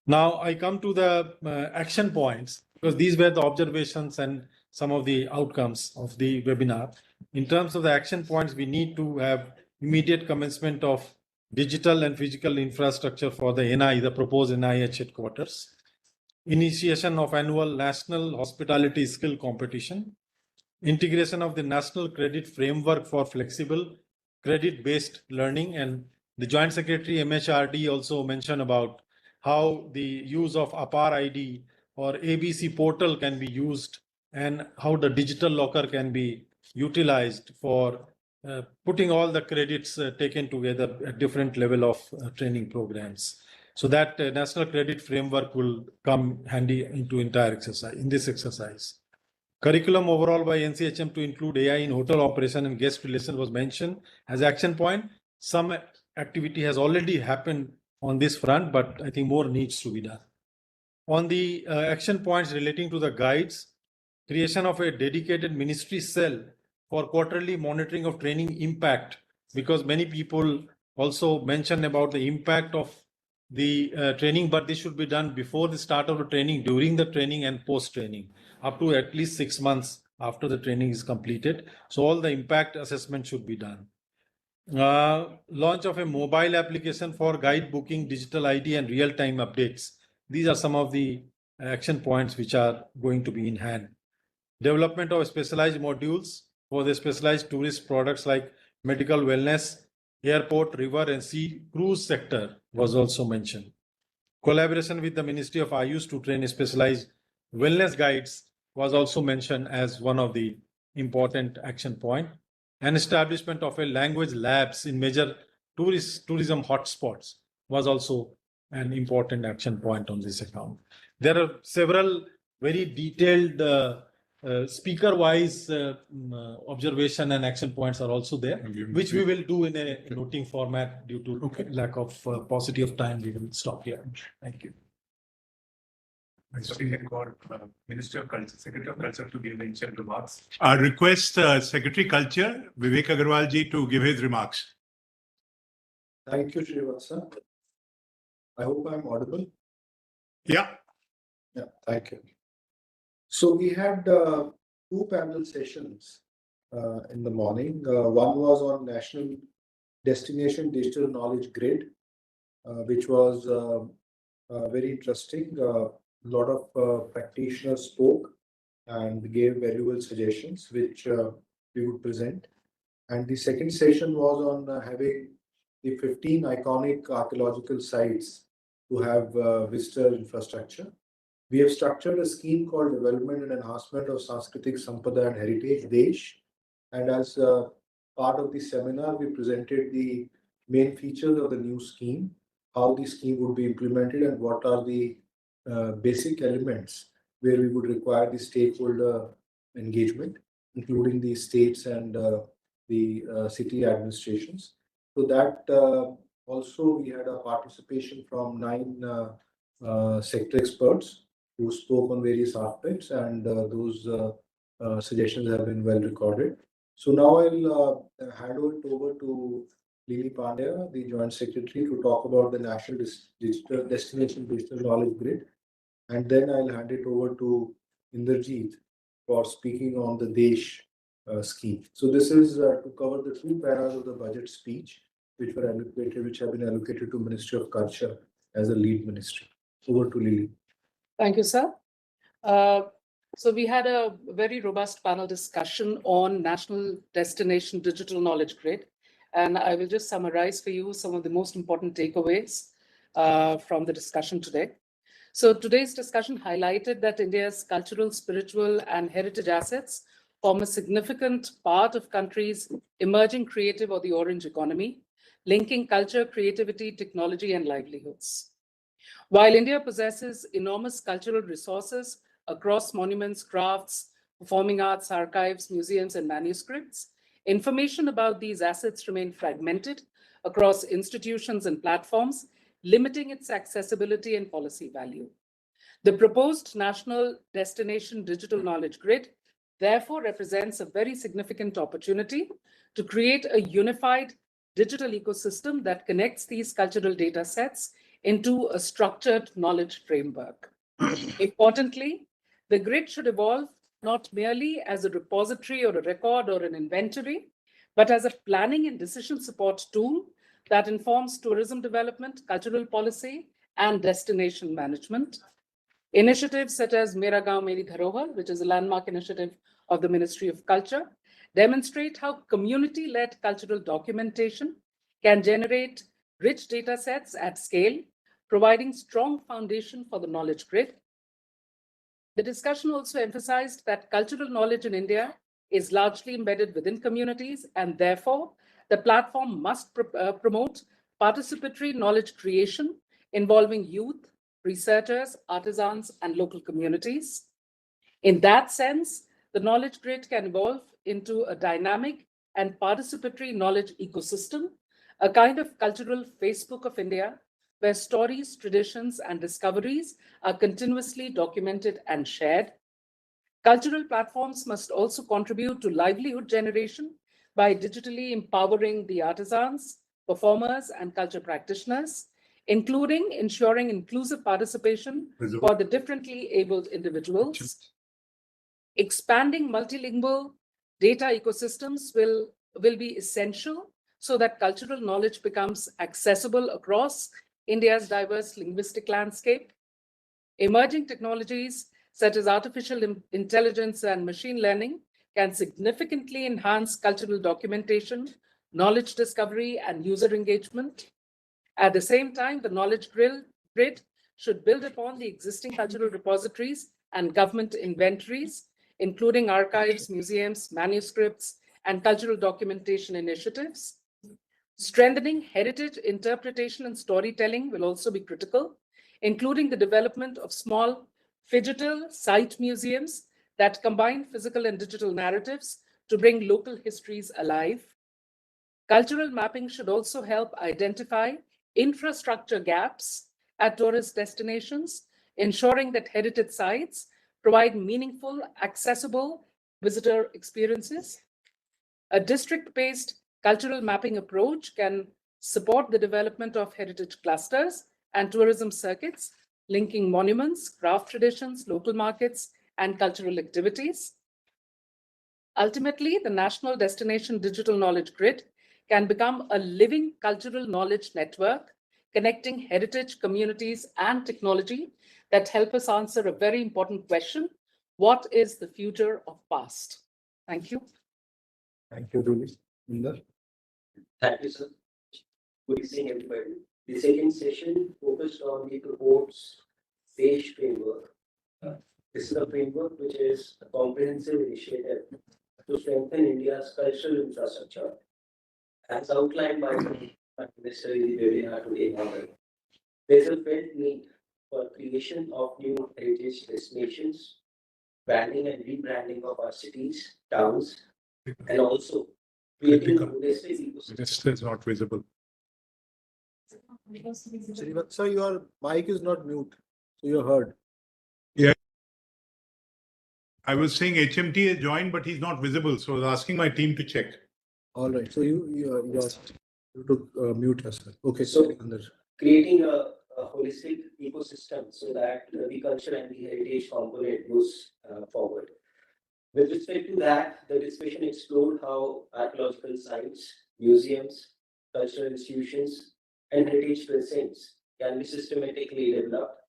Now I come to the action points, because these were the observations and some of the outcomes of the webinar. In terms of the action points, we need to have immediate commencement of digital and physical infrastructure for the NI, the proposed NIH headquarters. Initiation of annual National Hospitality Skill Competition. Integration of the National Credit Framework for Flexible Credit-Based Learning. And the Joint Secretary MHRD also mentioned about how the use of APAR ID or ABC portal can be used, and how the digital locker can be utilized for putting all the credits taken together at different level of training programs. So that National Credit Framework will come handy into entire exercise, in this exercise. Curriculum overall by NCHM to include AI in hotel operation and guest relation was mentioned as action point. Some activity has already happened on this front, but I think more needs to be done. On the action points relating to the guides, creation of a dedicated ministry cell for quarterly monitoring of training impact, because many people also mentioned about the impact of the training, but this should be done before the start of the training, during the training, and post-training, up to at least 6 months after the training is completed. So all the impact assessment should be done. Launch of a mobile application for guide booking, digital ID, and real-time updates. These are some of the action points which are going to be in hand. Development of specialized modules for the specialized tourist products like medical wellness, airport, river, and sea cruise sector was also mentioned. Collaboration with the Ministry of Ayush to train specialized wellness guides was also mentioned as one of the important action point. And establishment of a language labs in major tourism hotspots was also an important action point on this account. There are several very detailed speaker-wise observation and action points are also there, which we will do in a noting format due to lack of paucity of time. We will stop here. Thank you. So we have got Minister of Culture, Secretary of Culture to give the initial remarks. I request Secretary Culture, Vivek Agarwal ji, to give his remarks. Thank you, Srivatsa. I hope I'm audible. Yeah. Yeah, thank you. So we had 2 panel sessions in the morning. One was on National Destination Digital Knowledge Grid, which was very interesting. A lot of practitioners spoke and gave valuable suggestions, which we would present. And the second session was on having the 15 iconic archaeological sites to have visitor infrastructure. We have structured a scheme called Development and Enhancement of Sanskritik Sampada and Heritage Desh. And as part of the seminar, we presented the main features of the new scheme, how the scheme would be implemented, and what are the basic elements where we would require the stakeholder engagement, including the states and the city administrations. So that also we had a participation from 9 sector experts who spoke on various aspects, and those suggestions have been well recorded. So now I'll hand it over to Lily Pandya, the Joint Secretary, to talk about the National Digital Destination Digital Knowledge Grid. And then I'll hand it over to Inderjeet for speaking on the Desh scheme. So this is to cover the two paras of the budget speech, which have been allocated to Ministry of Culture as a lead ministry. Over to Lily. Thank you, sir. So we had a very robust panel discussion on National Destination Digital Knowledge Grid. And I will just summarize for you some of the most important takeaways from the discussion today. So today's discussion highlighted that India's cultural, spiritual, and heritage assets form a significant part of country's emerging creative or the orange economy, linking culture, creativity, technology, and livelihoods. While India possesses enormous cultural resources across monuments, crafts, performing arts, archives, museums, and manuscripts, information about these assets remain fragmented across institutions and platforms, limiting its accessibility and policy value. The proposed National Destination Digital Knowledge Grid therefore represents a very significant opportunity to create a unified digital ecosystem that connects these cultural data sets into a structured knowledge framework. Importantly, the grid should evolve not merely as a repository or a record or an inventory, but as a planning and decision support tool that informs tourism development, cultural policy, and destination management. Initiatives such as Mera Gaon Meri Dharohar, which is a landmark initiative of the Ministry of Culture, demonstrate how community-led cultural documentation can generate rich data sets at scale, providing strong foundation for the knowledge grid. The discussion also emphasized that cultural knowledge in India is largely embedded within communities, and therefore the platform must promote participatory knowledge creation involving youth, researchers, artisans, and local communities. In that sense, the knowledge grid can evolve into a dynamic and participatory knowledge ecosystem, a kind of cultural Facebook of India, where stories, traditions, and discoveries are continuously documented and shared. Cultural platforms must also contribute to livelihood generation by digitally empowering the artisans, performers, and culture practitioners, including ensuring inclusive participation for the differently abled individuals. Expanding multilingual data ecosystems will be essential so that cultural knowledge becomes accessible across India's diverse linguistic landscape. Emerging technologies such as artificial intelligence and machine learning can significantly enhance cultural documentation, knowledge discovery, and user engagement. At the same time, the knowledge grid should build upon the existing cultural repositories and government inventories, including archives, museums, manuscripts, and cultural documentation initiatives. Strengthening heritage interpretation and storytelling will also be critical, including the development of small phygital site museums that combine physical and digital narratives to bring local histories alive. Cultural mapping should also help identify infrastructure gaps at tourist destinations, ensuring that heritage sites provide meaningful, accessible visitor experiences. A district-based cultural mapping approach can support the development of heritage clusters and tourism circuits, linking monuments, craft traditions, local markets, and cultural activities. Ultimately, the National Destination Digital Knowledge Grid can become a living cultural knowledge network, connecting heritage, communities, and technology that help us answer a very important question: what is the future of past? Thank you. Thank you, Ruby. Thank you, sir. Good evening, everybody. The second session focused on the proposed SAGE framework. This is a framework which is a comprehensive initiative to strengthen India's cultural infrastructure, as outlined by the Prime Minister in the webinar today morning. There is a felt need for creation of new heritage destinations, branding and rebranding of our cities, towns, and also creating a holistic ecosystem. Minister is not visible. Sir, your mic is not mute, so you're heard. Yeah. I was saying HMT has joined, but he's not visible. So I was asking my team to check. All right. So you're You to mute yourself. Okay, So, Under. creating a holistic ecosystem so that the culture and the heritage component goes forward. With respect to that, the discussion explored how archaeological sites, museums, cultural institutions, and heritage precincts can be systematically developed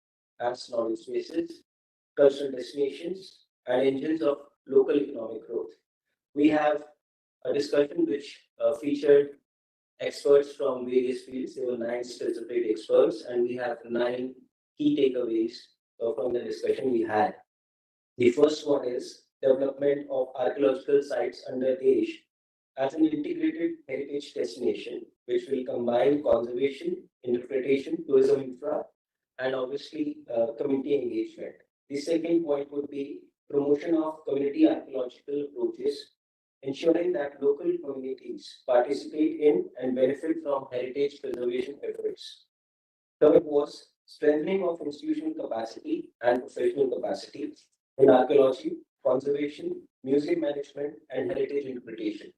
as knowledge spaces, cultural destinations, and engines of local economic growth. We have a discussion which featured experts from various fields. There were 9 specific experts, and we have 9 key takeaways from the discussion we had. The first one is development of archaeological sites under DESH as an integrated heritage destination, which will combine conservation, interpretation, tourism infra, and obviously community engagement. The second point would be promotion of community archaeological approaches, ensuring that local communities participate in and benefit from heritage preservation efforts. Third was strengthening of institutional capacity and professional capacity in archaeology, conservation, museum management, and heritage interpretation.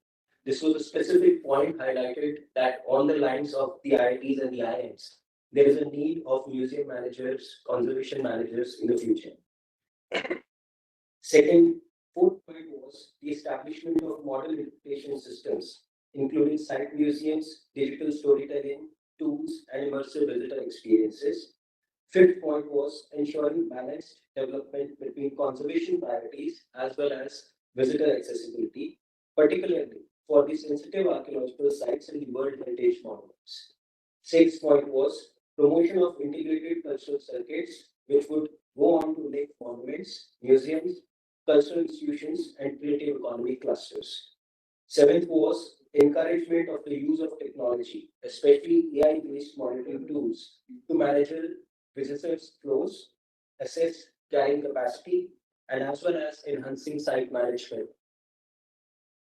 This was a specific point highlighted that on the lines of the IITs and the IIMs, there is a need of museum managers, conservation managers in the future. Fourth point was the establishment of model interpretation systems, including site museums, digital storytelling, tools, and immersive visitor experiences. Fifth point was ensuring balanced development between conservation priorities as well as visitor accessibility, particularly for the sensitive archaeological sites and the World Heritage Monuments. Sixth point was promotion of integrated cultural circuits, which would go on to link monuments, museums, cultural institutions, and creative economy clusters. Seventh was encouragement of the use of technology, especially AI-based monitoring tools, to manage visitors' flows, assess carrying capacity, and as well as enhancing site management.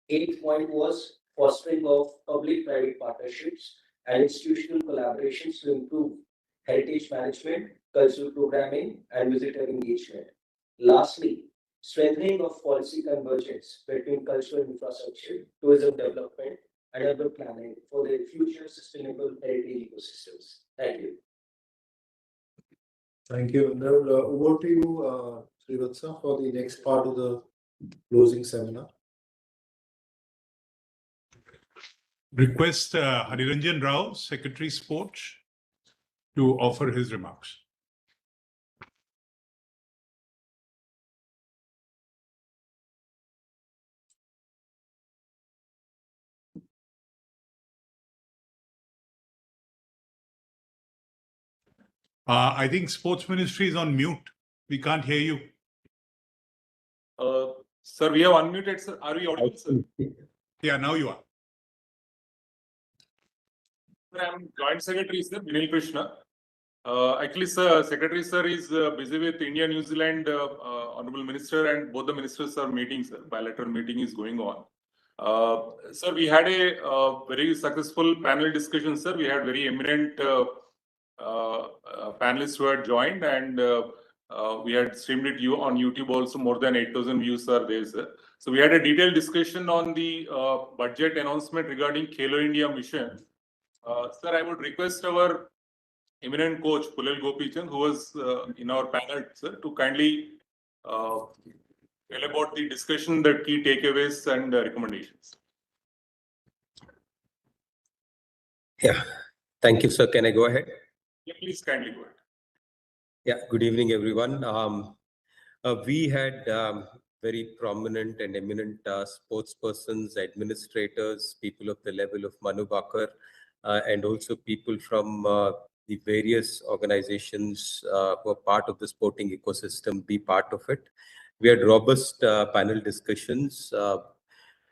Eighth point was fostering of public-private partnerships and institutional collaborations to improve heritage management, cultural programming, and visitor engagement. Lastly, strengthening of policy convergence between cultural infrastructure, tourism development, and urban planning for the future sustainable heritage ecosystems. Thank you. Thank you. Now, over to you, Srivatsa, for the next part of the closing seminar. Request Hariranjan Rao, Secretary Sports, to offer his remarks. I think Sports Ministry is on mute. We can't hear you. Sir, we have unmuted, sir. Are we audible, sir? Yeah, now you are. Sir, I am Joint Secretary, sir, Vinil Krishna. Actually, sir, Secretary, sir, is busy with India, New Zealand, Honorable Minister, and both the ministers are meeting, sir. Bilateral meeting is going on. Sir, we had a very successful panel discussion, sir. We had very eminent panelists who had joined, and we had streamed it on YouTube also. More than 8,000 views are there, sir. So we had a detailed discussion on the budget announcement regarding KHELO India mission. Sir, I would request our eminent coach, Pulel Gopichan, who was in our panel, sir, to kindly tell about the discussion, the key takeaways and recommendations. Yeah, thank you, sir. Can I go ahead? Yeah, please kindly go ahead. Yeah, good evening, everyone. We had very prominent and eminent sports persons, administrators, people of the level of Manu Bakar, and also people from the various organizations who are part of the sporting ecosystem be part of it. We had robust panel discussions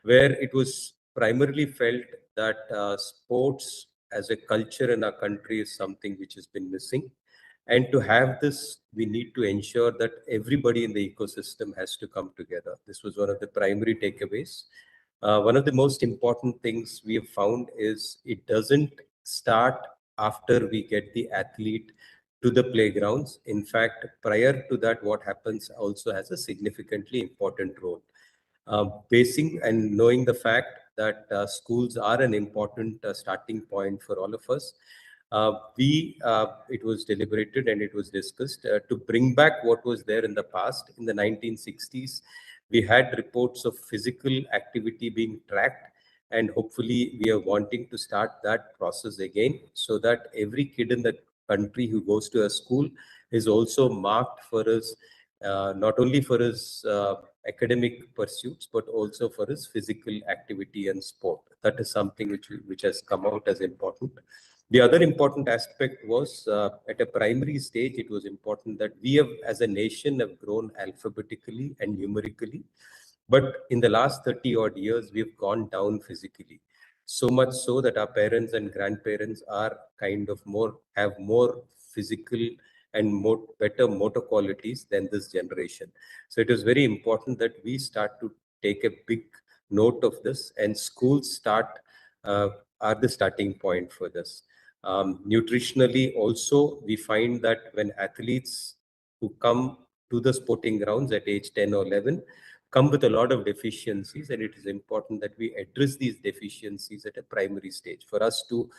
where it was primarily felt that sports as a culture in our country is something which has been missing. And to have this, we need to ensure that everybody in the ecosystem has to come together. This was one of the primary takeaways. One of the most important things we have found is it doesn't start after we get the athlete to the playgrounds. In fact, prior to that, what happens also has a significantly important role. Basing and knowing the fact that schools are an important starting point for all of us. It was deliberated and it was discussed to bring back what was there in the past. In the 1960s, we had reports of physical activity being tracked, and hopefully we are wanting to start that process again, so that every kid in the country who goes to a school is also marked for his not only for his academic pursuits, but also for his physical activity and sport. That is something which has come out as important. The other important aspect was at a primary stage, it was important that we have, as a nation, have grown alphabetically and numerically. But in the last 30 odd years, we've gone down physically. So much so that our parents and grandparents are have more physical and better motor qualities than this generation. So it is very important that we start to take a big note of this, and schools are the starting point for this. Nutritionally also, we find that when athletes who come to the sporting grounds at age 10 or 11 come with a lot of deficiencies, and it is important that we address these deficiencies at a primary stage. For us to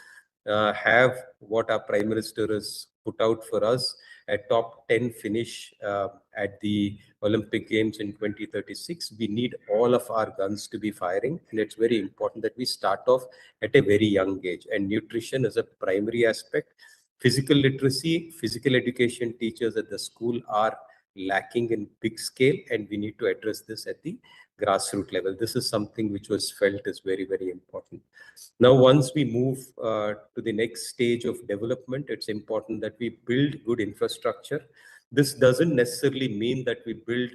have what our Prime Minister has put out for us, a top 10 finish at the Olympic Games in 2036, we need all of our guns to be firing. And it's very important that we start off at a very young age. And nutrition is a primary aspect. Physical literacy, physical education teachers at the school are lacking in big scale, and we need to address this at the grassroots level. This is something which was felt is very, very important. Now, once we move to the next stage of development, it's important that we build good infrastructure. This doesn't necessarily mean that we build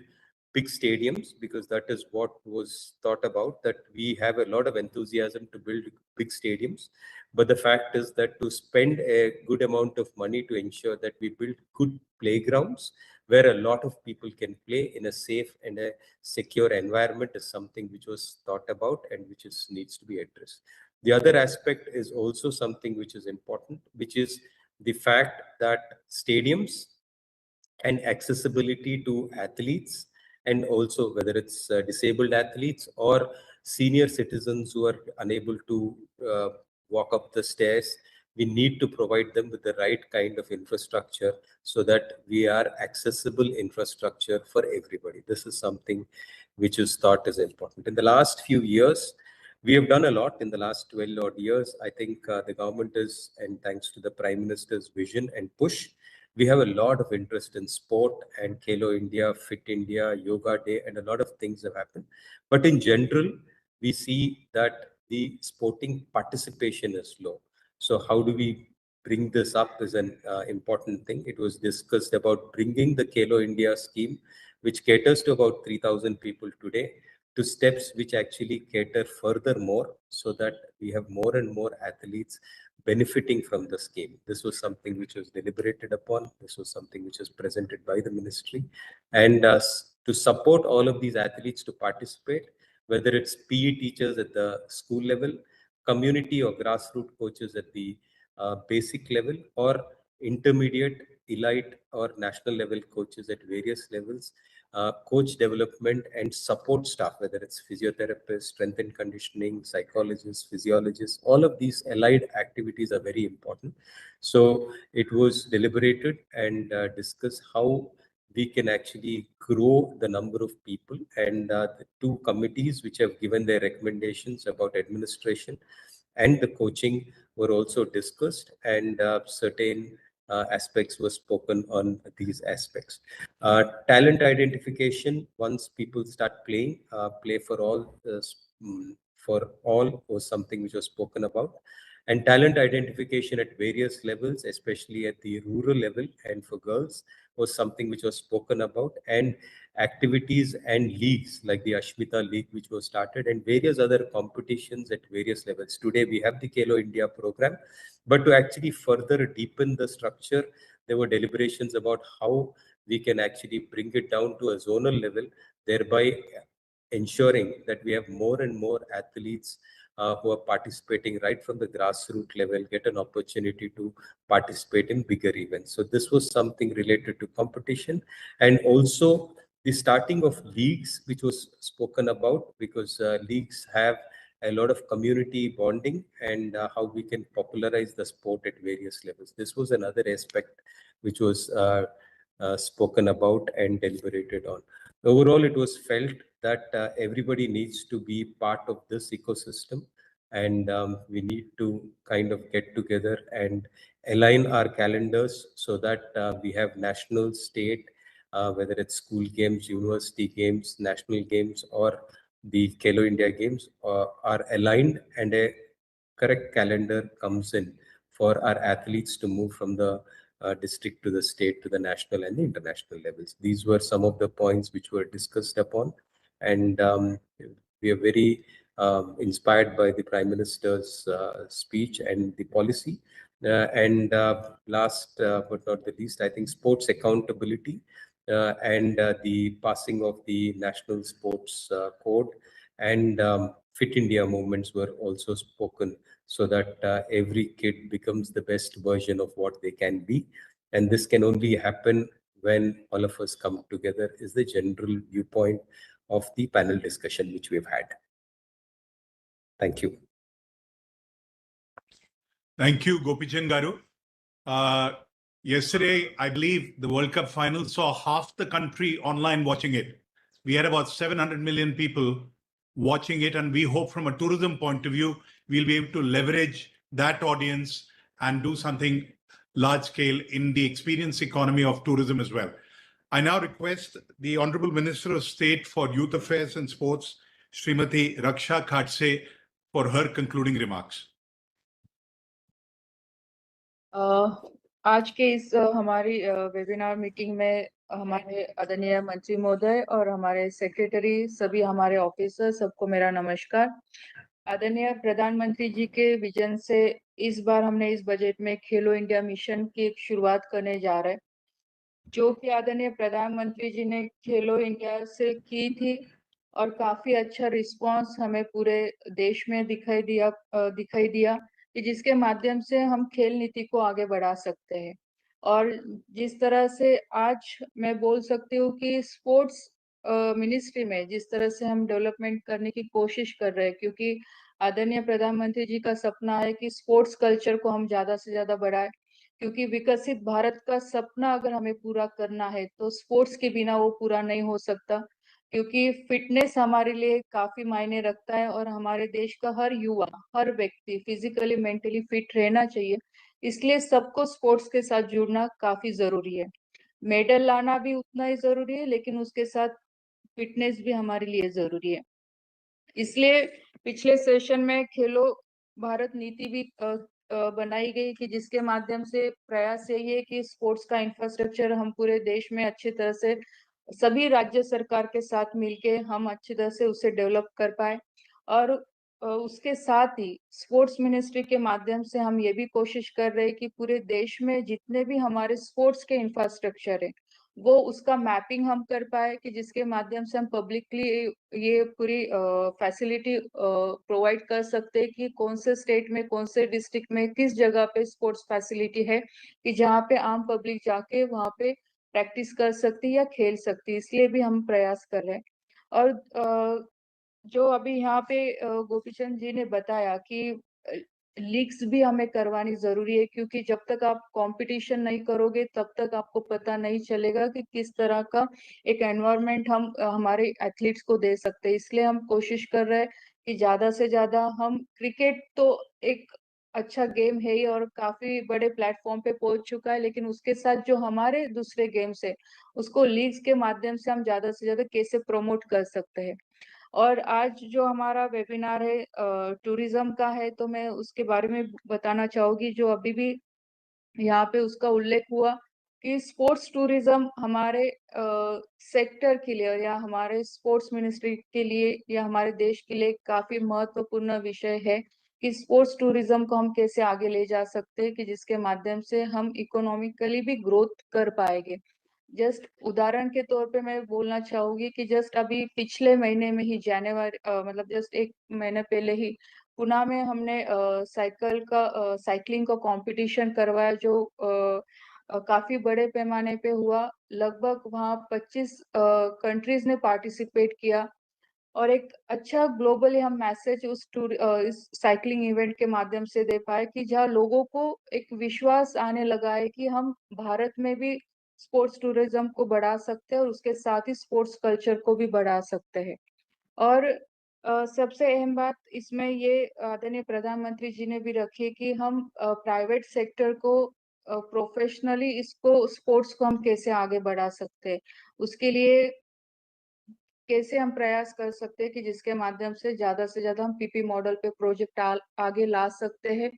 big stadiums, because that is what was thought about, that we have a lot of enthusiasm to build big stadiums. But the fact is that to spend a good amount of money to ensure that we build good playgrounds where a lot of people can play in a safe and a secure environment is something which was thought about and which needs to be addressed. The other aspect is also something which is important, which is the fact that stadiums and accessibility to athletes, and also whether it's disabled athletes or senior citizens who are unable to walk up the stairs, we need to provide them with the right kind of infrastructure so that we are accessible infrastructure for everybody. This is something which is thought is important. In the last few years, we have done a lot. In the last 12 odd years, I think the government is, and thanks to the Prime Minister's vision and push, we have a lot of interest in sport and KHELO India, Fit India, Yoga Day, and a lot of things have happened. But in general, we see that the sporting participation is low. So how do we bring this up is an important thing. It was discussed about bringing the KHELO India scheme, which caters to about 3,000 people today, to steps which actually cater furthermore, so that we have more and more athletes benefiting from the scheme. This was something which was deliberated upon. This was something which was presented by the ministry. And to support all of these athletes to participate, whether it's PE teachers at the school level, community or grassroots coaches at the basic level, or intermediate, elite or national level coaches at various levels, coach development and support staff, whether it's physiotherapists, strength and conditioning, psychologists, physiologists, all of these allied activities are very important. So it was deliberated and discussed how we can actually grow the number of people, and the two committees which have given their recommendations about administration and the coaching were also discussed, and certain aspects were spoken on these aspects. Talent identification, once people start playing, play for all was something which was spoken about. And talent identification at various levels, especially at the rural level and for girls, was something which was spoken about. And activities and leagues like the Ashmita League, which was started, and various other competitions at various levels. Today, we have the KHELO India program, but to actually further deepen the structure, there were deliberations about how we can actually bring it down to a zonal level, thereby ensuring that we have more and more athletes who are participating right from the grassroots level, get an opportunity to participate in bigger events. So this was something related to competition, and also the starting of leagues, which was spoken about, because leagues have a lot of community bonding, and how we can popularize the sport at various levels. This was another aspect which was spoken about and deliberated on. Overall, it was felt that everybody needs to be part of this ecosystem, and we need to kind of get together and align our calendars so that we have national, state, whether it's school games, university games, national games, or the KHELO India games are aligned, and a correct calendar comes in for our athletes to move from the district to the state to the national and the international levels. These were some of the points which were discussed upon, and we are very inspired by the Prime Minister's speech and the policy. And last but not the least, I think sports accountability and the passing of the National Sports Code and Fit India movements were also spoken, so that every kid becomes the best version of what they can be. And this can only happen when all of us come together, is the general viewpoint of the panel discussion which we've had. Thank you. Thank you, Gopichan Garu. Yesterday, I believe the World Cup final saw half the country online watching it. We had about 700 million people watching it, and we hope from a tourism point of view, we'll be able to leverage that audience and do something large scale in the experience economy of tourism as well. I now request the Honorable Minister of State for Youth Affairs and Sports, Srimati Raksha Khatse, for her concluding remarks. आज के इस हमारी webinar meeting में हमारे आदरणीय मंत्री महोदय और हमारे सेक्रेटरी, सभी हमारे ऑफिसर, सबको मेरा नमस्कार। आदरणीय प्रधानमंत्री जी के विजन से इस बार हमने इस बजट में खेलो इंडिया मिशन की एक शुरुआत करने जा रहे हैं, जो कि आदरणीय प्रधानमंत्री जी ने खेलो इंडिया से की थी और काफी अच्छा रिस्पांस हमें पूरे देश में दिखाई दिया कि जिसके माध्यम से हम खेल नीति को आगे बढ़ा सकते हैं। और जिस तरह से आज मैं बोल सकती हूँ कि स्पोर्ट्स मिनिस्ट्री में जिस तरह से हम डेवलपमेंट करने की कोशिश कर रहे हैं, क्योंकि आदरणीय प्रधानमंत्री जी का सपना है कि स्पोर्ट्स कल्चर को हम ज्यादा से ज्यादा बढ़ाएं, क्योंकि विकसित भारत का सपना अगर हमें पूरा करना है तो स्पोर्ट्स के बिना वो पूरा नहीं हो सकता, क्योंकि फिटनेस हमारे लिए काफी मायने रखता है और हमारे देश का हर युवा, हर व्यक्ति फिजिकली मेंटली फिट रहना चाहिए। इसलिए सबको स्पोर्ट्स के साथ जुड़ना काफी जरूरी है। मेडल लाना भी उतना ही जरूरी है, लेकिन उसके साथ फिटनेस भी हमारे लिए जरूरी है। इसलिए पिछले सेशन में खेलो भारत नीति भी बनाई गई कि जिसके माध्यम से प्रयास यही है कि स्पोर्ट्स का इंफ्रास्ट्रक्चर हम पूरे देश में अच्छी तरह से सभी राज्य सरकार के साथ मिलके हम अच्छी तरह से उसे डेवलप कर पाए। और उसके साथ ही स्पोर्ट्स मिनिस्ट्री के माध्यम से हम ये भी कोशिश कर रहे हैं कि पूरे देश में जितने भी हमारे स्पोर्ट्स के इंफ्रास्ट्रक्चर है वो उसका मैपिंग हम कर पाए, कि जिसके माध्यम से हम पब्लिकली ये पूरी फैसिलिटी प्रोवाइड कर सकते हैं कि कौन से स्टेट में, कौन से डिस्ट्रिक्ट में, किस जगह पे स्पोर्ट्स फैसिलिटी है कि जहाँ पे आम पब्लिक जाके वहाँ पे प्रैक्टिस कर सकती या खेल सकती। इसलिए भी हम प्रयास कर रहे हैं। और जो अभी यहाँ पे गोपीचंद जी ने बताया कि लीग्स भी हमें करवानी जरूरी है, क्योंकि जब तक आप कंपटीशन नहीं करोगे तब तक आपको पता नहीं चलेगा कि किस तरह का एक एनवायरनमेंट हम हमारे एथलीट्स को दे सकते हैं। इसलिए हम कोशिश कर रहे हैं कि ज्यादा से ज्यादा हम, क्रिकेट तो एक अच्छा गेम है ही और काफी बड़े प्लेटफॉर्म पे पहुंच चुका है, लेकिन उसके साथ जो हमारे दूसरे गेम्स है उसको लीग्स के माध्यम से हम ज्यादा से ज्यादा कैसे प्रमोट कर सकते हैं। और आज जो हमारा वेबिनार है टूरिज्म का है, तो मैं उसके बारे में बताना चाहूंगी। जो अभी भी यहाँ पे उसका उल्लेख हुआ कि स्पोर्ट्स टूरिज्म हमारे सेक्टर के लिए या हमारे स्पोर्ट्स मिनिस्ट्री के लिए या हमारे देश के लिए काफी महत्वपूर्ण विषय है कि स्पोर्ट्स टूरिज्म को हम कैसे आगे ले जा सकते हैं, कि जिसके माध्यम से हम इकोनॉमिकली भी ग्रोथ कर पाएंगे। जस्ट उदाहरण के तौर पे मैं बोलना चाहूंगी कि जस्ट अभी पिछले महीने में ही जनवरी मतलब जस्ट एक महीने पहले ही पुणे में हमने साइकिलिंग का कंपटीशन करवाया, जो काफी बड़े पैमाने पे हुआ। लगभग वहाँ 25 कंट्रीज ने पार्टिसिपेट किया और एक अच्छा ग्लोबली हम मैसेज इस साइकिलिंग इवेंट के माध्यम से दे पाए कि जहाँ लोगों को एक विश्वास आने लगा है कि हम भारत में भी स्पोर्ट्स टूरिज्म को बढ़ा सकते हैं और उसके साथ ही स्पोर्ट्स कल्चर को भी बढ़ा सकते हैं। और सबसे अहम बात इसमें ये आदरणीय प्रधानमंत्री जी ने भी रखी कि हम प्राइवेट सेक्टर को प्रोफेशनली इसको स्पोर्ट्स को हम कैसे आगे बढ़ा सकते हैं, उसके लिए कैसे हम प्रयास कर सकते हैं कि जिसके माध्यम से ज्यादा हम पीपी मॉडल पे प्रोजेक्ट आगे ला सकते हैं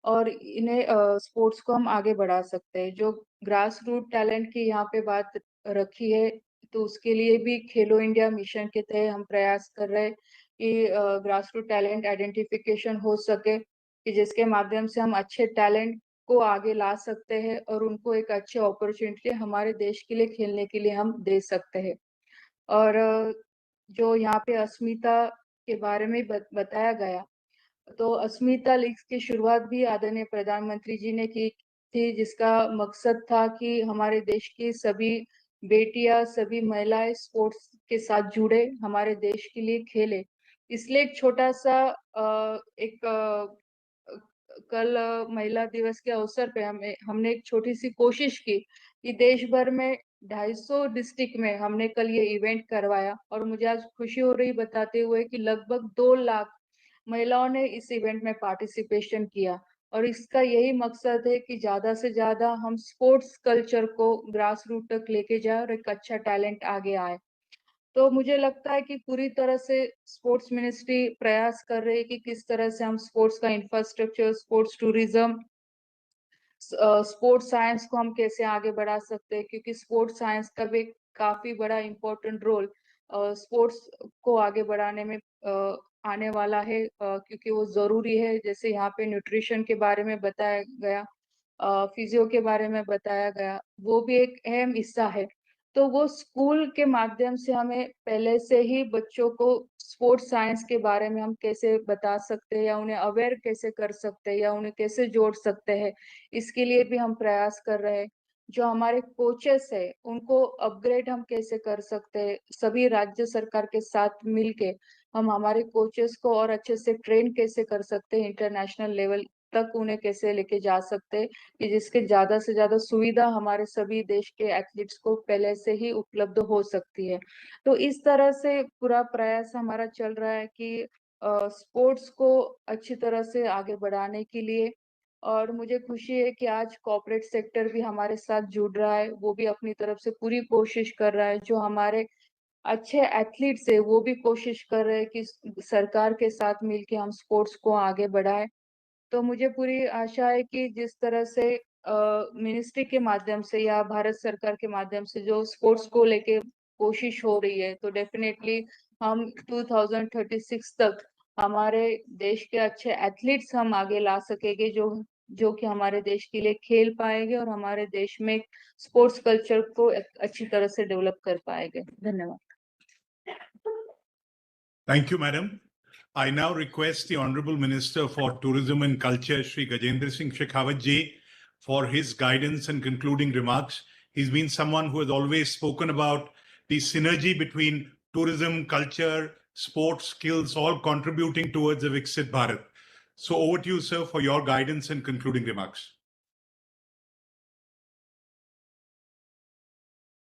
और इन्हें स्पोर्ट्स को हम आगे बढ़ा सकते हैं। जो ग्रास रूट टैलेंट की यहाँ पे बात रखी है, तो उसके लिए भी खेलो इंडिया मिशन के तहत हम प्रयास कर रहे हैं कि ग्रास रूट टैलेंट आइडेंटिफिकेशन हो सके, कि जिसके माध्यम से हम अच्छे टैलेंट को आगे ला सकते हैं और उनको एक अच्छी अपॉर्चुनिटी हमारे देश के लिए खेलने के लिए हम दे सकते हैं। और जो यहाँ पे अस्मिता के बारे में बताया गया, तो अस्मिता लीग की शुरुआत भी आदरणीय प्रधानमंत्री जी ने की थी, जिसका मकसद था कि हमारे देश की सभी बेटियां, सभी महिलाएं स्पोर्ट्स के साथ जुड़े, हमारे देश के लिए खेले। इसलिए एक छोटा सा कल महिला दिवस के अवसर पे हमने एक छोटी सी कोशिश की कि देश भर में 250 डिस्ट्रिक्ट में हमने कल ये इवेंट करवाया और मुझे आज खुशी हो रही बताते हुए कि लगभग 2 लाख महिलाओं ने इस इवेंट में पार्टिसिपेशन किया। और इसका यही मकसद है कि ज्यादा से ज्यादा हम स्पोर्ट्स कल्चर को ग्रास रूट तक लेके जाए और एक अच्छा टैलेंट आगे आए। तो मुझे लगता है कि पूरी तरह से स्पोर्ट्स मिनिस्ट्री प्रयास कर रही है कि किस तरह से हम स्पोर्ट्स का infrastructure, sports tourism, sports science को हम कैसे आगे बढ़ा सकते हैं, क्योंकि स्पोर्ट्स साइंस का भी काफी बड़ा इम्पोर्टेंट रोल स्पोर्ट्स को आगे बढ़ाने में आने वाला है, क्योंकि वो जरूरी है। जैसे यहाँ पे न्यूट्रिशन के बारे में बताया गया, फिजियो के बारे में बताया गया, वो भी एक अहम हिस्सा है। तो वो स्कूल के माध्यम से हमें पहले से ही बच्चों को स्पोर्ट्स साइंस के बारे में हम कैसे बता सकते हैं या उन्हें अवेयर कैसे कर सकते हैं या उन्हें कैसे जोड़ सकते हैं, इसके लिए भी हम प्रयास कर रहे हैं। जो हमारे कोचेस है उनको अपग्रेड हम कैसे कर सकते हैं, सभी राज्य सरकार के साथ मिलके हम हमारे कोचेस को और अच्छे से ट्रेन कैसे कर सकते हैं, इंटरनेशनल लेवल तक उन्हें कैसे लेके जा सकते हैं कि जिसके ज्यादा से ज्यादा सुविधा हमारे सभी देश के एथलीट्स को पहले से ही उपलब्ध हो सकती है। तो इस तरह से पूरा प्रयास हमारा चल रहा है कि स्पोर्ट्स को अच्छी तरह से आगे बढ़ाने के लिए। और मुझे खुशी है कि आज कॉर्पोरेट सेक्टर भी हमारे साथ जुड़ रहा है, वो भी अपनी तरफ से पूरी कोशिश कर रहा है। जो हमारे अच्छे एथलीट्स है वो भी कोशिश कर रहे हैं कि सरकार के साथ मिलके हम स्पोर्ट्स को आगे बढ़ाएं। तो मुझे पूरी आशा है कि जिस तरह से मिनिस्ट्री के माध्यम से या भारत सरकार के माध्यम से जो स्पोर्ट्स को लेके कोशिश हो रही है, तो डेफिनेटली हम 2036 तक हमारे देश के अच्छे एथलीट्स हम आगे ला सकेंगे, जो कि हमारे देश के लिए खेल पाएंगे और हमारे देश में स्पोर्ट्स कल्चर को अच्छी तरह से डेवलप कर पाएंगे। धन्यवाद। Thank you, Madam. I now request the Honorable Minister for Tourism and Culture, Shri Gajendra Singh Shekhawat ji, for his guidance and concluding remarks. He's been someone who has always spoken about the synergy between tourism, culture, sports, skills, all contributing towards a Viksit Bharat. So over to you, sir, for your guidance and concluding remarks.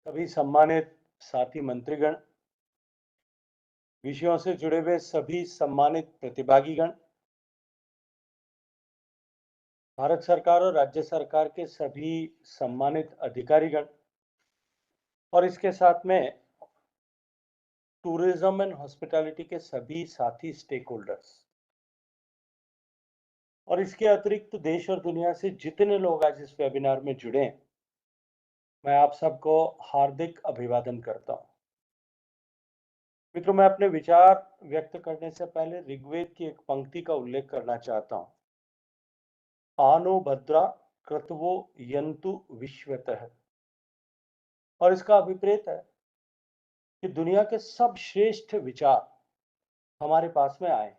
सभी सम्मानित साथी मंत्रीगण, विषयों से जुड़े हुए सभी सम्मानित प्रतिभागीगण, भारत सरकार और राज्य सरकार के सभी सम्मानित अधिकारीगण और इसके साथ में टूरिज्म एंड हॉस्पिटैलिटी के सभी साथी स्टेक होल्डर्स, और इसके अतिरिक्त देश और दुनिया से जितने लोग आज इस वेबिनार में जुड़े, मैं आप सबको हार्दिक अभिवादन करता हूं। मित्रों, मैं अपने विचार व्यक्त करने से पहले ऋग्वेद की एक पंक्ति का उल्लेख करना चाहता हूं। आनो भद्रा क्रतवो यंतु विश्वतः, और इसका अभिप्रेत है कि दुनिया के सब श्रेष्ठ विचार हमारे पास में आए।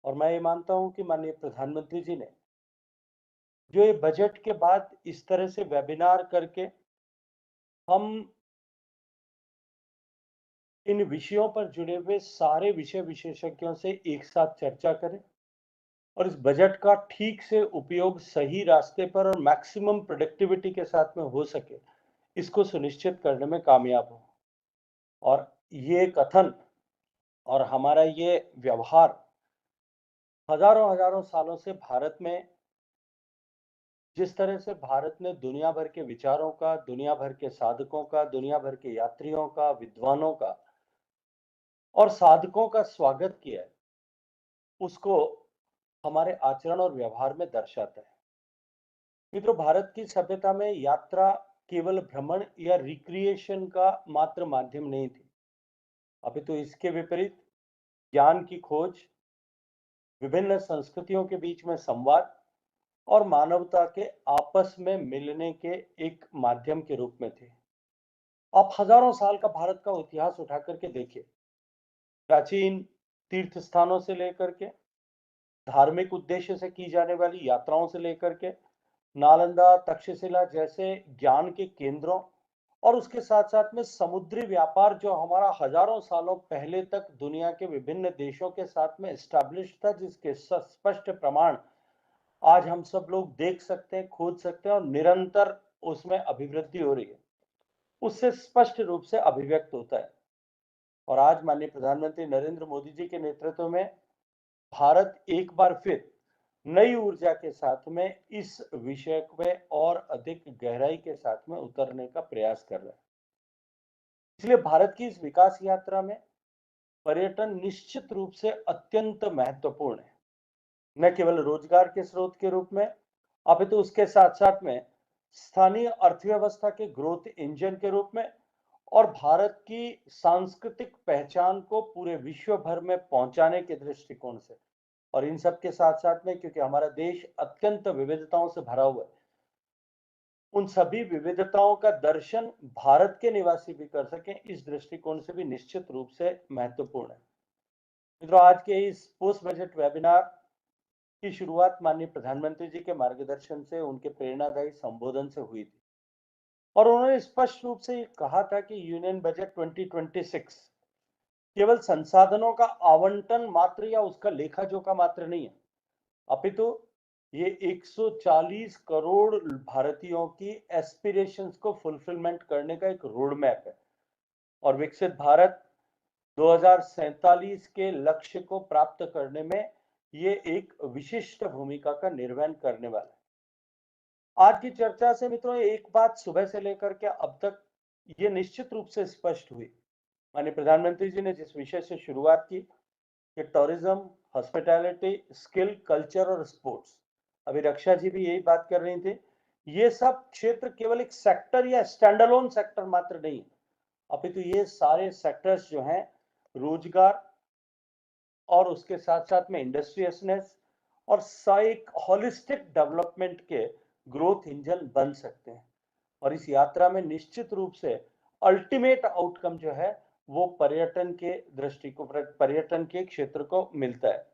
और मैं ये मानता हूं कि माननीय प्रधानमंत्री जी ने जो ये बजट के बाद इस तरह से वेबिनार करके हम इन विषयों पर जुड़े हुए सारे विषय विशेषज्ञों से एक साथ चर्चा करें और इस बजट का ठीक से उपयोग सही रास्ते पर और मैक्सिमम प्रोडक्टिविटी के साथ में हो सके, इसको सुनिश्चित करने में कामयाब हो। और ये कथन और हमारा ये व्यवहार हजारों हजारों सालों से भारत में, जिस तरह से भारत ने दुनिया भर के विचारों का, दुनिया भर के साधकों का, दुनिया भर के यात्रियों का, विद्वानों का और साधकों का स्वागत किया है, उसको हमारे आचरण और व्यवहार में दर्शाता है। मित्रों, भारत की सभ्यता में यात्रा केवल भ्रमण या रिक्रिएशन का मात्र माध्यम नहीं थी, अपितु इसके विपरीत ज्ञान की खोज, विभिन्न संस्कृतियों के बीच में संवाद और मानवता के आपस में मिलने के एक माध्यम के रूप में थे। आप हजारों साल का भारत का इतिहास उठा करके देखिए, प्राचीन तीर्थ स्थानों से लेकर के धार्मिक उद्देश्य से की जाने वाली यात्राओं से लेकर के नालंदा, तक्षशिला जैसे ज्ञान के केंद्रों और उसके साथ साथ में समुद्री व्यापार जो हमारा हजारों सालों पहले तक दुनिया के विभिन्न देशों के साथ में एस्टैब्लिश था, जिसके स्पष्ट प्रमाण आज हम सब लोग देख सकते हैं, खोज सकते हैं और निरंतर उसमें अभिवृद्धि हो रही है, उससे स्पष्ट रूप से अभिव्यक्त होता है। और आज माननीय प्रधानमंत्री नरेंद्र मोदी जी के नेतृत्व में भारत एक बार फिर नई ऊर्जा के साथ में इस विषय में और अधिक गहराई के साथ में उतरने का प्रयास कर रहा है। इसलिए भारत की इस विकास यात्रा में पर्यटन निश्चित रूप से अत्यंत महत्वपूर्ण है, न केवल रोजगार के स्रोत के रूप में, अपितु उसके साथ साथ में स्थानीय अर्थव्यवस्था के ग्रोथ इंजन के रूप में और भारत की सांस्कृतिक पहचान को पूरे विश्व भर में पहुंचाने के दृष्टिकोण से। और इन सब के साथ साथ में, क्योंकि हमारा देश अत्यंत विविधताओं से भरा हुआ है, उन सभी विविधताओं का दर्शन भारत के निवासी भी कर सकें, इस दृष्टिकोण से भी निश्चित रूप से महत्वपूर्ण है। मित्रों, आज के इस पोस्ट बजट वेबिनार की शुरुआत माननीय प्रधानमंत्री जी के मार्गदर्शन से, उनके प्रेरणादायी संबोधन से हुई थी और उन्होंने स्पष्ट रूप से कहा था कि यूनियन बजट 2026 केवल संसाधनों का आवंटन मात्र या उसका लेखा जोखा मात्र नहीं है, अपितु ये 140 करोड़ भारतीयों की एस्पिरेशंस को फुलफिलमेंट करने का एक रोड मैप है और विकसित भारत 2047 के लक्ष्य को प्राप्त करने में ये एक विशिष्ट भूमिका का निर्वहन करने वाला है। आज की चर्चा से मित्रों एक बात सुबह से लेकर के अब तक ये निश्चित रूप से स्पष्ट हुई, माननीय प्रधानमंत्री जी ने जिस विषय से शुरुआत की कि टूरिज्म, हॉस्पिटैलिटी, स्किल, कल्चर और स्पोर्ट्स, अभी रक्षा जी भी यही बात कर रही थी, ये सब क्षेत्र केवल एक सेक्टर या स्टैंडअलोन सेक्टर मात्र नहीं, अपितु ये सारे सेक्टर्स जो हैं रोजगार और उसके साथ साथ में इंडस्ट्रियसनेस और एक होलिस्टिक डेवलपमेंट के ग्रोथ इंजन बन सकते हैं। और इस यात्रा में निश्चित रूप से अल्टीमेट आउटकम जो है वो पर्यटन के दृष्टिकोण, पर्यटन के क्षेत्र को मिलता है।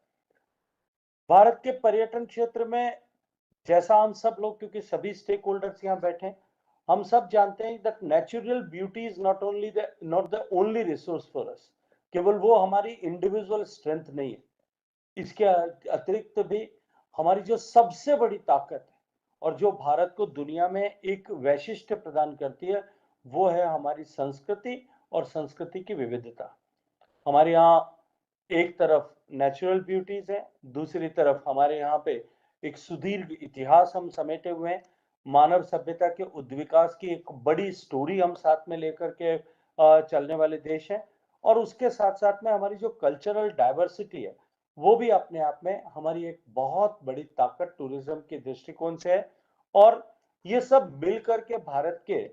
भारत के पर्यटन क्षेत्र में, जैसा हम सब लोग, क्योंकि सभी स्टेक होल्डर्स यहाँ बैठे हैं, हम सब जानते हैं that natural beauty is not the only resource for us, केवल वो हमारी इंडिविजुअल स्ट्रेंथ नहीं है, इसके अतिरिक्त भी हमारी जो सबसे बड़ी ताकत है और जो भारत को दुनिया में एक वैशिष्ट प्रदान करती है, वो है हमारी संस्कृति और संस्कृति की विविधता। हमारे यहाँ एक तरफ नेचुरल ब्यूटीज है, दूसरी तरफ हमारे यहाँ पे एक सुदीर्घ इतिहास हम समेटे हुए हैं, मानव सभ्यता के उद्विकास की एक बड़ी स्टोरी हम साथ में लेकर के चलने वाले देश हैं और उसके साथ साथ में हमारी जो कल्चरल डाइवर्सिटी है वो भी अपने आप में हमारी एक बहुत बड़ी ताकत टूरिज्म के दृष्टिकोण से है। और ये सब मिलकर के भारत के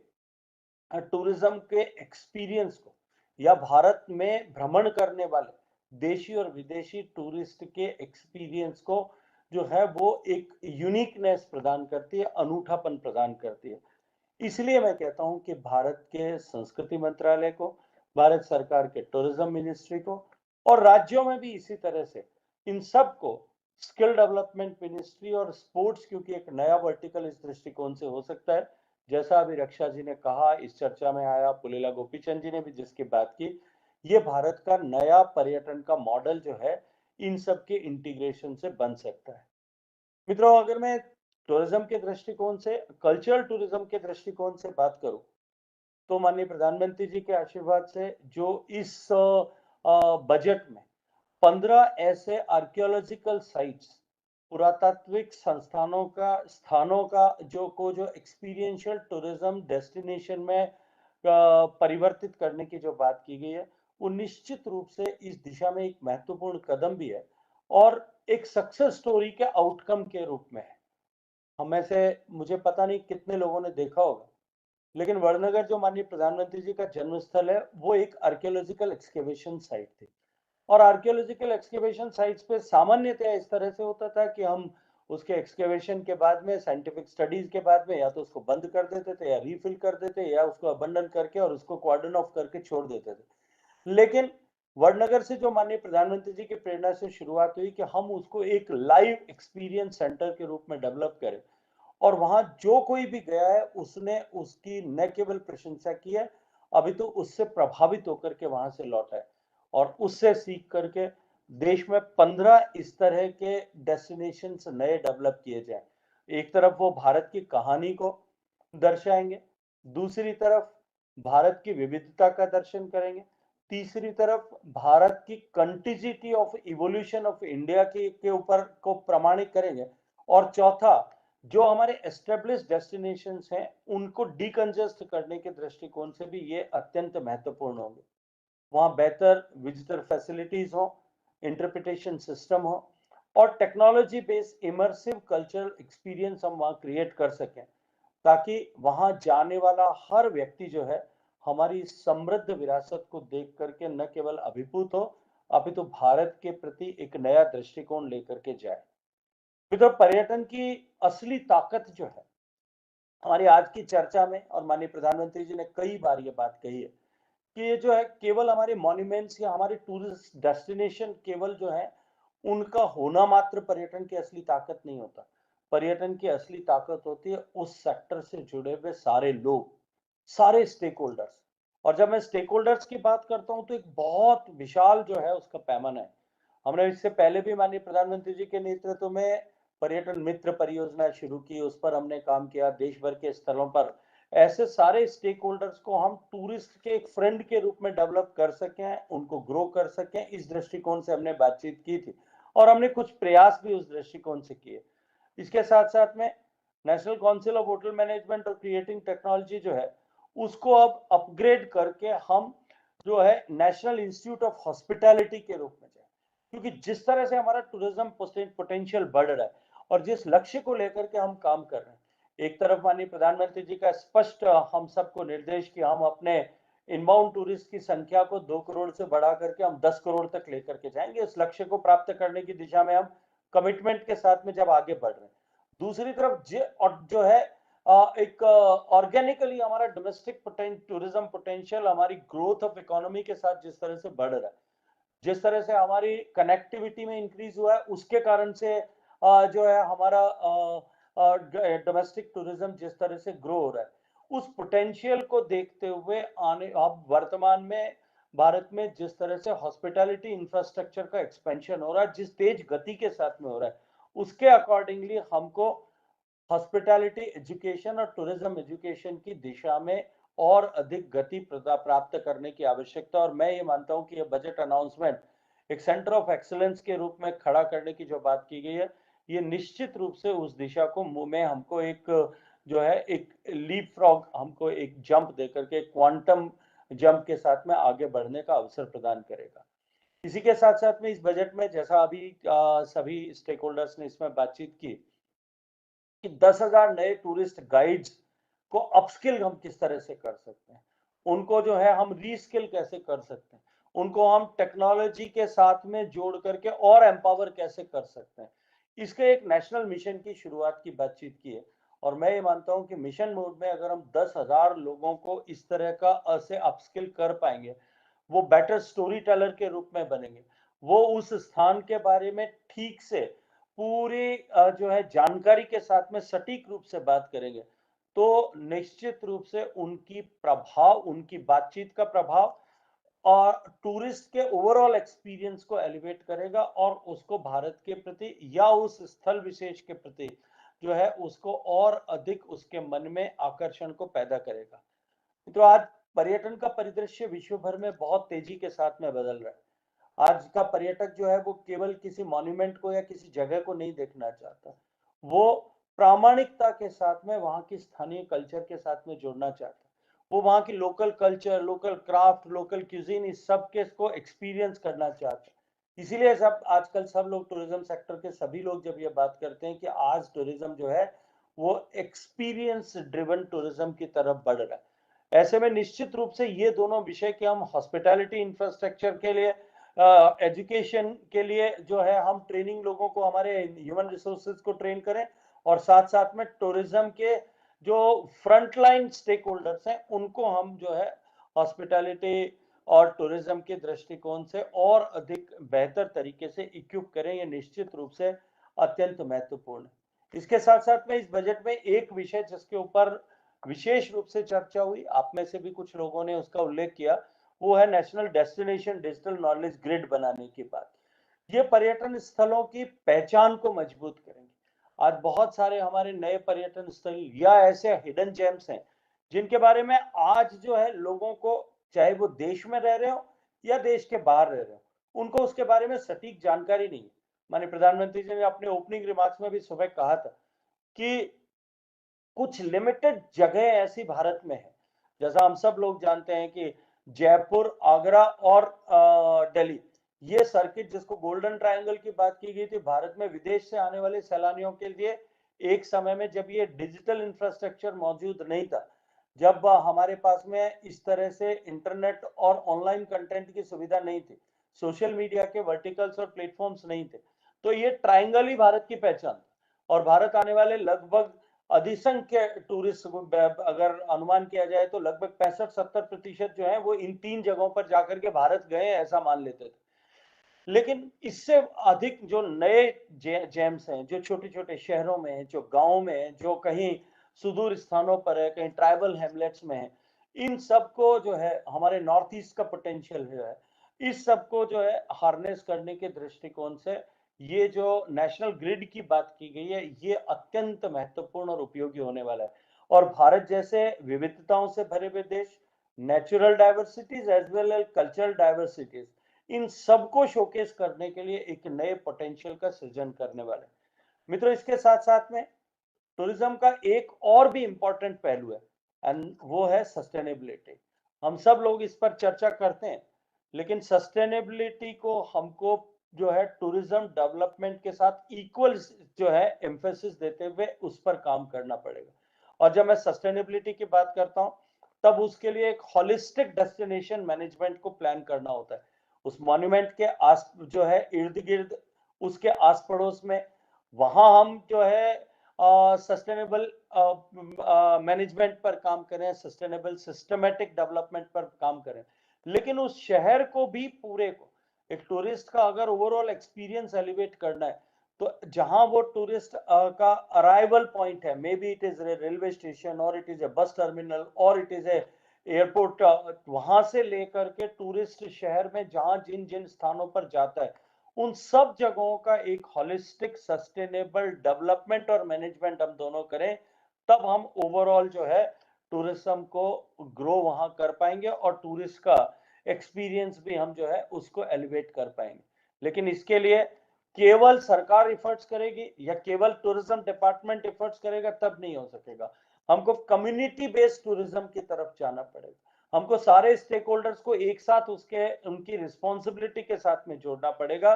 टूरिज्म के एक्सपीरियंस को या भारत में भ्रमण करने वाले देशी और विदेशी टूरिस्ट के एक्सपीरियंस को जो है वो एक यूनिकनेस प्रदान करती है, अनूठापन प्रदान करती है। इसलिए मैं कहता हूं कि भारत के संस्कृति मंत्रालय को, भारत सरकार के टूरिज्म मिनिस्ट्री को और राज्यों में भी इसी तरह से इन सब को स्किल डेवलपमेंट मिनिस्ट्री और स्पोर्ट्स, क्योंकि एक नया वर्टिकल इस दृष्टिकोण से हो सकता है, जैसा अभी रक्षा जी ने कहा, इस चर्चा में आया, पुलेला गोपीचंद जी ने भी जिसकी बात की ये भारत का नया पर्यटन का मॉडल जो है इन सब के इंटीग्रेशन से बन सकता है। मित्रों, अगर मैं टूरिज्म के दृष्टिकोण से, कल्चरल टूरिज्म के दृष्टिकोण से बात करूं, तो माननीय प्रधानमंत्री जी के आशीर्वाद से जो इस बजट में 15 ऐसे आर्कियोलॉजिकल साइट्स, पुरातात्विक स्थानों का जो एक्सपीरियंशियल टूरिज्म डेस्टिनेशन में परिवर्तित करने की जो बात की गई है, वो निश्चित रूप से इस दिशा में एक महत्वपूर्ण कदम भी है और एक सक्सेस स्टोरी के आउटकम के रूप में है। हम में से मुझे पता नहीं कितने लोगों ने देखा होगा, लेकिन वड़नगर जो माननीय प्रधानमंत्री जी का जन्मस्थल है, वो एक आर्कियोलॉजिकल एक्सकेवेशन साइट थी। और आर्कियोलॉजिकल एक्सकेवेशन साइट्स पे सामान्यतः इस तरह से होता था कि हम उसके एक्सकेवेशन के बाद में, साइंटिफिक स्टडीज के बाद में, या तो उसको बंद कर देते थे या रीफिल कर देते, या उसको अबंडन करके और उसको क्वार्डन ऑफ करके छोड़ देते थे। लेकिन वड़नगर से जो माननीय प्रधानमंत्री जी की प्रेरणा से शुरुआत हुई कि हम उसको एक लाइव एक्सपीरियंस सेंटर के रूप में डेवलप करें, और वहां जो कोई भी गया है उसने उसकी न केवल प्रशंसा की है, अभी तो उससे प्रभावित होकर के वहां से लौटा है। और उससे सीख करके देश में 15 इस तरह के डेस्टिनेशन नए डेवलप किए जाए। एक तरफ वो भारत की कहानी को दर्शाएंगे, दूसरी तरफ भारत की विविधता का दर्शन करेंगे, तीसरी तरफ भारत की continuity of evolution of India के ऊपर को प्रमाणित करेंगे, और चौथा जो हमारे एस्टेब्लिश डेस्टिनेशंस हैं उनको डिकंजेस्ट करने के दृष्टिकोण से भी ये अत्यंत महत्वपूर्ण होंगे। वहां बेहतर विजिटर फैसिलिटीज हो, इंटरप्रिटेशन सिस्टम हो, और technology based immersive cultural experience हम वहां क्रिएट कर सकें, ताकि वहां जाने वाला हर व्यक्ति जो है हमारी समृद्ध विरासत को देख करके न केवल अभिभूत हो, अपितु भारत के प्रति एक नया दृष्टिकोण लेकर के जाए। मित्रों, पर्यटन की असली ताकत जो है हमारी आज की चर्चा में, और माननीय प्रधानमंत्री जी ने कई बार ये बात कही है कि ये जो है केवल हमारे मॉन्यूमेंट्स या हमारे टूरिस्ट डेस्टिनेशन केवल जो है उनका होना मात्र पर्यटन की असली ताकत नहीं होता। पर्यटन की असली ताकत होती है उस सेक्टर से जुड़े हुए सारे लोग, सारे स्टेक होल्डर्स। और जब मैं स्टेक होल्डर्स की बात करता हूं तो एक बहुत विशाल जो है उसका पैमाना है। हमने इससे पहले भी माननीय प्रधानमंत्री जी के नेतृत्व में पर्यटन मित्र परियोजना शुरू की, उस पर हमने काम किया। देश भर के स्थलों पर ऐसे सारे स्टेक होल्डर्स को हम टूरिस्ट के एक फ्रेंड के रूप में डेवलप कर सकें, उनको ग्रो कर सकें, इस दृष्टिकोण से हमने बातचीत की थी, और हमने कुछ प्रयास भी उस दृष्टिकोण से किए। इसके साथ साथ में national council of hotel management और क्रिएटिंग टेक्नोलॉजी जो है उसको अब अपग्रेड करके हम जो है नेशनल इंस्टीट्यूट ऑफ हॉस्पिटैलिटी के रूप में जाए, क्योंकि जिस तरह से हमारा टूरिज्म पोटेंशियल बढ़ रहा है और जिस लक्ष्य को लेकर के हम काम कर रहे हैं, एक तरफ माननीय प्रधानमंत्री जी का स्पष्ट हम सबको निर्देश कि हम अपने इनबाउंड टूरिस्ट की संख्या को 2 करोड़ से बढ़ा करके हम 10 करोड़ तक लेकर के जाएंगे। इस लक्ष्य को प्राप्त करने की दिशा में हम कमिटमेंट के साथ में जब आगे बढ़ रहे हैं, दूसरी तरफ जो है एक ऑर्गेनिकली हमारा डोमेस्टिक टूरिज्म पोटेंशियल, हमारी ग्रोथ ऑफ इकोनॉमी के साथ जिस तरह से बढ़ रहा है, जिस तरह से हमारी कनेक्टिविटी में इंक्रीज हुआ है, उसके कारण से जो है हमारा डोमेस्टिक टूरिज्म जिस तरह से ग्रो हो रहा है, उस पोटेंशियल को देखते हुए अब वर्तमान में भारत में जिस तरह से हॉस्पिटैलिटी इंफ्रास्ट्रक्चर का एक्सपेंशन हो रहा है, जिस तेज गति के साथ में हो रहा है, उसके अकॉर्डिंगली हमको हॉस्पिटैलिटी एजुकेशन और टूरिज्म एजुकेशन की दिशा में और अधिक गति प्राप्त करने की आवश्यकता। और मैं ये मानता हूं कि ये बजट अनाउंसमेंट एक सेंटर ऑफ एक्सीलेंस के रूप में खड़ा करने की जो बात की गई है, ये निश्चित रूप से उस दिशा को में हमको एक जो है एक लीप फ्रॉग, हमको एक जंप देकर के क्वांटम जंप के साथ में आगे बढ़ने का अवसर प्रदान करेगा। इसी के साथ साथ में इस बजट में, जैसा अभी सभी स्टेक होल्डर्स ने इसमें बातचीत की, कि 10,000 नए टूरिस्ट गाइड्स को अपस्किल हम किस तरह से कर सकते हैं, उनको जो है हम रीस्किल कैसे कर सकते हैं, उनको हम टेक्नोलॉजी के साथ में जोड़ करके और एम्पावर कैसे कर सकते हैं, इसके एक नेशनल मिशन की शुरुआत की बातचीत की है। और मैं ये मानता हूं कि मिशन मोड में अगर हम 10,000 लोगों को इस तरह का से अपस्किल कर पाएंगे, वो बेटर स्टोरी टेलर के रूप में बनेंगे, वो उस स्थान के बारे में ठीक से पूरी जो है जानकारी के साथ में सटीक रूप से बात करेंगे, तो निश्चित रूप से उनकी बातचीत का प्रभाव और टूरिस्ट के ओवरऑल एक्सपीरियंस को एलिवेट करेगा और उसको भारत के प्रति या उस स्थल विशेष के प्रति जो है उसको और अधिक उसके मन में आकर्षण को पैदा करेगा। तो आज पर्यटन का परिदृश्य विश्व भर में बहुत तेजी के साथ में बदल रहा है। आज का पर्यटक जो है वो केवल किसी मॉन्यूमेंट को या किसी जगह को नहीं देखना चाहता, वो प्रामाणिकता के साथ में वहां की स्थानीय कल्चर के साथ में जुड़ना चाहता है। वो वहां की local culture, local craft, local cuisine, इस सब के को एक्सपीरियंस करना चाहता है। इसीलिए सब आजकल सब लोग टूरिज्म सेक्टर के सभी लोग जब ये बात करते हैं कि आज टूरिज्म जो है वो एक्सपीरियंस ड्रिवन टूरिज्म की तरफ बढ़ रहा है। ऐसे में निश्चित रूप से ये दोनों विषय के हम हॉस्पिटैलिटी इंफ्रास्ट्रक्चर के लिए, एजुकेशन के लिए जो है हम ट्रेनिंग लोगों को, हमारे ह्यूमन रिसोर्सेज को ट्रेन करें, और साथ साथ में टूरिज्म के जो फ्रंटलाइन स्टेक होल्डर्स हैं उनको हम जो है हॉस्पिटैलिटी और टूरिज्म के दृष्टिकोण से और अधिक बेहतर तरीके से इक्विप करें। ये निश्चित रूप से अत्यंत महत्वपूर्ण है। इसके साथ साथ में इस बजट में एक विषय जिसके ऊपर विशेष रूप से चर्चा हुई, आप में से भी कुछ लोगों ने उसका उल्लेख किया, वो है national destination digital knowledge grid बनाने की बात। ये पर्यटन स्थलों की पहचान को मजबूत करेंगे। आज बहुत सारे हमारे नए पर्यटन स्थल या ऐसे हिडन जेम्स हैं जिनके बारे में आज जो है लोगों को, चाहे वो देश में रह रहे हो या देश के बाहर रह रहे हो, उनको उसके बारे में सटीक जानकारी नहीं है। माननीय प्रधानमंत्री जी ने अपने ओपनिंग रिमार्क्स में भी सुबह कहा था कि कुछ लिमिटेड जगह ऐसी भारत में है, जैसा हम सब लोग जानते हैं कि जयपुर, आगरा और दिल्ली, ये सर्किट जिसको गोल्डन ट्रायंगल की बात की गई थी, भारत में विदेश से आने वाले सैलानियों के लिए एक समय में जब ये डिजिटल इंफ्रास्ट्रक्चर मौजूद नहीं था, जब हमारे पास में इस तरह से इंटरनेट और ऑनलाइन कंटेंट की सुविधा नहीं थी, सोशल मीडिया के वर्टिकल्स और प्लेटफॉर्म्स नहीं थे, तो ये ट्रायंगल ही भारत की पहचान। और भारत आने वाले लगभग अधिसंख्य टूरिस्ट, अगर अनुमान किया जाए तो लगभग 65-70% जो है वो इन 3 जगहों पर जाकर के भारत गए ऐसा मान लेते थे। लेकिन इससे अधिक जो नए जेम्स हैं, जो छोटे छोटे शहरों में हैं, जो गाँव में हैं, जो कहीं सुदूर स्थानों पर है, कहीं ट्राइबल हैमलेट्स में है, इन सबको जो है हमारे नॉर्थ ईस्ट का पोटेंशियल है, इस सबको जो है हार्नेस करने के दृष्टिकोण से ये जो नेशनल ग्रिड की बात की गई है, ये अत्यंत महत्वपूर्ण और उपयोगी होने वाला है। और भारत जैसे विविधताओं से भरे हुए देश, natural diversities as well as cultural diversities, इन सबको शोकेस करने के लिए एक नए पोटेंशियल का सृजन करने वाले। मित्रों, इसके साथ साथ में टूरिज्म का एक और भी इंपॉर्टेंट पहलू है, एंड वो है सस्टेनेबिलिटी। हम सब लोग इस पर चर्चा करते हैं, लेकिन सस्टेनेबिलिटी को हमको जो है टूरिज्म डेवलपमेंट के साथ इक्वल जो है एम्फेसिस देते हुए उस पर काम करना पड़ेगा। और जब मैं सस्टेनेबिलिटी की बात करता हूं, तब उसके लिए एक होलिस्टिक डेस्टिनेशन मैनेजमेंट को प्लान करना होता है। उस मॉन्यूमेंट के आस जो है इर्द गिर्द, उसके आस पड़ोस में, वहां हम जो है सस्टेनेबल मैनेजमेंट पर काम करें, सस्टेनेबल सिस्टमेटिक डेवलपमेंट पर काम करें। लेकिन उस शहर को भी पूरे को, एक टूरिस्ट का अगर ओवरऑल एक्सपीरियंस एलिवेट करना है, तो जहां वो टूरिस्ट का अराइवल पॉइंट है, may be it is railway station और it is a bus terminal और इट इज ए एयरपोर्ट, वहां से लेकर के टूरिस्ट शहर में जहां जिन जिन स्थानों पर जाता है, उन सब जगहों का एक होलिस्टिक सस्टेनेबल डेवलपमेंट और मैनेजमेंट हम दोनों करें, तब हम ओवरऑल जो है टूरिज्म को ग्रो वहां कर पाएंगे और टूरिस्ट का एक्सपीरियंस भी हम जो है उसको एलिवेट कर पाएंगे। लेकिन इसके लिए केवल सरकार एफर्ट्स करेगी या केवल टूरिज्म डिपार्टमेंट एफर्ट्स करेगा तब नहीं हो सकेगा। हमको कम्युनिटी बेस्ड टूरिज्म की तरफ जाना पड़ेगा। हमको सारे स्टेक होल्डर्स को एक साथ उसके उनकी रिस्पॉन्सिबिलिटी के साथ में जोड़ना पड़ेगा,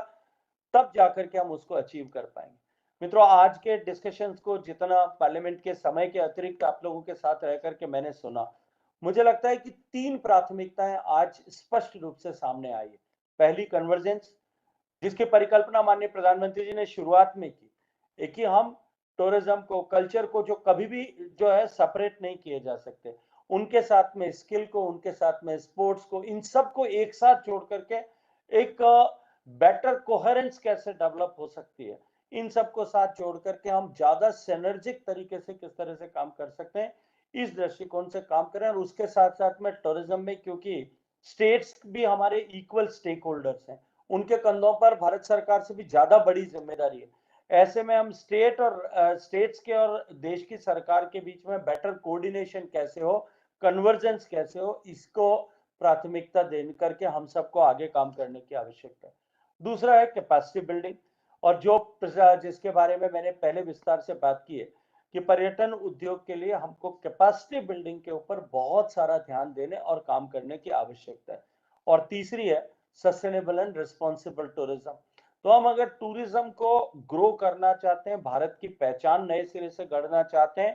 तब जाकर के हम उसको अचीव कर पाएंगे। मित्रों, आज के डिस्कशंस को जितना पार्लियामेंट के समय के अतिरिक्त आप लोगों के साथ रह करके मैंने सुना, मुझे लगता है कि 3 प्राथमिकताएं आज स्पष्ट रूप से सामने आई है। पहली, कन्वर्जेंस, जिसकी परिकल्पना माननीय प्रधानमंत्री जी ने शुरुआत में की, एक ही हम टूरिज्म को, कल्चर को, जो कभी भी जो है सेपरेट नहीं किए जा सकते, उनके साथ में स्किल को, उनके साथ में स्पोर्ट्स को, इन सब को एक साथ जोड़ करके एक बेटर कोहेरेंस कैसे डेवलप हो सकती है, इन सबको साथ जोड़ करके हम ज्यादा सिनर्जिक तरीके से किस तरह से काम कर सकते हैं, इस दृष्टिकोण से काम करें। और उसके साथ साथ में टूरिज्म में, क्योंकि स्टेट्स भी हमारे इक्वल स्टेक होल्डर्स हैं, उनके कंधों पर भारत सरकार से भी ज्यादा बड़ी जिम्मेदारी है। ऐसे में हम स्टेट्स के और देश की सरकार के बीच में बेटर कोऑर्डिनेशन कैसे हो, कन्वर्जेंस कैसे हो, इसको प्राथमिकता देने करके हम सबको आगे काम करने की आवश्यकता है। दूसरा है कैपेसिटी बिल्डिंग, और जिसके बारे में मैंने पहले विस्तार से बात की है कि पर्यटन उद्योग के लिए हमको कैपेसिटी बिल्डिंग के ऊपर बहुत सारा ध्यान देने और काम करने की आवश्यकता है। और तीसरी है सस्टेनेबल एंड रिस्पॉन्सिबल टूरिज्म। तो हम अगर टूरिज्म को ग्रो करना चाहते हैं, भारत की पहचान नए सिरे से गढ़ना चाहते हैं,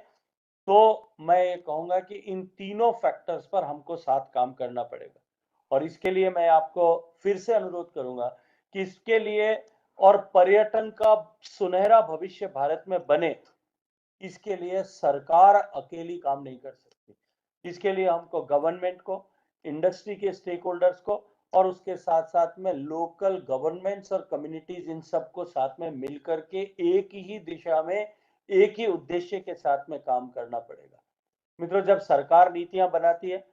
तो मैं ये कहूंगा कि इन तीनों फैक्टर्स पर हमको साथ काम करना पड़ेगा। और इसके लिए मैं आपको फिर से अनुरोध करूंगा कि इसके लिए और पर्यटन का सुनहरा भविष्य भारत में बने, इसके लिए सरकार अकेली काम नहीं कर सकती। इसके लिए हमको गवर्नमेंट को, इंडस्ट्री के स्टेक होल्डर्स को, और उसके साथ साथ में लोकल गवर्नमेंट्स और कम्युनिटीज, इन सबको साथ में मिलकर के एक ही दिशा में, एक ही उद्देश्य के साथ में काम करना पड़ेगा। मित्रों, जब सरकार नीतियां बनाती है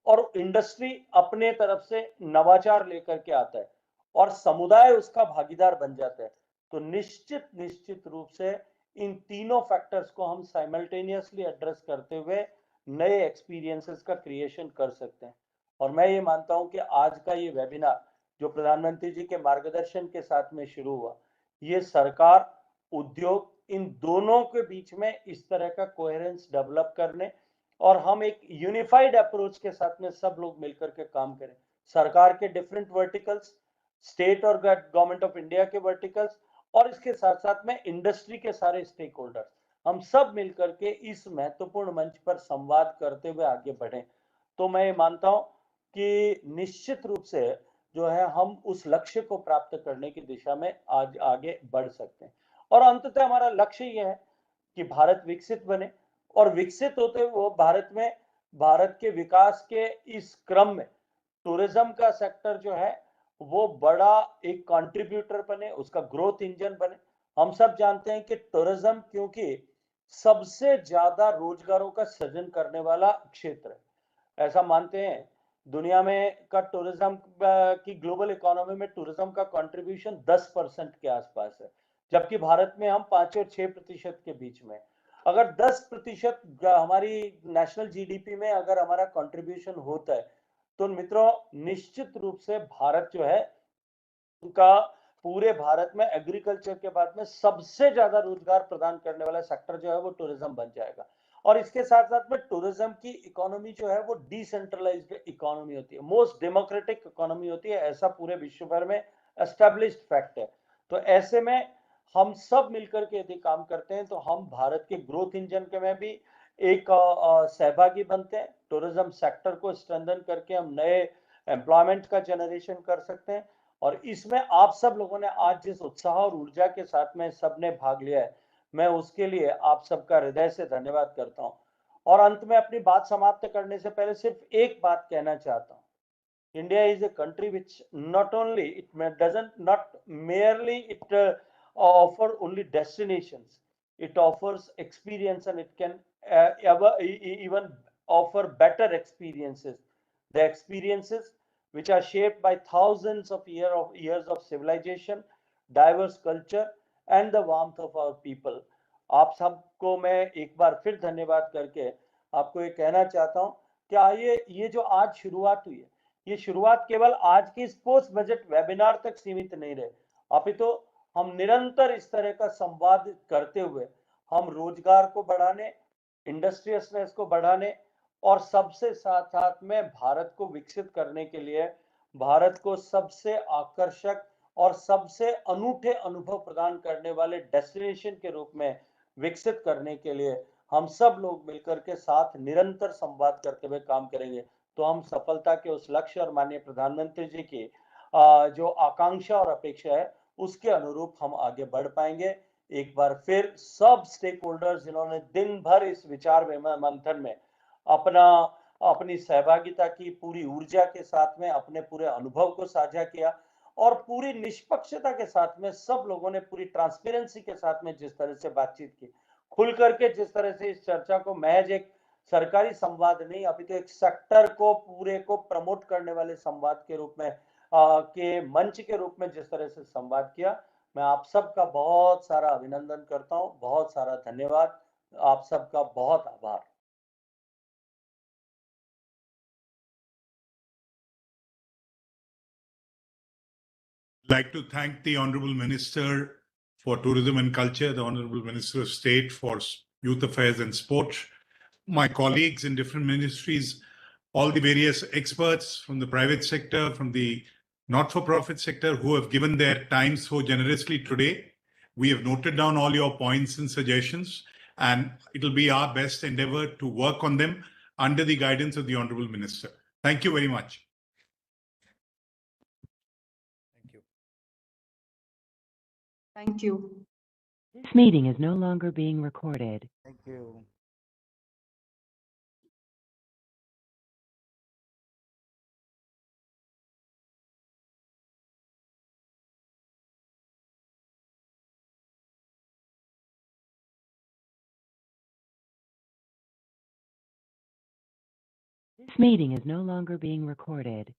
और इंडस्ट्री अपने तरफ से नवाचार लेकर के आता है और समुदाय उसका भागीदार बन जाता है, तो निश्चित रूप से इन तीनों फैक्टर्स को हम साइमल्टेनियसली एड्रेस करते हुए नए एक्सपीरियंसेस का क्रिएशन कर सकते हैं। और मैं ये मानता हूं कि आज का ये वेबिनार जो प्रधानमंत्री जी के मार्गदर्शन के साथ में शुरू हुआ, ये सरकार, उद्योग, इन दोनों के बीच में इस तरह का कोहेरेंस डेवलप करने और हम एक यूनिफाइड अप्रोच के साथ में सब लोग मिलकर के काम करें। सरकार के डिफरेंट वर्टिकल्स, स्टेट और गवर्नमेंट ऑफ इंडिया के वर्टिकल्स, और इसके साथ साथ में इंडस्ट्री के सारे स्टेक होल्डर्स, हम सब मिलकर के इस महत्वपूर्ण मंच पर संवाद करते हुए आगे बढ़ें। तो मैं मानता हूं कि निश्चित रूप से जो है हम उस लक्ष्य को प्राप्त करने की दिशा में आज आगे बढ़ सकते हैं। और अंततः हमारा लक्ष्य यह है कि भारत विकसित बने, और विकसित होते हुए भारत के विकास के इस क्रम में टूरिज्म का सेक्टर जो है वो बड़ा एक कंट्रीब्यूटर बने, उसका ग्रोथ इंजन बने। हम सब जानते हैं कि टूरिज्म क्योंकि सबसे ज्यादा रोजगारों का सृजन करने वाला क्षेत्र है, ऐसा मानते हैं दुनिया में का टूरिज्म की ग्लोबल इकोनॉमी में टूरिज्म का कंट्रीब्यूशन 10% के आसपास है, जबकि भारत में हम 5 और 6% के बीच में। अगर 10% हमारी नेशनल जीडीपी में अगर हमारा कंट्रीब्यूशन होता है, तो मित्रों निश्चित रूप से भारत जो है उनका पूरे भारत में एग्रीकल्चर के बाद में सबसे ज्यादा रोजगार प्रदान करने वाला सेक्टर जो है वो टूरिज्म बन जाएगा। और इसके साथ साथ में टूरिज्म की इकोनॉमी जो है वो डिसेंट्रलाइज्ड इकोनॉमी होती है, मोस्ट डेमोक्रेटिक इकोनॉमी होती है, ऐसा पूरे विश्व भर में एस्टेब्लिश्ड फैक्ट है। तो ऐसे में हम सब मिलकर के यदि काम करते हैं तो हम भारत के ग्रोथ इंजन के में भी एक सहभागी बनते हैं। टूरिज्म सेक्टर को स्ट्रेंथन करके हम नए एम्प्लॉयमेंट का जनरेशन कर सकते हैं। और इसमें आप सब लोगों ने आज जिस उत्साह और ऊर्जा के साथ में सबने भाग लिया है, मैं उसके लिए आप सबका हृदय से धन्यवाद करता हूं। और अंत में अपनी बात समाप्त करने से पहले सिर्फ एक बात कहना चाहता हूं। India is a country which not only not merely it offer only destinations, it offers experience, and it can even offer better experiences. The experiences which are shaped by thousands of years of civilization, diverse culture, and the warmth of our people. आप सबको मैं एक बार फिर धन्यवाद करके आपको ये कहना चाहता हूँ कि आइए, ये जो आज शुरुआत हुई है, ये शुरुआत केवल आज की पोस्ट बजट वेबिनार तक सीमित नहीं रहे, अपितु हम निरंतर इस तरह का संवाद करते हुए हम रोजगार को बढ़ाने, इंडस्ट्रियसनेस को बढ़ाने और सबसे साथ साथ में भारत को विकसित करने के लिए, भारत को सबसे आकर्षक और सबसे अनूठे अनुभव प्रदान करने वाले डेस्टिनेशन के रूप में विकसित करने के लिए हम सब लोग मिलकर के साथ निरंतर संवाद करते हुए काम करेंगे, तो हम सफलता के उस लक्ष्य और माननीय प्रधानमंत्री जी की जो आकांक्षा और अपेक्षा है उसके अनुरूप हम आगे बढ़ पाएंगे। एक बार फिर सब स्टेक होल्डर्स जिन्होंने दिन भर इस विचार मंथन में अपनी सहभागिता की, पूरी ऊर्जा के साथ में अपने पूरे अनुभव को साझा किया और पूरी निष्पक्षता के साथ में सब लोगों ने पूरी ट्रांसपेरेंसी के साथ में जिस तरह से बातचीत की, खुल करके जिस तरह से इस चर्चा को महज एक सरकारी संवाद नहीं, अभी तो एक सेक्टर को पूरे को प्रमोट करने वाले संवाद के रूप में के मंच के रूप में जिस तरह से संवाद किया, मैं आप सबका बहुत सारा अभिनंदन करता हूं, बहुत सारा धन्यवाद, आप सबका बहुत आभार। Like to thank the Honorable Minister for Tourism and Culture, the Honorable Minister of State for Youth Affairs and Sports, my colleagues in different ministries, all the various experts from the private sector, from the not-for-profit sector who have given their time so generously today. We have noted down all your points and suggestions, and it will be our best endeavor to work on them under the guidance of the Honorable Minister. Thank you very much. Thank you. This meeting is no longer being recorded. Thank you. This meeting is no longer being recorded.